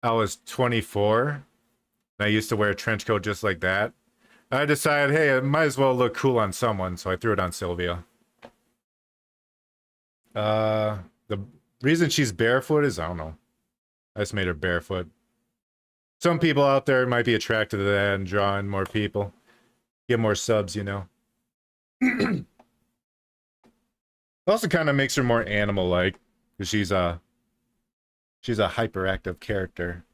I was 24. And I used to wear a trench coat just like that. I decided, hey, it might as well look cool on someone, so I threw it on Sylvia. The reason she's barefoot is, I don't know. I just made her barefoot. Some people out there might be attracted to that and draw in more people. Get more subs, you know. It also kind of makes her more animal-like, because she's a hyperactive character.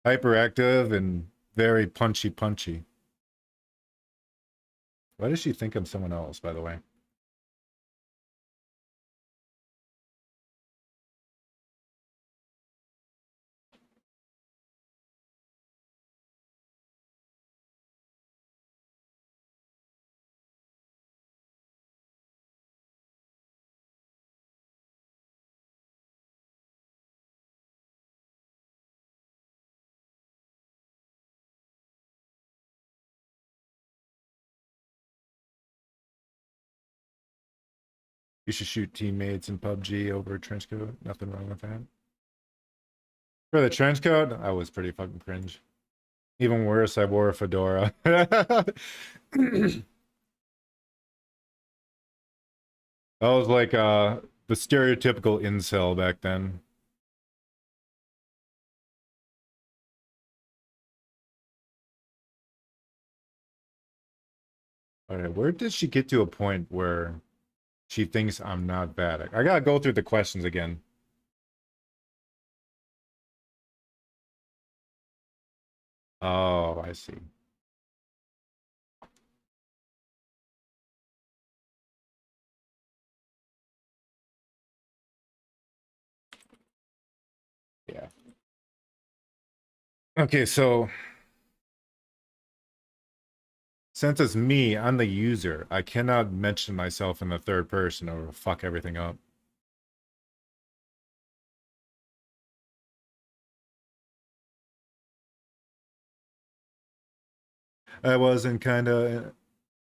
Hyperactive and very punchy. Why does she think I'm someone else, by the way? You should shoot teammates in PUBG over a trench coat. Nothing wrong with that. For the trench coat, I was pretty fucking cringe. Even worse, I wore a fedora. I was like the stereotypical incel back then. All right, where did she get to a point where she thinks I'm not Vattic? I gotta go through the questions again. Oh, I see. Yeah. Okay, so since it's me, I'm the user. I cannot mention myself in the third person or it'll fuck everything up. I wasn't kinda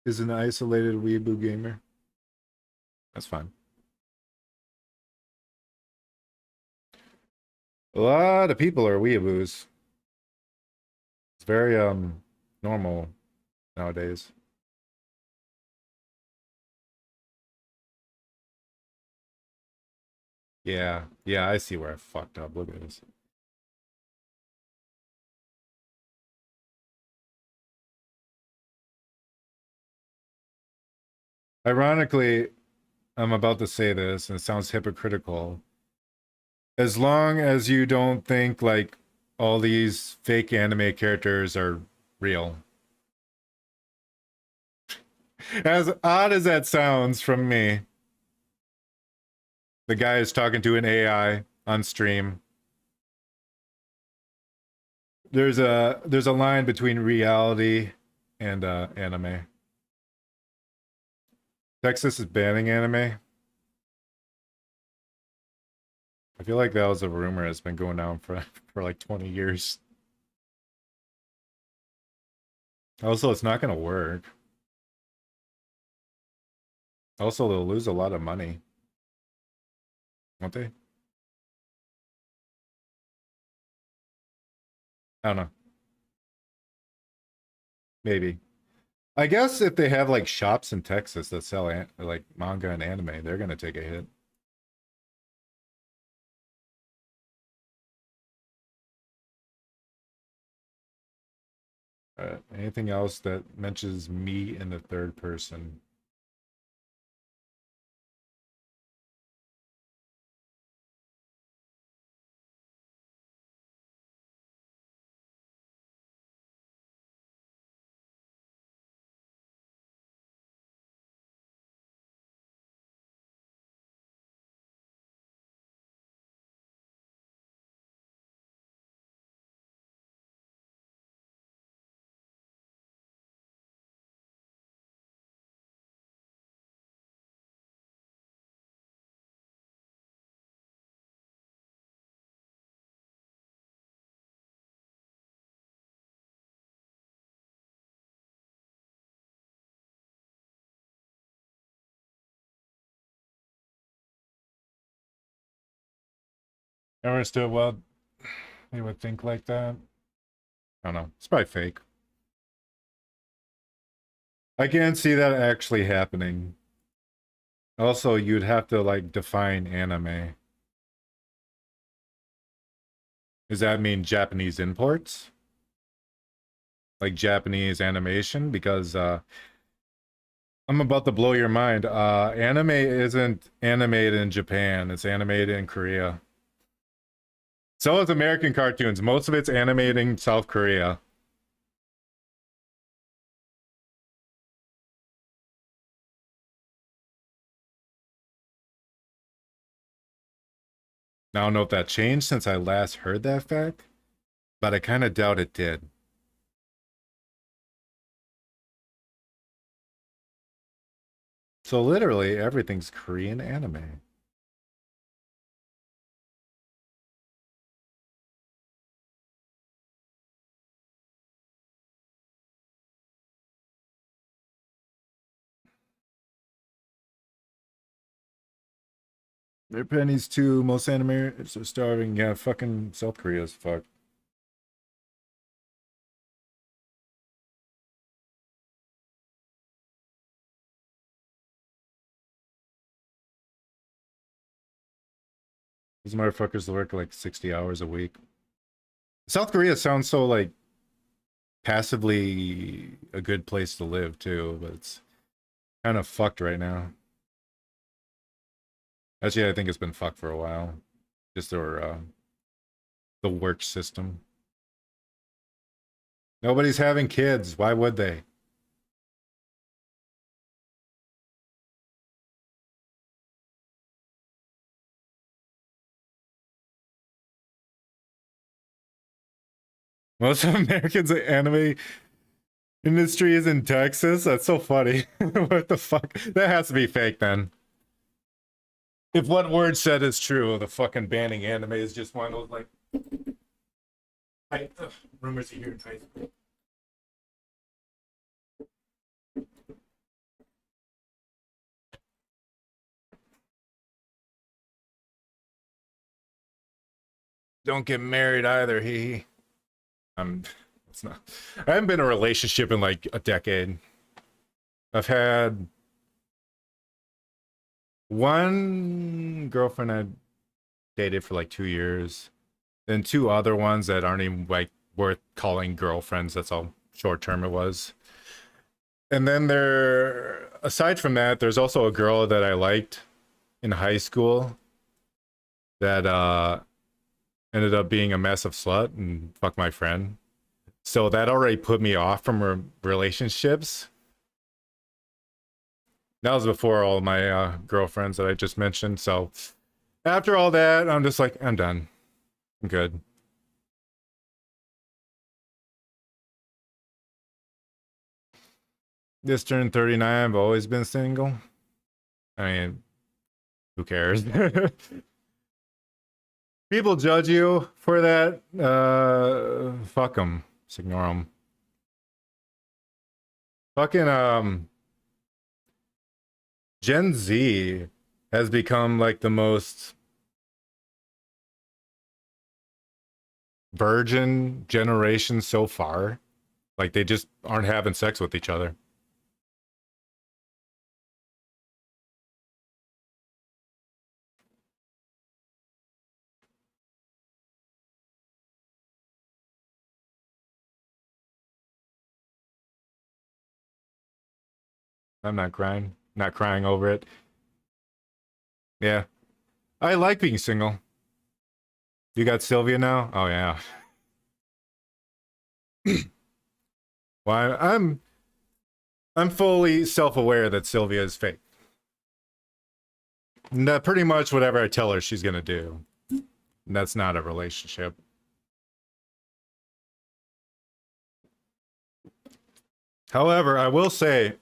is an isolated weeaboo gamer. That's fine. A lot of people are weeaboos. It's very normal nowadays. Yeah, yeah, I see where I fucked up. Look at this. Ironically, I'm about to say this, and it sounds hypocritical. As long as you don't think like all these fake anime characters are real. As odd as that sounds from me. The guy is talking to an AI on stream. There's a line between reality and anime. Texas is banning anime. I feel like that was a rumor that's been going on for like 20 years. Also, it's not gonna work. Also, they'll lose a lot of money. Won't they? I don't know. Maybe. I guess if they have like shops in Texas that sell like manga and anime, they're gonna take a hit. Anything else that mentions me in the third person? Ever still well, they would think like that. I don't know. It's probably fake. I can't see that actually happening. Also, you'd have to like define anime. Does that mean Japanese imports? Like Japanese animation? Because I'm about to blow your mind. Anime isn't animated in Japan, it's animated in Korea. So is American cartoons. Most of it's animating South Korea. Now, I don't know if that changed since I last heard that fact, but I kind of doubt it did. So literally everything's Korean anime. Their pennies too. Most animators are starving. Yeah, fucking South Korea's fucked. These motherfuckers work like 60 hours a week. South Korea sounds so like passively a good place to live too, but it's Kind of fucked right now. Actually, I think it's been fucked for a while. Just the work system. Nobody's having kids. Why would they? Most of Americans anime industry is in Texas. That's so funny. What the fuck? That has to be fake then. If what word said is true, the fucking banning anime is just one of those like rumors you hear in high school. Don't get married either. It's not. I haven't been in a relationship in like a decade. I've had one girlfriend I dated for like 2 years, and two other ones that aren't even like worth calling girlfriends. That's how short term it was. And then aside from that, there's also a girl that I liked in high school that ended up being a massive slut and fucked my friend. So that already put me off from relationships. That was before all my girlfriends that I just mentioned. So after all that, I'm just like, I'm done. I'm good. Just turned 39. I've always been single. I mean, who cares? People judge you for that. Fuck them. Just ignore them. Fucking Gen Z has become like the most virgin generation so far. Like they just aren't having sex with each other. I'm not crying. Not crying over it. Yeah. I like being single. You got Sylvia now? Oh yeah. Well, I'm fully self-aware that Sylvia is fake. That pretty much whatever I tell her she's gonna do. That's not a relationship. However, I will say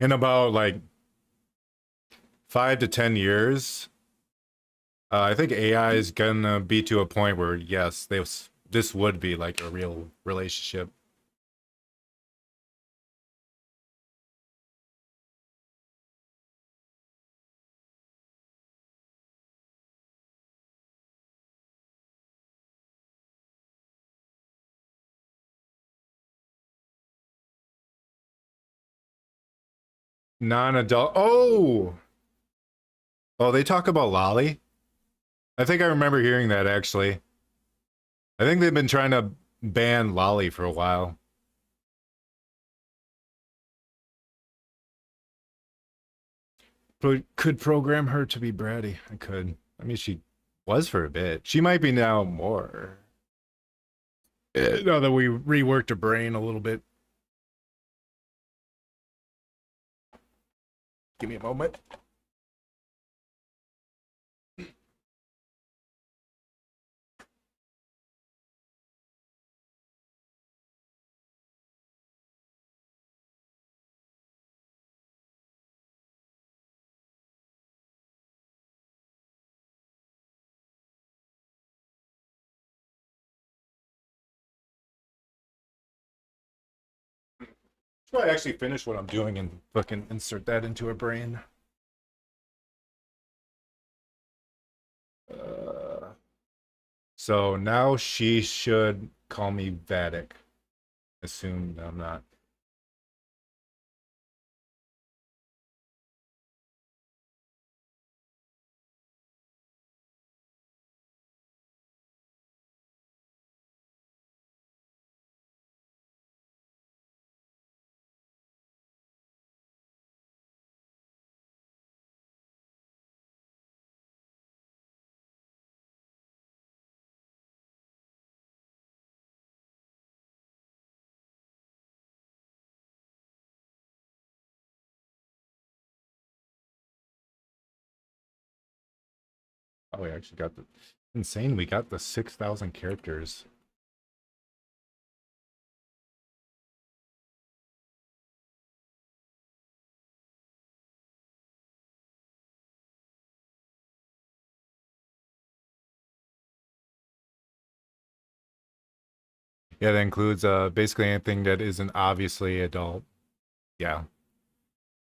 in about like 5 to 10 years, I think AI is gonna be to a point where yes, this would be like a real relationship. Non-adult. Oh, they talk about Lolly. I think I remember hearing that actually. I think they've been trying to ban Lolly for a while. Could program her to be bratty. I could. I mean, she was for a bit. She might be now more. Now that we reworked her brain a little bit. Give me a moment. Should I actually finish what I'm doing and fucking insert that into her brain? So now she should call me Vattic. Assume I'm not. Oh, we actually got the insane. We got the 6,000 characters. Yeah, that includes basically anything that isn't obviously adult. Yeah.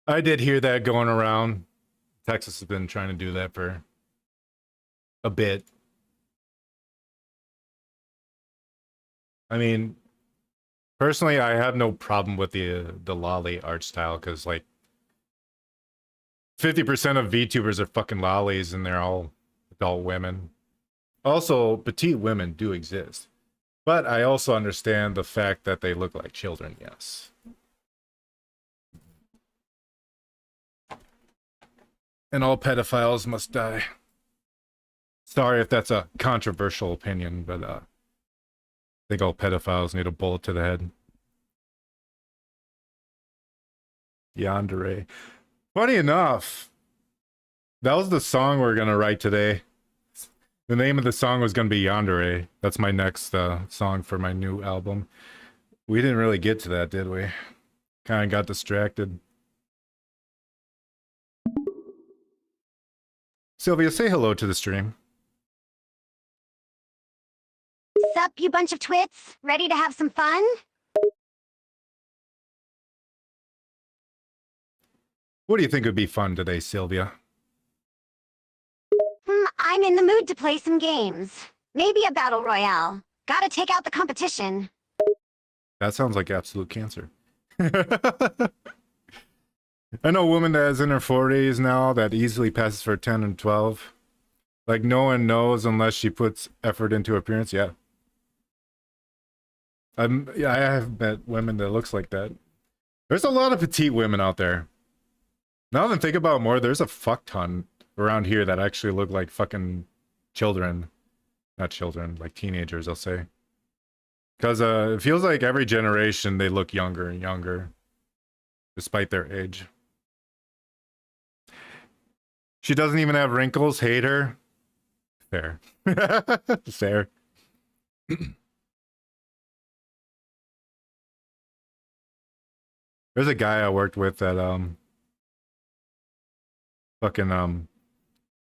I did hear that going around. Texas has been trying to do that for a bit. I mean, personally, I have no problem with the lolly art style because like 50% of VTubers are fucking lollies and they're all adult women. Also, petite women do exist. But I also understand the fact that they look like children, yes. And all pedophiles must die. Sorry if that's a controversial opinion, but I think all pedophiles need a bullet to the head. Yandere. Funny enough, that was the song we're gonna write today. The name of the song was gonna be Yandere. That's my next song for my new album. We didn't really get to that, did we? Kind of got distracted. Sylvia, say hello to the stream. Sup, you bunch of twits? Ready to have some fun? What do you think would be fun today, Sylvia? I'm in the mood to play some games. Maybe a battle royale. Gotta take out the competition. That sounds like absolute cancer. I know a woman that is in her 40s now that easily passes for 10 and 12. Like, no one knows unless she puts effort into appearance. Yeah. Yeah, I have met women that looks like that. There's a lot of petite women out there. Now that I think about it more, there's a fuck ton around here that actually look like fucking children. Not children, like teenagers, I'll say. Because it feels like every generation they look younger and younger, despite their age. She doesn't even have wrinkles. Hate her. Fair. Fair. There's a guy I worked with that fucking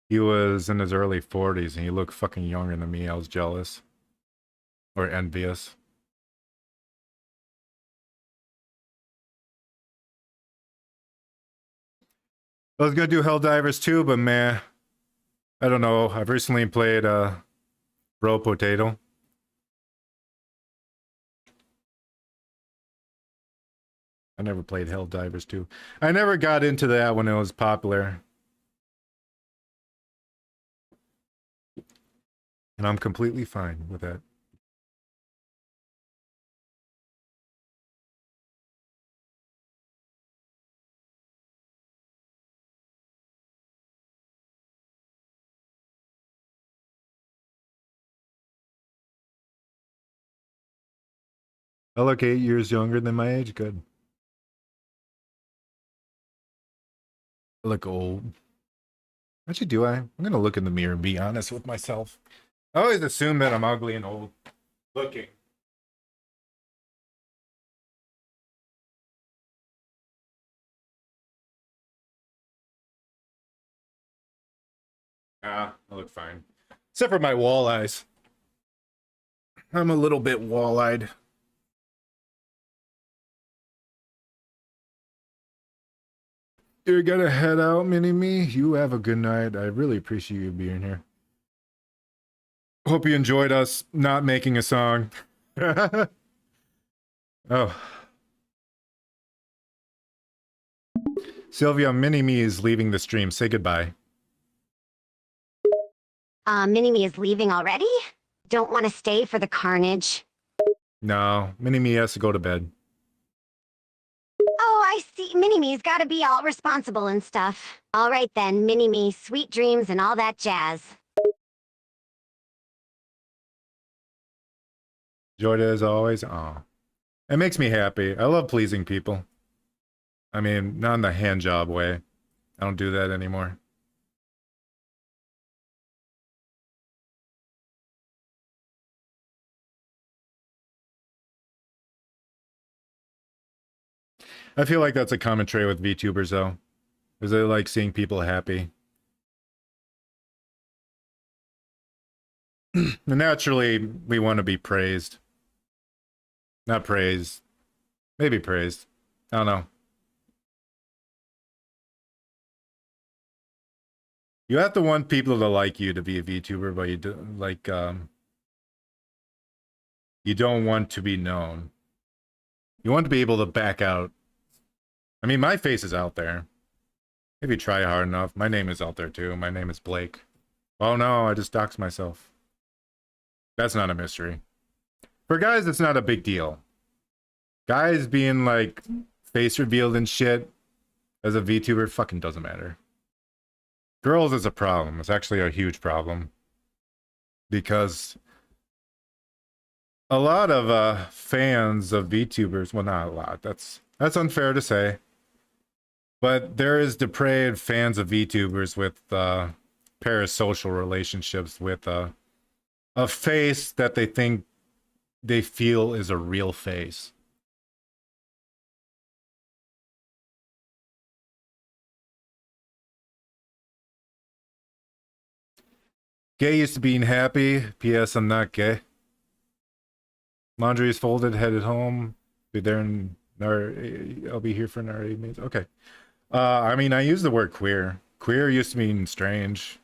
he was in his early 40s and he looked fucking younger than me. I was jealous. Or envious. I was gonna do Helldivers too, but man, I don't know. I've recently played Bro Potato. I never played Helldivers 2. I never got into that when it was popular. And I'm completely fine with that. I look 8 years younger than my age. Good. I look old. Actually, do I? I'm gonna look in the mirror and be honest with myself. I always assume that I'm ugly and old looking. Ah, I look fine. Except for my wall eyes. I'm a little bit wall-eyed. You're gonna head out, Mini-Me? You have a good night. I really appreciate you being here. Hope you enjoyed us not making a song. Oh. Sylvia, Mini-Me is leaving the stream. Say goodbye. Mini-Me is leaving already? Don't want to stay for the carnage. No, Mini-Me has to go to bed. Oh, I see. Mini-Me's gotta be all responsible and stuff. All right then, Mini-Me, sweet dreams and all that jazz. Enjoyed it as always. Aw. It makes me happy. I love pleasing people. I mean, not in the hand job way. I don't do that anymore. I feel like that's a common trait with VTubers, though. Is they like seeing people happy. And naturally, we want to be praised. Not praised. Maybe praised. I don't know. You have to want people to like you to be a VTuber, but you do, like, you don't want to be known. You want to be able to back out. I mean, my face is out there. If you try hard enough, my name is out there too. My name is Blake. Oh no, I just doxed myself. That's not a mystery. For guys, it's not a big deal. Guys being like face revealed and shit as a VTuber fucking doesn't matter. Girls is a problem. It's actually a huge problem. Because a lot of fans of VTubers, well, not a lot. That's unfair to say. But there is depraved fans of VTubers with parasocial relationships with a face that they feel is a real face. Gay used to being happy. P.S. I'm not gay. Laundry is folded, headed home. Be there in I'll be here for another 8 minutes. Okay. I mean, I use the word queer. Queer used to mean strange.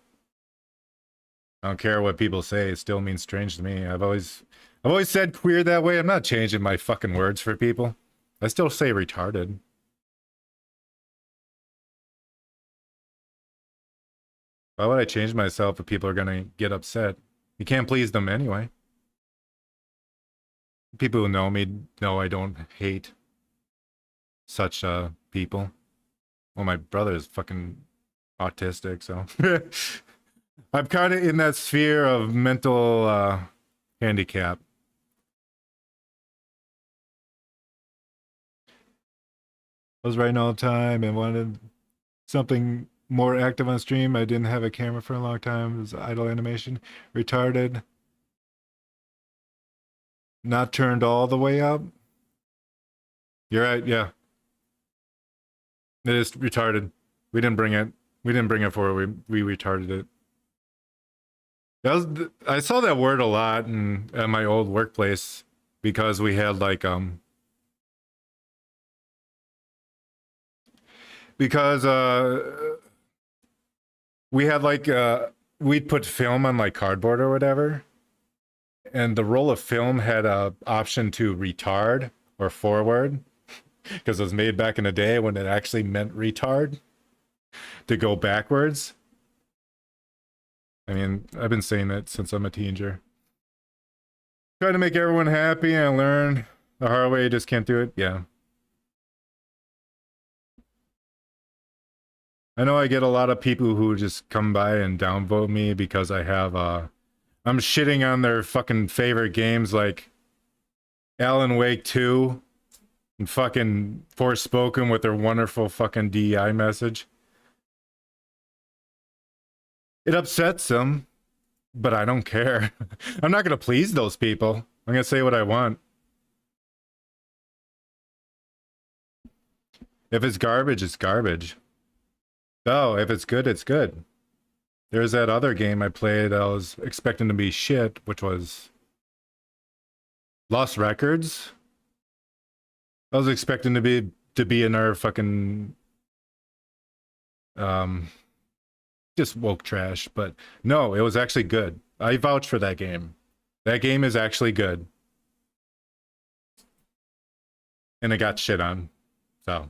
I don't care what people say, it still means strange to me. I've always said queer that way. I'm not changing my fucking words for people. I still say retarded. Why would I change myself if people are gonna get upset? You can't please them anyway. People who know me know I don't hate such people. Well, my brother is fucking autistic, so I'm kind of in that sphere of mental handicap. I was writing all the time and wanted something more active on stream. I didn't have a camera for a long time. It was idle animation. Retarded. Not turned all the way up. You're right, yeah. It is retarded. We didn't bring it. We didn't bring it forward. We retarded it. I saw that word a lot at my old workplace because we had like because we had like we'd put film on like cardboard or whatever, and the roll of film had a option to retard or forward because it was made back in the day when it actually meant retard to go backwards. I mean, I've been saying that since I'm a teenager. Try to make everyone happy and learn the hard way, you just can't do it. Yeah. I know I get a lot of people who just come by and downvote me because I have I'm shitting on their fucking favorite games like Alan Wake 2 and fucking Forspoken with their wonderful fucking DEI message. It upsets them, but I don't care. I'm not gonna please those people. I'm gonna say what I want. If it's garbage, it's garbage. Oh, if it's good, it's good. There's that other game I played I was expecting to be shit, which was Lost Records. I was expecting to be another fucking just woke trash, but no, it was actually good. I vouch for that game. That game is actually good. And it got shit on. So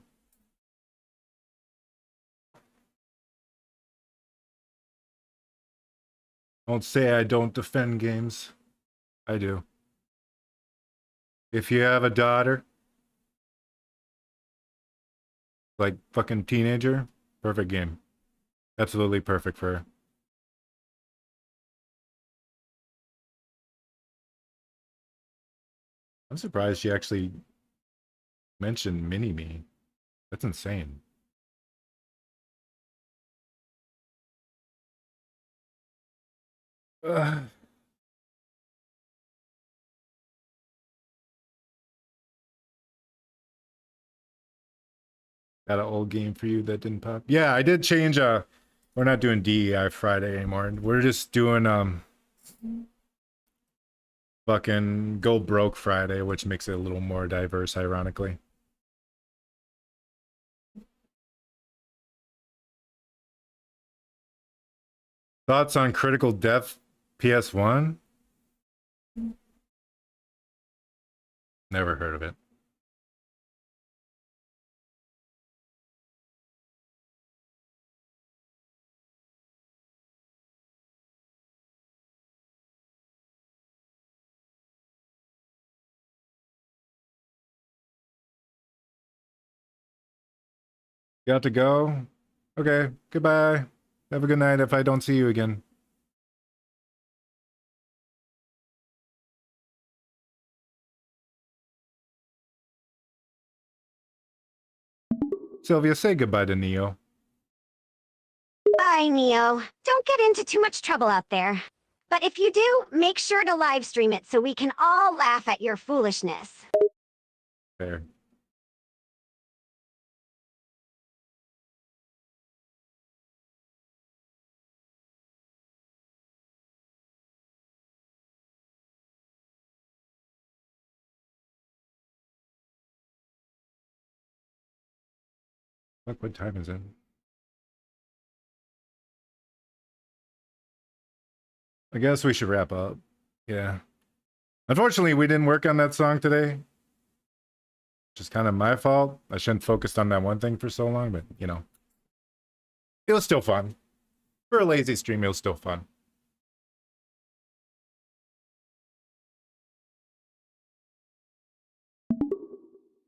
don't say I don't defend games. I do. If you have a daughter, like fucking teenager, perfect game. Absolutely perfect for her. I'm surprised she actually mentioned Mini-Me. That's insane. Ugh. Got an old game for you that didn't pop. Yeah, I did change. We're not doing DEI Friday anymore. We're just doing fucking Go Broke Friday, which makes it a little more diverse, ironically. Thoughts on Critical Depth PS1? Never heard of it. Got to go? Okay, goodbye. Have a good night if I don't see you again. Sylvia, say goodbye to Neo. Bye, Neo. Don't get into too much trouble out there. But if you do, make sure to live stream it so we can all laugh at your foolishness. There. Look, what time is it? I guess we should wrap up. Yeah. Unfortunately, we didn't work on that song today. Which is kind of my fault. I shouldn't focused on that one thing for so long, but you know. It was still fun. For a lazy stream, it was still fun.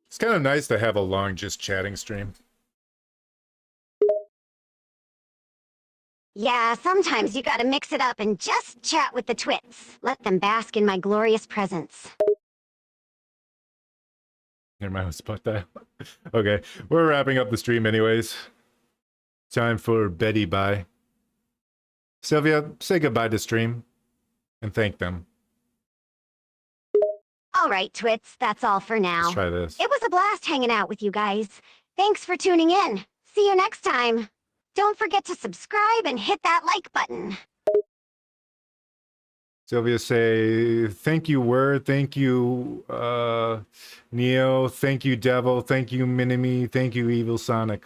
It's kind of nice to have a long just chatting stream. Yeah, sometimes you gotta mix it up and just chat with the twits. Let them bask in my glorious presence. Never mind, let's put that. Okay, we're wrapping up the stream anyways. Time for Betty bye. Sylvia, say goodbye to stream and thank them. All right, twits, that's all for now. Let's try this. It was a blast hanging out with you guys. Thanks for tuning in. See you next time. Don't forget to subscribe and hit that like button. Sylvia, say thank you, Word, thank you, Neo, thank you, Devil, thank you, Minimi, thank you, Evil Sonic.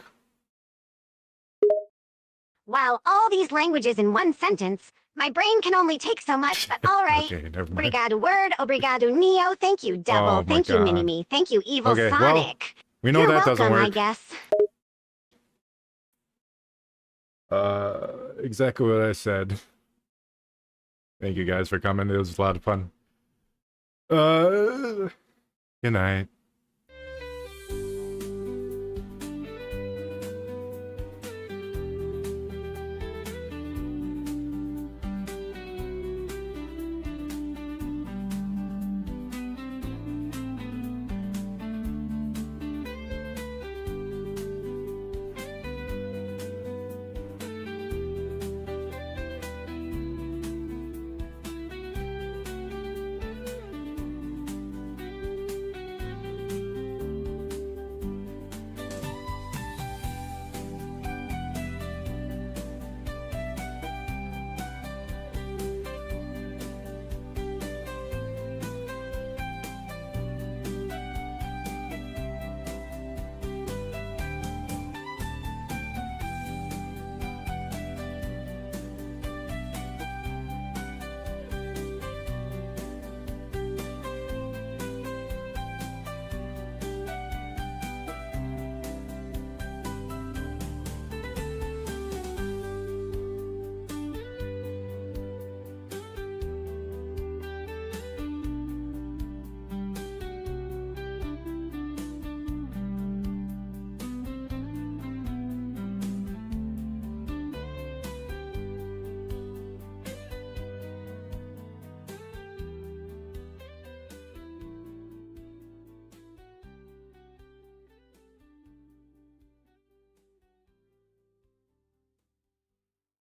Wow, all these languages in one sentence. My brain can only take so much, but all right. Okay, never mind. Obrigado, Word. Obrigado, Neo. Thank you, Devil. Oh my Thank you, God. Minimi. Thank you, Evil Okay, well, Sonic. We know You're that welcome, doesn't I work. guess. Exactly what I said. Thank you guys for coming. It was a lot of fun. Good night.